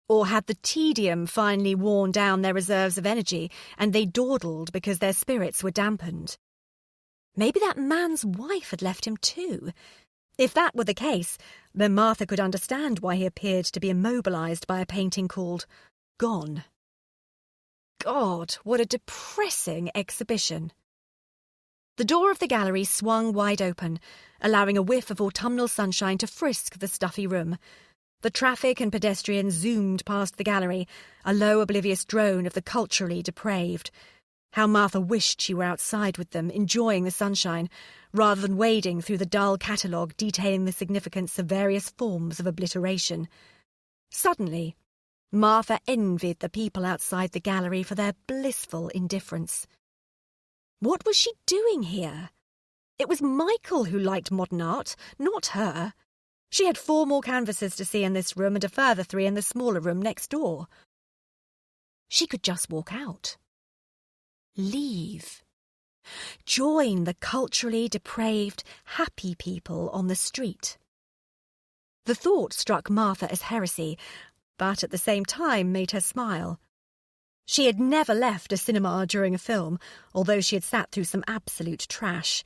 Or had the tedium finally worn down their reserves of energy and they dawdled because their spirits were dampened? Maybe that man's wife had left him too. If that were the case, then Martha could understand why he appeared to be immobilised by a painting called Gone. God, what a depressing exhibition. The door of the gallery swung wide open, allowing a whiff of autumnal sunshine to frisk the stuffy room. The traffic and pedestrians zoomed past the gallery, a low, oblivious drone of the culturally depraved. How Martha wished she were outside with them, enjoying the sunshine, rather than wading through the dull catalogue detailing the significance of various forms of obliteration. Suddenly, Martha envied the people outside the gallery for their blissful indifference. What was she doing here? It was Michael who liked modern art, not her. She had 4 more canvases to see in this room and a further 3 in the smaller room next door. She could just walk out. Leave. Join the culturally depraved, happy people on the street. The thought struck Martha as heresy, but at the same time made her smile. She had never left a cinema during a film, although she had sat through some absolute trash.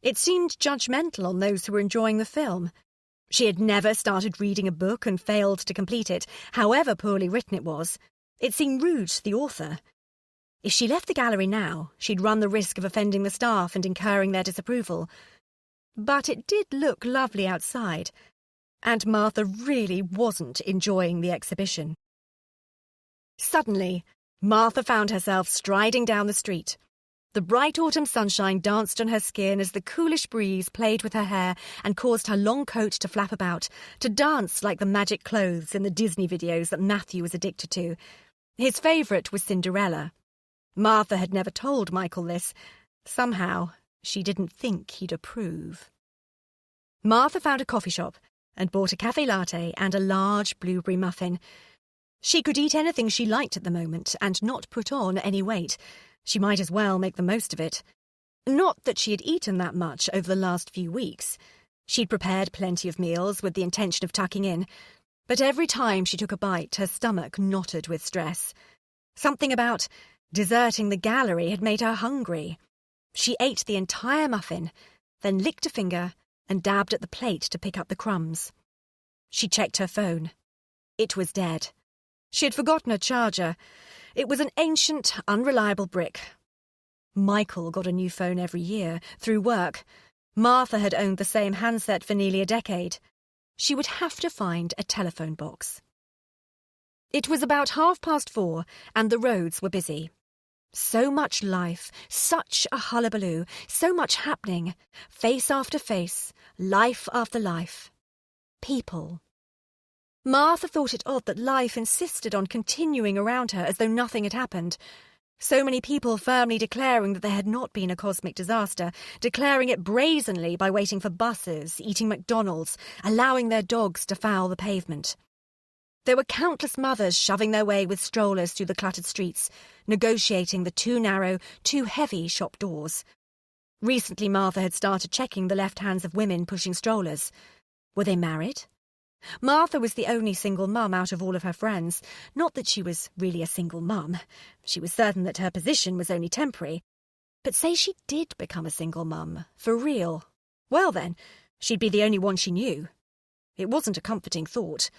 It seemed judgmental on those who were enjoying the film. She had never started reading a book and failed to complete it, however poorly written it was. It seemed rude to the author. If she left the gallery now, she'd run the risk of offending the staff and incurring their disapproval. But it did look lovely outside, and Martha really wasn't enjoying the exhibition. Suddenly, Martha found herself striding down the street. The bright autumn sunshine danced on her skin as the coolish breeze played with her hair and caused her long coat to flap about, to dance like the magic clothes in the Disney videos that Matthew was addicted to. His favourite was Cinderella. Martha had never told Michael this. Somehow, she didn't think he'd approve. Martha found a coffee shop and bought a café latte and a large blueberry muffin. She could eat anything she liked at the moment and not put on any weight. She might as well make the most of it. Not that she had eaten that much over the last few weeks. She'd prepared plenty of meals with the intention of tucking in, but every time she took a bite, her stomach knotted with stress. Something about deserting the gallery had made her hungry. She ate the entire muffin, then licked a finger and dabbed at the plate to pick up the crumbs. She checked her phone. It was dead. She had forgotten her charger. It was an ancient, unreliable brick. Michael got a new phone every year, through work. Martha had owned the same handset for nearly a decade. She would have to find a telephone box. It was about 4:30, and the roads were busy. So much life, such a hullabaloo, so much happening, face after face, life after life. People. Martha thought it odd that life insisted on continuing around her as though nothing had happened. So many people firmly declaring that there had not been a cosmic disaster, declaring it brazenly by waiting for buses, eating McDonald's, allowing their dogs to foul the pavement. There were countless mothers shoving their way with strollers through the cluttered streets, negotiating the too narrow, too heavy shop doors. Recently Martha had started checking the left hands of women pushing strollers. Were they married? Martha was the only single mum out of all of her friends. Not that she was really a single mum. She was certain that her position was only temporary. But say she did become a single mum, for real. Well then, she'd be the only one she knew. It wasn't a comforting thought.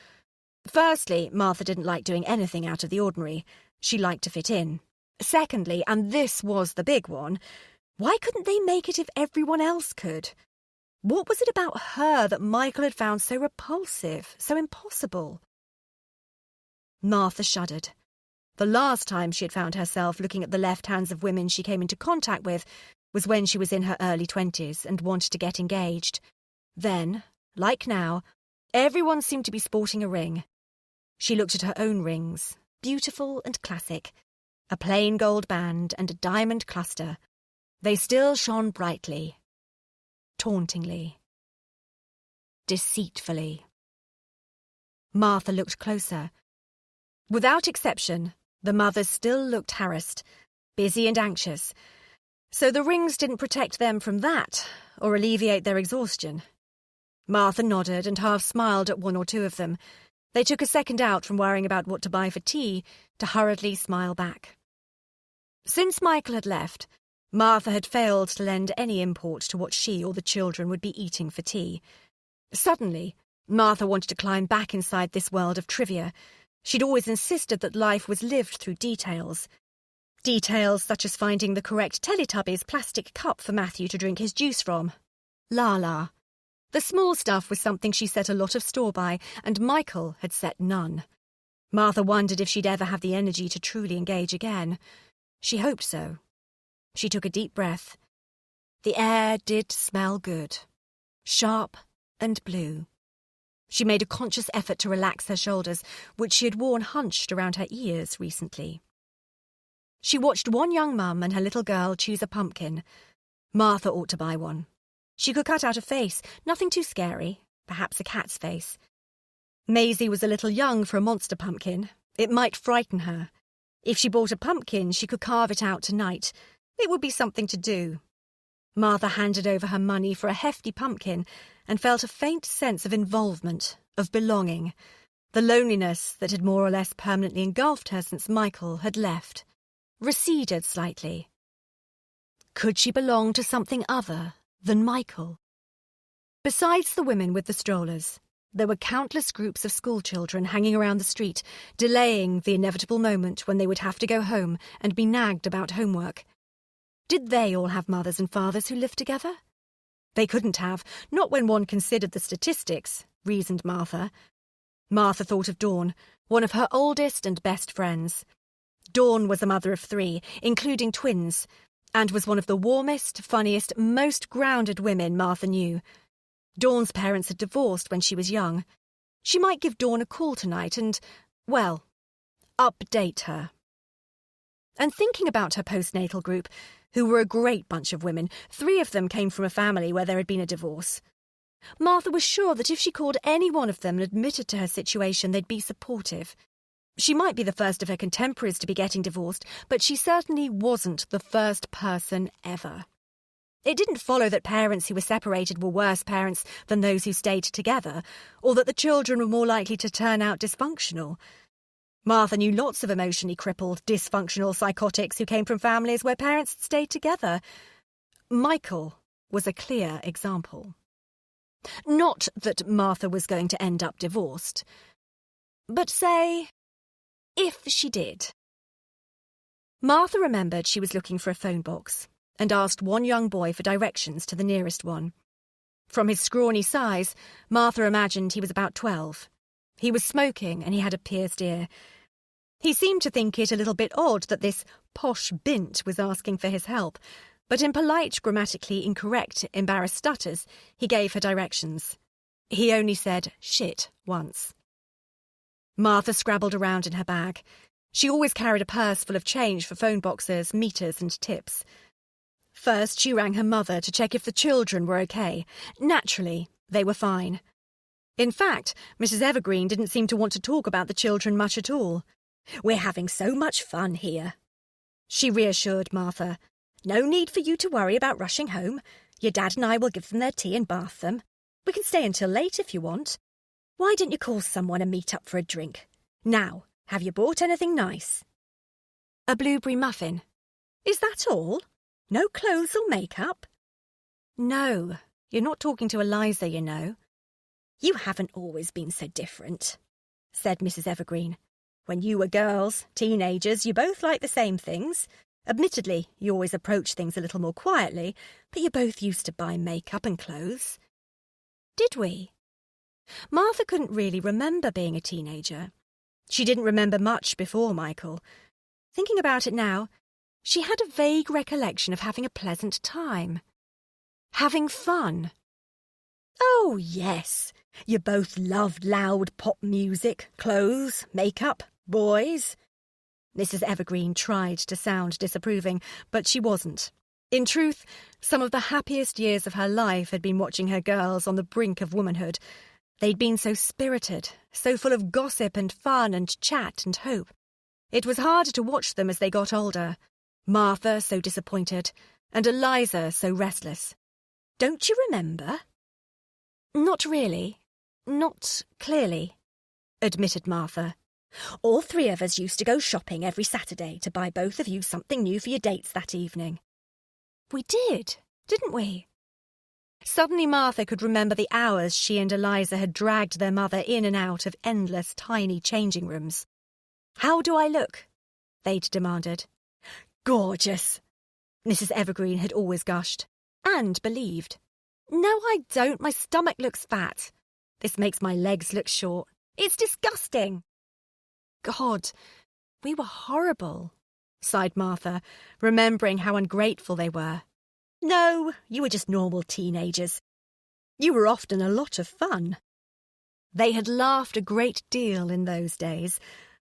Firstly, Martha didn't like doing anything out of the ordinary. She liked to fit in. Secondly, and this was the big one, why couldn't they make it if everyone else could? What was it about her that Michael had found so repulsive, so impossible? Martha shuddered. The last time she had found herself looking at the left hands of women she came into contact with was when she was in her early 20s and wanted to get engaged. Then, like now, everyone seemed to be sporting a ring. She looked at her own rings, beautiful and classic, a plain gold band and a diamond cluster. They still shone brightly, tauntingly, deceitfully. Martha looked closer. Without exception, the mothers still looked harassed, busy and anxious, so the rings didn't protect them from that or alleviate their exhaustion. Martha nodded and half smiled at one or two of them. They took a second out from worrying about what to buy for tea to hurriedly smile back. Since Michael had left, Martha had failed to lend any import to what she or the children would be eating for tea. Suddenly, Martha wanted to climb back inside this world of trivia. She'd always insisted that life was lived through details. Details such as finding the correct Teletubbies plastic cup for Matthew to drink his juice from. La. The small stuff was something she set a lot of store by, and Michael had set none. Martha wondered if she'd ever have the energy to truly engage again. She hoped so. She took a deep breath. The air did smell good, sharp and blue. She made a conscious effort to relax her shoulders, which she had worn hunched around her ears recently. She watched one young mum and her little girl choose a pumpkin. Martha ought to buy one. She could cut out a face, nothing too scary, perhaps a cat's face. Maisie was a little young for a monster pumpkin. It might frighten her. If she bought a pumpkin, she could carve it out tonight. It would be something to do. Martha handed over her money for a hefty pumpkin and felt a faint sense of involvement, of belonging. The loneliness that had more or less permanently engulfed her since Michael had left receded slightly. Could she belong to something other than Michael? Besides the women with the strollers, there were countless groups of schoolchildren hanging around the street, delaying the inevitable moment when they would have to go home and be nagged about homework. Did they all have mothers and fathers who lived together? They couldn't have, not when one considered the statistics, reasoned Martha. Martha thought of Dawn, one of her oldest and best friends. Dawn was a mother of 3, including twins, and was one of the warmest, funniest, most grounded women Martha knew. Dawn's parents had divorced when she was young. She might give Dawn a call tonight and, well, update her. And thinking about her postnatal group, who were a great bunch of women, 3 of them came from a family where there had been a divorce. Martha was sure that if she called any one of them and admitted to her situation, they'd be supportive. She might be the first of her contemporaries to be getting divorced, but she certainly wasn't the first person ever. It didn't follow that parents who were separated were worse parents than those who stayed together, or that the children were more likely to turn out dysfunctional. Martha knew lots of emotionally crippled, dysfunctional psychotics who came from families where parents had stayed together. Michael was a clear example. Not that Martha was going to end up divorced. But say, if she did. Martha remembered she was looking for a phone box and asked one young boy for directions to the nearest one. From his scrawny size, Martha imagined he was about 12. He was smoking and he had a pierced ear. He seemed to think it a little bit odd that this posh bint was asking for his help, but in polite, grammatically incorrect, embarrassed stutters, he gave her directions. He only said shit once. Martha scrabbled around in her bag. She always carried a purse full of change for phone boxes, meters and tips. First, she rang her mother to check if the children were okay. Naturally, they were fine. In fact, Mrs. Evergreen didn't seem to want to talk about the children much at all. "We're having so much fun here," she reassured Martha. "No need for you to worry about rushing home. Your dad and I will give them their tea and bath them. We can stay until late if you want. Why don't you call someone and meet up for a drink? Now, have you bought anything nice?" "A blueberry muffin." "Is that all? No clothes or makeup?" "No, you're not talking to Eliza, you know." "You haven't always been so different," said Mrs. Evergreen. "When you were girls, teenagers, you both liked the same things. Admittedly, you always approach things a little more quietly, but you both used to buy makeup and clothes." Did we? Martha couldn't really remember being a teenager. She didn't remember much before Michael. Thinking about it now, she had a vague recollection of having a pleasant time. Having fun. "Oh, yes. You both loved loud pop music, clothes, makeup, boys." Mrs. Evergreen tried to sound disapproving, but she wasn't. In truth, some of the happiest years of her life had been watching her girls on the brink of womanhood. They'd been so spirited, so full of gossip and fun and chat and hope. It was hard to watch them as they got older. Martha so disappointed, and Eliza so restless. "Don't you remember?" "Not really. Not clearly," admitted Martha. "All three of us used to go shopping every Saturday to buy both of you something new for your dates that evening." "We did, didn't we?" Suddenly Martha could remember the hours she and Eliza had dragged their mother in and out of endless tiny changing rooms. "How do I look?" they'd demanded. "Gorgeous," Mrs. Evergreen had always gushed, and believed. "No, I don't. My stomach looks fat. This makes my legs look short. It's disgusting." "God, we were horrible," sighed Martha, remembering how ungrateful they were. "No, you were just normal teenagers. You were often a lot of fun." They had laughed a great deal in those days,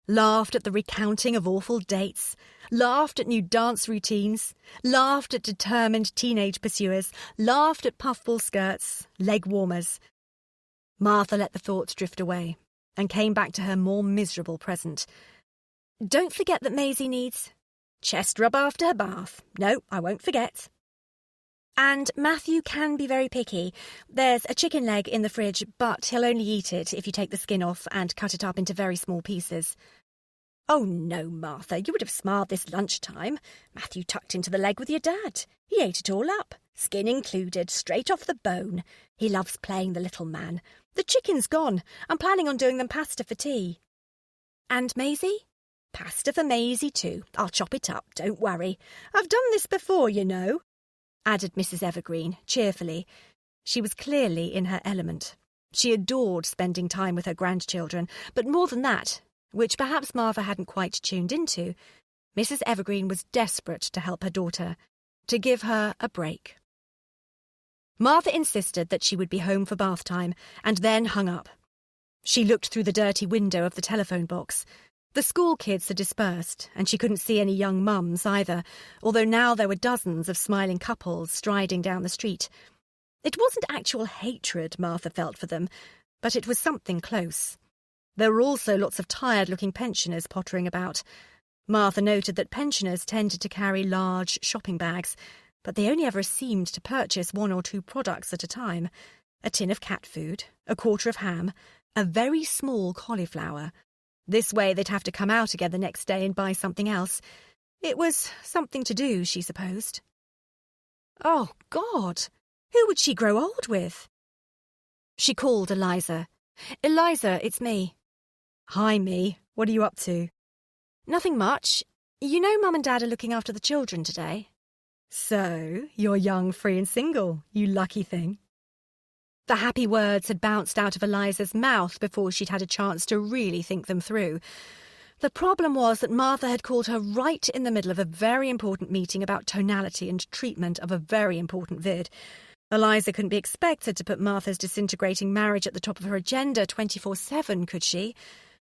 laughed at the recounting of awful dates, laughed at new dance routines, laughed at determined teenage pursuers, laughed at puffball skirts, leg warmers. Martha let the thoughts drift away and came back to her more miserable present. "Don't forget that Maisie needs chest rub after her bath. No, I won't forget. And Matthew can be very picky. There's a chicken leg in the fridge, but he'll only eat it if you take the skin off and cut it up into very small pieces." "Oh, no, Martha, you would have smiled this lunchtime. Matthew tucked into the leg with your dad. He ate it all up, skin included, straight off the bone. He loves playing the little man. The chicken's gone. I'm planning on doing them pasta for tea." "And Maisie?" "Pasta for Maisie too. I'll chop it up, don't worry. I've done this before, you know," added Mrs. Evergreen, cheerfully. She was clearly in her element. She adored spending time with her grandchildren, but more than that, which perhaps Martha hadn't quite tuned into, Mrs. Evergreen was desperate to help her daughter, to give her a break. Martha insisted that she would be home for bath time, and then hung up. She looked through the dirty window of the telephone box. The school kids had dispersed, and she couldn't see any young mums either, although now there were dozens of smiling couples striding down the street. It wasn't actual hatred Martha felt for them, but it was something close. There were also lots of tired-looking pensioners pottering about. Martha noted that pensioners tended to carry large shopping bags, but they only ever seemed to purchase 1 or 2 products at a time. A tin of cat food, a quarter of ham, a very small cauliflower. This way they'd have to come out again the next day and buy something else. It was something to do, she supposed. Oh, God! Who would she grow old with? She called Eliza. "Eliza, it's me." "Hi, me. What are you up to?" "Nothing much. You know Mum and Dad are looking after the children today." "So, you're young, free and single, you lucky thing." The happy words had bounced out of Eliza's mouth before she'd had a chance to really think them through. The problem was that Martha had called her right in the middle of a very important meeting about tonality and treatment of a very important vid. Eliza couldn't be expected to put Martha's disintegrating marriage at the top of her agenda 24/7, could she?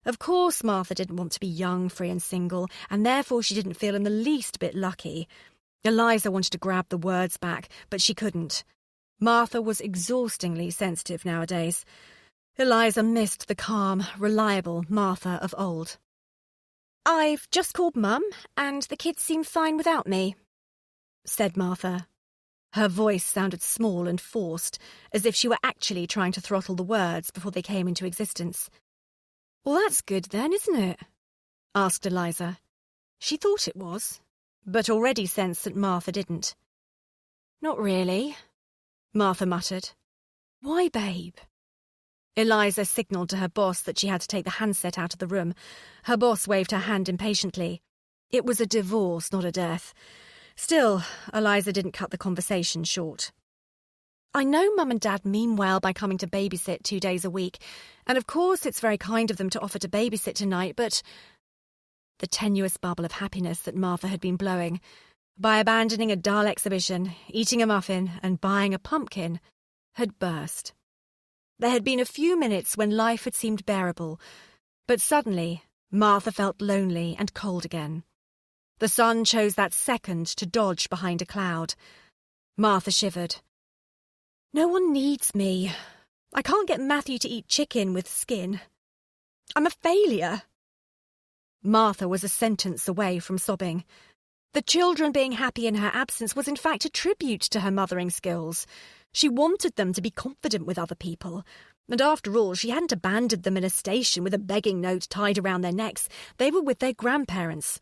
Of course Martha didn't want to be young, free and single, and therefore she didn't feel in the least bit lucky. Eliza wanted to grab the words back, but she couldn't. Martha was exhaustingly sensitive nowadays. Eliza missed the calm, reliable Martha of old. "I've just called Mum, and the kids seem fine without me," said Martha. Her voice sounded small and forced, as if she were actually trying to throttle the words before they came into existence. "Well, that's good then, isn't it?" asked Eliza. She thought it was, but already sensed that Martha didn't. "Not really," Martha muttered. "Why, babe?" Eliza signalled to her boss that she had to take the handset out of the room. Her boss waved her hand impatiently. It was a divorce, not a death. Still, Eliza didn't cut the conversation short. "I know Mum and Dad mean well by coming to babysit 2 days a week, and of course it's very kind of them to offer to babysit tonight, but—" The tenuous bubble of happiness that Martha had been blowing, by abandoning a dull exhibition, eating a muffin, and buying a pumpkin, had burst. There had been a few minutes when life had seemed bearable, but suddenly Martha felt lonely and cold again. The sun chose that second to dodge behind a cloud. Martha shivered. "No one needs me. I can't get Matthew to eat chicken with skin. I'm a failure." Martha was a sentence away from sobbing. The children being happy in her absence was in fact a tribute to her mothering skills. She wanted them to be confident with other people. And after all, she hadn't abandoned them in a station with a begging note tied around their necks. They were with their grandparents.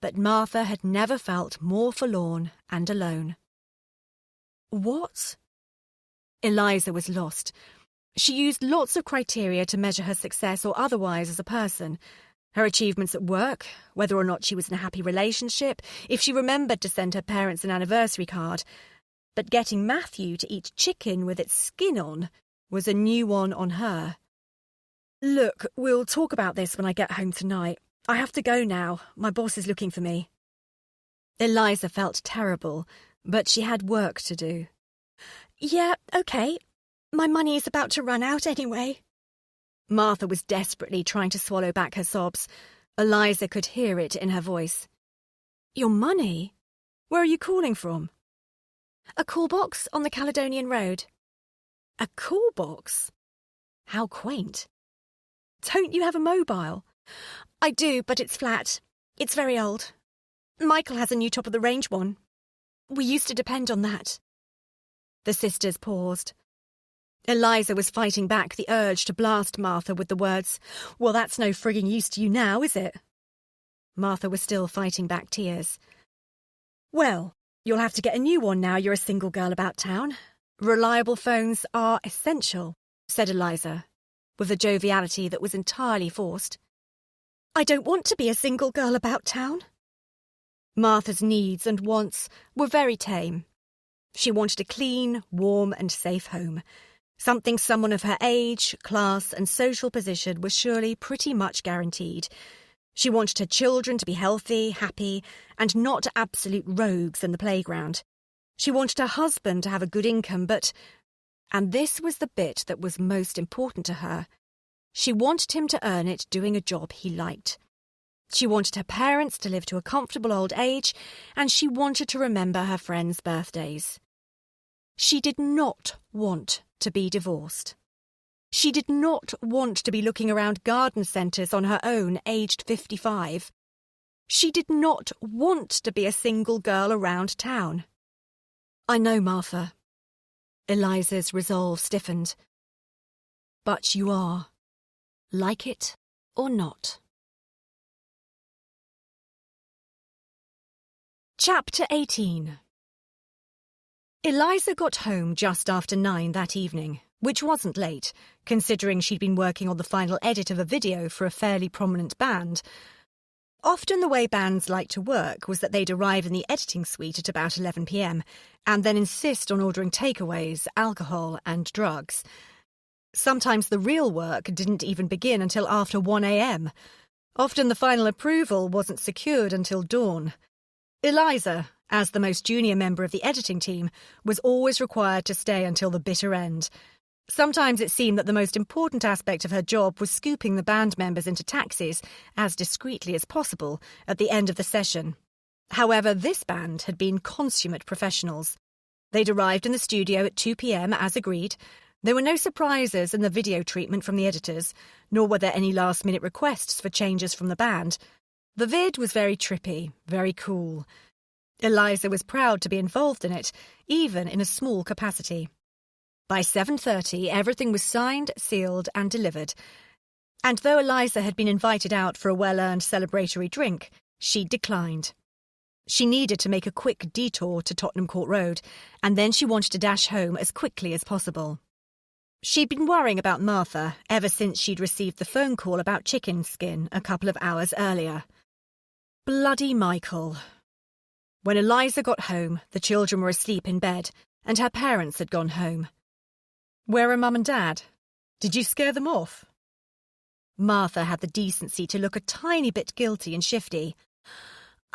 But Martha had never felt more forlorn and alone. What? Eliza was lost. She used lots of criteria to measure her success or otherwise as a person. Her achievements at work, whether or not she was in a happy relationship, if she remembered to send her parents an anniversary card. But getting Matthew to eat chicken with its skin on was a new one on her. "Look, we'll talk about this when I get home tonight. I have to go now. My boss is looking for me." Eliza felt terrible, but she had work to do. "Yeah, OK. My money is about to run out anyway." Martha was desperately trying to swallow back her sobs. Eliza could hear it in her voice. "Your money? Where are you calling from?" "A call box on the Caledonian Road." "A call box? How quaint. Don't you have a mobile?" "I do, but it's flat. It's very old. Michael has a new top-of-the-range one. We used to depend on that." The sisters paused. Eliza was fighting back the urge to blast Martha with the words, "Well, that's no frigging use to you now, is it?" Martha was still fighting back tears. "Well, you'll have to get a new one now you're a single girl about town. Reliable phones are essential," said Eliza, with a joviality that was entirely forced. "I don't want to be a single girl about town." Martha's needs and wants were very tame. She wanted a clean, warm and safe home, something someone of her age, class and social position was surely pretty much guaranteed. She wanted her children to be healthy, happy, and not absolute rogues in the playground. She wanted her husband to have a good income, but, and this was the bit that was most important to her, she wanted him to earn it doing a job he liked. She wanted her parents to live to a comfortable old age, and she wanted to remember her friends' birthdays. She did not want to be divorced. She did not want to be looking around garden centres on her own, aged 55. She did not want to be a single girl around town. I know, Martha. Eliza's resolve stiffened. But you are, like it or not. Chapter 18. Eliza got home just after 9 that evening, which wasn't late, considering she'd been working on the final edit of a video for a fairly prominent band. Often the way bands liked to work was that they'd arrive in the editing suite at about 11 p.m, and then insist on ordering takeaways, alcohol and drugs. Sometimes the real work didn't even begin until after 1 a.m. Often the final approval wasn't secured until dawn. Eliza, as the most junior member of the editing team, was always required to stay until the bitter end. Sometimes it seemed that the most important aspect of her job was scooping the band members into taxis, as discreetly as possible, at the end of the session. However, this band had been consummate professionals. They'd arrived in the studio at 2 p.m, as agreed. There were no surprises in the video treatment from the editors, nor were there any last-minute requests for changes from the band. The vid was very trippy, very cool. Eliza was proud to be involved in it, even in a small capacity. By 7:30, everything was signed, sealed and delivered. And though Eliza had been invited out for a well-earned celebratory drink, she declined. She needed to make a quick detour to Tottenham Court Road, and then she wanted to dash home as quickly as possible. She'd been worrying about Martha ever since she'd received the phone call about chicken skin a couple of hours earlier. Bloody Michael. When Eliza got home, the children were asleep in bed, and her parents had gone home. Where are Mum and Dad? Did you scare them off? Martha had the decency to look a tiny bit guilty and shifty.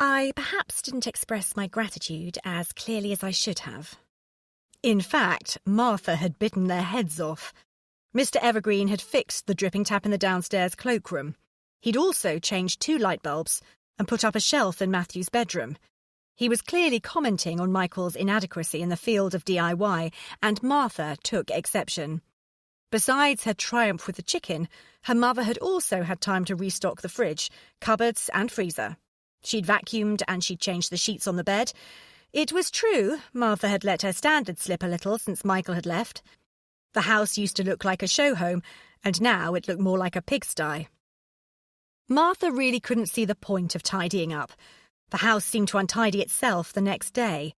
I perhaps didn't express my gratitude as clearly as I should have. In fact, Martha had bitten their heads off. Mr. Evergreen had fixed the dripping tap in the downstairs cloakroom. He'd also changed 2 light bulbs and put up a shelf in Matthew's bedroom. He was clearly commenting on Michael's inadequacy in the field of DIY, and Martha took exception. Besides her triumph with the chicken, her mother had also had time to restock the fridge, cupboards and freezer. She'd vacuumed and she'd changed the sheets on the bed. It was true, Martha had let her standards slip a little since Michael had left. The house used to look like a show home, and now it looked more like a pigsty. Martha really couldn't see the point of tidying up. The house seemed to untidy itself the next day.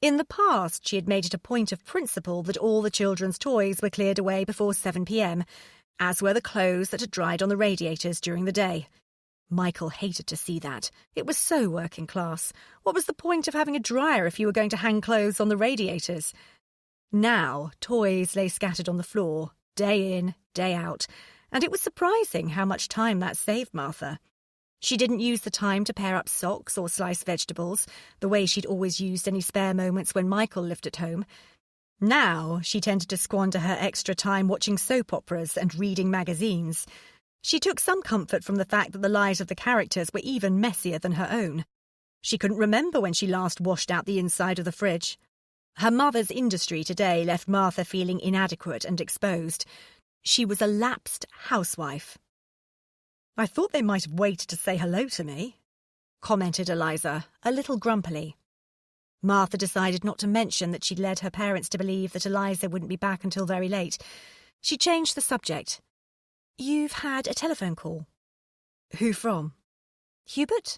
In the past, she had made it a point of principle that all the children's toys were cleared away before 7 p.m, as were the clothes that had dried on the radiators during the day. Michael hated to see that. It was so working class. What was the point of having a dryer if you were going to hang clothes on the radiators? Now, toys lay scattered on the floor, day in, day out, and it was surprising how much time that saved Martha. She didn't use the time to pair up socks or slice vegetables, the way she'd always used any spare moments when Michael lived at home. Now she tended to squander her extra time watching soap operas and reading magazines. She took some comfort from the fact that the lives of the characters were even messier than her own. She couldn't remember when she last washed out the inside of the fridge. Her mother's industry today left Martha feeling inadequate and exposed. She was a lapsed housewife. I thought they might have waited to say hello to me, commented Eliza, a little grumpily. Martha decided not to mention that she'd led her parents to believe that Eliza wouldn't be back until very late. She changed the subject. You've had a telephone call. Who from? Hubert?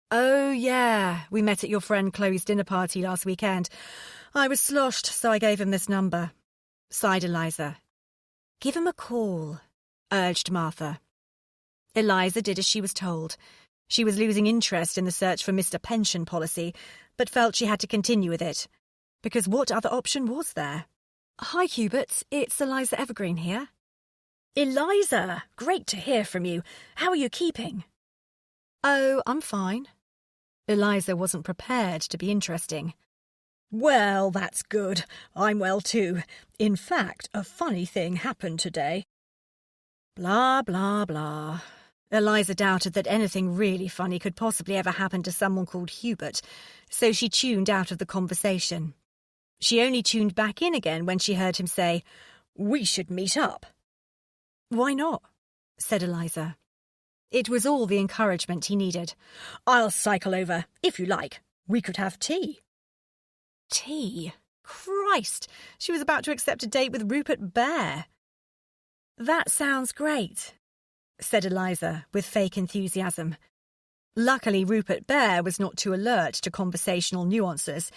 Oh, yeah, we met at your friend Chloe's dinner party last weekend. I was sloshed, so I gave him this number, sighed Eliza. Give him a call, urged Martha. Eliza did as she was told. She was losing interest in the search for Mr. Pension policy, but felt she had to continue with it. Because what other option was there? Hi, Hubert. It's Eliza Evergreen here. Eliza! Great to hear from you. How are you keeping? Oh, I'm fine. Eliza wasn't prepared to be interesting. Well, that's good. I'm well too. In fact, a funny thing happened today. Blah, blah, blah. Eliza doubted that anything really funny could possibly ever happen to someone called Hubert, so she tuned out of the conversation. She only tuned back in again when she heard him say, We should meet up." "Why not?" said Eliza. It was all the encouragement he needed. "I'll cycle over, if you like. We could have tea." Tea? Christ! She was about to accept a date with Rupert Bear. "That sounds great," said Eliza with fake enthusiasm. Luckily, Rupert Bear was not too alert to conversational nuances.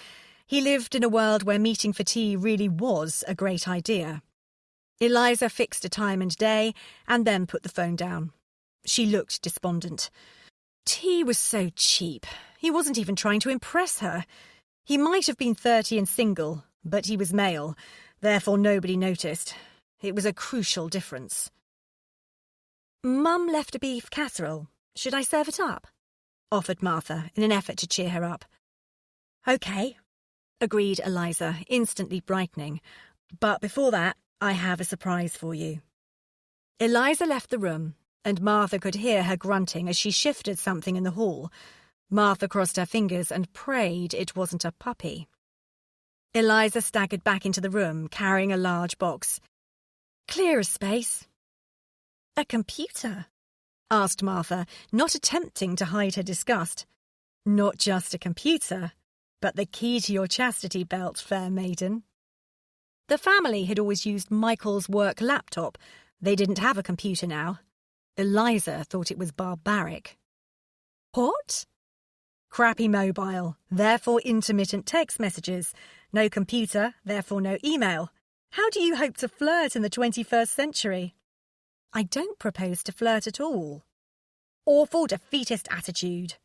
He lived in a world where meeting for tea really was a great idea. Eliza fixed a time and day and then put the phone down. She looked despondent. Tea was so cheap. He wasn't even trying to impress her. He might have been 30 and single, but he was male, therefore nobody noticed. It was a crucial difference. "Mum left a beef casserole. Should I serve it up?" offered Martha in an effort to cheer her up. "OK," agreed Eliza, instantly brightening. "But before that, I have a surprise for you." Eliza left the room, and Martha could hear her grunting as she shifted something in the hall. Martha crossed her fingers and prayed it wasn't a puppy. Eliza staggered back into the room, carrying a large box. "Clear a space." "A computer?" asked Martha, not attempting to hide her disgust. "Not just a computer, but the key to your chastity belt, fair maiden." The family had always used Michael's work laptop. They didn't have a computer now. Eliza thought it was barbaric. "What?" "Crappy mobile, therefore intermittent text messages. No computer, therefore no email. How do you hope to flirt in the 21st century?" "I don't propose to flirt at all." "Awful defeatist attitude,"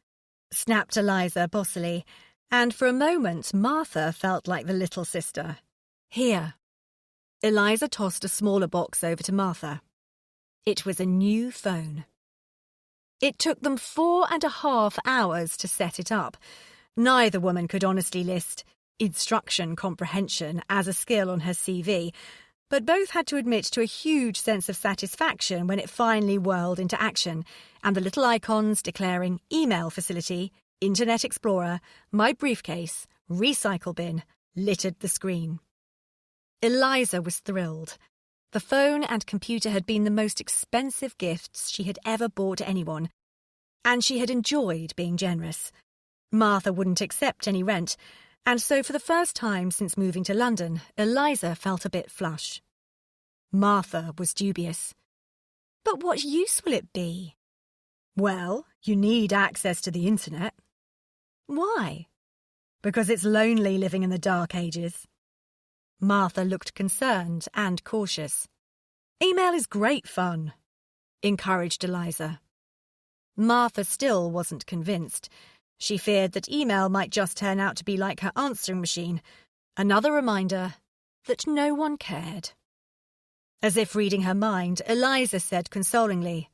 snapped Eliza bossily, and for a moment Martha felt like the little sister. "Here." Eliza tossed a smaller box over to Martha. It was a new phone. It took them 4.5 hours to set it up. Neither woman could honestly list instruction comprehension as a skill on her CV, but both had to admit to a huge sense of satisfaction when it finally whirled into action, and the little icons declaring email facility, Internet Explorer, my briefcase, recycle bin littered the screen. Eliza was thrilled. The phone and computer had been the most expensive gifts she had ever bought anyone, and she had enjoyed being generous. Martha wouldn't accept any rent, and so for the first time since moving to London, Eliza felt a bit flush. Martha was dubious. "But what use will it be?" "Well, you need access to the internet." "Why?" "Because it's lonely living in the dark ages." Martha looked concerned and cautious. "Email is great fun," encouraged Eliza. Martha still wasn't convinced. She feared that email might just turn out to be like her answering machine, another reminder that no one cared. As if reading her mind, Eliza said consolingly,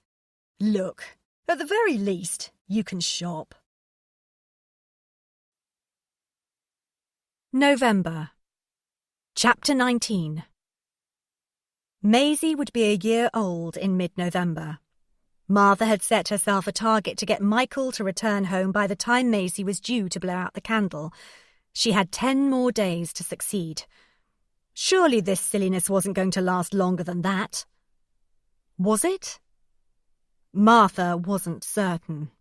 "Look, at the very least, you can shop." November. Chapter 19. Maisie would be a year old in mid-November. Martha had set herself a target to get Michael to return home by the time Maisie was due to blow out the candle. She had 10 more days to succeed. Surely this silliness wasn't going to last longer than that. Was it? Martha wasn't certain.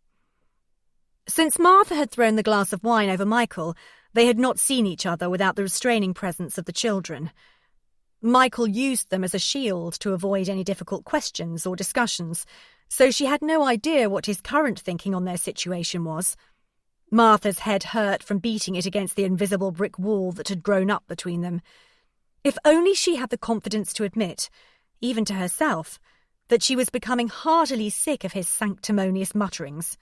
Since Martha had thrown the glass of wine over Michael, they had not seen each other without the restraining presence of the children. Michael used them as a shield to avoid any difficult questions or discussions, so she had no idea what his current thinking on their situation was. Martha's head hurt from beating it against the invisible brick wall that had grown up between them. If only she had the confidence to admit, even to herself, that she was becoming heartily sick of his sanctimonious mutterings.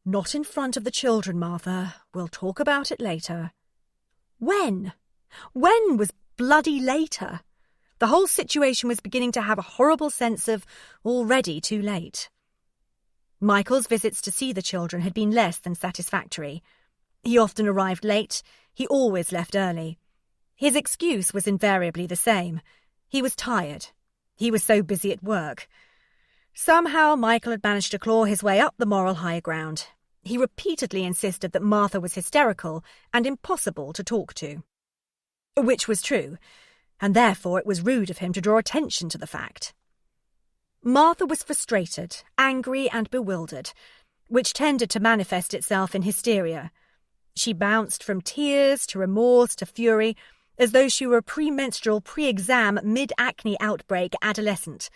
"Not in front of the children, Martha. We'll talk about it later." When? When was bloody later? The whole situation was beginning to have a horrible sense of already too late. Michael's visits to see the children had been less than satisfactory. He often arrived late. He always left early. His excuse was invariably the same. He was tired. He was so busy at work. Somehow Michael had managed to claw his way up the moral high ground. He repeatedly insisted that Martha was hysterical and impossible to talk to. Which was true. and therefore it was rude of him to draw attention to the fact. Martha was frustrated, angry and bewildered, which tended to manifest itself in hysteria. She bounced from tears to remorse to fury, as though she were a premenstrual, pre-exam, mid-acne outbreak adolescent.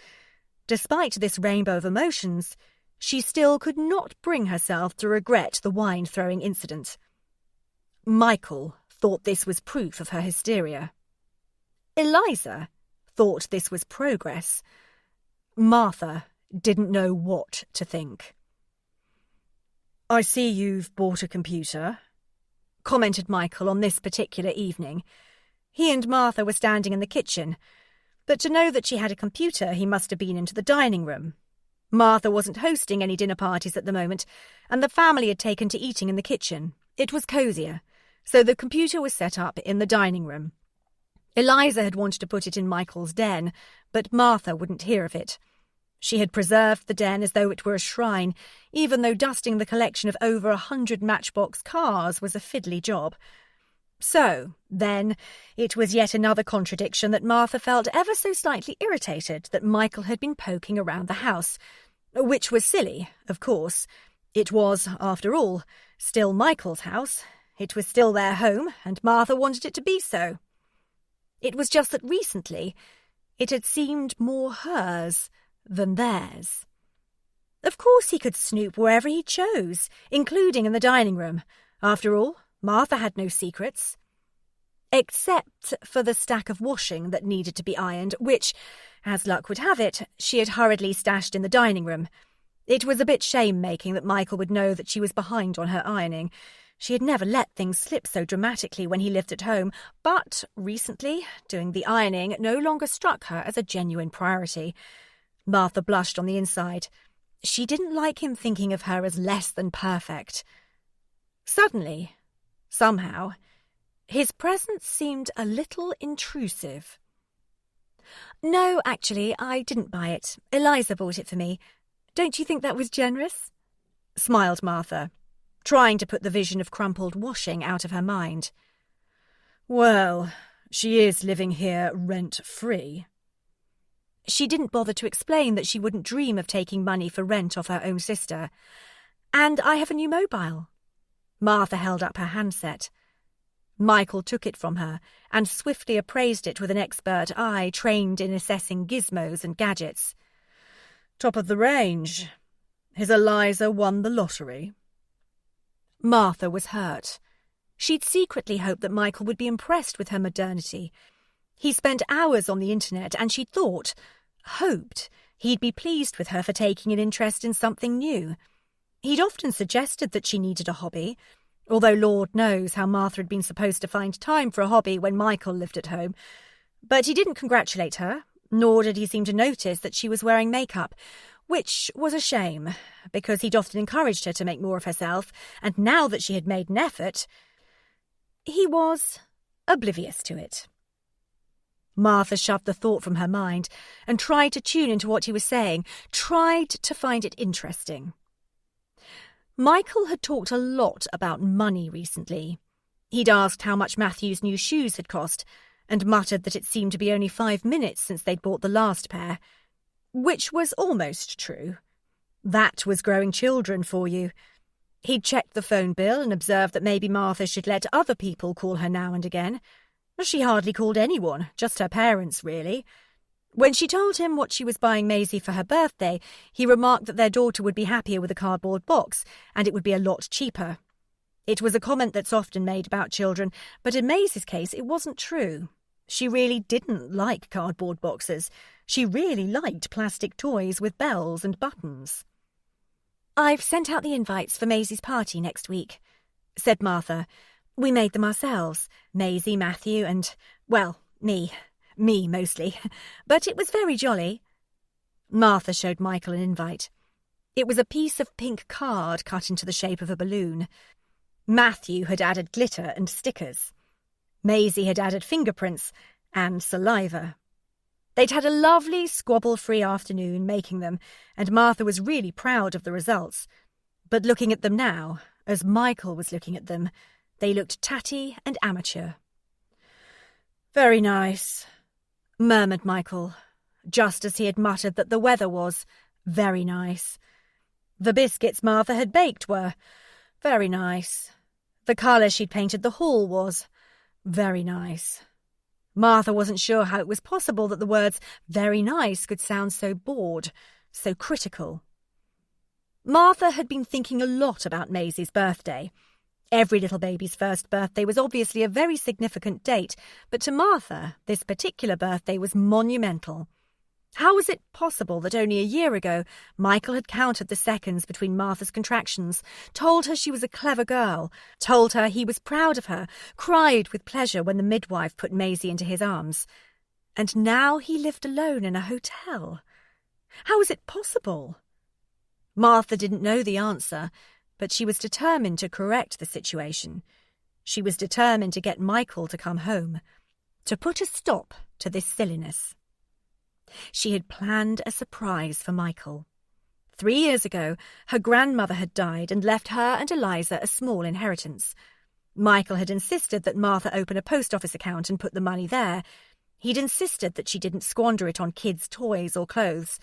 Despite this rainbow of emotions, she still could not bring herself to regret the wine-throwing incident. Michael thought this was proof of her hysteria. Eliza thought this was progress. Martha didn't know what to think. "I see you've bought a computer," commented Michael on this particular evening. He and Martha were standing in the kitchen, but to know that she had a computer he must have been into the dining room. Martha wasn't hosting any dinner parties at the moment, and the family had taken to eating in the kitchen. It was cosier, so the computer was set up in the dining room. Eliza had wanted to put it in Michael's den, but Martha wouldn't hear of it. She had preserved the den as though it were a shrine, even though dusting the collection of over 100 Matchbox cars was a fiddly job. So, then, it was yet another contradiction that Martha felt ever so slightly irritated that Michael had been poking around the house, which was silly, of course. It was, after all, still Michael's house. It was still their home, and Martha wanted it to be so. It was just that recently it had seemed more hers than theirs. Of course he could snoop wherever he chose, including in the dining room. After all, Martha had no secrets. Except for the stack of washing that needed to be ironed, which, as luck would have it, she had hurriedly stashed in the dining room. It was a bit shame-making that Michael would know that she was behind on her ironing. She had never let things slip so dramatically when he lived at home, but recently, doing the ironing no longer struck her as a genuine priority. Martha blushed on the inside. She didn't like him thinking of her as less than perfect. Suddenly, somehow, his presence seemed a little intrusive. "No, actually, I didn't buy it. Eliza bought it for me. Don't you think that was generous?" smiled Martha, trying to put the vision of crumpled washing out of her mind. "Well, she is living here rent-free." She didn't bother to explain that she wouldn't dream of taking money for rent off her own sister. "And I have a new mobile." Martha held up her handset. Michael took it from her and swiftly appraised it with an expert eye trained in assessing gizmos and gadgets. "Top of the range. Has Eliza won the lottery?" Martha was hurt. She'd secretly hoped that Michael would be impressed with her modernity. He spent hours on the internet and she'd hoped he'd be pleased with her for taking an interest in something new. He'd often suggested that she needed a hobby, although Lord knows how Martha had been supposed to find time for a hobby when Michael lived at home. But he didn't congratulate her, nor did he seem to notice that she was wearing makeup, which was a shame, because he'd often encouraged her to make more of herself, and now that she had made an effort, he was oblivious to it. Martha shoved the thought from her mind and tried to tune into what he was saying, tried to find it interesting. Michael had talked a lot about money recently. He'd asked how much Matthew's new shoes had cost, and muttered that it seemed to be only 5 minutes since they'd bought the last pair. Which was almost true. That was growing children for you. He'd checked the phone bill and observed that maybe Martha should let other people call her now and again. She hardly called anyone, just her parents, really. When she told him what she was buying Maisie for her birthday, he remarked that their daughter would be happier with a cardboard box, and it would be a lot cheaper. It was a comment that's often made about children, but in Maisie's case it wasn't true. She really didn't like cardboard boxes. She really liked plastic toys with bells and buttons. "I've sent out the invites for Maisie's party next week," said Martha. "We made them ourselves, Maisie, Matthew, and, well, me. Me, mostly. But it was very jolly." Martha showed Michael an invite. It was a piece of pink card cut into the shape of a balloon. Matthew had added glitter and stickers. Maisie had added fingerprints and saliva. They'd had a lovely, squabble-free afternoon making them, and Martha was really proud of the results. But looking at them now, as Michael was looking at them, they looked tatty and amateur. "Very nice," murmured Michael, just as he had muttered that the weather was very nice. The biscuits Martha had baked were very nice. The colour she'd painted the hall was very nice. Martha wasn't sure how it was possible that the words very nice could sound so bored, so critical. Martha had been thinking a lot about Maisie's birthday. Every little baby's first birthday was obviously a very significant date, but to Martha, this particular birthday was monumental. How was it possible that only a year ago Michael had counted the seconds between Martha's contractions, told her she was a clever girl, told her he was proud of her, cried with pleasure when the midwife put Maisie into his arms, and now he lived alone in a hotel? How was it possible? Martha didn't know the answer, but she was determined to correct the situation. She was determined to get Michael to come home, to put a stop to this silliness. She had planned a surprise for Michael. 3 years ago, her grandmother had died and left her and Eliza a small inheritance. Michael had insisted that Martha open a post office account and put the money there. He'd insisted that she didn't squander it on kids' toys or clothes.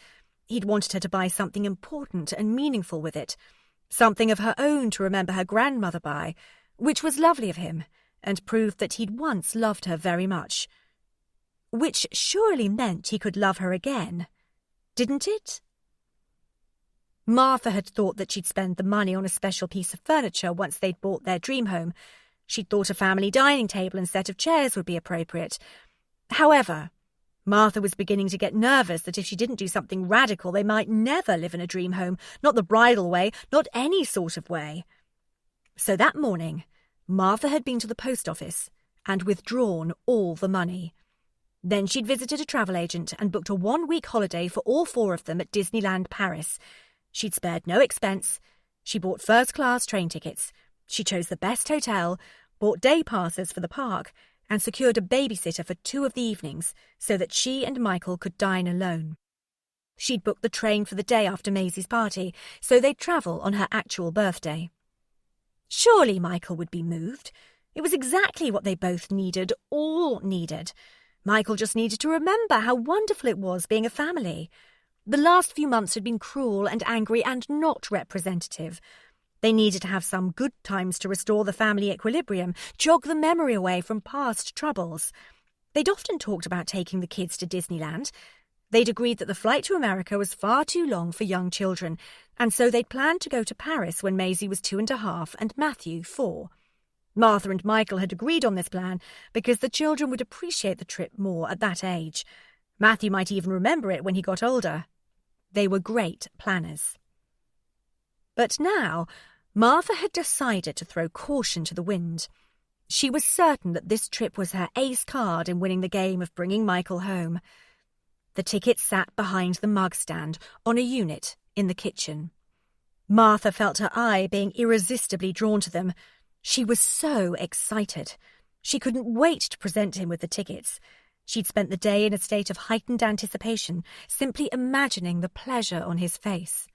He'd wanted her to buy something important and meaningful with it, something of her own to remember her grandmother by, which was lovely of him and proved that he'd once loved her very much. Which surely meant he could love her again, didn't it? Martha had thought that she'd spend the money on a special piece of furniture once they'd bought their dream home. She'd thought a family dining table and set of chairs would be appropriate. However, Martha was beginning to get nervous that if she didn't do something radical, they might never live in a dream home, not the bridal way, not any sort of way. So that morning, Martha had been to the post office and withdrawn all the money. Then she'd visited a travel agent and booked a 1-week holiday for all 4 of them at Disneyland Paris. She'd spared no expense. She bought first-class train tickets. She chose the best hotel, bought day passes for the park, and secured a babysitter for 2 of the evenings so that she and Michael could dine alone. She'd booked the train for the day after Maisie's party, so they'd travel on her actual birthday. Surely Michael would be moved. It was exactly what they both needed, all needed. Michael just needed to remember how wonderful it was being a family. The last few months had been cruel and angry and not representative. They needed to have some good times to restore the family equilibrium, jog the memory away from past troubles. They'd often talked about taking the kids to Disneyland. They'd agreed that the flight to America was far too long for young children, and so they'd planned to go to Paris when Maisie was 2.5 and Matthew 4. Martha and Michael had agreed on this plan because the children would appreciate the trip more at that age. Matthew might even remember it when he got older. They were great planners. But now, Martha had decided to throw caution to the wind. She was certain that this trip was her ace card in winning the game of bringing Michael home. The tickets sat behind the mug stand on a unit in the kitchen. Martha felt her eye being irresistibly drawn to them. She was so excited. She couldn't wait to present him with the tickets. She'd spent the day in a state of heightened anticipation, simply imagining the pleasure on his face.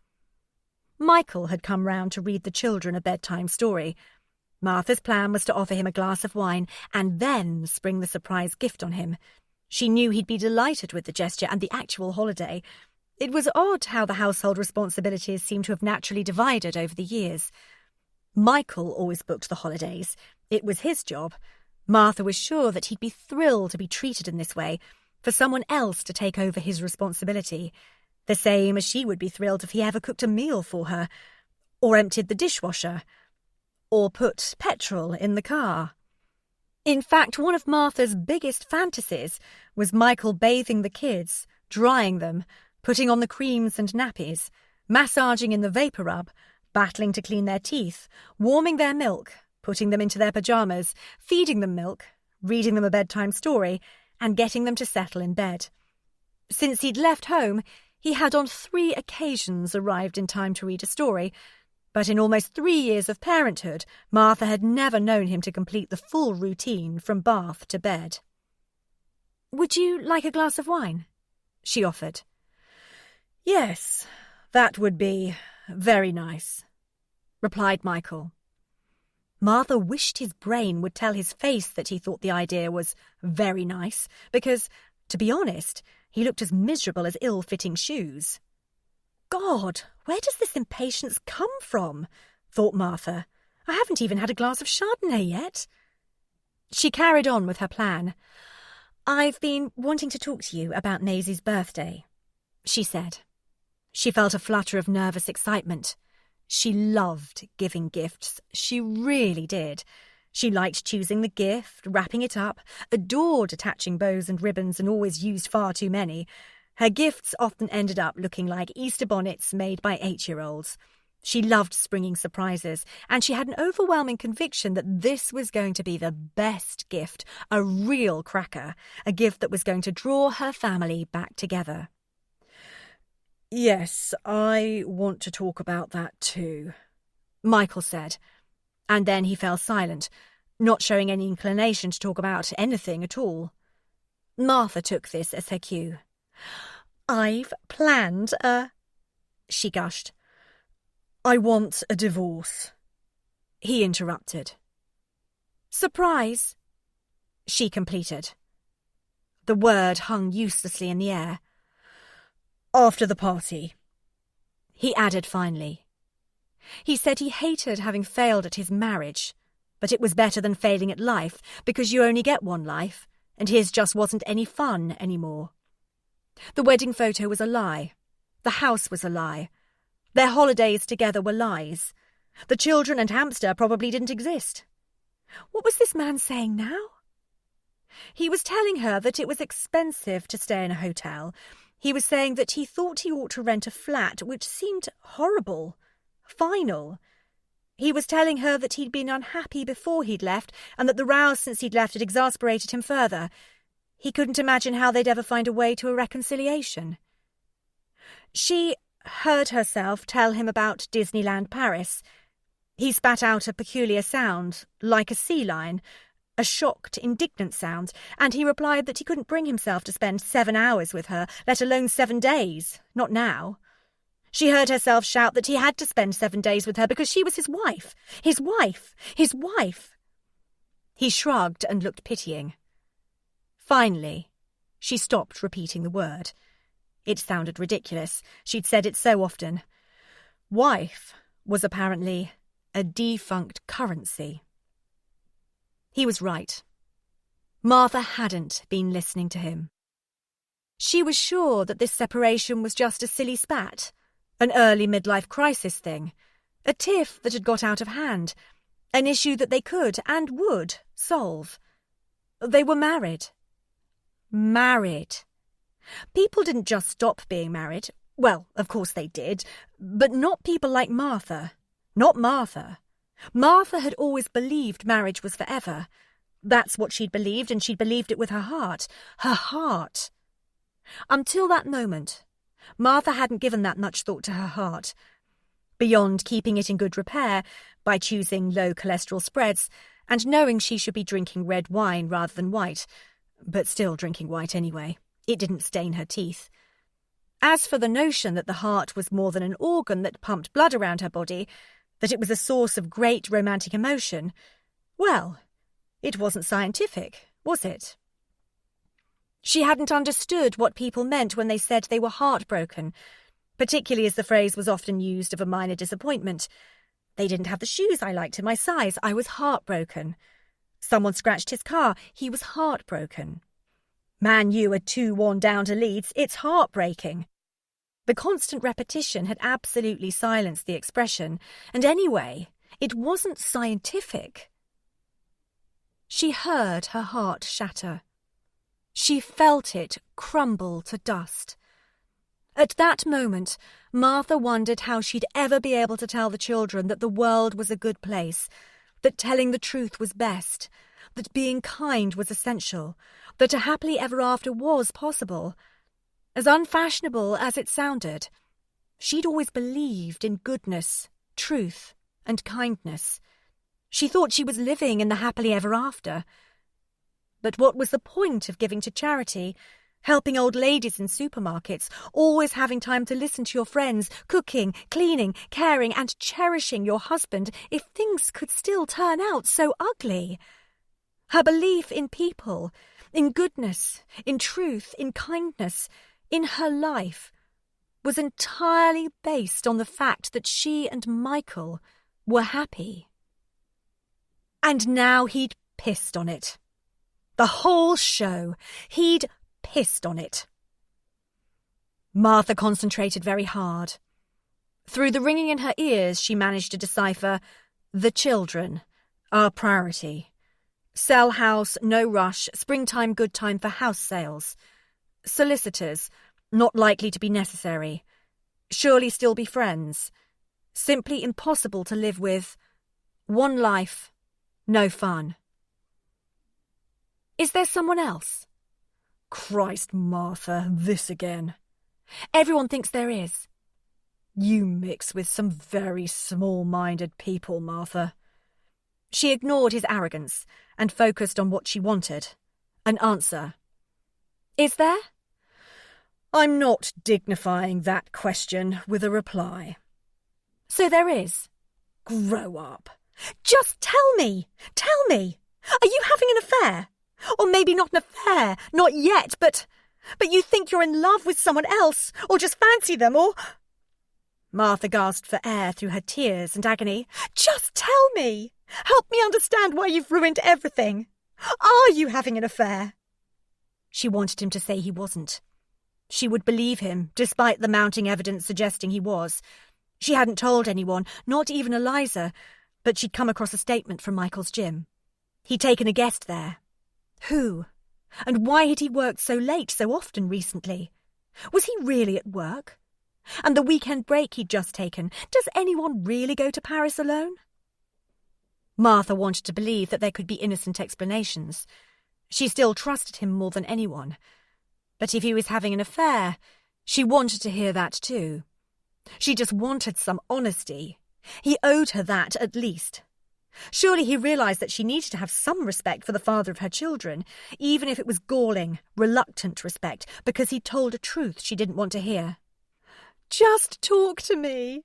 Michael had come round to read the children a bedtime story. Martha's plan was to offer him a glass of wine and then spring the surprise gift on him. She knew he'd be delighted with the gesture and the actual holiday. It was odd how the household responsibilities seemed to have naturally divided over the years. Michael always booked the holidays. It was his job. Martha was sure that he'd be thrilled to be treated in this way, for someone else to take over his responsibility, the same as she would be thrilled if he ever cooked a meal for her, or emptied the dishwasher, or put petrol in the car. In fact, one of Martha's biggest fantasies was Michael bathing the kids, drying them, putting on the creams and nappies, massaging in the vapor rub, battling to clean their teeth, warming their milk, putting them into their pyjamas, feeding them milk, reading them a bedtime story, and getting them to settle in bed. Since he'd left home, he had on 3 occasions arrived in time to read a story, but in almost 3 years of parenthood, Martha had never known him to complete the full routine from bath to bed. "Would you like a glass of wine?" she offered. "Yes, that would be very nice," replied Michael. Martha wished his brain would tell his face that he thought the idea was very nice, because, To be honest, he looked as miserable as ill-fitting shoes. God, where does this impatience come from? Thought Martha. I haven't even had a glass of Chardonnay yet. She carried on with her plan. I've been wanting to talk to you about Maisie's birthday, she said. She felt a flutter of nervous excitement. She loved giving gifts. She really did. She liked choosing the gift, wrapping it up, adored attaching bows and ribbons and always used far too many. Her gifts often ended up looking like Easter bonnets made by 8-year-olds. She loved springing surprises, and she had an overwhelming conviction that this was going to be the best gift, a real cracker, a gift that was going to draw her family back together. Yes, I want to talk about that too, Michael said, and then he fell silent, not showing any inclination to talk about anything at all. Martha took this as her cue. I've planned she gushed. I want a divorce. He interrupted. Surprise, she completed. The word hung uselessly in the air. After the party, he added finally. He said he hated having failed at his marriage, but it was better than failing at life because you only get one life, and his just wasn't any fun anymore. The wedding photo was a lie. The house was a lie. Their holidays together were lies. The children and hamster probably didn't exist. What was this man saying now? He was telling her that it was expensive to stay in a hotel. He was saying that he thought he ought to rent a flat, which seemed horrible, final. He was telling her that he'd been unhappy before he'd left, and that the rows since he'd left had exasperated him further. He couldn't imagine how they'd ever find a way to a reconciliation. She heard herself tell him about Disneyland Paris. He spat out a peculiar sound, like a sea lion, a shocked, indignant sound, and he replied that he couldn't bring himself to spend 7 hours with her, let alone 7 days, not now. She heard herself shout that he had to spend 7 days with her because she was his wife. His wife! His wife! He shrugged and looked pitying. Finally, she stopped repeating the word. It sounded ridiculous. She'd said it so often. Wife was apparently a defunct currency. He was right. Martha hadn't been listening to him. She was sure that this separation was just a silly spat, an early midlife crisis thing, a tiff that had got out of hand, an issue that they could and would solve. They were married. Married. People didn't just stop being married. Well, of course they did, but not people like Martha. Not Martha. Martha had always believed marriage was forever. That's what she'd believed, and she'd believed it with her heart. Her heart. Until that moment, Martha hadn't given that much thought to her heart. Beyond keeping it in good repair by choosing low-cholesterol spreads and knowing she should be drinking red wine rather than white, but still drinking white anyway. It didn't stain her teeth. As for the notion that the heart was more than an organ that pumped blood around her body, that it was a source of great romantic emotion, well, it wasn't scientific, was it? She hadn't understood what people meant when they said they were heartbroken, particularly as the phrase was often used of a minor disappointment. They didn't have the shoes I liked in my size. I was heartbroken. Someone scratched his car. He was heartbroken. Man U are too worn down to Leeds. It's heartbreaking. The constant repetition had absolutely silenced the expression, and anyway, it wasn't scientific. She heard her heart shatter. She felt it crumble to dust. At that moment, Martha wondered how she'd ever be able to tell the children that the world was a good place, that telling the truth was best, that being kind was essential, that a happily ever after was possible. As unfashionable as it sounded, she'd always believed in goodness, truth, and kindness. She thought she was living in the happily ever after. But what was the point of giving to charity, helping old ladies in supermarkets, always having time to listen to your friends, cooking, cleaning, caring, and cherishing your husband if things could still turn out so ugly? Her belief in people, in goodness, in truth, in kindness, in her life, was entirely based on the fact that she and Michael were happy. And now he'd pissed on it. The whole show, he'd pissed on it. Martha concentrated very hard. Through the ringing in her ears, she managed to decipher the children, our priority. Sell house, no rush, springtime good time for house sales. Solicitors, not likely to be necessary. Surely still be friends. Simply impossible to live with. One life, no fun. Is there someone else? Christ, Martha, this again. Everyone thinks there is. You mix with some very small-minded people, Martha. She ignored his arrogance and focused on what she wanted. An answer. Is there? I'm not dignifying that question with a reply. So there is. Grow up. Just tell me. Tell me. Are you having an affair? Or maybe not an affair, not yet, but you think you're in love with someone else, or just fancy them, or... Martha gasped for air through her tears and agony. Just tell me. Help me understand why you've ruined everything. Are you having an affair? She wanted him to say he wasn't. She would believe him, despite the mounting evidence suggesting he was. She hadn't told anyone, not even Eliza, but she'd come across a statement from Michael's gym. He'd taken a guest there. Who? And why had he worked so late so often recently? Was he really at work? And the weekend break he'd just taken, does anyone really go to Paris alone? Martha wanted to believe that there could be innocent explanations. She still trusted him more than anyone. But if he was having an affair, she wanted to hear that too. She just wanted some honesty. He owed her that at least. Surely he realised that she needed to have some respect for the father of her children, even if it was galling, reluctant respect, because he'd told a truth she didn't want to hear. Just talk to me,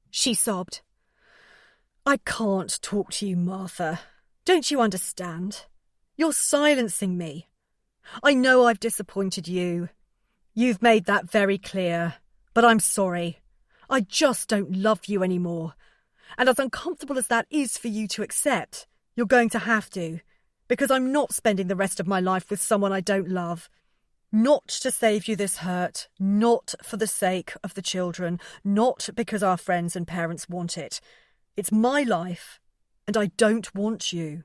she sobbed. I can't talk to you, Martha. Don't you understand? You're silencing me. I know I've disappointed you. You've made that very clear, but I'm sorry. I just don't love you anymore. And as uncomfortable as that is for you to accept, you're going to have to, because I'm not spending the rest of my life with someone I don't love. Not to save you this hurt, not for the sake of the children, not because our friends and parents want it. It's my life, and I don't want you.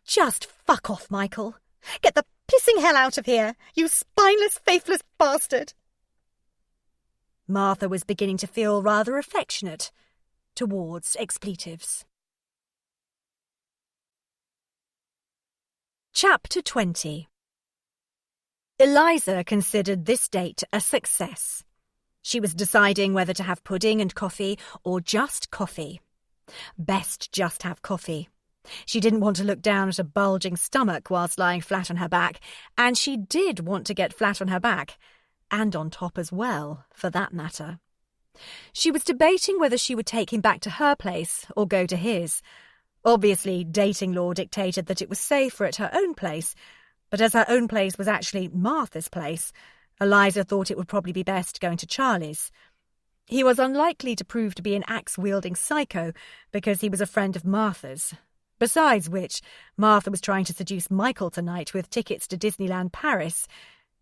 Just fuck off, Michael. Get the pissing hell out of here, you spineless, faithless bastard. Martha was beginning to feel rather affectionate towards expletives. Chapter 20. Eliza considered this date a success. She was deciding whether to have pudding and coffee or just coffee. Best just have coffee. She didn't want to look down at a bulging stomach whilst lying flat on her back, and she did want to get flat on her back, and on top as well, for that matter. She was debating whether she would take him back to her place or go to his. Obviously, dating law dictated that it was safer at her own place, but as her own place was actually Martha's place, Eliza thought it would probably be best going to Charlie's. He was unlikely to prove to be an axe-wielding psycho because he was a friend of Martha's. Besides which, Martha was trying to seduce Michael tonight with tickets to Disneyland Paris.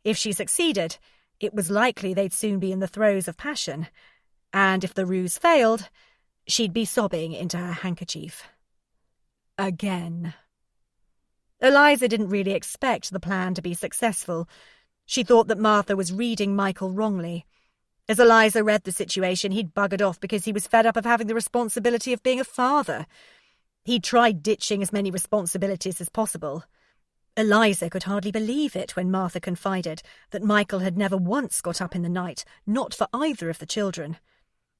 If she succeeded, it was likely they'd soon be in the throes of passion. And if the ruse failed, she'd be sobbing into her handkerchief. Again. Eliza didn't really expect the plan to be successful. She thought that Martha was reading Michael wrongly. As Eliza read the situation, he'd buggered off because he was fed up of having the responsibility of being a father. He'd tried ditching as many responsibilities as possible. Eliza could hardly believe it when Martha confided that Michael had never once got up in the night, not for either of the children.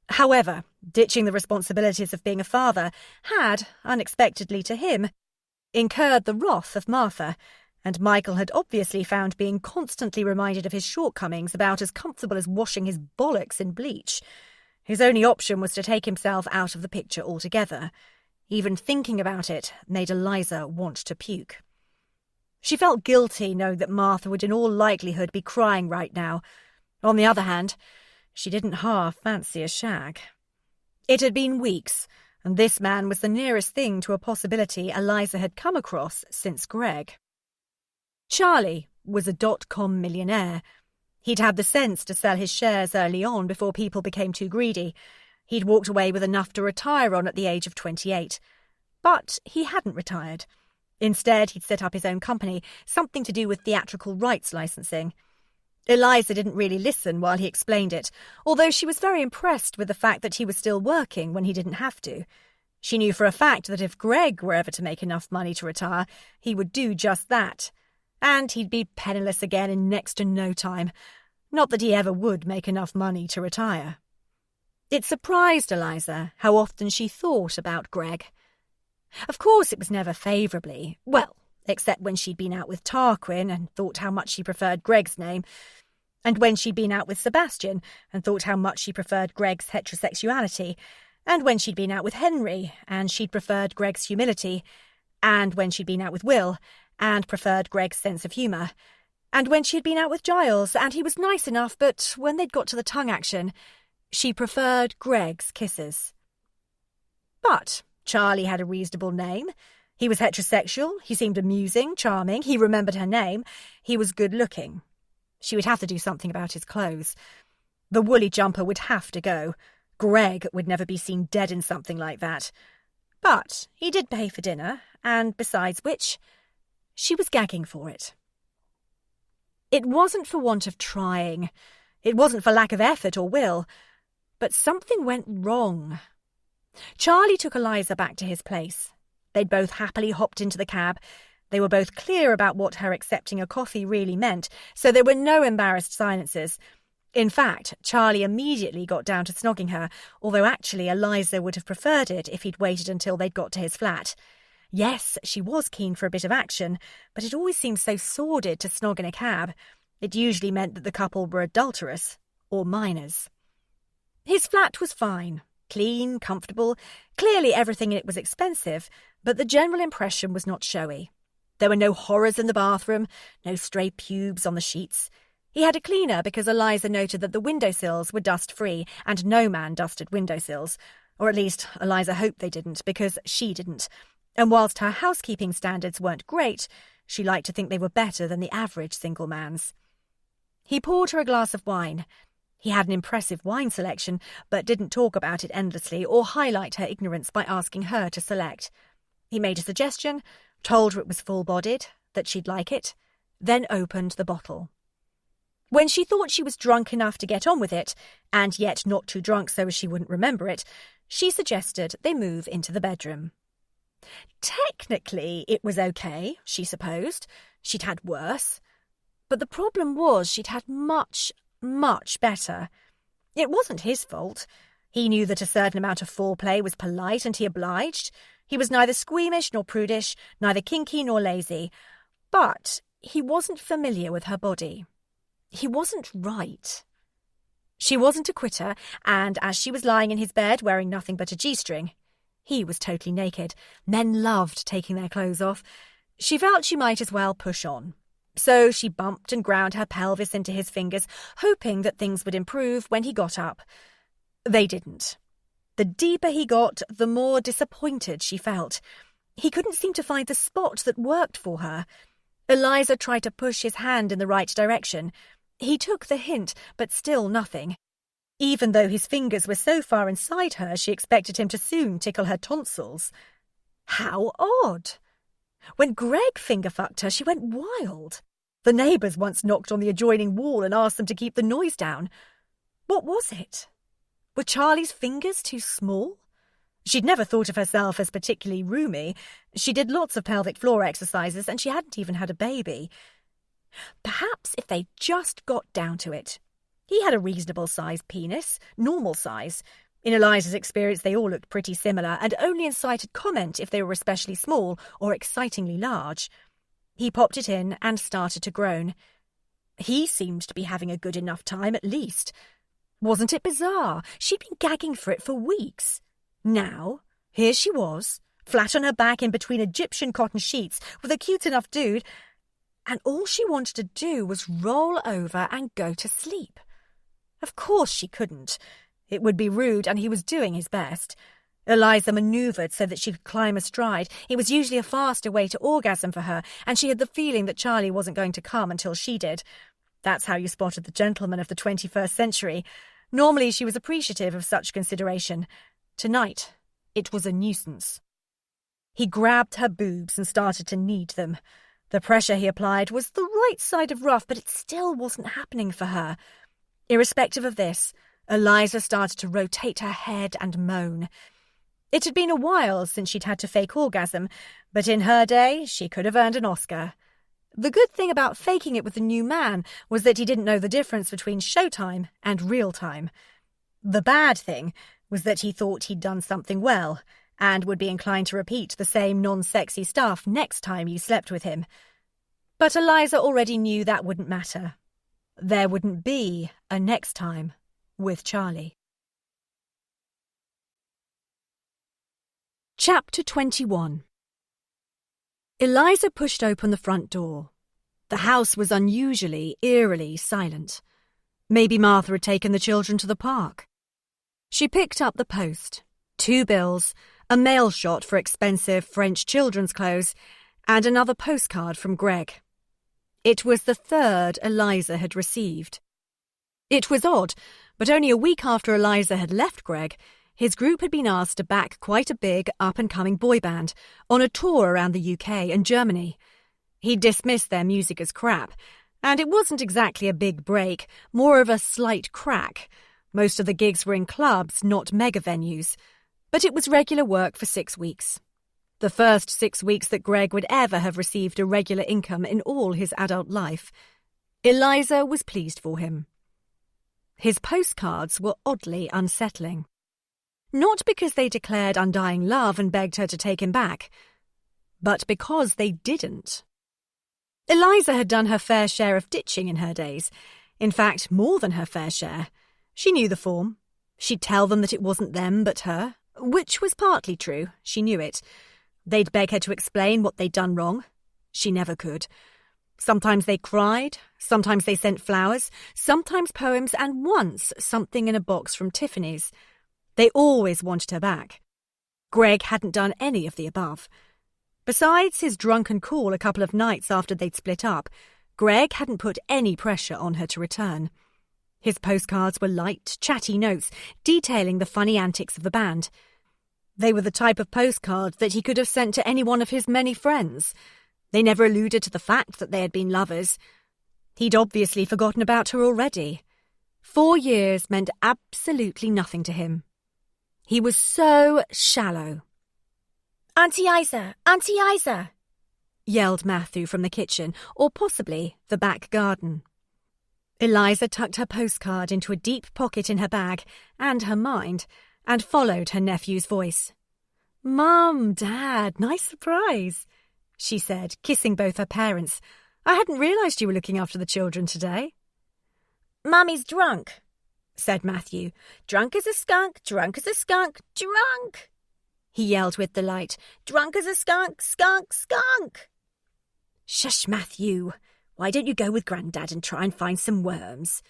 However, ditching the responsibilities of being a father had, unexpectedly to him, incurred the wrath of Martha, and Michael had obviously found being constantly reminded of his shortcomings about as comfortable as washing his bollocks in bleach. His only option was to take himself out of the picture altogether. Even thinking about it made Eliza want to puke. She felt guilty knowing that Martha would in all likelihood be crying right now. On the other hand, she didn't half fancy a shag. It had been weeks, and this man was the nearest thing to a possibility Eliza had come across since Greg. Charlie was a dot-com millionaire. He'd had the sense to sell his shares early on before people became too greedy. He'd walked away with enough to retire on at the age of 28. But he hadn't retired. Instead, he'd set up his own company, something to do with theatrical rights licensing. Eliza didn't really listen while he explained it, although she was very impressed with the fact that he was still working when he didn't have to. She knew for a fact that if Greg were ever to make enough money to retire, he would do just that. And he'd be penniless again in next to no time. Not that he ever would make enough money to retire. It surprised Eliza how often she thought about Greg. Of course it was never favourably, well, except when she'd been out with Tarquin and thought how much she preferred Greg's name, and when she'd been out with Sebastian and thought how much she preferred Greg's heterosexuality, and when she'd been out with Henry and she'd preferred Greg's humility, and when she'd been out with Will and preferred Greg's sense of humour, and when she'd been out with Giles and he was nice enough, but when they'd got to the tongue action, she preferred Greg's kisses. But Charlie had a reasonable name. He was heterosexual, he seemed amusing, charming, he remembered her name, he was good-looking. She would have to do something about his clothes. The woolly jumper would have to go. Greg would never be seen dead in something like that. But he did pay for dinner, and besides which, she was gagging for it. It wasn't for want of trying. It wasn't for lack of effort or will. But something went wrong. Charlie took Eliza back to his place. They'd both happily hopped into the cab. They were both clear about what her accepting a coffee really meant, so there were no embarrassed silences. In fact, Charlie immediately got down to snogging her, although actually Eliza would have preferred it if he'd waited until they'd got to his flat. Yes, she was keen for a bit of action, but it always seemed so sordid to snog in a cab. It usually meant that the couple were adulterous, or minors. His flat was fine. Clean, comfortable. Clearly everything in it was expensive, but the general impression was not showy. There were no horrors in the bathroom, no stray pubes on the sheets. He had a cleaner because Eliza noted that the windowsills were dust-free, and no man dusted windowsills. Or at least Eliza hoped they didn't, because she didn't. And whilst her housekeeping standards weren't great, she liked to think they were better than the average single man's. He poured her a glass of wine. He had an impressive wine selection, but didn't talk about it endlessly or highlight her ignorance by asking her to select. He made a suggestion, told her it was full-bodied, that she'd like it, then opened the bottle. When she thought she was drunk enough to get on with it, and yet not too drunk so as she wouldn't remember it, she suggested they move into the bedroom. Technically, it was okay, she supposed. She'd had worse. But the problem was she'd had much, much better. It wasn't his fault. He knew that a certain amount of foreplay was polite, and he obliged. He was neither squeamish nor prudish, neither kinky nor lazy. But he wasn't familiar with her body. He wasn't right. She wasn't a quitter, and as she was lying in his bed wearing nothing but a G-string, he was totally naked. Men loved taking their clothes off. She felt she might as well push on. So she bumped and ground her pelvis into his fingers, hoping that things would improve when he got up. They didn't. The deeper he got, the more disappointed she felt. He couldn't seem to find the spot that worked for her. Eliza tried to push his hand in the right direction. He took the hint, but still nothing. Even though his fingers were so far inside her, she expected him to soon tickle her tonsils. How odd! When Greg finger-fucked her, she went wild. The neighbours once knocked on the adjoining wall and asked them to keep the noise down. What was it? Were Charlie's fingers too small? She'd never thought of herself as particularly roomy. She did lots of pelvic floor exercises, and she hadn't even had a baby. Perhaps if they just got down to it. He had a reasonable-sized penis, normal size. In Eliza's experience, they all looked pretty similar, and only incited comment if they were especially small or excitingly large. He popped it in and started to groan. He seemed to be having a good enough time, at least. Wasn't it bizarre? She'd been gagging for it for weeks. Now, here she was, flat on her back in between Egyptian cotton sheets, with a cute enough dude, and all she wanted to do was roll over and go to sleep. Of course she couldn't. It would be rude, and he was doing his best. Eliza manoeuvred so that she could climb astride. It was usually a faster way to orgasm for her, and she had the feeling that Charlie wasn't going to come until she did. That's how you spotted the gentleman of the 21st century. Normally she was appreciative of such consideration. Tonight, it was a nuisance. He grabbed her boobs and started to knead them. The pressure he applied was the right side of rough, but it still wasn't happening for her. Irrespective of this, Eliza started to rotate her head and moan. It had been a while since she'd had to fake orgasm, but in her day she could have earned an Oscar. The good thing about faking it with the new man was that he didn't know the difference between showtime and real time. The bad thing was that he thought he'd done something well, and would be inclined to repeat the same non-sexy stuff next time you slept with him. But Eliza already knew that wouldn't matter. There wouldn't be a next time with Charlie. Chapter 21. Eliza pushed open the front door. The house was unusually, eerily silent. Maybe Martha had taken the children to the park. She picked up the post, 2 bills, a mail shot for expensive French children's clothes, and another postcard from Greg. It was the 3rd Eliza had received. It was odd, but only a week after Eliza had left Greg, his group had been asked to back quite a big up-and-coming boy band on a tour around the UK and Germany. He'd dismissed their music as crap, and it wasn't exactly a big break, more of a slight crack. Most of the gigs were in clubs, not mega venues, but it was regular work for 6 weeks. The first 6 weeks that Greg would ever have received a regular income in all his adult life. Eliza was pleased for him. His postcards were oddly unsettling. Not because they declared undying love and begged her to take him back, but because they didn't. Eliza had done her fair share of ditching in her days. In fact, more than her fair share. She knew the form. She'd tell them that it wasn't them but her, which was partly true. She knew it. They'd beg her to explain what they'd done wrong. She never could. Sometimes they cried, sometimes they sent flowers, sometimes poems, and once something in a box from Tiffany's. They always wanted her back. Greg hadn't done any of the above. Besides his drunken call a couple of nights after they'd split up, Greg hadn't put any pressure on her to return. His postcards were light, chatty notes detailing the funny antics of the band. They were the type of postcard that he could have sent to any one of his many friends. They never alluded to the fact that they had been lovers. He'd obviously forgotten about her already. 4 years meant absolutely nothing to him. He was so shallow. "Auntie Isa! Auntie Isa!" yelled Matthew from the kitchen, or possibly the back garden. Eliza tucked her postcard into a deep pocket in her bag and her mind, and followed her nephew's voice. "Mum, Dad, nice surprise," she said, kissing both her parents. "I hadn't realised you were looking after the children today." "Mummy's drunk," said Matthew. "Drunk as a skunk, drunk as a skunk, drunk!" he yelled with delight. "Drunk as a skunk, skunk, skunk!" "Shush, Matthew. Why don't you go with Grandad and try and find some worms?"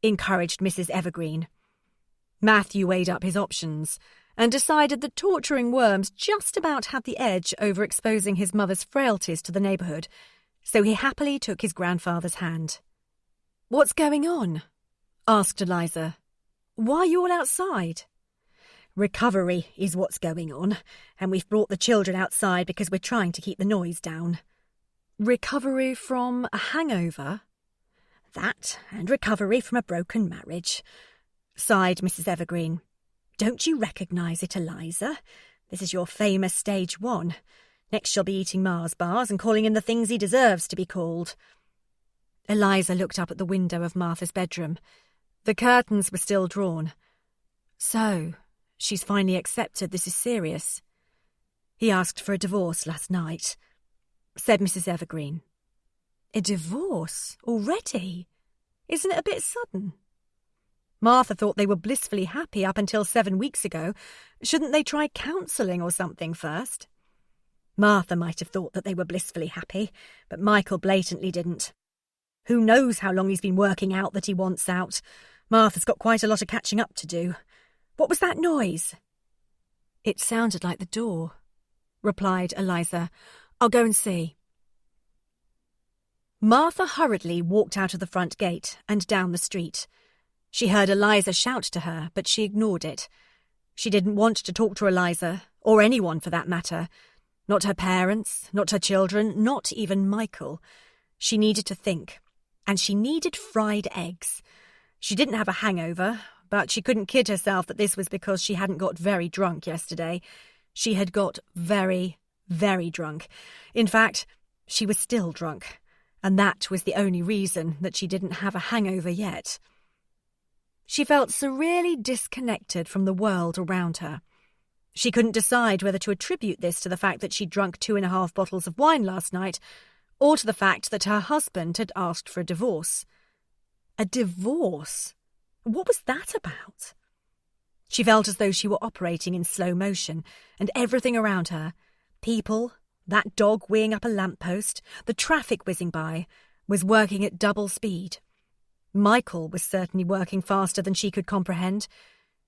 encouraged Mrs. Evergreen. Matthew weighed up his options and decided that torturing worms just about had the edge over exposing his mother's frailties to the neighbourhood, so he happily took his grandfather's hand. "What's going on?" asked Eliza. "Why are you all outside?" "Recovery is what's going on, and we've brought the children outside because we're trying to keep the noise down." "Recovery from a hangover?" "That, and recovery from a broken marriage," sighed Mrs. Evergreen. "Don't you recognise it, Eliza? This is your famous stage 1. Next she'll be eating Mars bars and calling him the things he deserves to be called." Eliza looked up at the window of Martha's bedroom. The curtains were still drawn. "So, she's finally accepted this is serious." "He asked for a divorce last night," said Mrs. Evergreen. "A divorce? Already? Isn't it a bit sudden?" Martha thought they were blissfully happy up until 7 weeks ago. Shouldn't they try counselling or something first? Martha might have thought that they were blissfully happy, but Michael blatantly didn't. Who knows how long he's been working out that he wants out? Martha's got quite a lot of catching up to do. What was that noise? It sounded like the door, replied Eliza. I'll go and see. Martha hurriedly walked out of the front gate and down the street. She heard Eliza shout to her, but she ignored it. She didn't want to talk to Eliza, or anyone for that matter. Not her parents, not her children, not even Michael. She needed to think, and she needed fried eggs. She didn't have a hangover, but she couldn't kid herself that this was because she hadn't got very drunk yesterday. She had got very, very drunk. In fact, she was still drunk, and that was the only reason that she didn't have a hangover yet. She felt surreally disconnected from the world around her. She couldn't decide whether to attribute this to the fact that she'd drunk 2.5 bottles of wine last night, or to the fact that her husband had asked for a divorce. A divorce? What was that about? She felt as though she were operating in slow motion, and everything around her, people, that dog weighing up a lamppost, the traffic whizzing by, was working at double speed. Michael was certainly working faster than she could comprehend.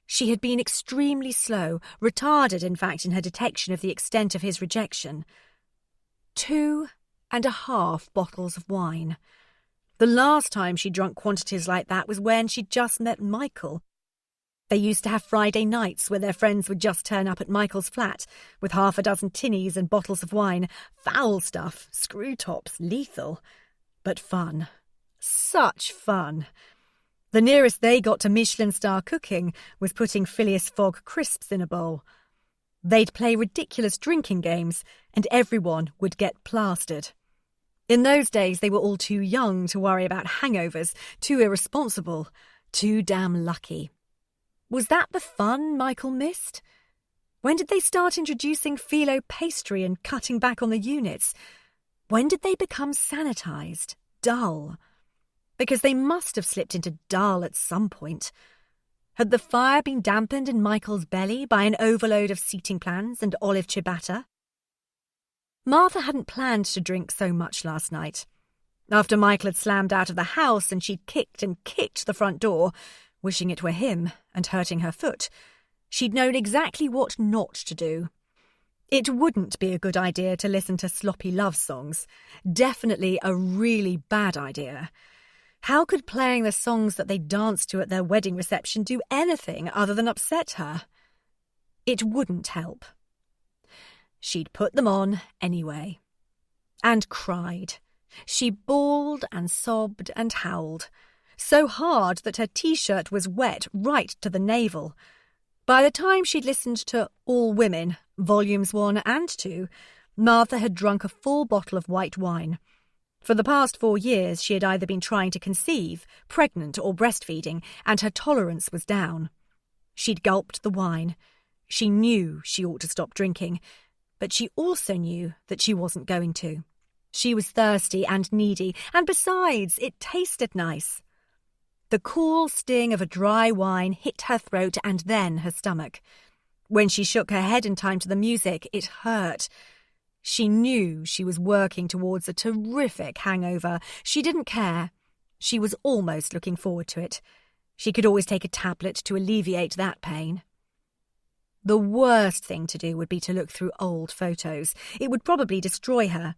She had been extremely slow, retarded in fact in her detection of the extent of his rejection. 2.5 bottles of wine. The last time she drunk quantities like that was when she'd just met Michael. They used to have Friday nights where their friends would just turn up at Michael's flat with 6 tinnies and bottles of wine. Foul stuff, screw tops, lethal. But fun. Such fun. The nearest they got to Michelin star cooking was putting Phileas Fogg crisps in a bowl. They'd play ridiculous drinking games, and everyone would get plastered. In those days, they were all too young to worry about hangovers, too irresponsible, too damn lucky. Was that the fun Michael missed? When did they start introducing phyllo pastry and cutting back on the units? When did they become sanitised, dull? Because they must have slipped into dull at some point. Had the fire been dampened in Michael's belly by an overload of seating plans and olive ciabatta? Martha hadn't planned to drink so much last night. After Michael had slammed out of the house and she'd kicked and kicked the front door, wishing it were him and hurting her foot, she'd known exactly what not to do. It wouldn't be a good idea to listen to sloppy love songs. Definitely a really bad idea. How could playing the songs that they danced to at their wedding reception do anything other than upset her? It wouldn't help. She'd put them on anyway. And cried. She bawled and sobbed and howled, so hard that her t-shirt was wet right to the navel. By the time she'd listened to All Women, Volumes 1 and 2, Martha had drunk a full bottle of white wine. For the past 4 years, she had either been trying to conceive, pregnant or breastfeeding, and her tolerance was down. She'd gulped the wine. She knew she ought to stop drinking, but she also knew that she wasn't going to. She was thirsty and needy, and besides, it tasted nice. The cool sting of a dry wine hit her throat and then her stomach. When she shook her head in time to the music, it hurt. She knew she was working towards a terrific hangover. She didn't care. She was almost looking forward to it. She could always take a tablet to alleviate that pain. The worst thing to do would be to look through old photos. It would probably destroy her.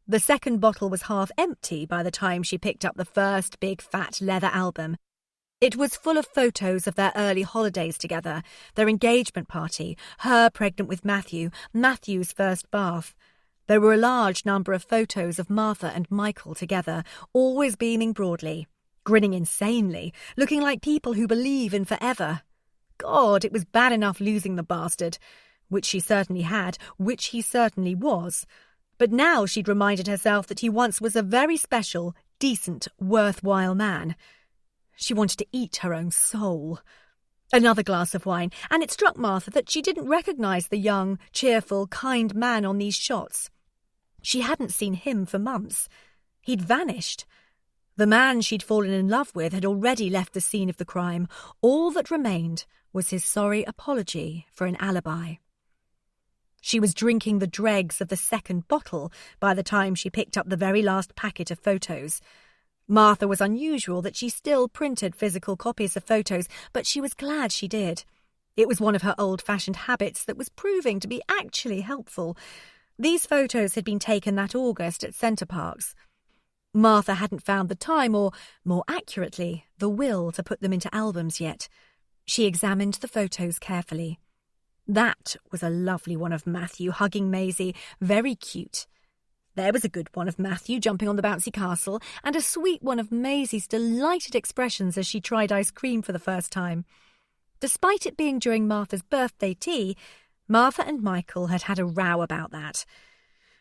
The second bottle was half empty by the time she picked up the first big fat leather album. It was full of photos of their early holidays together, their engagement party, her pregnant with Matthew, Matthew's first bath. There were a large number of photos of Martha and Michael together, always beaming broadly, grinning insanely, looking like people who believe in forever. God, it was bad enough losing the bastard, which she certainly had, which he certainly was. But now she'd reminded herself that he once was a very special, decent, worthwhile man. She wanted to eat her own soul. Another glass of wine, and it struck Martha that she didn't recognise the young, cheerful, kind man on these shots. She hadn't seen him for months. He'd vanished. The man she'd fallen in love with had already left the scene of the crime. All that remained was his sorry apology for an alibi. She was drinking the dregs of the second bottle by the time she picked up the very last packet of photos. Martha was unusual that she still printed physical copies of photos, but she was glad she did. It was one of her old-fashioned habits that was proving to be actually helpful. These photos had been taken that August at Centre Parks. Martha hadn't found the time, or, more accurately, the will to put them into albums yet. She examined the photos carefully. That was a lovely one of Matthew hugging Maisie, very cute. There was a good one of Matthew jumping on the bouncy castle, and a sweet one of Maisie's delighted expressions as she tried ice cream for the first time. Despite it being during Martha's birthday tea, Martha and Michael had had a row about that.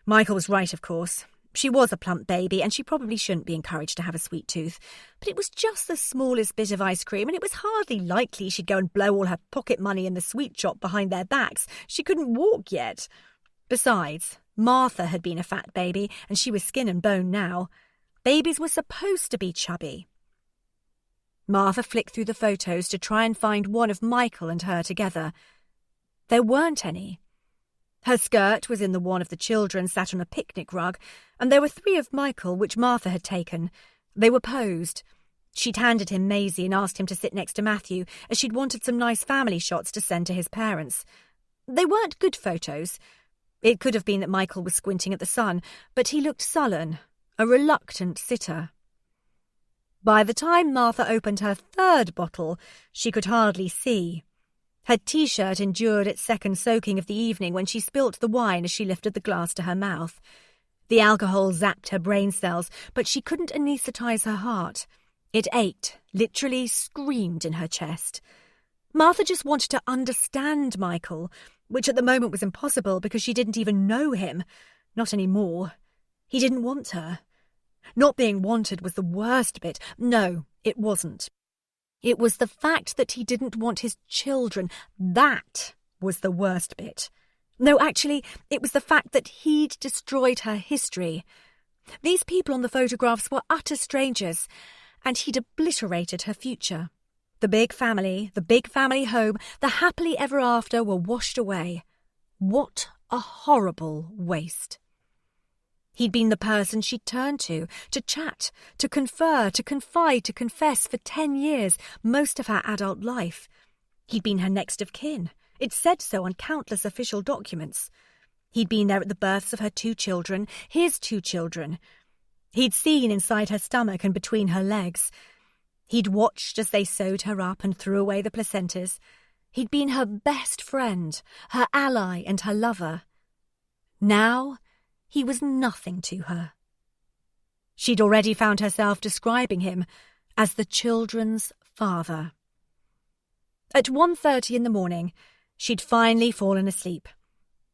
Michael was right, of course. She was a plump baby, and she probably shouldn't be encouraged to have a sweet tooth. But it was just the smallest bit of ice cream, and it was hardly likely she'd go and blow all her pocket money in the sweet shop behind their backs. She couldn't walk yet. Besides, Martha had been a fat baby, and she was skin and bone now. Babies were supposed to be chubby. Martha flicked through the photos to try and find one of Michael and her together. There weren't any. Her skirt was in the one of the children sat on a picnic rug, and there were 3 of Michael which Martha had taken. They were posed. She'd handed him Maisie and asked him to sit next to Matthew, as she'd wanted some nice family shots to send to his parents. They weren't good photos. It could have been that Michael was squinting at the sun, but he looked sullen, a reluctant sitter. By the time Martha opened her 3rd bottle, she could hardly see. Her T-shirt endured its second soaking of the evening when she spilt the wine as she lifted the glass to her mouth. The alcohol zapped her brain cells, but she couldn't anaesthetise her heart. It ached, literally screamed in her chest. Martha just wanted to understand Michael, which at the moment was impossible because she didn't even know him. Not anymore. He didn't want her. Not being wanted was the worst bit. No, it wasn't. It was the fact that he didn't want his children. That was the worst bit. No, actually, it was the fact that he'd destroyed her history. These people on the photographs were utter strangers, and he'd obliterated her future. The big family home, the happily ever after were washed away. What a horrible waste. He'd been the person she'd turn to chat, to confer, to confide, to confess for 10 years, most of her adult life. He'd been her next of kin. It said so on countless official documents. He'd been there at the births of her 2 children, his 2 children. He'd seen inside her stomach and between her legs. He'd watched as they sewed her up and threw away the placentas. He'd been her best friend, her ally and her lover. Now he was nothing to her. She'd already found herself describing him as the children's father. At 1:30 in the morning, she'd finally fallen asleep.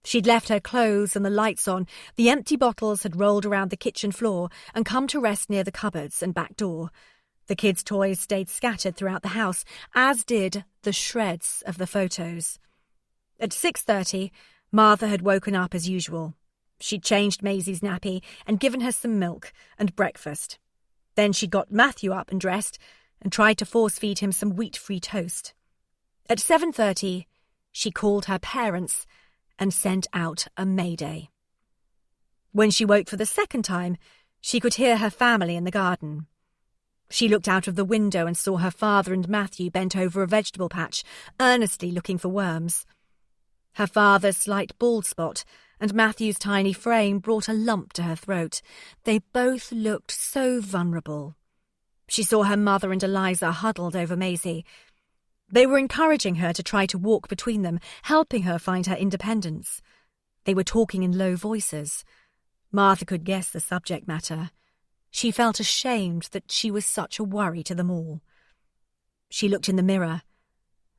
She'd left her clothes and the lights on, the empty bottles had rolled around the kitchen floor and come to rest near the cupboards and back door. The kids' toys stayed scattered throughout the house, as did the shreds of the photos. At 6:30, Martha had woken up as usual. She'd changed Maisie's nappy and given her some milk and breakfast. Then she'd got Matthew up and dressed and tried to force-feed him some wheat-free toast. At 7:30, she called her parents and sent out a mayday. When she woke for the second time, she could hear her family in the garden. She looked out of the window and saw her father and Matthew bent over a vegetable patch, earnestly looking for worms. Her father's slight bald spot and Matthew's tiny frame brought a lump to her throat. They both looked so vulnerable. She saw her mother and Eliza huddled over Maisie. They were encouraging her to try to walk between them, helping her find her independence. They were talking in low voices. Martha could guess the subject matter. She felt ashamed that she was such a worry to them all. She looked in the mirror.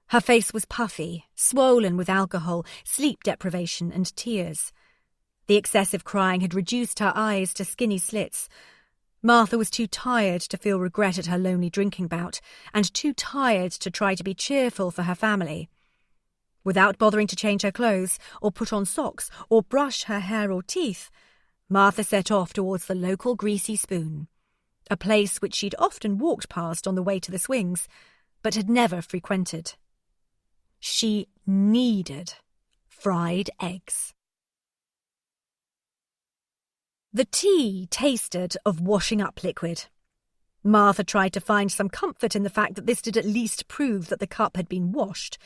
Her face was puffy, swollen with alcohol, sleep deprivation and tears. The excessive crying had reduced her eyes to skinny slits. Martha was too tired to feel regret at her lonely drinking bout, and too tired to try to be cheerful for her family. Without bothering to change her clothes, or put on socks, or brush her hair or teeth, Martha set off towards the local Greasy Spoon, a place which she'd often walked past on the way to the swings, but had never frequented. She needed fried eggs. The tea tasted of washing-up liquid. Martha tried to find some comfort in the fact that this did at least prove that the cup had been washed.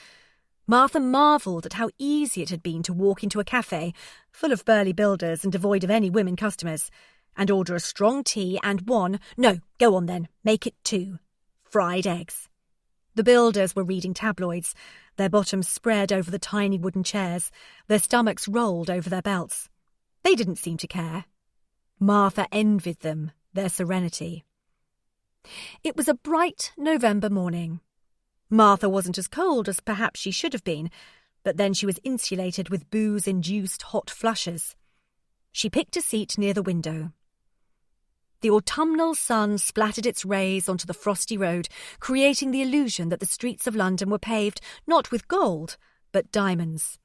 Martha marvelled at how easy it had been to walk into a cafe, full of burly builders and devoid of any women customers, and order a strong tea and go on then, make it 2, fried eggs. The builders were reading tabloids, their bottoms spread over the tiny wooden chairs, their stomachs rolled over their belts. They didn't seem to care. Martha envied them, their serenity. It was a bright November morning. Martha wasn't as cold as perhaps she should have been, but then she was insulated with booze-induced hot flushes. She picked a seat near the window. The autumnal sun splattered its rays onto the frosty road, creating the illusion that the streets of London were paved not with gold, but diamonds.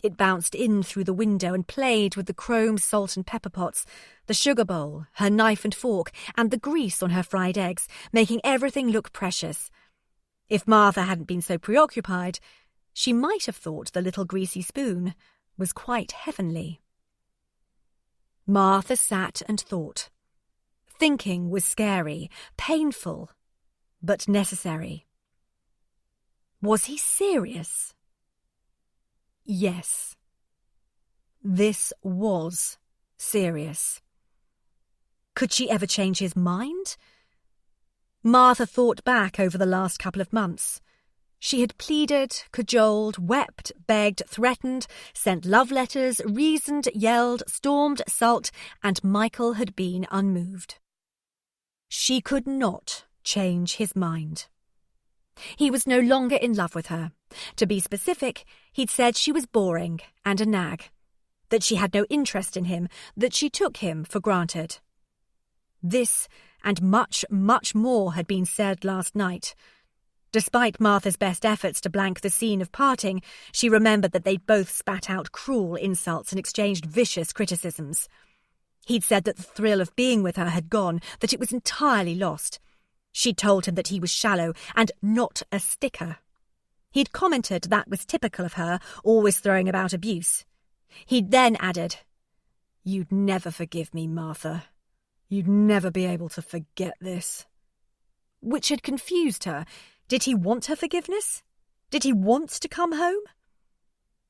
It bounced in through the window and played with the chrome salt and pepper pots, the sugar bowl, her knife and fork, and the grease on her fried eggs, making everything look precious. If Martha hadn't been so preoccupied, she might have thought the little greasy spoon was quite heavenly. Martha sat and thought. Thinking was scary, painful, but necessary. Was he serious? Yes. This was serious. Could she ever change his mind? Martha thought back over the last couple of months. She had pleaded, cajoled, wept, begged, threatened, sent love letters, reasoned, yelled, stormed, sulked, and Michael had been unmoved. She could not change his mind. He was no longer in love with her. To be specific, he'd said she was boring and a nag, that she had no interest in him, that she took him for granted. This and much, much more had been said last night. Despite Martha's best efforts to blank the scene of parting, she remembered that they'd both spat out cruel insults and exchanged vicious criticisms. He'd said that the thrill of being with her had gone, that it was entirely lost. She'd told him that he was shallow and not a sticker. He'd commented that was typical of her, always throwing about abuse. He'd then added, "You'd never forgive me, Martha. You'd never be able to forget this." Which had confused her. Did he want her forgiveness? Did he want to come home?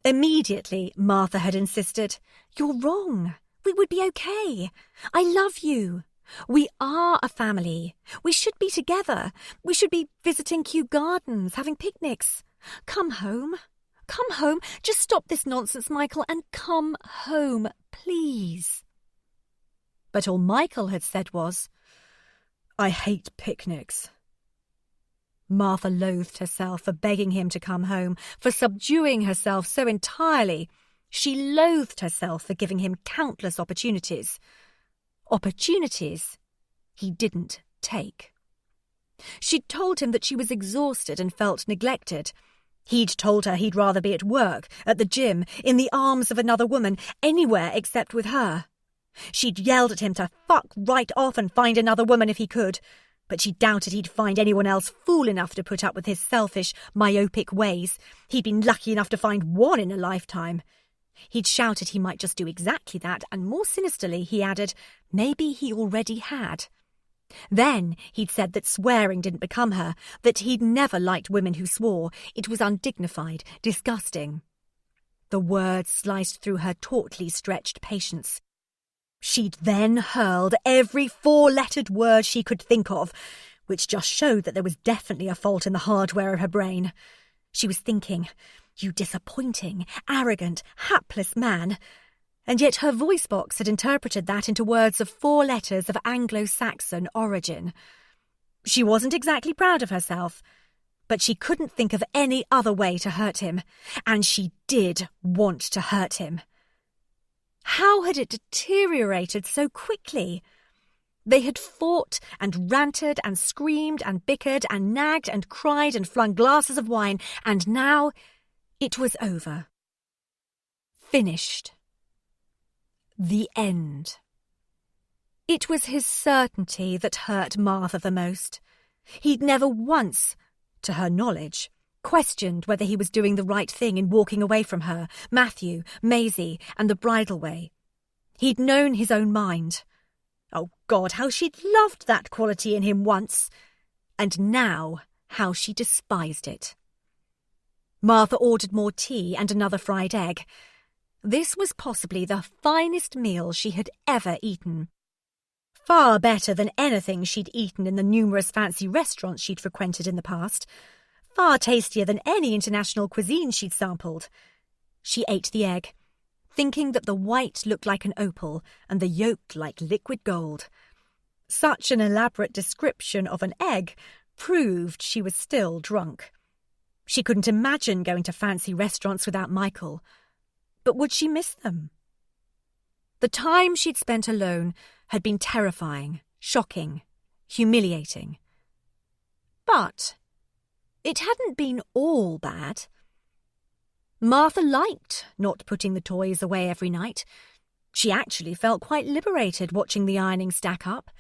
Immediately, Martha had insisted, "You're wrong. We would be okay. I love you. We are a family. We should be together. We should be visiting Kew Gardens, having picnics. Come home. Come home. Just stop this nonsense, Michael, and come home, please." But all Michael had said was, "I hate picnics." Martha loathed herself for begging him to come home, for subduing herself so entirely. She loathed herself for giving him countless opportunities. Opportunities he didn't take. She'd told him that she was exhausted and felt neglected. He'd told her he'd rather be at work, at the gym, in the arms of another woman, anywhere except with her. She'd yelled at him to fuck right off and find another woman if he could, but she doubted he'd find anyone else fool enough to put up with his selfish, myopic ways. He'd been lucky enough to find one in a lifetime. He'd shouted he might just do exactly that, and more sinisterly, he added, maybe he already had. Then he'd said that swearing didn't become her, that he'd never liked women who swore. It was undignified, disgusting. The words sliced through her tautly stretched patience. She'd then hurled every four-lettered word she could think of, which just showed that there was definitely a fault in the hardware of her brain. She was thinking, "You disappointing, arrogant, hapless man." And yet her voice box had interpreted that into words of 4 letters of Anglo-Saxon origin. She wasn't exactly proud of herself, but she couldn't think of any other way to hurt him, and she did want to hurt him. How had it deteriorated so quickly? They had fought and ranted and screamed and bickered and nagged and cried and flung glasses of wine, and now it was over. Finished. The end. It was his certainty that hurt Martha the most. He'd never once, to her knowledge, questioned whether he was doing the right thing in walking away from her, Matthew, Maisie, and the bridal way. He'd known his own mind. Oh, God, how she'd loved that quality in him once. And now, how she despised it. Martha ordered more tea and another fried egg. This was possibly the finest meal she had ever eaten. Far better than anything she'd eaten in the numerous fancy restaurants she'd frequented in the past. Far tastier than any international cuisine she'd sampled. She ate the egg, thinking that the white looked like an opal and the yolk like liquid gold. Such an elaborate description of an egg proved she was still drunk. She couldn't imagine going to fancy restaurants without Michael. But would she miss them? The time she'd spent alone had been terrifying, shocking, humiliating. But it hadn't been all bad. Martha liked not putting the toys away every night. She actually felt quite liberated watching the ironing stack up.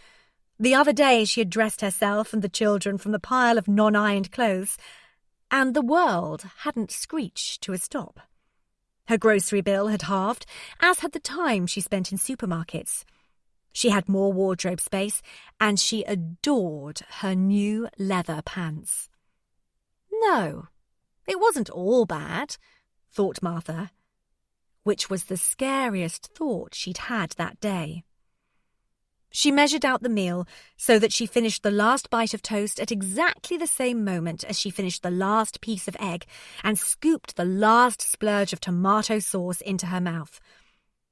The other day she had dressed herself and the children from the pile of non-ironed clothes, and the world hadn't screeched to a stop. Her grocery bill had halved, as had the time she spent in supermarkets. She had more wardrobe space, and she adored her new leather pants. No, it wasn't all bad, thought Martha, which was the scariest thought she'd had that day. She measured out the meal so that she finished the last bite of toast at exactly the same moment as she finished the last piece of egg and scooped the last splurge of tomato sauce into her mouth.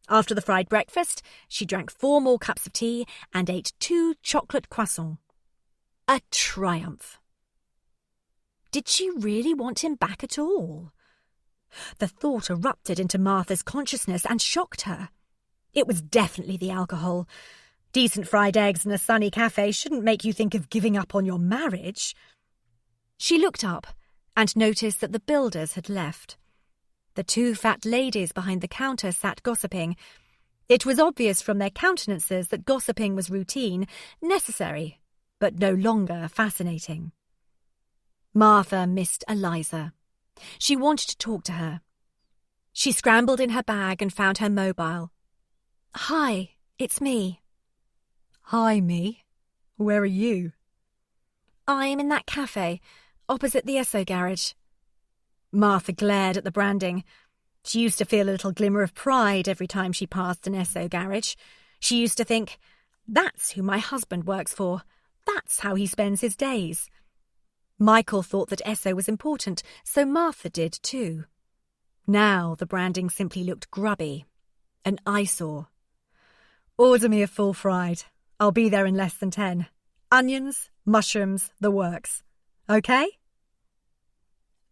After the fried breakfast, she drank 4 more cups of tea and ate 2 chocolate croissants. A triumph. Did she really want him back at all? The thought erupted into Martha's consciousness and shocked her. It was definitely the alcohol. Decent fried eggs in a sunny cafe shouldn't make you think of giving up on your marriage. She looked up and noticed that the builders had left. The 2 fat ladies behind the counter sat gossiping. It was obvious from their countenances that gossiping was routine, necessary, but no longer fascinating. Martha missed Eliza. She wanted to talk to her. She scrambled in her bag and found her mobile. "Hi, it's me." "Hi, me. Where are you?" "I'm in that cafe, opposite the Esso garage." Martha glared at the branding. She used to feel a little glimmer of pride every time she passed an Esso garage. She used to think, that's who my husband works for. That's how he spends his days. Michael thought that Esso was important, so Martha did too. Now the branding simply looked grubby. An eyesore. "Order me a full fried. I'll be there in less than 10. Onions, mushrooms, the works. Okay?"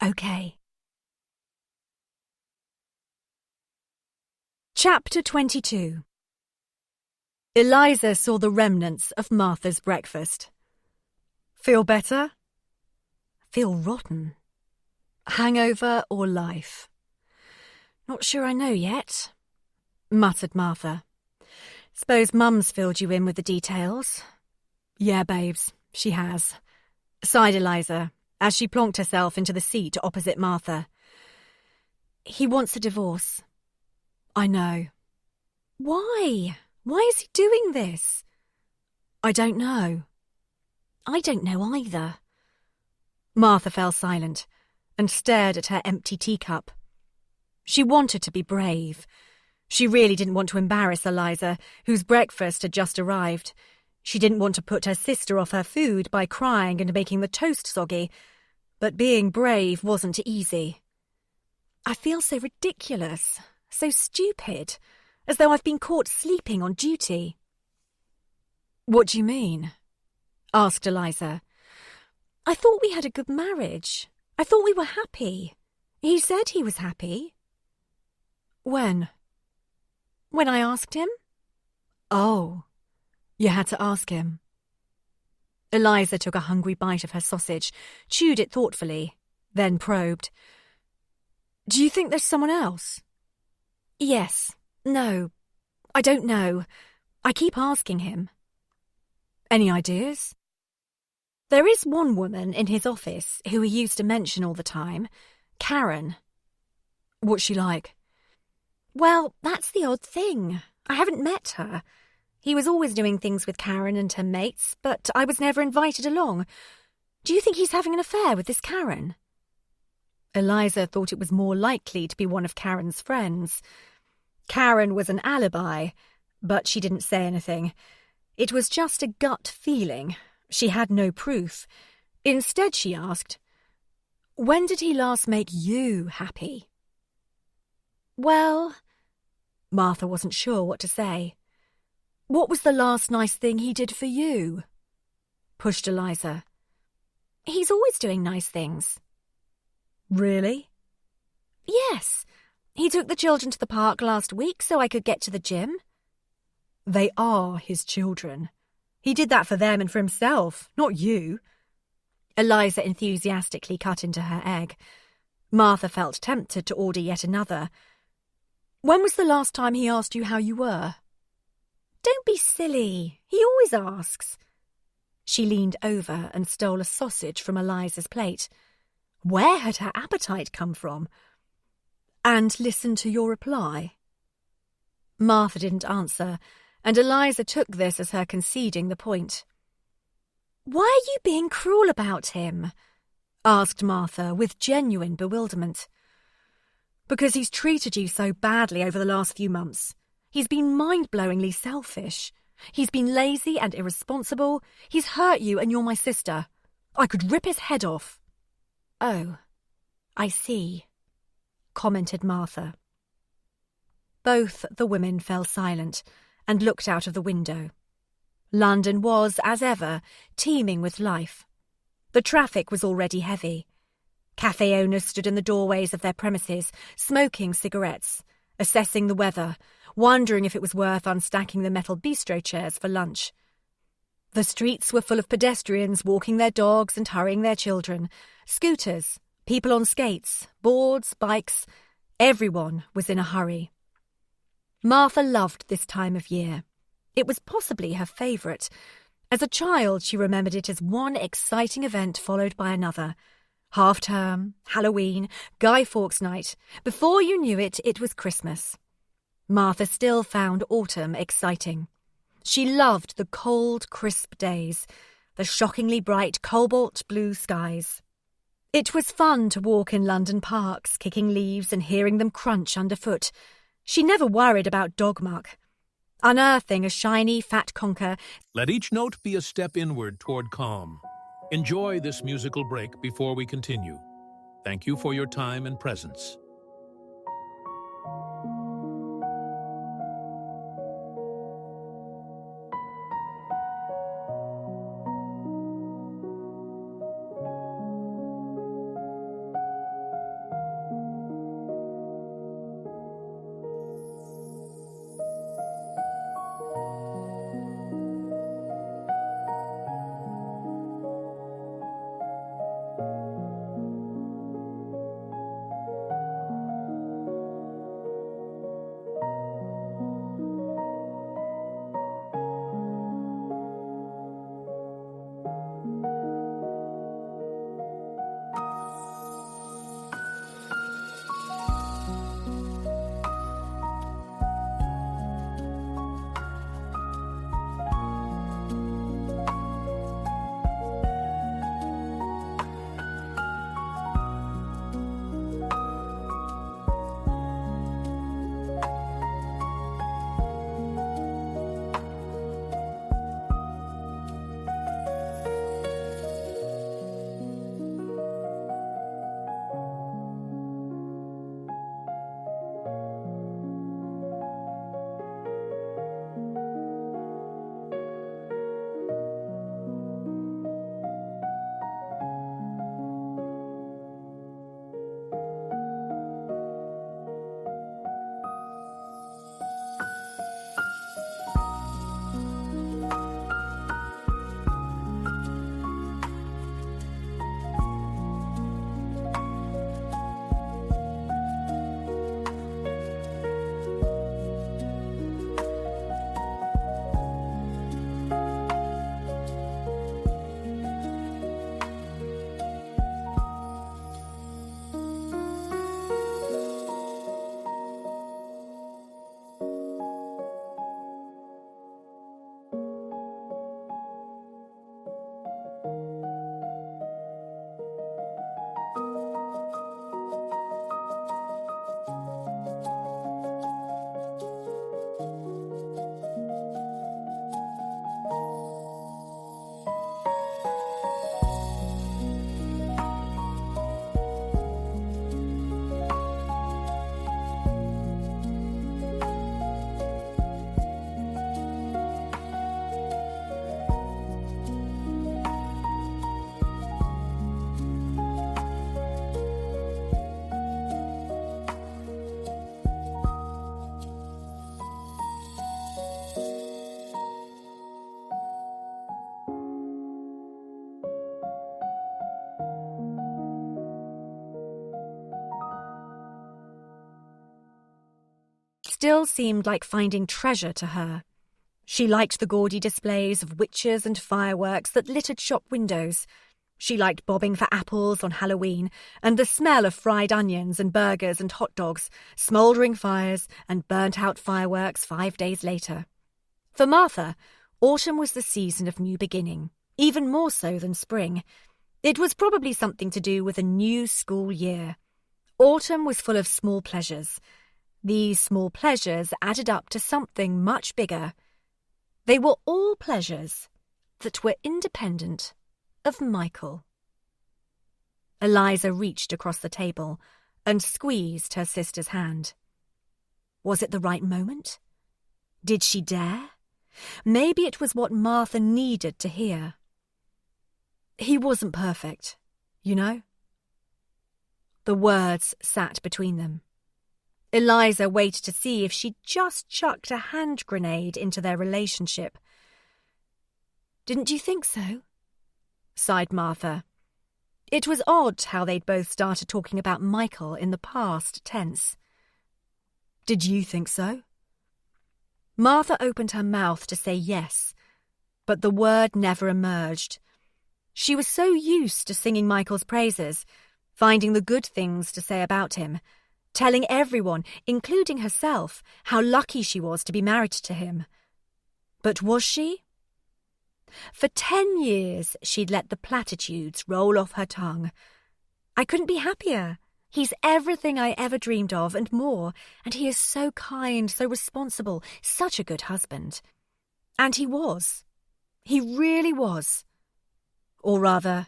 Okay. Chapter 22. Eliza saw the remnants of Martha's breakfast. "Feel better?" "Feel rotten." "Hangover or life?" "Not sure I know yet," muttered Martha. "Suppose Mum's filled you in with the details." "Yeah, babes, she has," sighed Eliza, as she plonked herself into the seat opposite Martha. "He wants a divorce." "I know." "Why? Why is he doing this?" "I don't know." "I don't know either." Martha fell silent and stared at her empty teacup. She wanted to be brave. She really didn't want to embarrass Eliza, whose breakfast had just arrived. She didn't want to put her sister off her food by crying and making the toast soggy. But being brave wasn't easy. "I feel so ridiculous, so stupid, as though I've been caught sleeping on duty." "What do you mean?" asked Eliza. "I thought we had a good marriage. I thought we were happy. He said he was happy." "When?" "When I asked him." "Oh, you had to ask him." Eliza took a hungry bite of her sausage, chewed it thoughtfully, then probed. "Do you think there's someone else?" "Yes. No. I don't know. I keep asking him." "Any ideas?" "There is one woman in his office who he used to mention all the time, Karen." "What's she like?" "Well, that's the odd thing. I haven't met her. He was always doing things with Karen and her mates, but I was never invited along. Do you think he's having an affair with this Karen? Eliza thought it was more likely to be one of Karen's friends. Karen was an alibi, but she didn't say anything. It was just a gut feeling. She had no proof. Instead, she asked, "When did he last make you happy?" Well, Martha wasn't sure what to say. What was the last nice thing he did for you? Pushed Eliza. He's always doing nice things. Really? Yes. He took the children to the park last week so I could get to the gym. They are his children. He did that for them and for himself, not you. Eliza enthusiastically cut into her egg. Martha felt tempted to order yet another. When was the last time he asked you how you were? Don't be silly. He always asks. She leaned over and stole a sausage from Eliza's plate. Where had her appetite come from? And listened to your reply. Martha didn't answer, and Eliza took this as her conceding the point. Why are you being cruel about him? Asked Martha with genuine bewilderment. Because he's treated you so badly over the last few months. He's been mind-blowingly selfish. He's been lazy and irresponsible. He's hurt you and you're my sister. I could rip his head off. Oh, I see, commented Martha. Both the women fell silent and looked out of the window. London was, as ever, teeming with life. The traffic was already heavy. Cafe owners stood in the doorways of their premises, smoking cigarettes, assessing the weather, wondering if it was worth unstacking the metal bistro chairs for lunch. The streets were full of pedestrians walking their dogs and hurrying their children, scooters, people on skates, boards, bikes. Everyone was in a hurry. Martha loved this time of year. It was possibly her favourite. As a child, she remembered it as one exciting event followed by another. Half-term, Halloween, Guy Fawkes Night. Before you knew it, it was Christmas. Martha still found autumn exciting. She loved the cold, crisp days, the shockingly bright cobalt blue skies. It was fun to walk in London parks, kicking leaves and hearing them crunch underfoot. She never worried about dog muck. Unearthing a shiny, fat conker. Let each note be a step inward toward calm. Enjoy this musical break before we continue. Thank you for your time and presence. still seemed like finding treasure to her. She liked the gaudy displays of witches and fireworks that littered shop windows. She liked bobbing for apples on Halloween, and the smell of fried onions and burgers and hot dogs, smouldering fires and burnt-out fireworks 5 days later. For Martha, autumn was the season of new beginning, even more so than spring. It was probably something to do with a new school year. Autumn was full of small pleasures. These small pleasures added up to something much bigger. They were all pleasures that were independent of Michael. Eliza reached across the table and squeezed her sister's hand. Was it the right moment? Did she dare? Maybe it was what Martha needed to hear. He wasn't perfect, you know? The words sat between them. Eliza waited to see if she'd just chucked a hand grenade into their relationship. "Didn't you think so?" sighed Martha. It was odd how they'd both started talking about Michael in the past tense. "Did you think so?" Martha opened her mouth to say yes, but the word never emerged. She was so used to singing Michael's praises, finding the good things to say about him, telling everyone, including herself, how lucky she was to be married to him. But was she? For 10 years, she'd let the platitudes roll off her tongue. "I couldn't be happier. He's everything I ever dreamed of and more, and he is so kind, so responsible, such a good husband." And he was. He really was. Or rather,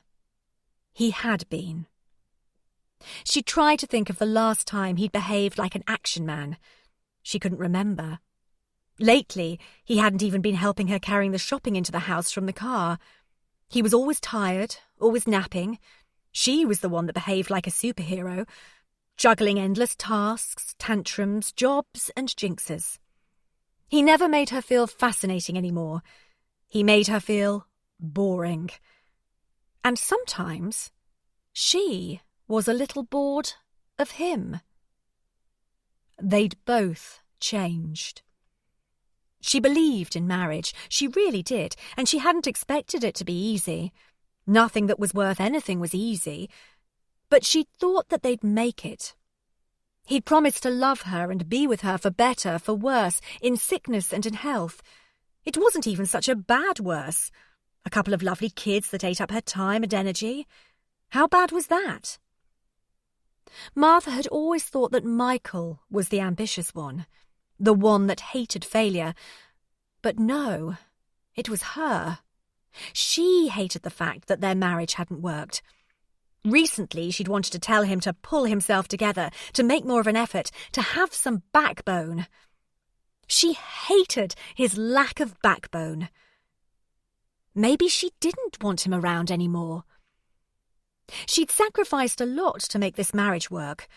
he had been. She tried to think of the last time he'd behaved like an action man. She couldn't remember. Lately, he hadn't even been helping her carrying the shopping into the house from the car. He was always tired, always napping. She was the one that behaved like a superhero, juggling endless tasks, tantrums, jobs, and jinxes. He never made her feel fascinating anymore. He made her feel boring. And sometimes she was a little bored of him. They'd both changed. She believed in marriage, she really did, and she hadn't expected it to be easy. Nothing that was worth anything was easy, but she'd thought that they'd make it. He'd promised to love her and be with her for better, for worse, in sickness and in health. It wasn't even such a bad worse. A couple of lovely kids that ate up her time and energy. How bad was that? Martha had always thought that Michael was the ambitious one, the one that hated failure. But no, it was her. She hated the fact that their marriage hadn't worked. Recently, she'd wanted to tell him to pull himself together, to make more of an effort, to have some backbone. She hated his lack of backbone. Maybe she didn't want him around anymore. She'd sacrificed a lot to make this marriage work.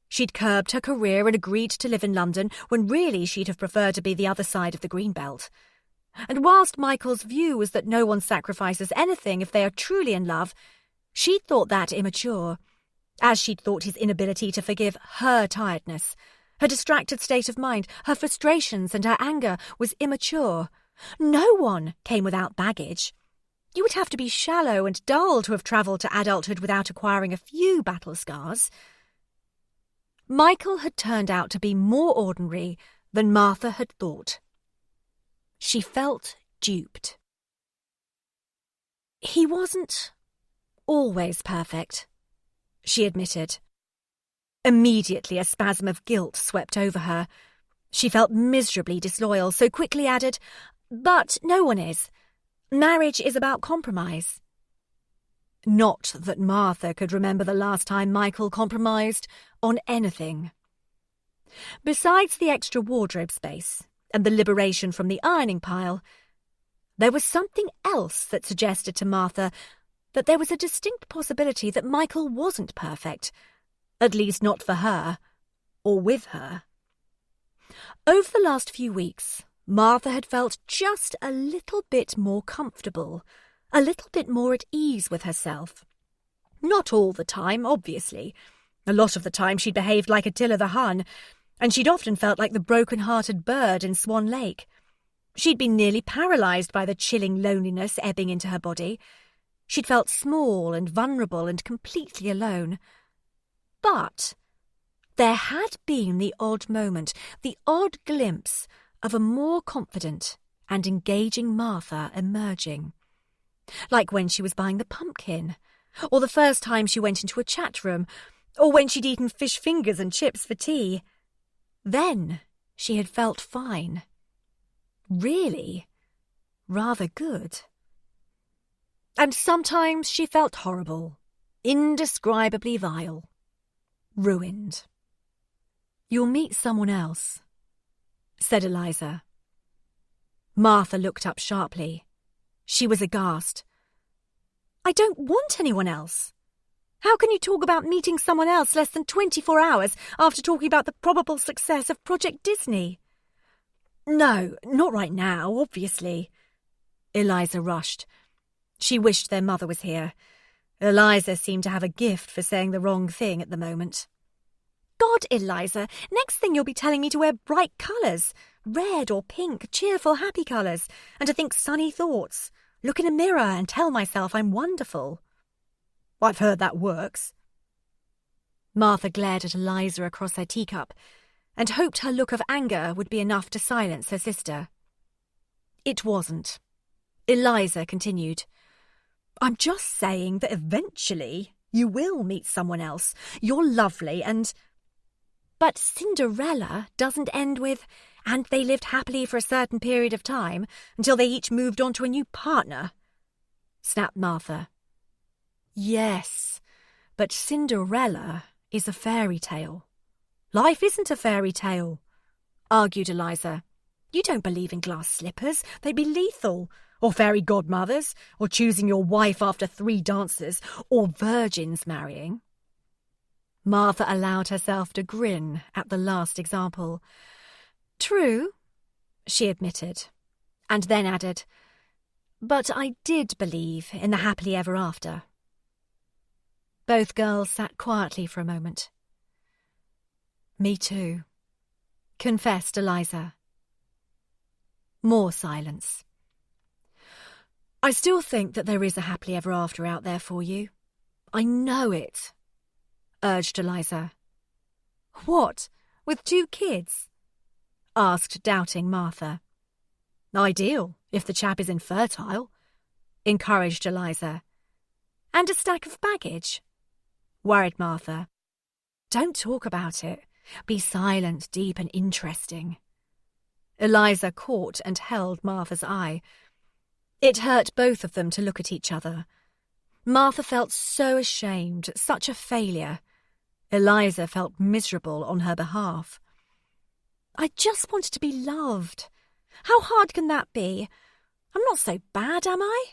She'd curbed her career and agreed to live in London when really she'd have preferred to be the other side of the green belt. And whilst Michael's view was that no one sacrifices anything if they are truly in love, she'd thought that immature, as she'd thought his inability to forgive her tiredness, her distracted state of mind, her frustrations and her anger was immature. No one came without baggage. You would have to be shallow and dull to have travelled to adulthood without acquiring a few battle scars. Michael had turned out to be more ordinary than Martha had thought. She felt duped. He wasn't always perfect, she admitted. Immediately a spasm of guilt swept over her. She felt miserably disloyal, so quickly added, "But no one is. Marriage is about compromise." Not that Martha could remember the last time Michael compromised on anything. Besides the extra wardrobe space and the liberation from the ironing pile, there was something else that suggested to Martha that there was a distinct possibility that Michael wasn't perfect, at least not for her, or with her. Over the last few weeks, Martha had felt just a little bit more comfortable, a little bit more at ease with herself. Not all the time, obviously. A lot of the time she'd behaved like Attila the Hun. and she'd often felt like the broken-hearted bird in Swan Lake. She'd been nearly paralysed by the chilling loneliness ebbing into her body. She'd felt small and vulnerable and completely alone. But there had been the odd moment, the odd glimpse of a more confident and engaging Martha emerging. Like when she was buying the pumpkin, or the first time she went into a chat room, or when she'd eaten fish fingers and chips for tea. Then she had felt fine. Really, rather good. And sometimes she felt horrible, indescribably vile, ruined. "You'll meet someone else," said Eliza. Martha looked up sharply. She was aghast. "I don't want anyone else. How can you talk about meeting someone else less than 24 hours after talking about the probable success of Project Disney?" "No, not right now, obviously." Eliza rushed. She wished their mother was here. Eliza seemed to have a gift for saying the wrong thing at the moment. "God, Eliza, next thing you'll be telling me to wear bright colours, red or pink, cheerful, happy colours, and to think sunny thoughts, look in a mirror and tell myself I'm wonderful." "I've heard that works." Martha glared at Eliza across her teacup and hoped her look of anger would be enough to silence her sister. It wasn't. Eliza continued. "I'm just saying that eventually you will meet someone else. You're lovely and—" "But Cinderella doesn't end with, and they lived happily for a certain period of time until they each moved on to a new partner," snapped Martha. "Yes, but Cinderella is a fairy tale. Life isn't a fairy tale," argued Eliza. "You don't believe in glass slippers. They'd be lethal. Or fairy godmothers, or choosing your wife after 3 dances, or virgins marrying." Martha allowed herself to grin at the last example. "True," she admitted, and then added, "but I did believe in the happily ever after." Both girls sat quietly for a moment. "Me too," confessed Eliza. More silence. "I still think that there is a happily ever after out there for you. I know it," urged Eliza. "What, with 2 kids?" asked doubting Martha. "Ideal, if the chap is infertile," encouraged Eliza. "And a stack of baggage?" worried Martha. "Don't talk about it. Be silent, deep and interesting." Eliza caught and held Martha's eye. It hurt both of them to look at each other. Martha felt so ashamed, such a failure. Eliza felt miserable on her behalf. "I just wanted to be loved. How hard can that be? I'm not so bad, am I?"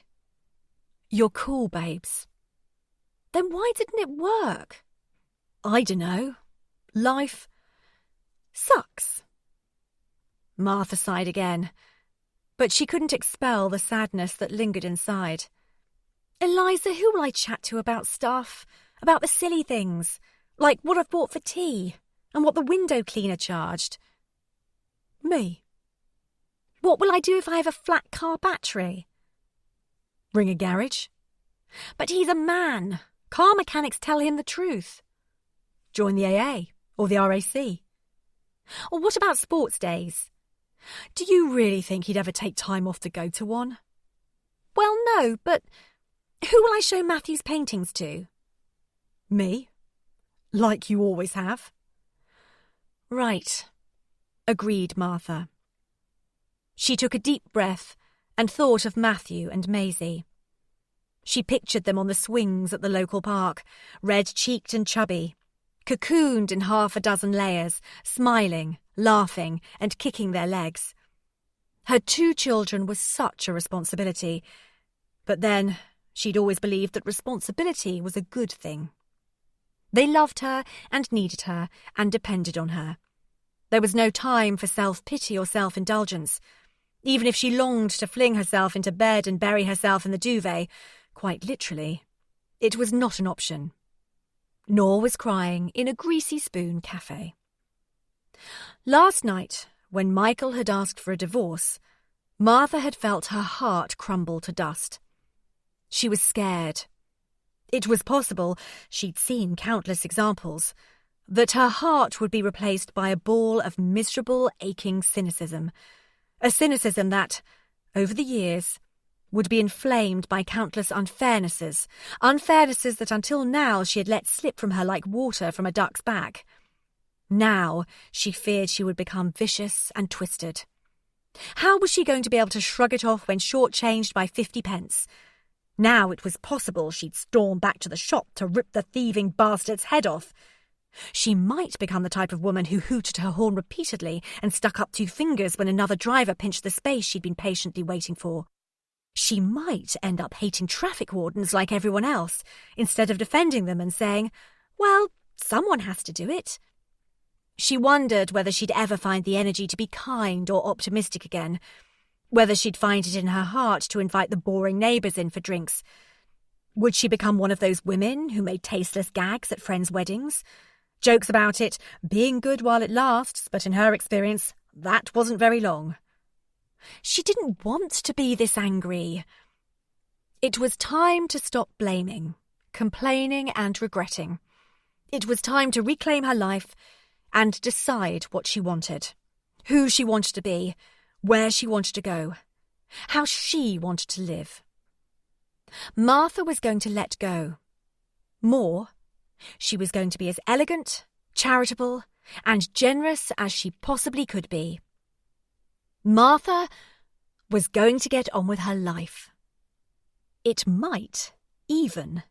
"You're cool, babes." "Then why didn't it work?" "I dunno. Life sucks." Martha sighed again, but she couldn't expel the sadness that lingered inside. "Eliza, who will I chat to about stuff? About the silly things, like what I've bought for tea and what the window cleaner charged?" "Me." "What will I do if I have a flat car battery?" "Ring a garage." "But he's a man. Car mechanics tell him the truth." "Join the AA or the RAC." "Or what about sports days?" "Do you really think he'd ever take time off to go to one?" "Well, no, but who will I show Matthew's paintings to?" "Me. Like you always have." "Right," agreed Martha. She took a deep breath and thought of Matthew and Maisie. She pictured them on the swings at the local park, red-cheeked and chubby, cocooned in 6 layers, smiling, laughing and kicking their legs. Her 2 children were such a responsibility, but then she'd always believed that responsibility was a good thing. They loved her and needed her and depended on her. There was no time for self-pity or self-indulgence. Even if she longed to fling herself into bed and bury herself in the duvet, quite literally, it was not an option. Nor was crying in a greasy spoon cafe. Last night, when Michael had asked for a divorce, Martha had felt her heart crumble to dust. She was scared. It was possible, she'd seen countless examples, that her heart would be replaced by a ball of miserable, aching cynicism. A cynicism that, over the years, would be inflamed by countless unfairnesses that until now she had let slip from her like water from a duck's back. Now she feared she would become vicious and twisted. How was she going to be able to shrug it off when short-changed by 50 pence? Now it was possible she'd storm back to the shop to rip the thieving bastard's head off. She might become the type of woman who hooted her horn repeatedly and stuck up 2 fingers when another driver pinched the space she'd been patiently waiting for. She might end up hating traffic wardens like everyone else, instead of defending them and saying, well, someone has to do it. She wondered whether she'd ever find the energy to be kind or optimistic again, whether she'd find it in her heart to invite the boring neighbours in for drinks. Would she become one of those women who made tasteless gags at friends' weddings? Jokes about it being good while it lasts, but in her experience, that wasn't very long. She didn't want to be this angry. It was time to stop blaming, complaining and regretting. It was time to reclaim her life and decide what she wanted, who she wanted to be, where she wanted to go, how she wanted to live. Martha was going to let go. More, she was going to be as elegant, charitable, and generous as she possibly could be. Martha was going to get on with her life. It might even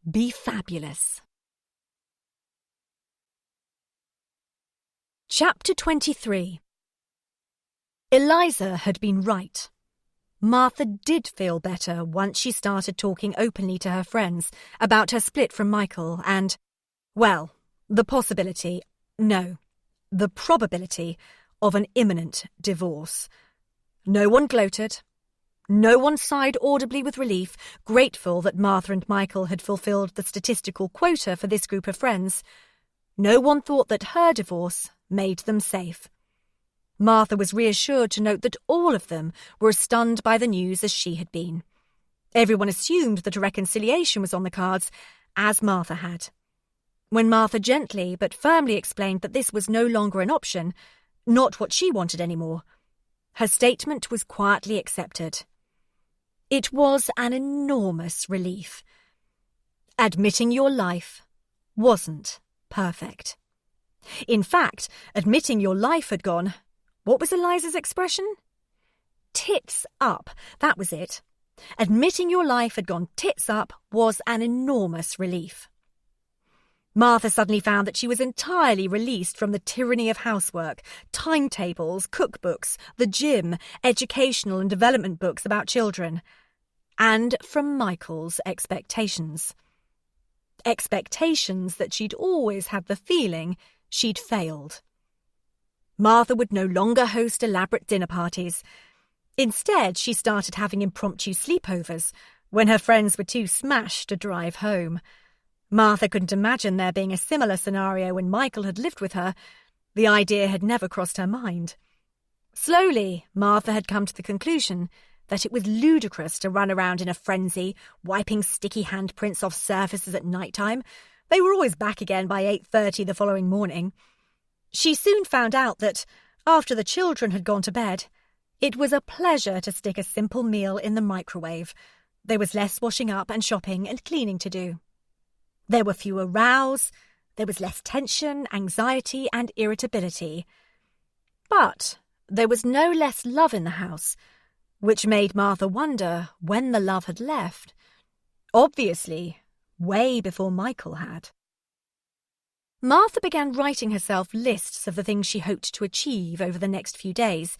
be fabulous. Chapter 23. Eliza had been right. Martha did feel better once she started talking openly to her friends about her split from Michael and, well, the probability of an imminent divorce. No one gloated. No one sighed audibly with relief, grateful that Martha and Michael had fulfilled the statistical quota for this group of friends. No one thought that her divorce made them safe. Martha was reassured to note that all of them were as stunned by the news as she had been. Everyone assumed that a reconciliation was on the cards, as Martha had. When Martha gently but firmly explained that this was no longer an option, not what she wanted anymore, her statement was quietly accepted. It was an enormous relief. Admitting your life wasn't perfect. In fact, admitting your life had gone, what was Eliza's expression? Tits up, that was it. Admitting your life had gone tits up was an enormous relief. Martha suddenly found that she was entirely released from the tyranny of housework, timetables, cookbooks, the gym, educational and development books about children, and from Michael's expectations. Expectations that she'd always had the feeling she'd failed. Martha would no longer host elaborate dinner parties. Instead, she started having impromptu sleepovers when her friends were too smashed to drive home. Martha couldn't imagine there being a similar scenario when Michael had lived with her. The idea had never crossed her mind. Slowly, Martha had come to the conclusion that it was ludicrous to run around in a frenzy, wiping sticky handprints off surfaces at night time. They were always back again by 8:30 the following morning. She soon found out that, after the children had gone to bed, it was a pleasure to stick a simple meal in the microwave. There was less washing up and shopping and cleaning to do. There were fewer rows, there was less tension, anxiety and irritability. But there was no less love in the house, which made Martha wonder when the love had left. Obviously, way before Michael had. Martha began writing herself lists of the things she hoped to achieve over the next few days.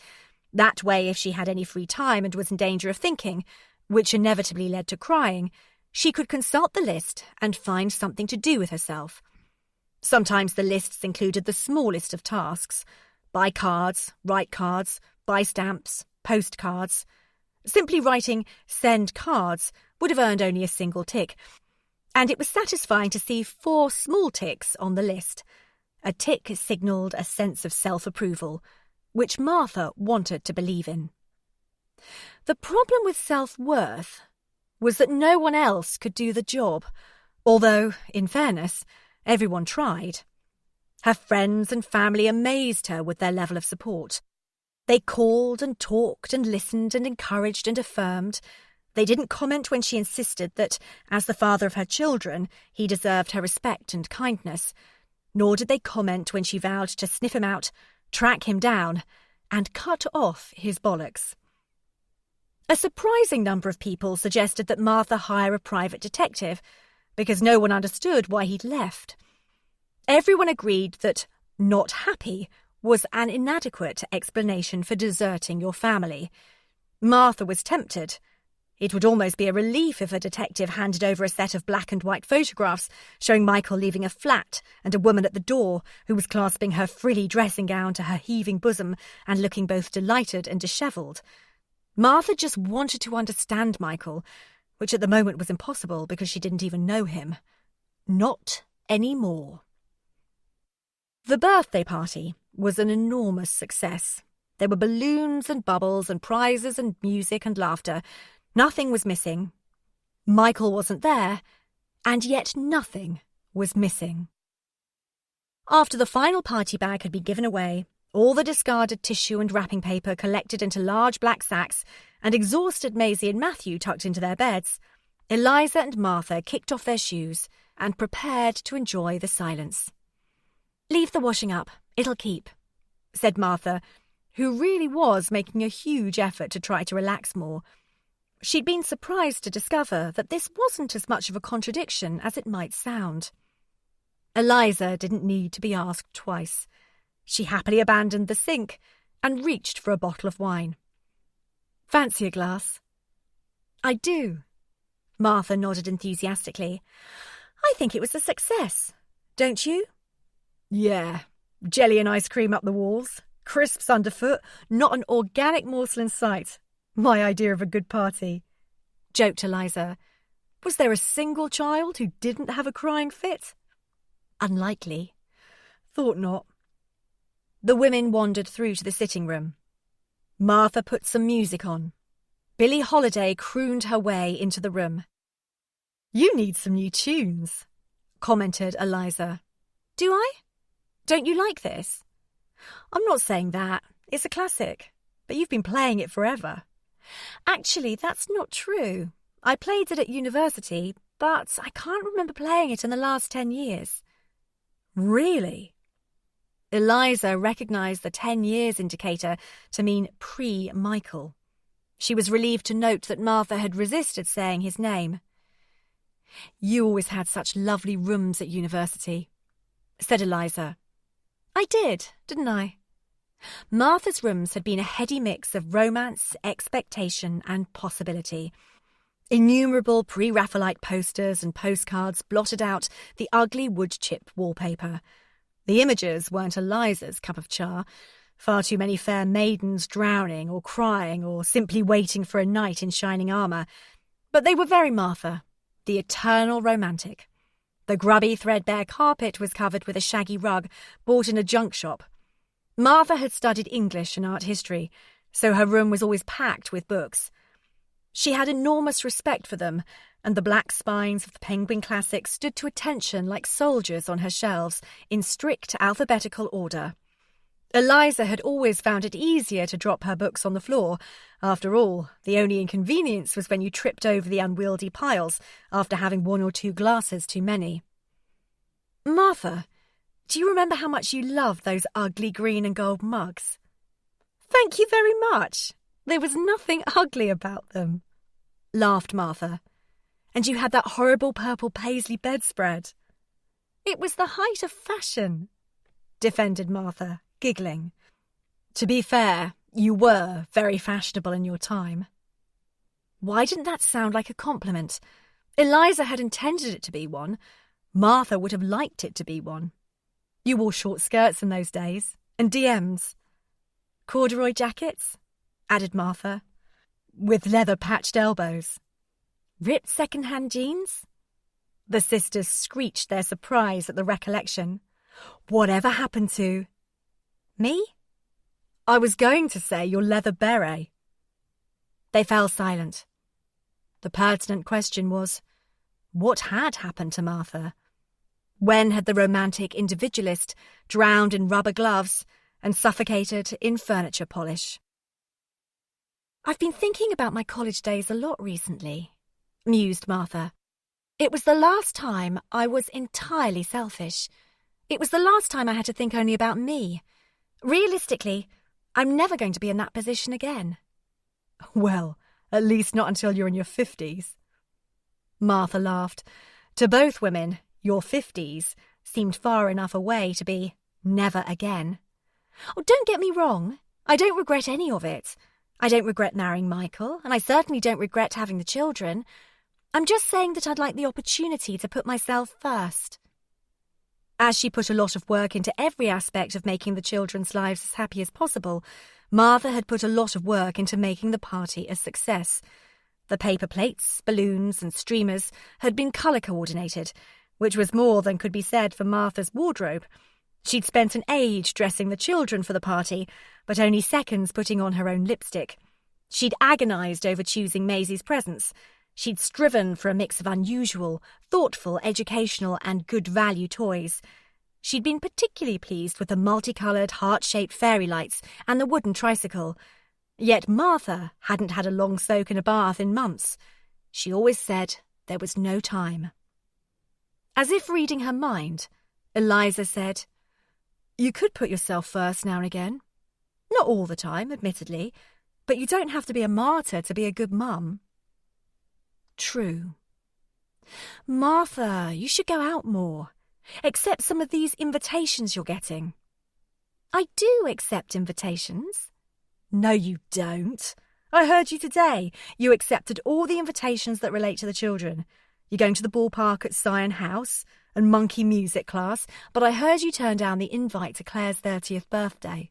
That way, if she had any free time and was in danger of thinking, which inevitably led to crying, she could consult the list and find something to do with herself. Sometimes the lists included the smallest of tasks: buy cards, write cards, buy stamps, post cards. Simply writing "send cards" would have earned only a single tick, and it was satisfying to see 4 small ticks on the list. A tick signalled a sense of self-approval, which Martha wanted to believe in. The problem with self-worth was that no one else could do the job, although, in fairness, everyone tried. Her friends and family amazed her with their level of support. They called and talked and listened and encouraged and affirmed. They didn't comment when she insisted that, as the father of her children, he deserved her respect and kindness, nor did they comment when she vowed to sniff him out, track him down, and cut off his bollocks. A surprising number of people suggested that Martha hire a private detective, because no one understood why he'd left. Everyone agreed that not happy was an inadequate explanation for deserting your family. Martha was tempted. It would almost be a relief if a detective handed over a set of black and white photographs showing Michael leaving a flat and a woman at the door who was clasping her frilly dressing gown to her heaving bosom and looking both delighted and dishevelled. Martha just wanted to understand Michael, which at the moment was impossible because she didn't even know him. Not anymore. The birthday party was an enormous success. There were balloons and bubbles and prizes and music and laughter. Nothing was missing. Michael wasn't there, and yet nothing was missing. After the final party bag had been given away, all the discarded tissue and wrapping paper collected into large black sacks, and exhausted Maisie and Matthew tucked into their beds, Eliza and Martha kicked off their shoes and prepared to enjoy the silence. "Leave the washing up, it'll keep," said Martha, who really was making a huge effort to try to relax more. She'd been surprised to discover that this wasn't as much of a contradiction as it might sound. Eliza didn't need to be asked twice. She happily abandoned the sink and reached for a bottle of wine. "Fancy a glass?" "I do." Martha nodded enthusiastically. "I think it was a success. Don't you?" "Yeah. Jelly and ice cream up the walls, crisps underfoot, not an organic morsel in sight. My idea of a good party," joked Eliza. "Was there a single child who didn't have a crying fit?" "Unlikely." "Thought not." The women wandered through to the sitting room. Martha put some music on. Billie Holiday crooned her way into the room. "You need some new tunes," commented Eliza. "Do I? Don't you like this?" "I'm not saying that. It's a classic, but you've been playing it forever." "Actually, that's not true. I played it at university, but I can't remember playing it in the last 10 years. "Really?" Eliza recognised the 10 years indicator to mean pre-Michael. She was relieved to note that Martha had resisted saying his name. "You always had such lovely rooms at university," said Eliza. "I did, didn't I?" Martha's rooms had been a heady mix of romance, expectation, and possibility. Innumerable pre-Raphaelite posters and postcards blotted out the ugly wood-chip wallpaper. The images weren't Eliza's cup of char. Far too many fair maidens drowning or crying or simply waiting for a knight in shining armour. But they were very Martha, the eternal romantic. The grubby, threadbare carpet was covered with a shaggy rug bought in a junk shop. Martha had studied English and art history, so her room was always packed with books. She had enormous respect for them, and the black spines of the Penguin Classics stood to attention like soldiers on her shelves in strict alphabetical order. Eliza had always found it easier to drop her books on the floor. After all, the only inconvenience was when you tripped over the unwieldy piles after having 1 or 2 glasses too many. "Martha, do you remember how much you loved those ugly green and gold mugs?" "Thank you very much. There was nothing ugly about them," laughed Martha. "And you had that horrible purple paisley bedspread." "It was the height of fashion," defended Martha, giggling. "To be fair, you were very fashionable in your time." Why didn't that sound like a compliment? Eliza had intended it to be one. Martha would have liked it to be one. "You wore short skirts in those days, and DMs." "Corduroy jackets," added Martha, "with leather-patched elbows." "Ripped second-hand jeans?" The sisters screeched their surprise at the recollection. Whatever happened to... Me? I was going to say your leather beret. They fell silent. The pertinent question was, what had happened to Martha? When had the romantic individualist drowned in rubber gloves and suffocated in furniture polish? I've been thinking about my college days a lot recently, mused Martha. It was the last time I was entirely selfish. It was the last time I had to think only about me. Realistically, I'm never going to be in that position again. Well, at least not until you're in your 50s. Martha laughed. To both women, your 50s seemed far enough away to be never again. Oh, don't get me wrong. I don't regret any of it. I don't regret marrying Michael, and I certainly don't regret having the children. I'm just saying that I'd like the opportunity to put myself first. As she put a lot of work into every aspect of making the children's lives as happy as possible, Martha had put a lot of work into making the party a success. The paper plates, balloons and streamers had been colour-coordinated, which was more than could be said for Martha's wardrobe. She'd spent an age dressing the children for the party, but only seconds putting on her own lipstick. She'd agonised over choosing Maisie's presents. She'd striven for a mix of unusual, thoughtful, educational and good value toys. She'd been particularly pleased with the multicoloured, heart-shaped fairy lights and the wooden tricycle. Yet Martha hadn't had a long soak in a bath in months. She always said there was no time. As if reading her mind, Eliza said, "You could put yourself first now and again. Not all the time, admittedly, but you don't have to be a martyr to be a good mum." True. Martha, you should go out more. Accept some of these invitations you're getting. I do accept invitations. No, you don't. I heard you today. You accepted all the invitations that relate to the children. You're going to the ballpark at Scion House and monkey music class, but I heard you turn down the invite to Claire's 30th birthday.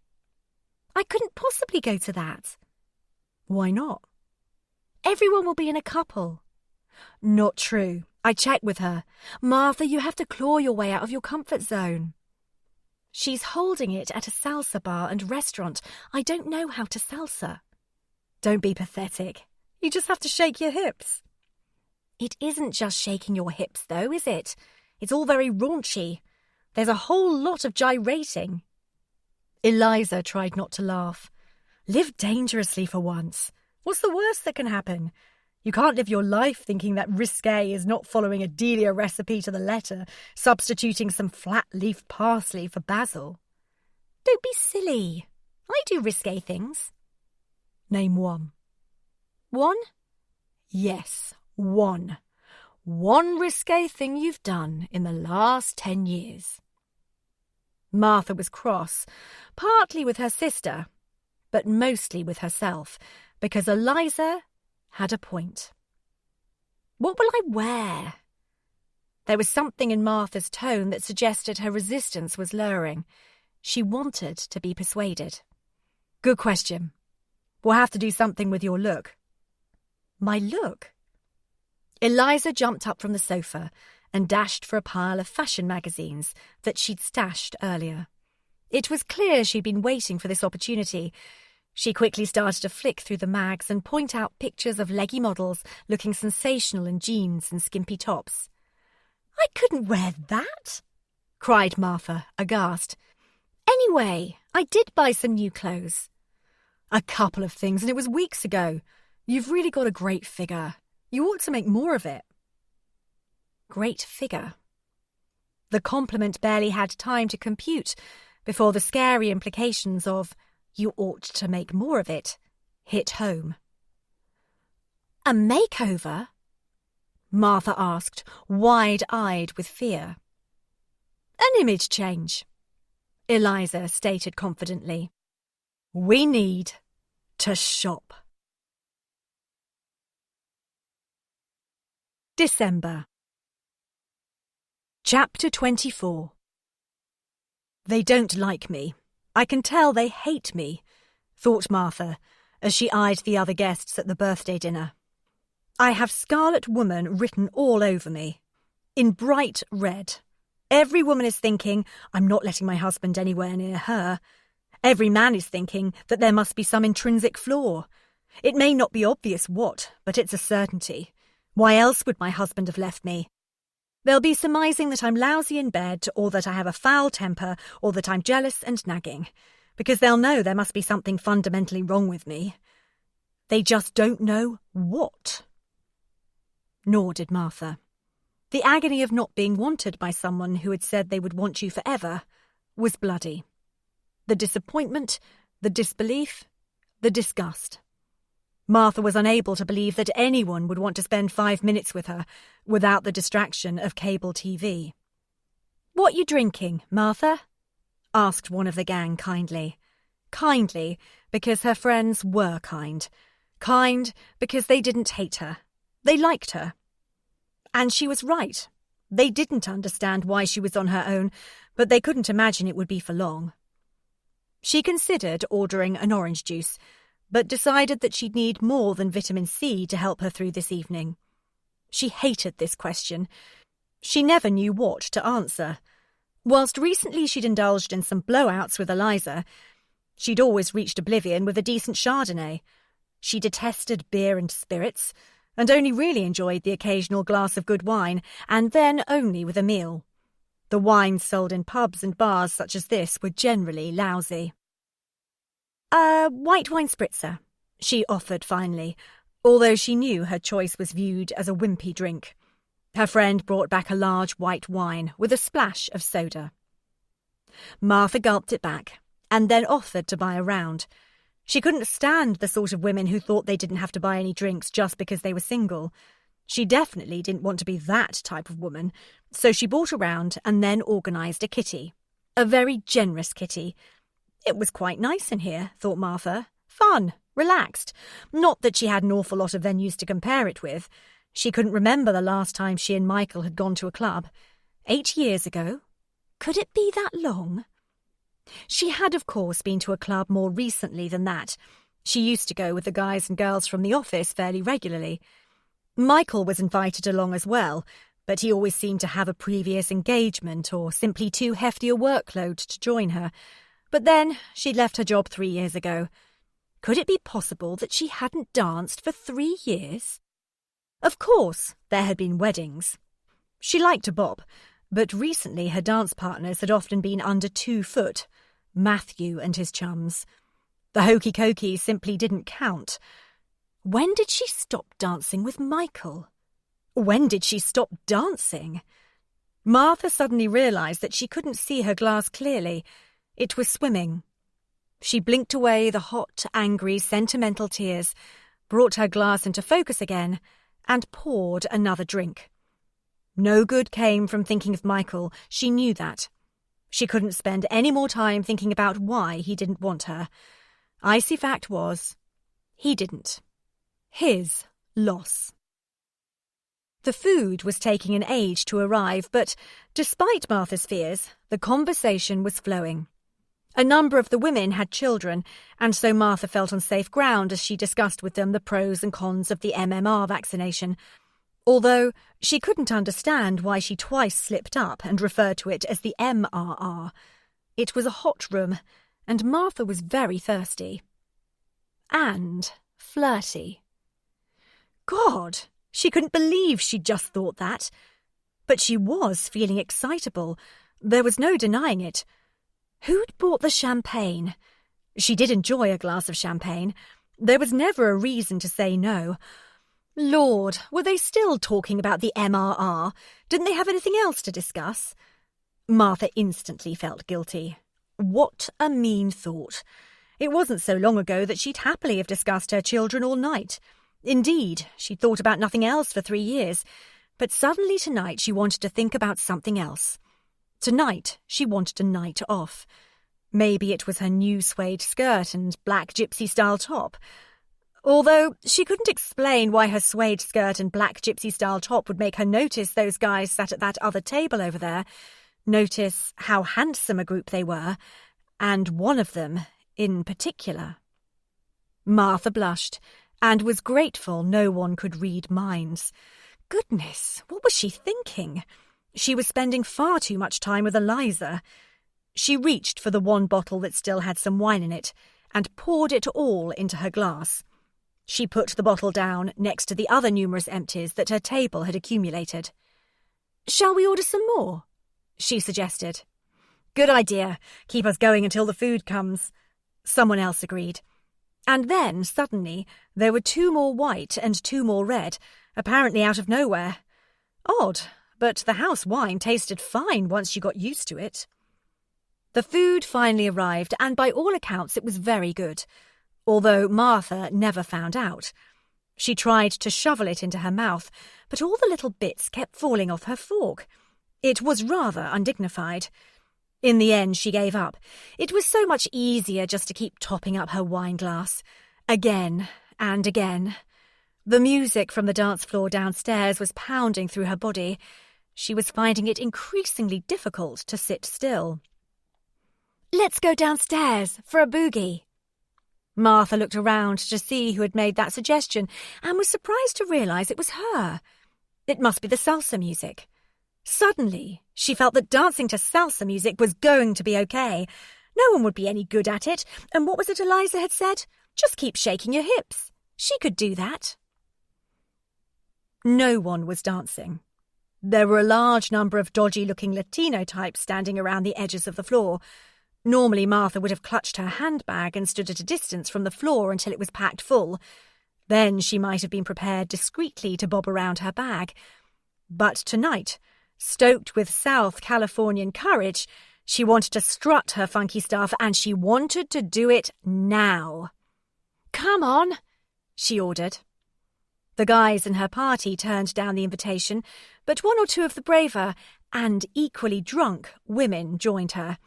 I couldn't possibly go to that. Why not? Everyone will be in a couple. Not true. I checked with her. Martha, you have to claw your way out of your comfort zone. She's holding it at a salsa bar and restaurant. I don't know how to salsa. Don't be pathetic. You just have to shake your hips. It isn't just shaking your hips, though, is it? It's all very raunchy. There's a whole lot of gyrating. Eliza tried not to laugh. Live dangerously for once. What's the worst that can happen? You can't live your life thinking that risque is not following a Delia recipe to the letter, substituting some flat-leaf parsley for basil. Don't be silly. I do risque things. Name one. One? Yes, one. One risque thing you've done in the last 10 years. Martha was cross, partly with her sister, but mostly with herself, because Eliza had a point. What will I wear? There was something in Martha's tone that suggested her resistance was lowering. She wanted to be persuaded. Good question. We'll have to do something with your look. My look? Eliza jumped up from the sofa and dashed for a pile of fashion magazines that she'd stashed earlier. It was clear she'd been waiting for this opportunity. She quickly started to flick through the mags and point out pictures of leggy models looking sensational in jeans and skimpy tops. I couldn't wear that, cried Martha, aghast. Anyway, I did buy some new clothes. A couple of things, and it was weeks ago. You've really got a great figure. You ought to make more of it. Great figure. The compliment barely had time to compute before the scary implications of "you ought to make more of it" hit home. A makeover? Martha asked, wide-eyed with fear. An image change, Eliza stated confidently. We need to shop. December. Chapter 24. They don't like me. I can tell they hate me, thought Martha, as she eyed the other guests at the birthday dinner. I have Scarlet Woman written all over me, in bright red. Every woman is thinking, I'm not letting my husband anywhere near her. Every man is thinking that there must be some intrinsic flaw. It may not be obvious what, but it's a certainty. Why else would my husband have left me? They'll be surmising that I'm lousy in bed, or that I have a foul temper, or that I'm jealous and nagging, because they'll know there must be something fundamentally wrong with me. They just don't know what. Nor did Martha. The agony of not being wanted by someone who had said they would want you forever was bloody. The disappointment, the disbelief, the disgust. Martha was unable to believe that anyone would want to spend 5 minutes with her without the distraction of cable TV. "What you drinking, Martha?" asked one of the gang kindly. Kindly because her friends were kind. Kind because they didn't hate her. They liked her. And she was right. They didn't understand why she was on her own, but they couldn't imagine it would be for long. She considered ordering an orange juice, but decided that she'd need more than vitamin C to help her through this evening. She hated this question. She never knew what to answer. Whilst recently she'd indulged in some blowouts with Eliza, she'd always reached oblivion with a decent Chardonnay. She detested beer and spirits, and only really enjoyed the occasional glass of good wine, and then only with a meal. The wines sold in pubs and bars such as this were generally lousy. "A white wine spritzer," she offered finally, although she knew her choice was viewed as a wimpy drink. Her friend brought back a large white wine with a splash of soda. Martha gulped it back, and then offered to buy a round. She couldn't stand the sort of women who thought they didn't have to buy any drinks just because they were single. She definitely didn't want to be that type of woman, so she bought a round and then organised a kitty. A very generous kitty. It was quite nice in here, thought Martha. Fun, relaxed. Not that she had an awful lot of venues to compare it with. She couldn't remember the last time she and Michael had gone to a club. 8 years ago? Could it be that long? She had, of course, been to a club more recently than that. She used to go with the guys and girls from the office fairly regularly. Michael was invited along as well, but he always seemed to have a previous engagement or simply too hefty a workload to join her. But then she'd left her job 3 years ago. Could it be possible that she hadn't danced for 3 years? Of course, there had been weddings. She liked to bop, but recently her dance partners had often been under 2 foot. Matthew and his chums. The hokey-cokey simply didn't count. When did she stop dancing with Michael? When did she stop dancing? Martha suddenly realised that she couldn't see her glass clearly. It was swimming. She blinked away the hot, angry, sentimental tears, brought her glass into focus again, and poured another drink. No good came from thinking of Michael. She knew that. She couldn't spend any more time thinking about why he didn't want her. Icy fact was, he didn't. His loss. The food was taking an age to arrive, but despite Martha's fears, the conversation was flowing. A number of the women had children, and so Martha felt on safe ground as she discussed with them the pros and cons of the MMR vaccination, although she couldn't understand why she twice slipped up and referred to it as the MRR. It was a hot room, and Martha was very thirsty. And flirty. God, she couldn't believe she'd just thought that. But she was feeling excitable. There was no denying it. Who'd bought the champagne? She did enjoy a glass of champagne. There was never a reason to say no. Lord, were they still talking about the MRR? Didn't they have anything else to discuss? Martha instantly felt guilty. What a mean thought. It wasn't so long ago that she'd happily have discussed her children all night. Indeed, she'd thought about nothing else for 3 years. But suddenly tonight she wanted to think about something else. Tonight she wanted a night off. Maybe it was her new suede skirt and black gypsy-style top. Although she couldn't explain why her suede skirt and black gypsy-style top would make her notice those guys sat at that other table over there, notice how handsome a group they were, and one of them in particular. Martha blushed, and was grateful no one could read minds. Goodness, what was she thinking? She was spending far too much time with Eliza. She reached for the one bottle that still had some wine in it and poured it all into her glass. She put the bottle down next to the other numerous empties that her table had accumulated. "Shall we order some more?" she suggested. "Good idea. Keep us going until the food comes," someone else agreed. And then, suddenly, there were 2 more white and 2 more red, apparently out of nowhere. Odd, but the house wine tasted fine once you got used to it. The food finally arrived, and by all accounts it was very good, although Martha never found out. She tried to shovel it into her mouth, but all the little bits kept falling off her fork. It was rather undignified. In the end, she gave up. It was so much easier just to keep topping up her wine glass, again and again. The music from the dance floor downstairs was pounding through her body. She was finding it increasingly difficult to sit still. "Let's go downstairs for a boogie." Martha looked around to see who had made that suggestion and was surprised to realise it was her. It must be the salsa music. Suddenly, she felt that dancing to salsa music was going to be okay. No one would be any good at it, and what was it Eliza had said? Just keep shaking your hips. She could do that. No one was dancing. There were a large number of dodgy-looking Latino types standing around the edges of the floor. Normally, Martha would have clutched her handbag and stood at a distance from the floor until it was packed full. Then she might have been prepared discreetly to bob around her bag. But tonight, stoked with South Californian courage, she wanted to strut her funky stuff, and she wanted to do it now. "Come on," she ordered. The guys in her party turned down the invitation, but 1 or 2 of the braver and equally drunk women joined her.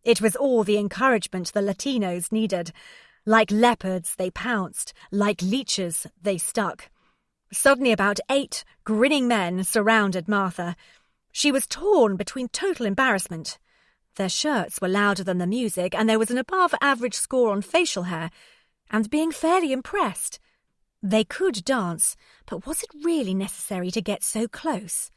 It was all the encouragement the Latinos needed. Like leopards, they pounced. Like leeches, they stuck. Suddenly about 8 grinning men surrounded Martha. She was torn between total embarrassment. Their shirts were louder than the music, and there was an above-average score on facial hair, and being fairly impressed. They could dance, but was it really necessary to get so close?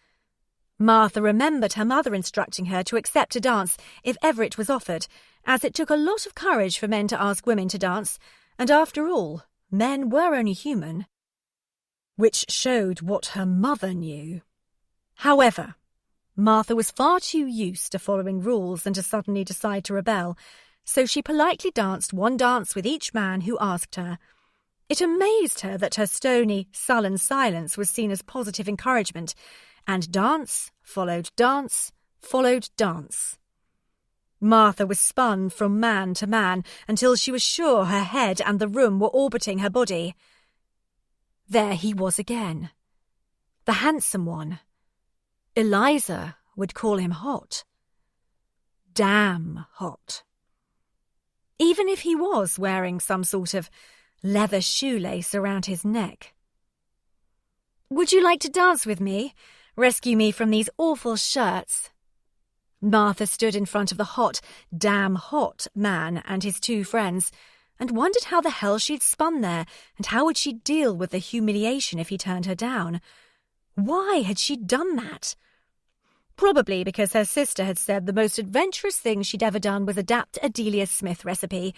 Martha remembered her mother instructing her to accept a dance if ever it was offered, as it took a lot of courage for men to ask women to dance, and after all, men were only human. Which showed what her mother knew. However, Martha was far too used to following rules and to suddenly decide to rebel, so she politely danced 1 dance with each man who asked her. It amazed her that her stony, sullen silence was seen as positive encouragement, and dance followed dance followed dance. Martha was spun from man to man until she was sure her head and the room were orbiting her body. There he was again. The handsome one. Eliza would call him hot. Damn hot. Even if he was wearing some sort of leather shoelace around his neck. "Would you like to dance with me? Rescue me from these awful shirts." Martha stood in front of the hot, damn hot man and his 2 friends, and wondered how the hell she'd spun there, and how would she deal with the humiliation if he turned her down. Why had she done that? Probably because her sister had said the most adventurous thing she'd ever done was adapt a Delia Smith recipe.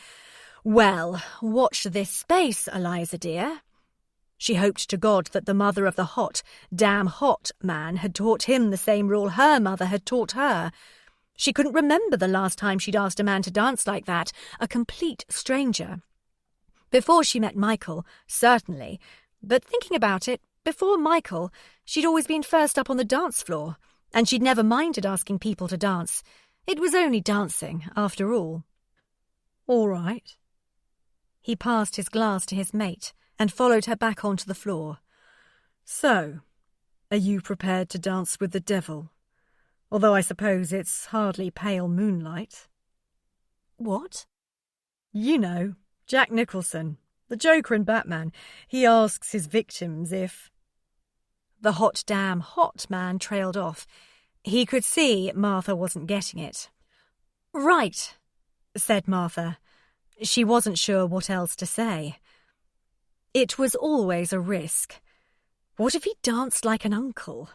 Well, watch this space, Eliza dear. She hoped to God that the mother of the hot, damn hot man had taught him the same rule her mother had taught her. She couldn't remember the last time she'd asked a man to dance like that, a complete stranger. Before she met Michael, certainly, but thinking about it, before Michael, she'd always been first up on the dance floor, and she'd never minded asking people to dance. It was only dancing, after all. "All right." He passed his glass to his mate and followed her back onto the floor. "So, are you prepared to dance with the devil? Although I suppose it's hardly pale moonlight." "What?" "You know, Jack Nicholson, the Joker in Batman. He asks his victims if—" The hot damn hot man trailed off. He could see Martha wasn't getting it. "Right," said Martha. She wasn't sure what else to say. It was always a risk. What if he danced like an uncle?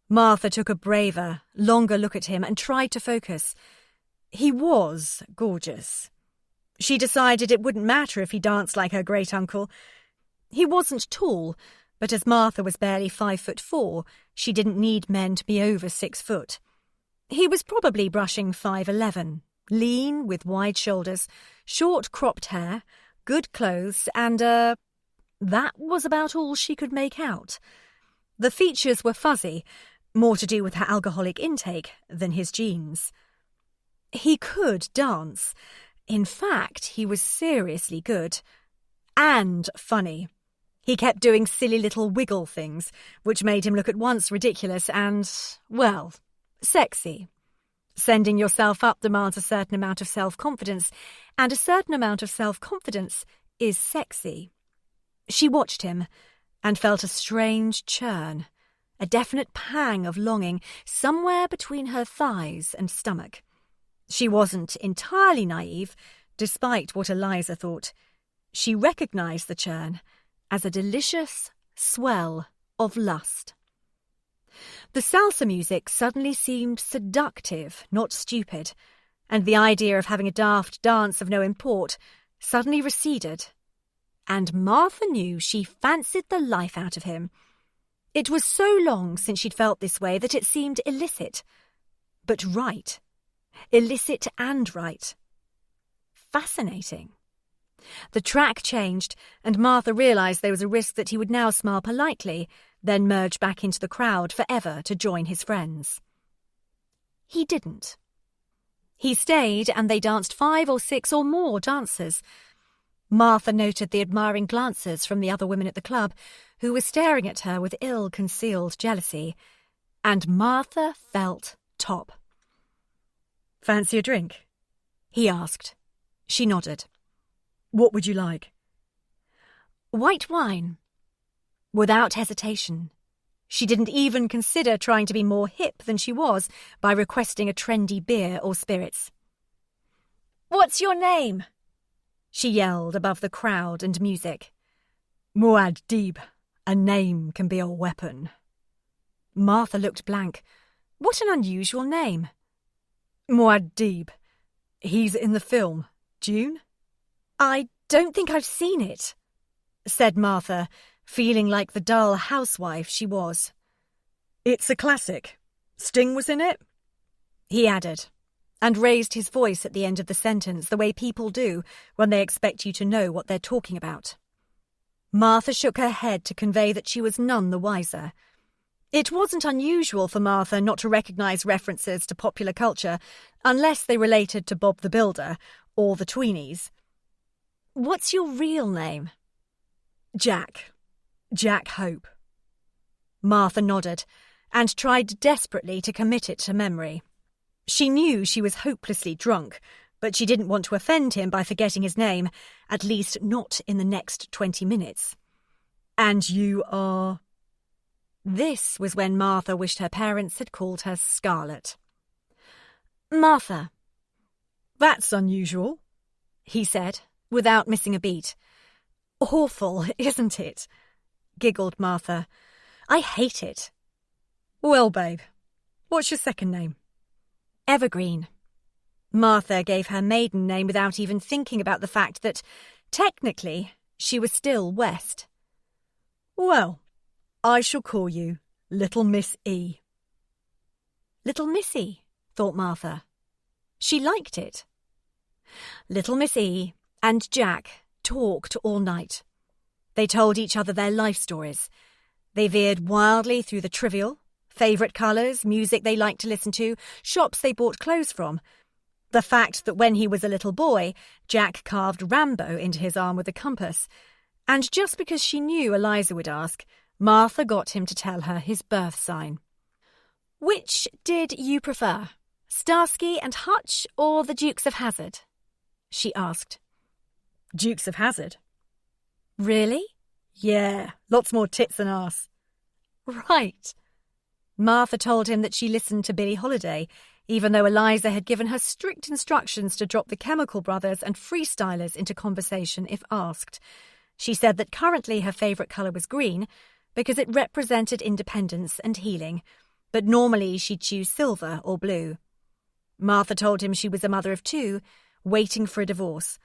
Martha took a braver, longer look at him and tried to focus. He was gorgeous. She decided it wouldn't matter if he danced like her great-uncle. He wasn't tall, but as Martha was barely 5'4", she didn't need men to be over 6 foot. He was probably brushing 5'11", lean with wide shoulders, short cropped hair, good clothes, and that was about all she could make out. The features were fuzzy, more to do with her alcoholic intake than his genes. He could dance. In fact, he was seriously good. And funny. He kept doing silly little wiggle things, which made him look at once ridiculous and, well, sexy. Sending yourself up demands a certain amount of self-confidence, and a certain amount of self-confidence is sexy. She watched him and felt a strange churn, a definite pang of longing somewhere between her thighs and stomach. She wasn't entirely naive, despite what Eliza thought. She recognised the churn as a delicious swell of lust. The salsa music suddenly seemed seductive, not stupid, and the idea of having a daft dance of no import suddenly receded. And Martha knew she fancied the life out of him. It was so long since she'd felt this way that it seemed illicit, but right. Illicit and right. Fascinating. The track changed, and Martha realised there was a risk that he would now smile politely, then merge back into the crowd forever to join his friends. He didn't. He stayed, and they danced 5 or 6 or more dancers. Martha noted the admiring glances from the other women at the club, who were staring at her with ill-concealed jealousy, and Martha felt top. "Fancy a drink?" he asked. She nodded. "What would you like?" "White wine." Without hesitation. She didn't even consider trying to be more hip than she was by requesting a trendy beer or spirits. "What's your name?" she yelled above the crowd and music. "Muad'Dib. A name can be a weapon." Martha looked blank. What an unusual name. "Muad'Dib. He's in the film, June?" "I don't think I've seen it," said Martha, feeling like the dull housewife she was. "It's a classic. Sting was in it?" he added, and raised his voice at the end of the sentence the way people do when they expect you to know what they're talking about. Martha shook her head to convey that she was none the wiser. It wasn't unusual for Martha not to recognise references to popular culture unless they related to Bob the Builder or the Tweenies. "What's your real name?" "Jack. Jack Hope." Martha nodded and tried desperately to commit it to memory. She knew she was hopelessly drunk, but she didn't want to offend him by forgetting his name, at least not in the next 20 minutes. "And you are—" This was when Martha wished her parents had called her Scarlet. "Martha." "That's unusual," he said, without missing a beat. "Awful, isn't it?" giggled Martha. "I hate it." "Well, babe, what's your second name?" "Evergreen." Martha gave her maiden name without even thinking about the fact that, technically, she was still West. "Well, I shall call you Little Miss E." Little Missy, thought Martha. She liked it. Little Miss E and Jack talked all night. They told each other their life stories. They veered wildly through the trivial, favourite colours, music they liked to listen to, shops they bought clothes from. The fact that when he was a little boy, Jack carved Rambo into his arm with a compass. And just because she knew Eliza would ask, Martha got him to tell her his birth sign. "Which did you prefer, Starsky and Hutch or the Dukes of Hazzard?" she asked. "Dukes of Hazzard." "Really?" "Yeah, lots more tits than arse." "Right." Martha told him that she listened to Billie Holiday, even though Eliza had given her strict instructions to drop the Chemical Brothers and Freestylers into conversation if asked. She said that currently her favourite colour was green because it represented independence and healing, but normally she'd choose silver or blue. Martha told him she was a mother of 2, waiting for a divorce.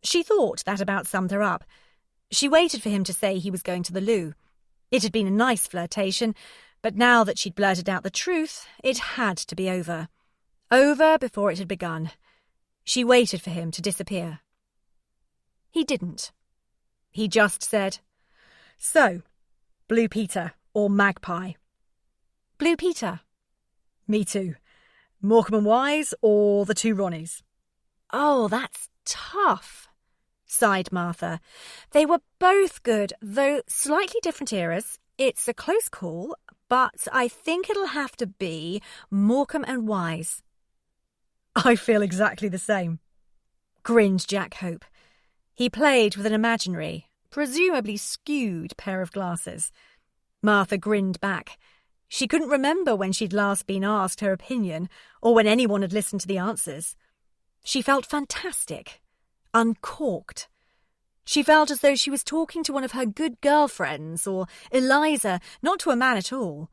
She thought that about summed her up. She waited for him to say he was going to the loo. It had been a nice flirtation, but now that she'd blurted out the truth, it had to be over. Over before it had begun. She waited for him to disappear. He didn't. He just said, "So, Blue Peter or Magpie?" "Blue Peter." "Me too. Morecambe and Wise or the 2 Ronnies?" "Oh, that's tough," sighed Martha. "They were both good, though slightly different eras. It's a close call, but I think it'll have to be Morecambe and Wise." "I feel exactly the same," grinned Jack Hope. He played with an imaginary, presumably skewed pair of glasses. Martha grinned back. She couldn't remember when she'd last been asked her opinion or when anyone had listened to the answers. She felt fantastic, uncorked. She felt as though she was talking to one of her good girlfriends or Eliza, not to a man at all.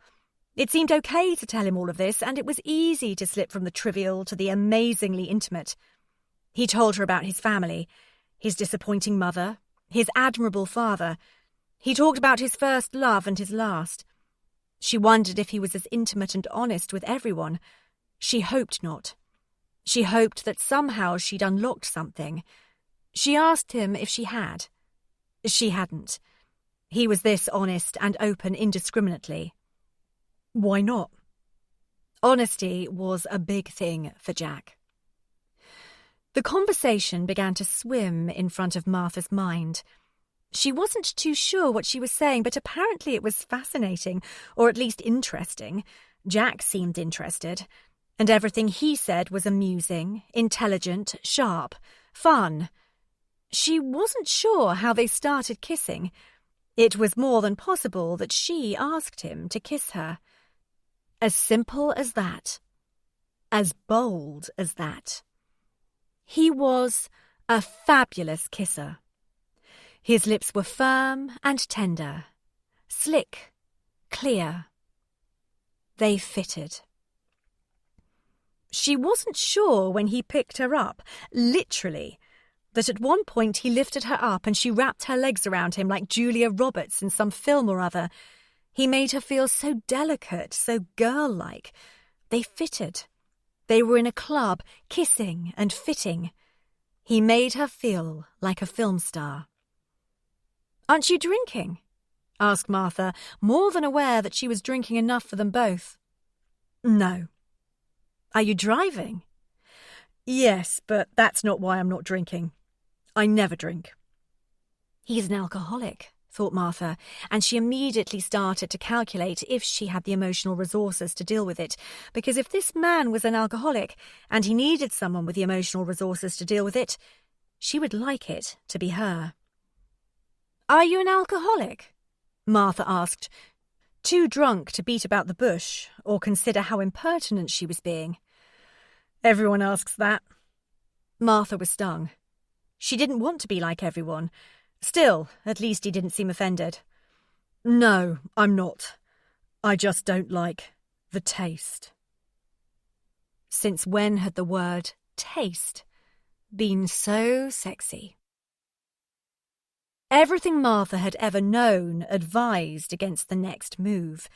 It seemed okay to tell him all of this, and it was easy to slip from the trivial to the amazingly intimate. He told her about his family, his disappointing mother, his admirable father. He talked about his first love and his last. She wondered if he was as intimate and honest with everyone. She hoped not. She hoped that somehow she'd unlocked something. She asked him if she had. She hadn't. He was this honest and open indiscriminately. Why not? Honesty was a big thing for Jack. The conversation began to swim in front of Martha's mind. She wasn't too sure what she was saying, but apparently it was fascinating, or at least interesting. Jack seemed interested, and everything he said was amusing, intelligent, sharp, fun. She wasn't sure how they started kissing. It was more than possible that she asked him to kiss her. As simple as that. As bold as that. He was a fabulous kisser. His lips were firm and tender, slick, clear. They fitted. She wasn't sure when he picked her up, literally, that at one point he lifted her up and she wrapped her legs around him like Julia Roberts in some film or other. He made her feel so delicate, so girl-like. They fitted. They were in a club, kissing and fitting. He made her feel like a film star. "Aren't you drinking?" asked Martha, more than aware that she was drinking enough for them both. "No." "Are you driving?" "Yes, but that's not why I'm not drinking. I never drink." He's an alcoholic, thought Martha, and she immediately started to calculate if she had the emotional resources to deal with it, because if this man was an alcoholic and he needed someone with the emotional resources to deal with it, she would like it to be her. "Are you an alcoholic?" Martha asked, too drunk to beat about the bush or consider how impertinent she was being. "Everyone asks that." Martha was stung. She didn't want to be like everyone. Still, at least he didn't seem offended. "No, I'm not. I just don't like the taste." Since when had the word taste been so sexy? Everything Martha had ever known advised against the next move.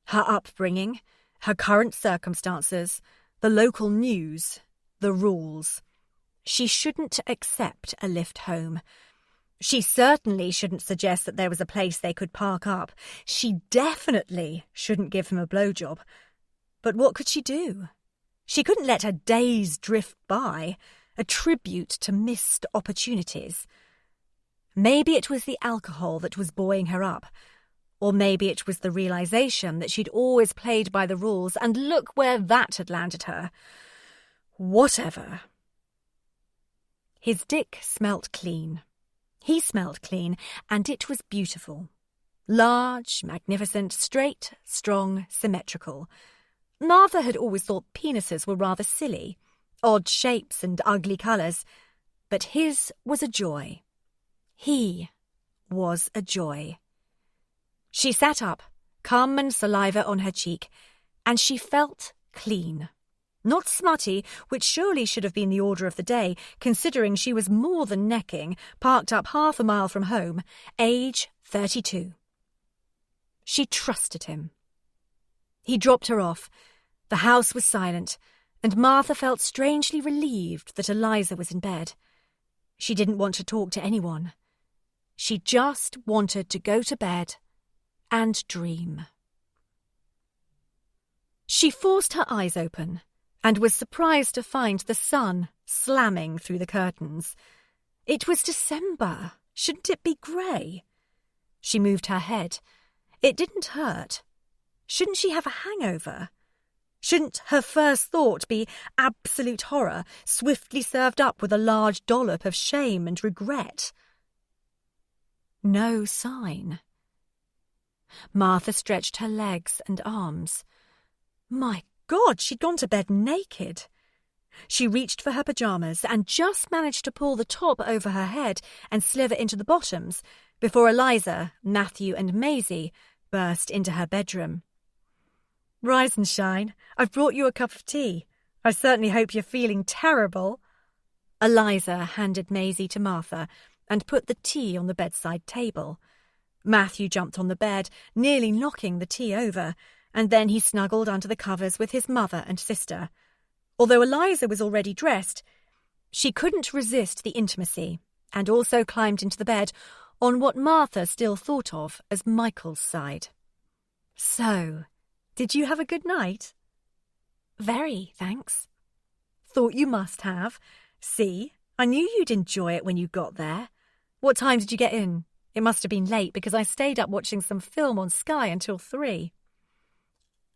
Her upbringing, her current circumstances, the local news, the rules. She shouldn't accept a lift home. She certainly shouldn't suggest that there was a place they could park up. She definitely shouldn't give him a blowjob. But what could she do? She couldn't let her days drift by, a tribute to missed opportunities. Maybe it was the alcohol that was buoying her up, or maybe it was the realization that she'd always played by the rules, and look where that had landed her. Whatever. His dick smelt clean. He smelled clean, and it was beautiful. Large, magnificent, straight, strong, symmetrical. Martha had always thought penises were rather silly, odd shapes and ugly colours, but his was a joy. He was a joy. She sat up, cum and saliva on her cheek, and she felt clean. Not smutty, which surely should have been the order of the day, considering she was more than necking, parked up half a mile from home, age 32. She trusted him. He dropped her off. The house was silent, and Martha felt strangely relieved that Eliza was in bed. She didn't want to talk to anyone. She just wanted to go to bed and dream. She forced her eyes open and was surprised to find the sun slamming through the curtains. It was December. Shouldn't it be grey? She moved her head. It didn't hurt. Shouldn't she have a hangover? Shouldn't her first thought be absolute horror, swiftly served up with a large dollop of shame and regret? No sign. Martha stretched her legs and arms. My God, she'd gone to bed naked. She reached for her pyjamas and just managed to pull the top over her head and slither into the bottoms before Eliza, Matthew and Maisie burst into her bedroom. Rise and shine. I've brought you a cup of tea. I certainly hope you're feeling terrible. Eliza handed Maisie to Martha and put the tea on the bedside table. Matthew jumped on the bed, nearly knocking the tea over, and then he snuggled under the covers with his mother and sister. Although Eliza was already dressed, she couldn't resist the intimacy, and also climbed into the bed on what Martha still thought of as Michael's side. So, did you have a good night? Very, thanks. Thought you must have. See, I knew you'd enjoy it when you got there. What time did you get in? It must have been late because I stayed up watching some film on Sky until 3.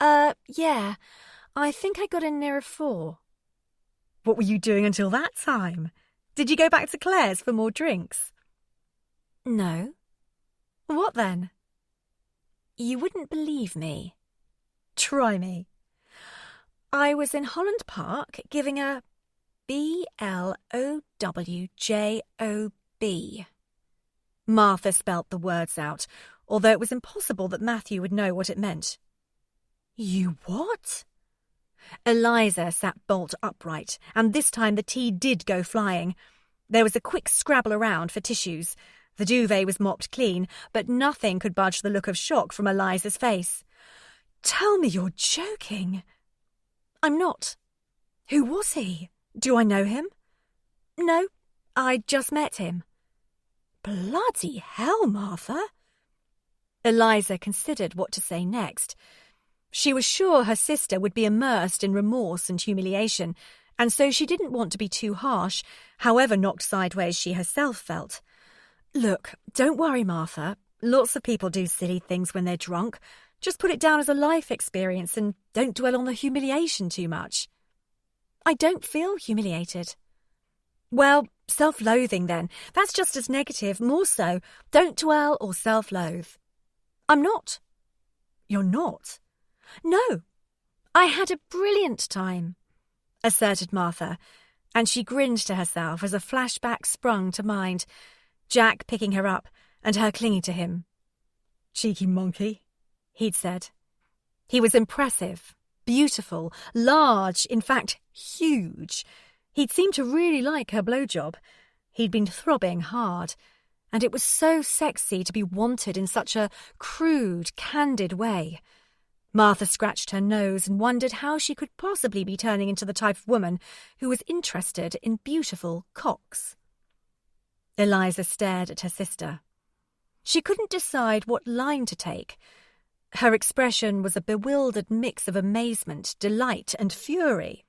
Yeah. I think I got in near 4. What were you doing until that time? Did you go back to Claire's for more drinks? No. What then? You wouldn't believe me. Try me. I was in Holland Park giving a BLOWJOB. Martha spelt the words out, although it was impossible that Matthew would know what it meant. You what? Eliza sat bolt upright, and this time the tea did go flying. There was a quick scrabble around for tissues. The duvet was mopped clean, but nothing could budge the look of shock from Eliza's face. Tell me you're joking. I'm not. Who was he? Do I know him? No, I just met him. Bloody hell, Martha. Eliza considered what to say next. She was sure her sister would be immersed in remorse and humiliation, and so she didn't want to be too harsh, however knocked sideways she herself felt. Look, don't worry, Martha. Lots of people do silly things when they're drunk. Just put it down as a life experience and don't dwell on the humiliation too much. I don't feel humiliated. Well, self-loathing then. That's just as negative, more so. Don't dwell or self-loathe. I'm not. You're not? No. I had a brilliant time, asserted Martha, and she grinned to herself as a flashback sprung to mind. Jack picking her up and her clinging to him. Cheeky monkey, he'd said. He was impressive, beautiful, large, in fact, huge. He'd seemed to really like her blowjob. He'd been throbbing hard, and it was so sexy to be wanted in such a crude, candid way. Martha scratched her nose and wondered how she could possibly be turning into the type of woman who was interested in beautiful cocks. Eliza stared at her sister. She couldn't decide what line to take. Her expression was a bewildered mix of amazement, delight, and fury.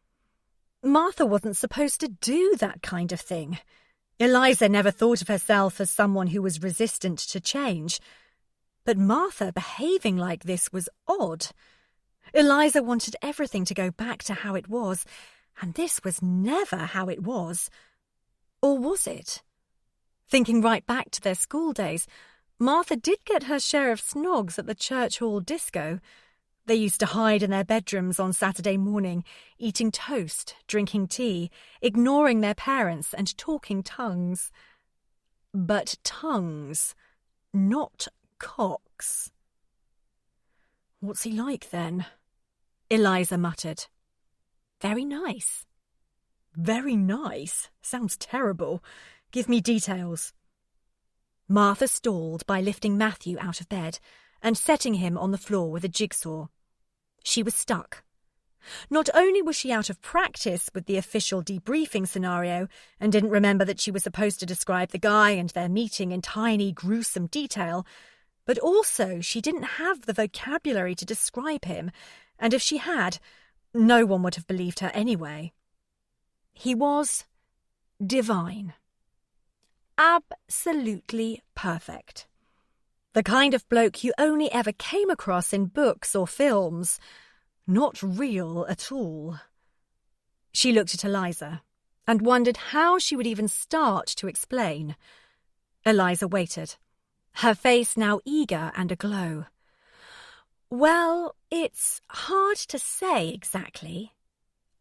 Martha wasn't supposed to do that kind of thing. Eliza never thought of herself as someone who was resistant to change. But Martha behaving like this was odd. Eliza wanted everything to go back to how it was, and this was never how it was. Or was it? Thinking right back to their school days, Martha did get her share of snogs at the church hall disco. They used to hide in their bedrooms on Saturday morning, eating toast, drinking tea, ignoring their parents and talking tongues. But tongues, not cocks. What's he like then? Eliza muttered. Very nice. Very nice? Sounds terrible. Give me details. Martha stalled by lifting Matthew out of bed and setting him on the floor with a jigsaw. She was stuck. Not only was she out of practice with the official debriefing scenario and didn't remember that she was supposed to describe the guy and their meeting in tiny, gruesome detail, but also she didn't have the vocabulary to describe him, and if she had, no one would have believed her anyway. He was divine. Absolutely perfect. The kind of bloke you only ever came across in books or films. Not real at all. She looked at Eliza and wondered how she would even start to explain. Eliza waited, her face now eager and aglow. Well, it's hard to say exactly.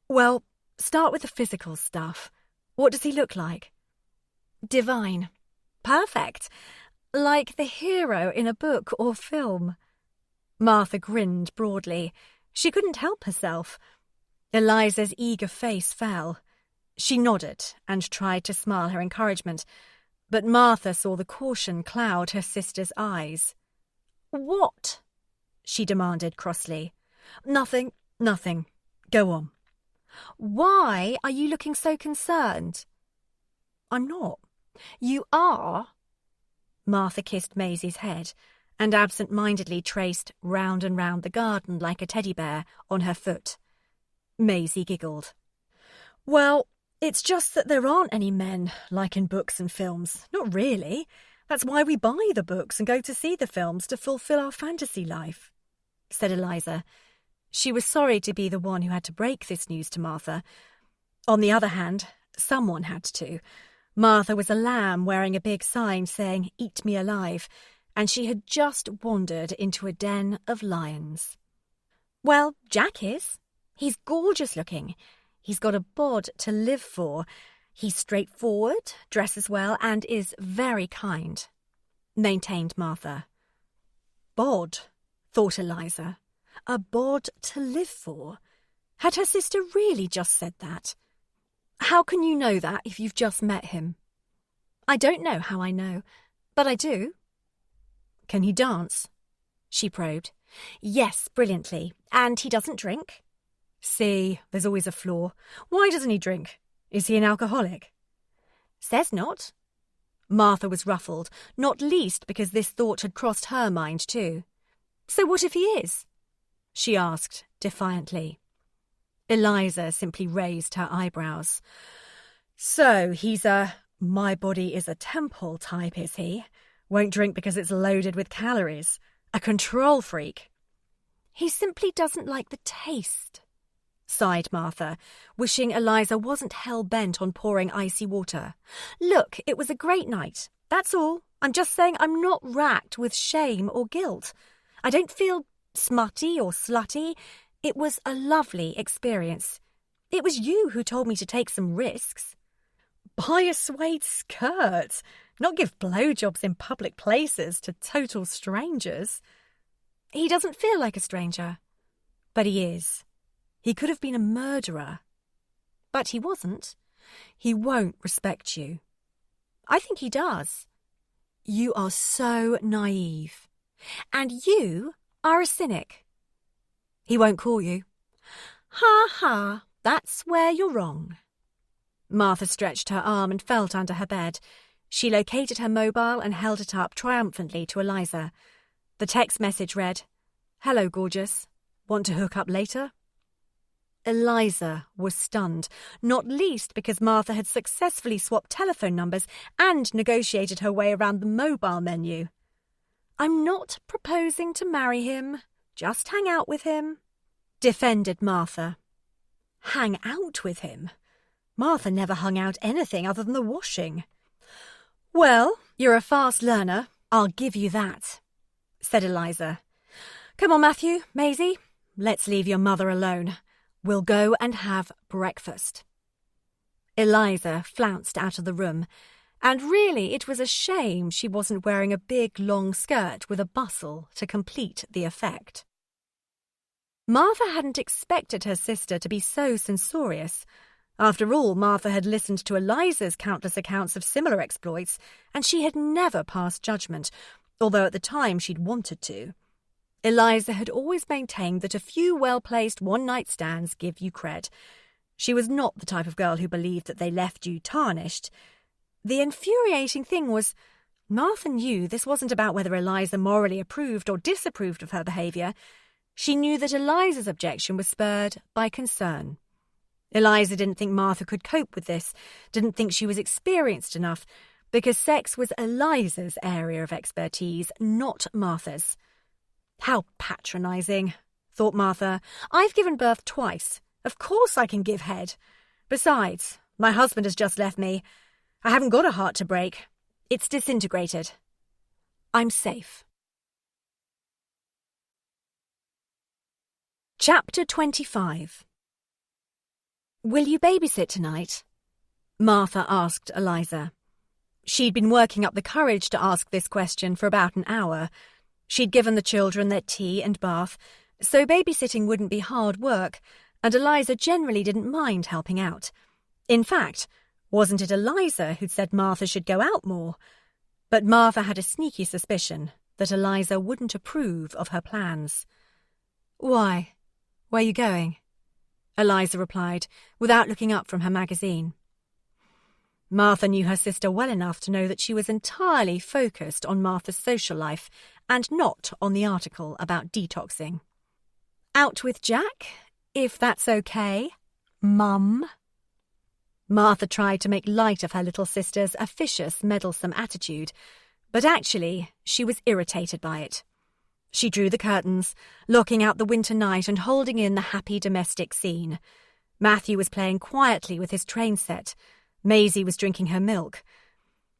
Well, start with the physical stuff. What does he look like? Divine. Perfect. Like the hero in a book or film. Martha grinned broadly. She couldn't help herself. Eliza's eager face fell. She nodded and tried to smile her encouragement, but Martha saw the caution cloud her sister's eyes. What? She demanded crossly. Nothing. Go on. Why are you looking so concerned? I'm not. You are. Martha kissed Maisie's head and absent-mindedly traced round and round the garden like a teddy bear on her foot. Maisie giggled. Well, it's just that there aren't any men like in books and films. Not really. That's why we buy the books and go to see the films to fulfill our fantasy life, said Eliza. She was sorry to be the one who had to break this news to Martha. On the other hand, someone had to. Martha was a lamb wearing a big sign saying, "Eat me alive," and she had just wandered into a den of lions. Well, Jack is. He's gorgeous looking. He's got a bod to live for. He's straightforward, dresses well, and is very kind, maintained Martha. Bod, thought Eliza. A bod to live for? Had her sister really just said that? How can you know that if you've just met him? I don't know how I know, but I do. Can he dance? She probed. Yes, brilliantly. And he doesn't drink. See, there's always a flaw. Why doesn't he drink? Is he an alcoholic? Says not. Martha was ruffled, not least because this thought had crossed her mind too. So what if he is? She asked defiantly. Eliza simply raised her eyebrows. So he's a my body is a temple type, is he? Won't drink because it's loaded with calories. A control freak. He simply doesn't like the taste, sighed Martha, wishing Eliza wasn't hell-bent on pouring icy water. Look, it was a great night. That's all. I'm just saying I'm not racked with shame or guilt. I don't feel smutty or slutty. It was a lovely experience. It was you who told me to take some risks. Buy a suede skirt, not give blowjobs in public places to total strangers. He doesn't feel like a stranger, but he is. He could have been a murderer, but he wasn't. He won't respect you. I think he does. You are so naive, and you are a cynic. He won't call you. Ha ha, that's where you're wrong. Martha stretched her arm and felt under her bed. She located her mobile and held it up triumphantly to Eliza. The text message read, "Hello, gorgeous. Want to hook up later?" Eliza was stunned, not least because Martha had successfully swapped telephone numbers and negotiated her way around the mobile menu. I'm not proposing to marry him. Just hang out with him, defended Martha. Hang out with him? Martha never hung out anything other than the washing. Well, you're a fast learner, I'll give you that, said Eliza. Come on, Matthew, Maisie, let's leave your mother alone. We'll go and have breakfast. Eliza flounced out of the room, and really it was a shame she wasn't wearing a big long skirt with a bustle to complete the effect. Martha hadn't expected her sister to be so censorious. After all, Martha had listened to Eliza's countless accounts of similar exploits, and she had never passed judgment, although at the time she'd wanted to. Eliza had always maintained that a few well-placed one-night stands give you cred. She was not the type of girl who believed that they left you tarnished. The infuriating thing was, Martha knew this wasn't about whether Eliza morally approved or disapproved of her behaviour. She knew that Eliza's objection was spurred by concern. Eliza didn't think Martha could cope with this, didn't think she was experienced enough, because sex was Eliza's area of expertise, not Martha's. How patronising, thought Martha. I've given birth twice. Of course I can give head. Besides, my husband has just left me. I haven't got a heart to break. It's disintegrated. I'm safe. Chapter 25. Will you babysit tonight? Martha asked Eliza. She'd been working up the courage to ask this question for about an hour. She'd given the children their tea and bath, so babysitting wouldn't be hard work, and Eliza generally didn't mind helping out. In fact, wasn't it Eliza who'd said Martha should go out more? But Martha had a sneaky suspicion that Eliza wouldn't approve of her plans. Why? Where are you going? Eliza replied, without looking up from her magazine. Martha knew her sister well enough to know that she was entirely focused on Martha's social life and not on the article about detoxing. Out with Jack, if that's okay, Mum. Martha tried to make light of her little sister's officious, meddlesome attitude, but actually she was irritated by it. She drew the curtains, locking out the winter night and holding in the happy domestic scene. Matthew was playing quietly with his train set. Maisie was drinking her milk.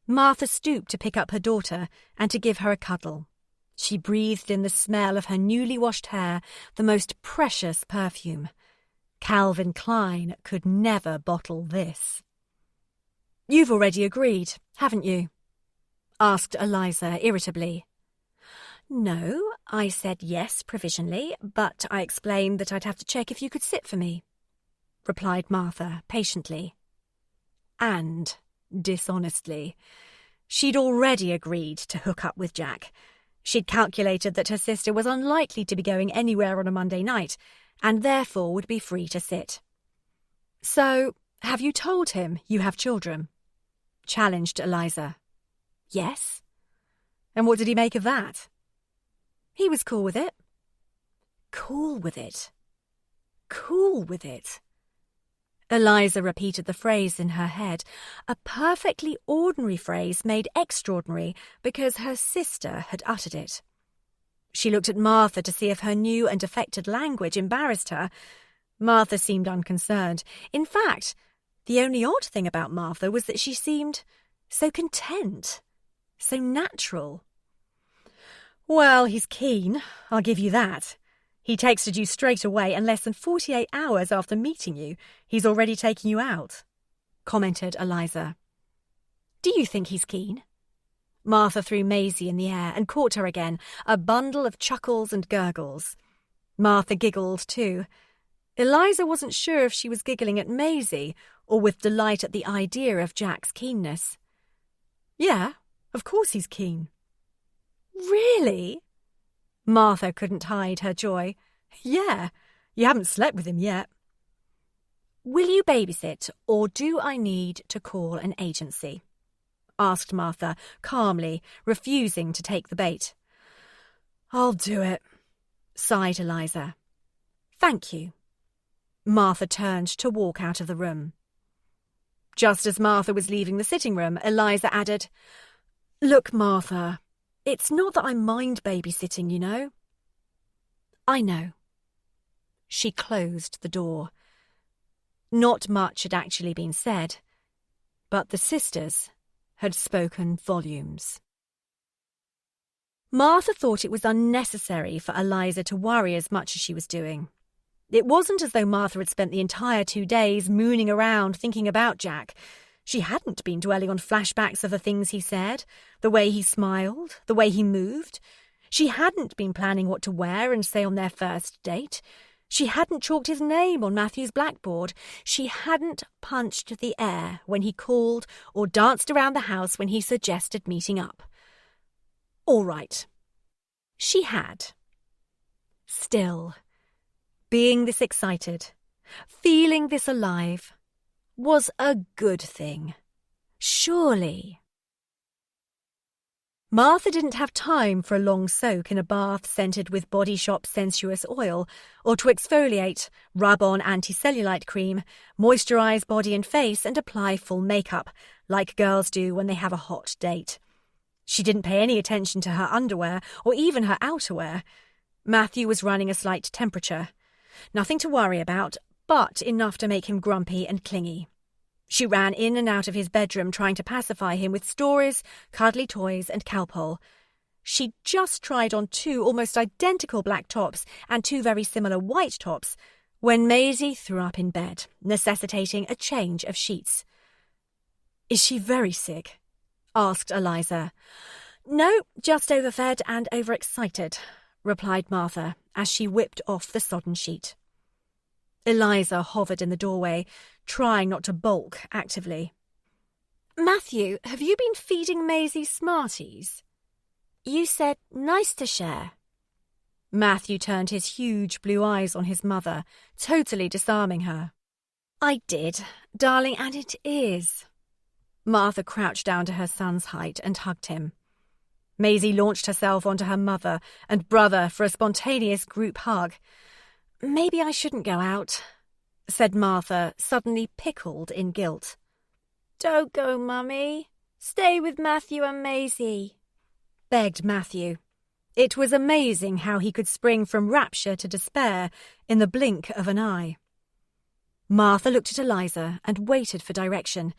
Martha stooped to pick up her daughter and to give her a cuddle. She breathed in the smell of her newly washed hair, the most precious perfume. Calvin Klein could never bottle this. You've already agreed, haven't you? Asked Eliza irritably. No, I said yes provisionally, but I explained that I'd have to check if you could sit for me, replied Martha patiently. And dishonestly. She'd already agreed to hook up with Jack. She'd calculated that her sister was unlikely to be going anywhere on a Monday night, and therefore would be free to sit. So, have you told him you have children? Challenged Eliza. Yes. And what did he make of that? He was cool with it. Cool with it. Cool with it. Eliza repeated the phrase in her head, a perfectly ordinary phrase made extraordinary because her sister had uttered it. She looked at Martha to see if her new and affected language embarrassed her. Martha seemed unconcerned. In fact, the only odd thing about Martha was that she seemed so content, so natural. Well, he's keen, I'll give you that. He texted you straight away, and less than 48 hours after meeting you, he's already taking you out, commented Eliza. Do you think he's keen? Martha threw Maisie in the air and caught her again, a bundle of chuckles and gurgles. Martha giggled too. Eliza wasn't sure if she was giggling at Maisie or with delight at the idea of Jack's keenness. Yeah, of course he's keen. Really? Martha couldn't hide her joy. Yeah, you haven't slept with him yet. Will you babysit, or do I need to call an agency? Asked Martha, calmly, refusing to take the bait. I'll do it, sighed Eliza. Thank you. Martha turned to walk out of the room. Just as Martha was leaving the sitting room, Eliza added, Look, Martha, it's not that I mind babysitting, you know. I know. She closed the door. Not much had actually been said, but the sisters had spoken volumes. Martha thought it was unnecessary for Eliza to worry as much as she was doing. It wasn't as though Martha had spent the entire 2 days mooning around thinking about Jack. She hadn't been dwelling on flashbacks of the things he said, the way he smiled, the way he moved. She hadn't been planning what to wear and say on their first date. She hadn't chalked his name on Matthew's blackboard. She hadn't punched the air when he called or danced around the house when he suggested meeting up. All right. She had. Still, being this excited, feeling this alive, was a good thing. Surely. Martha didn't have time for a long soak in a bath scented with Body Shop sensuous oil, or to exfoliate, rub on anti-cellulite cream, moisturise body and face and apply full makeup, like girls do when they have a hot date. She didn't pay any attention to her underwear or even her outerwear. Matthew was running a slight temperature. Nothing to worry about, but enough to make him grumpy and clingy. She ran in and out of his bedroom trying to pacify him with stories, cuddly toys and Calpol. She'd just tried on 2 almost identical black tops and 2 very similar white tops when Maisie threw up in bed, necessitating a change of sheets. "Is she very sick?" asked Eliza. "No, just overfed and overexcited," replied Martha as she whipped off the sodden sheet. Eliza hovered in the doorway, trying not to balk actively. "Matthew, have you been feeding Maisie Smarties? You said nice to share." Matthew turned his huge blue eyes on his mother, totally disarming her. "I did, darling, and it is." Martha crouched down to her son's height and hugged him. Maisie launched herself onto her mother and brother for a spontaneous group hug. "Maybe I shouldn't go out," said Martha, suddenly pickled in guilt. "Don't go, Mummy. Stay with Matthew and Maisie," begged Matthew. It was amazing how he could spring from rapture to despair in the blink of an eye. Martha looked at Eliza and waited for direction.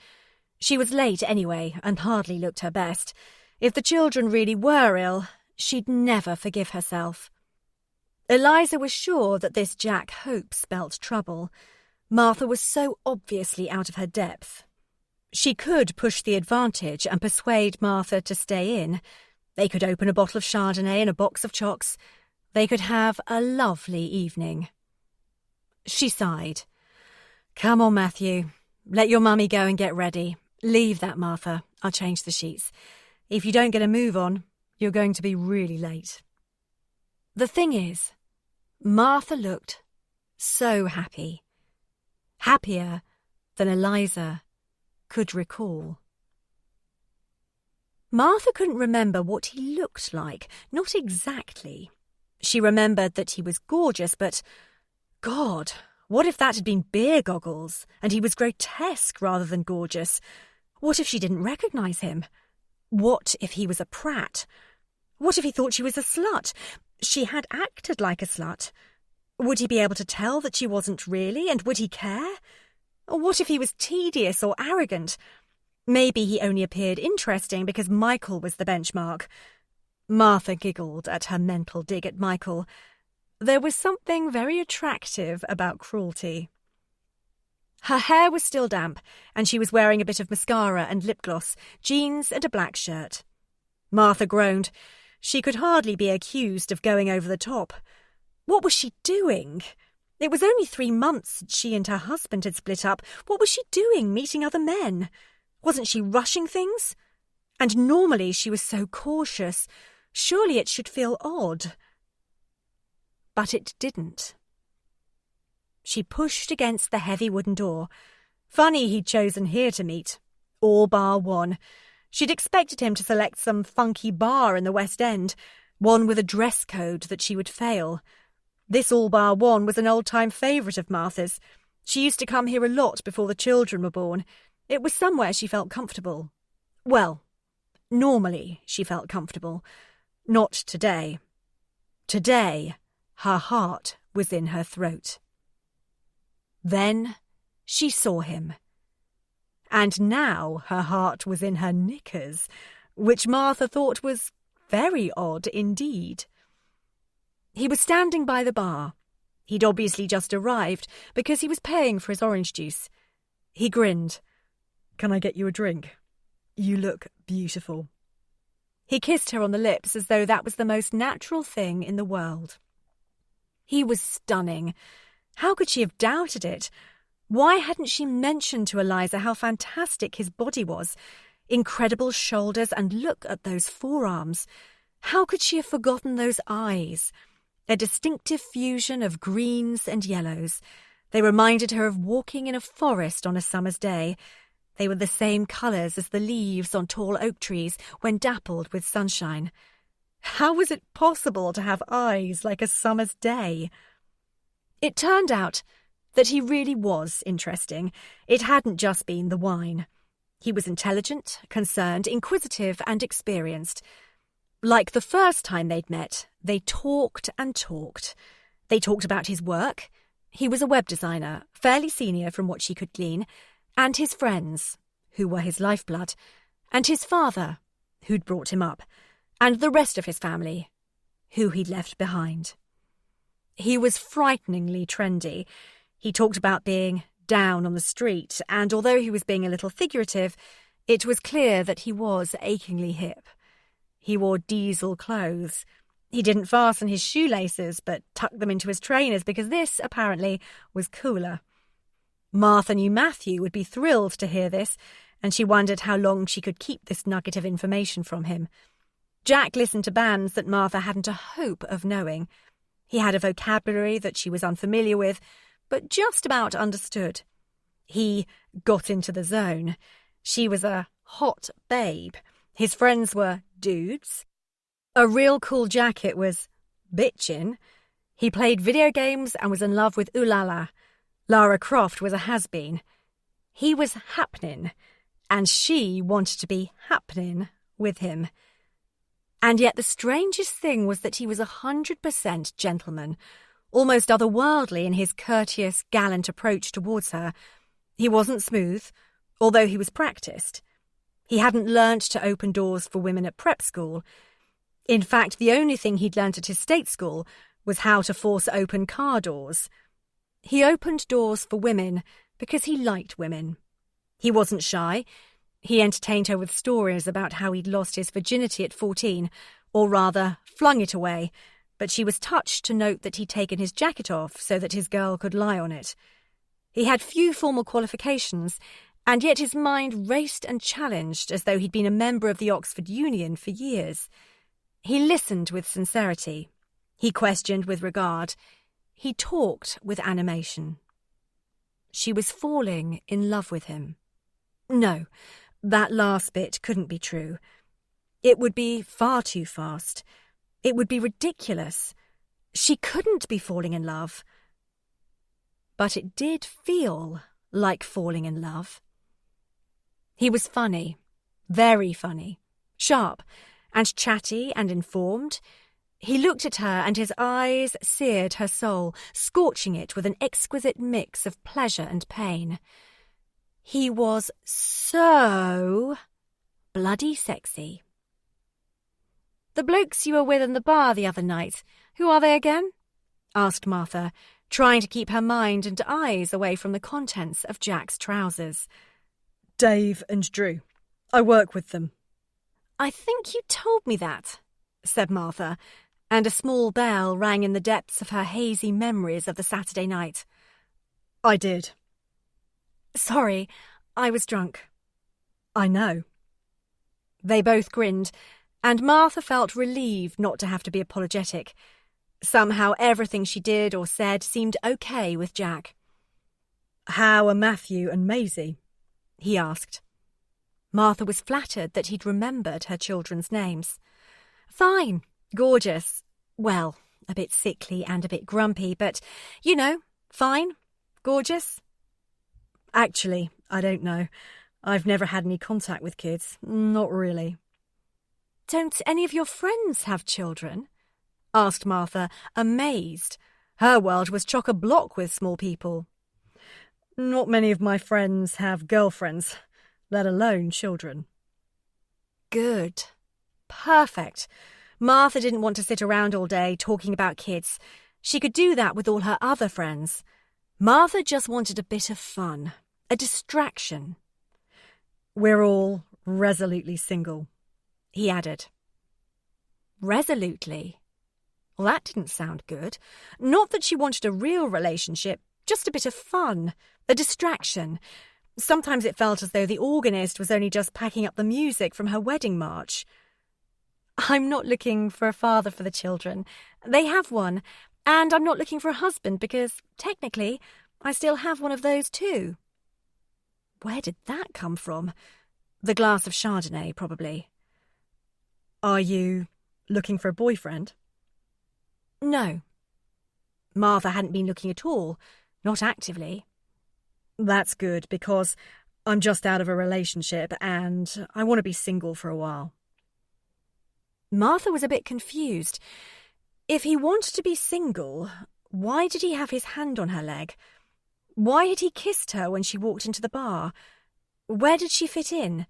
She was late anyway and hardly looked her best. If the children really were ill, she'd never forgive herself. Eliza was sure that this Jack Hope spelt trouble. Martha was so obviously out of her depth. She could push the advantage and persuade Martha to stay in. They could open a bottle of Chardonnay and a box of chocs. They could have a lovely evening. She sighed. "Come on, Matthew. Let your mummy go and get ready. Leave that, Martha. I'll change the sheets. If you don't get a move on, you're going to be really late." The thing is, Martha looked so happy. Happier than Eliza could recall. Martha couldn't remember what he looked like, not exactly. She remembered that he was gorgeous, but, God, what if that had been beer goggles, and he was grotesque rather than gorgeous? What if she didn't recognise him? What if he was a prat? What if he thought she was a slut? She had acted like a slut. Would he be able to tell that she wasn't really, and would he care? Or what if he was tedious or arrogant? Maybe he only appeared interesting because Michael was the benchmark. Martha giggled at her mental dig at Michael. There was something very attractive about cruelty. Her hair was still damp, and she was wearing a bit of mascara and lip gloss, jeans and a black shirt. Martha groaned. She could hardly be accused of going over the top. What was she doing? It was only 3 months since she and her husband had split up. What was she doing, meeting other men? Wasn't she rushing things? And normally she was so cautious. Surely it should feel odd. But it didn't. She pushed against the heavy wooden door. Funny he'd chosen here to meet. All bar one. She'd expected him to select some funky bar in the West End, one with a dress code that she would fail. This all bar one was an old-time favourite of Martha's. She used to come here a lot before the children were born. It was somewhere she felt comfortable. Well, normally she felt comfortable. Not today. Today, her heart was in her throat. Then she saw him. And now her heart was in her knickers, which Martha thought was very odd indeed. He was standing by the bar. He'd obviously just arrived because he was paying for his orange juice. He grinned. "Can I get you a drink? You look beautiful." He kissed her on the lips as though that was the most natural thing in the world. He was stunning. How could she have doubted it? Why hadn't she mentioned to Eliza how fantastic his body was? Incredible shoulders, and look at those forearms. How could she have forgotten those eyes? A distinctive fusion of greens and yellows. They reminded her of walking in a forest on a summer's day. They were the same colours as the leaves on tall oak trees when dappled with sunshine. How was it possible to have eyes like a summer's day? It turned out that he really was interesting. It hadn't just been the wine. He was intelligent, concerned, inquisitive, and experienced. Like the first time they'd met, they talked and talked. They talked about his work. He was a web designer, fairly senior from what she could glean, and his friends, who were his lifeblood, and his father, who'd brought him up, and the rest of his family, who he'd left behind. He was frighteningly trendy. He talked about being down on the street, and although he was being a little figurative, it was clear that he was achingly hip. He wore diesel clothes. He didn't fasten his shoelaces, but tucked them into his trainers because this, apparently, was cooler. Martha knew Matthew would be thrilled to hear this, and she wondered how long she could keep this nugget of information from him. Jack listened to bands that Martha hadn't a hope of knowing. He had a vocabulary that she was unfamiliar with, but just about understood. He got into the zone. She was a hot babe. His friends were dudes. A real cool jacket was bitchin'. He played video games and was in love with Ulala. Lara Croft was a has-been. He was happening, and she wanted to be happening with him. And yet the strangest thing was that he was 100% gentleman, almost otherworldly in his courteous, gallant approach towards her. He wasn't smooth, although he was practiced. He hadn't learnt to open doors for women at prep school. In fact, the only thing he'd learnt at his state school was how to force open car doors. He opened doors for women because he liked women. He wasn't shy. He entertained her with stories about how he'd lost his virginity at 14, or rather, flung it away, but she was touched to note that he'd taken his jacket off so that his girl could lie on it. He had few formal qualifications, and yet his mind raced and challenged as though he'd been a member of the Oxford Union for years. He listened with sincerity. He questioned with regard. He talked with animation. She was falling in love with him. No, that last bit couldn't be true. It would be far too fast. It would be ridiculous. She couldn't be falling in love. But it did feel like falling in love. He was funny, very funny, sharp, and chatty and informed. He looked at her and his eyes seared her soul, scorching it with an exquisite mix of pleasure and pain. He was so bloody sexy. "The blokes you were with in the bar the other night, who are they again?" asked Martha, trying to keep her mind and eyes away from the contents of Jack's trousers. "Dave and Drew. I work with them." "I think you told me that," said Martha, and a small bell rang in the depths of her hazy memories of the Saturday night. "I did." "Sorry, I was drunk." "I know." They both grinned, and Martha felt relieved not to have to be apologetic. Somehow everything she did or said seemed okay with Jack. "How are Matthew and Maisie?" he asked. Martha was flattered that he'd remembered her children's names. "Fine, gorgeous. Well, a bit sickly and a bit grumpy, but, you know, fine, gorgeous." "Actually, I don't know. I've never had any contact with kids. Not really." "Don't any of your friends have children?" asked Martha, amazed. Her world was chock-a-block with small people. "Not many of my friends have girlfriends, let alone children." Good. Perfect. Martha didn't want to sit around all day talking about kids. She could do that with all her other friends. Martha just wanted a bit of fun, a distraction. "We're all resolutely single," he added. Resolutely? Well, that didn't sound good. Not that she wanted a real relationship, just a bit of fun, a distraction. Sometimes it felt as though the organist was only just packing up the music from her wedding march. I'm not looking for a father for the children. They have one, and I'm not looking for a husband because, technically, I still have one of those too. Where did that come from? The glass of Chardonnay, probably. Are you looking for a boyfriend? No. Martha hadn't been looking at all, not actively. That's good, because I'm just out of a relationship and I want to be single for a while. Martha was a bit confused. If he wanted to be single, why did he have his hand on her leg? Why had he kissed her when she walked into the bar? Where did she fit in?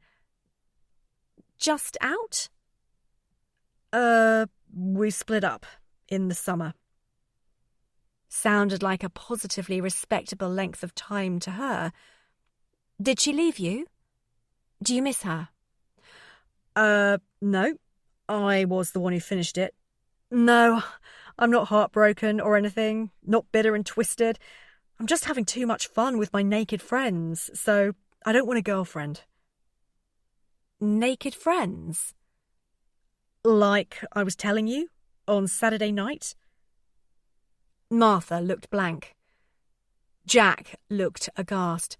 Just out? We split up in the summer. Sounded like a positively respectable length of time to her. Did she leave you? Do you miss her? No. I was the one who finished it. No, I'm not heartbroken or anything, not bitter and twisted. I'm just having too much fun with my naked friends, so I don't want a girlfriend. Naked friends? Like I was telling you, on Saturday night? Martha looked blank. Jack looked aghast.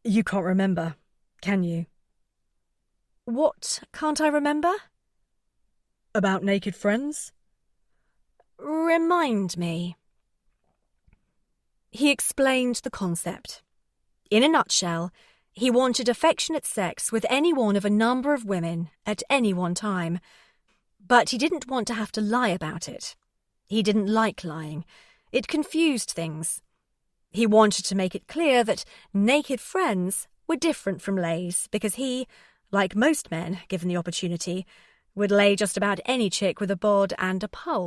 You can't remember, can you? What can't I remember? About naked friends? Remind me. He explained the concept. In a nutshell, he wanted affectionate sex with any one of a number of women at any one time. But he didn't want to have to lie about it. He didn't like lying. It confused things. He wanted to make it clear that naked friends were different from lays because he, like most men given the opportunity, would lay just about any chick with a bod and a pole.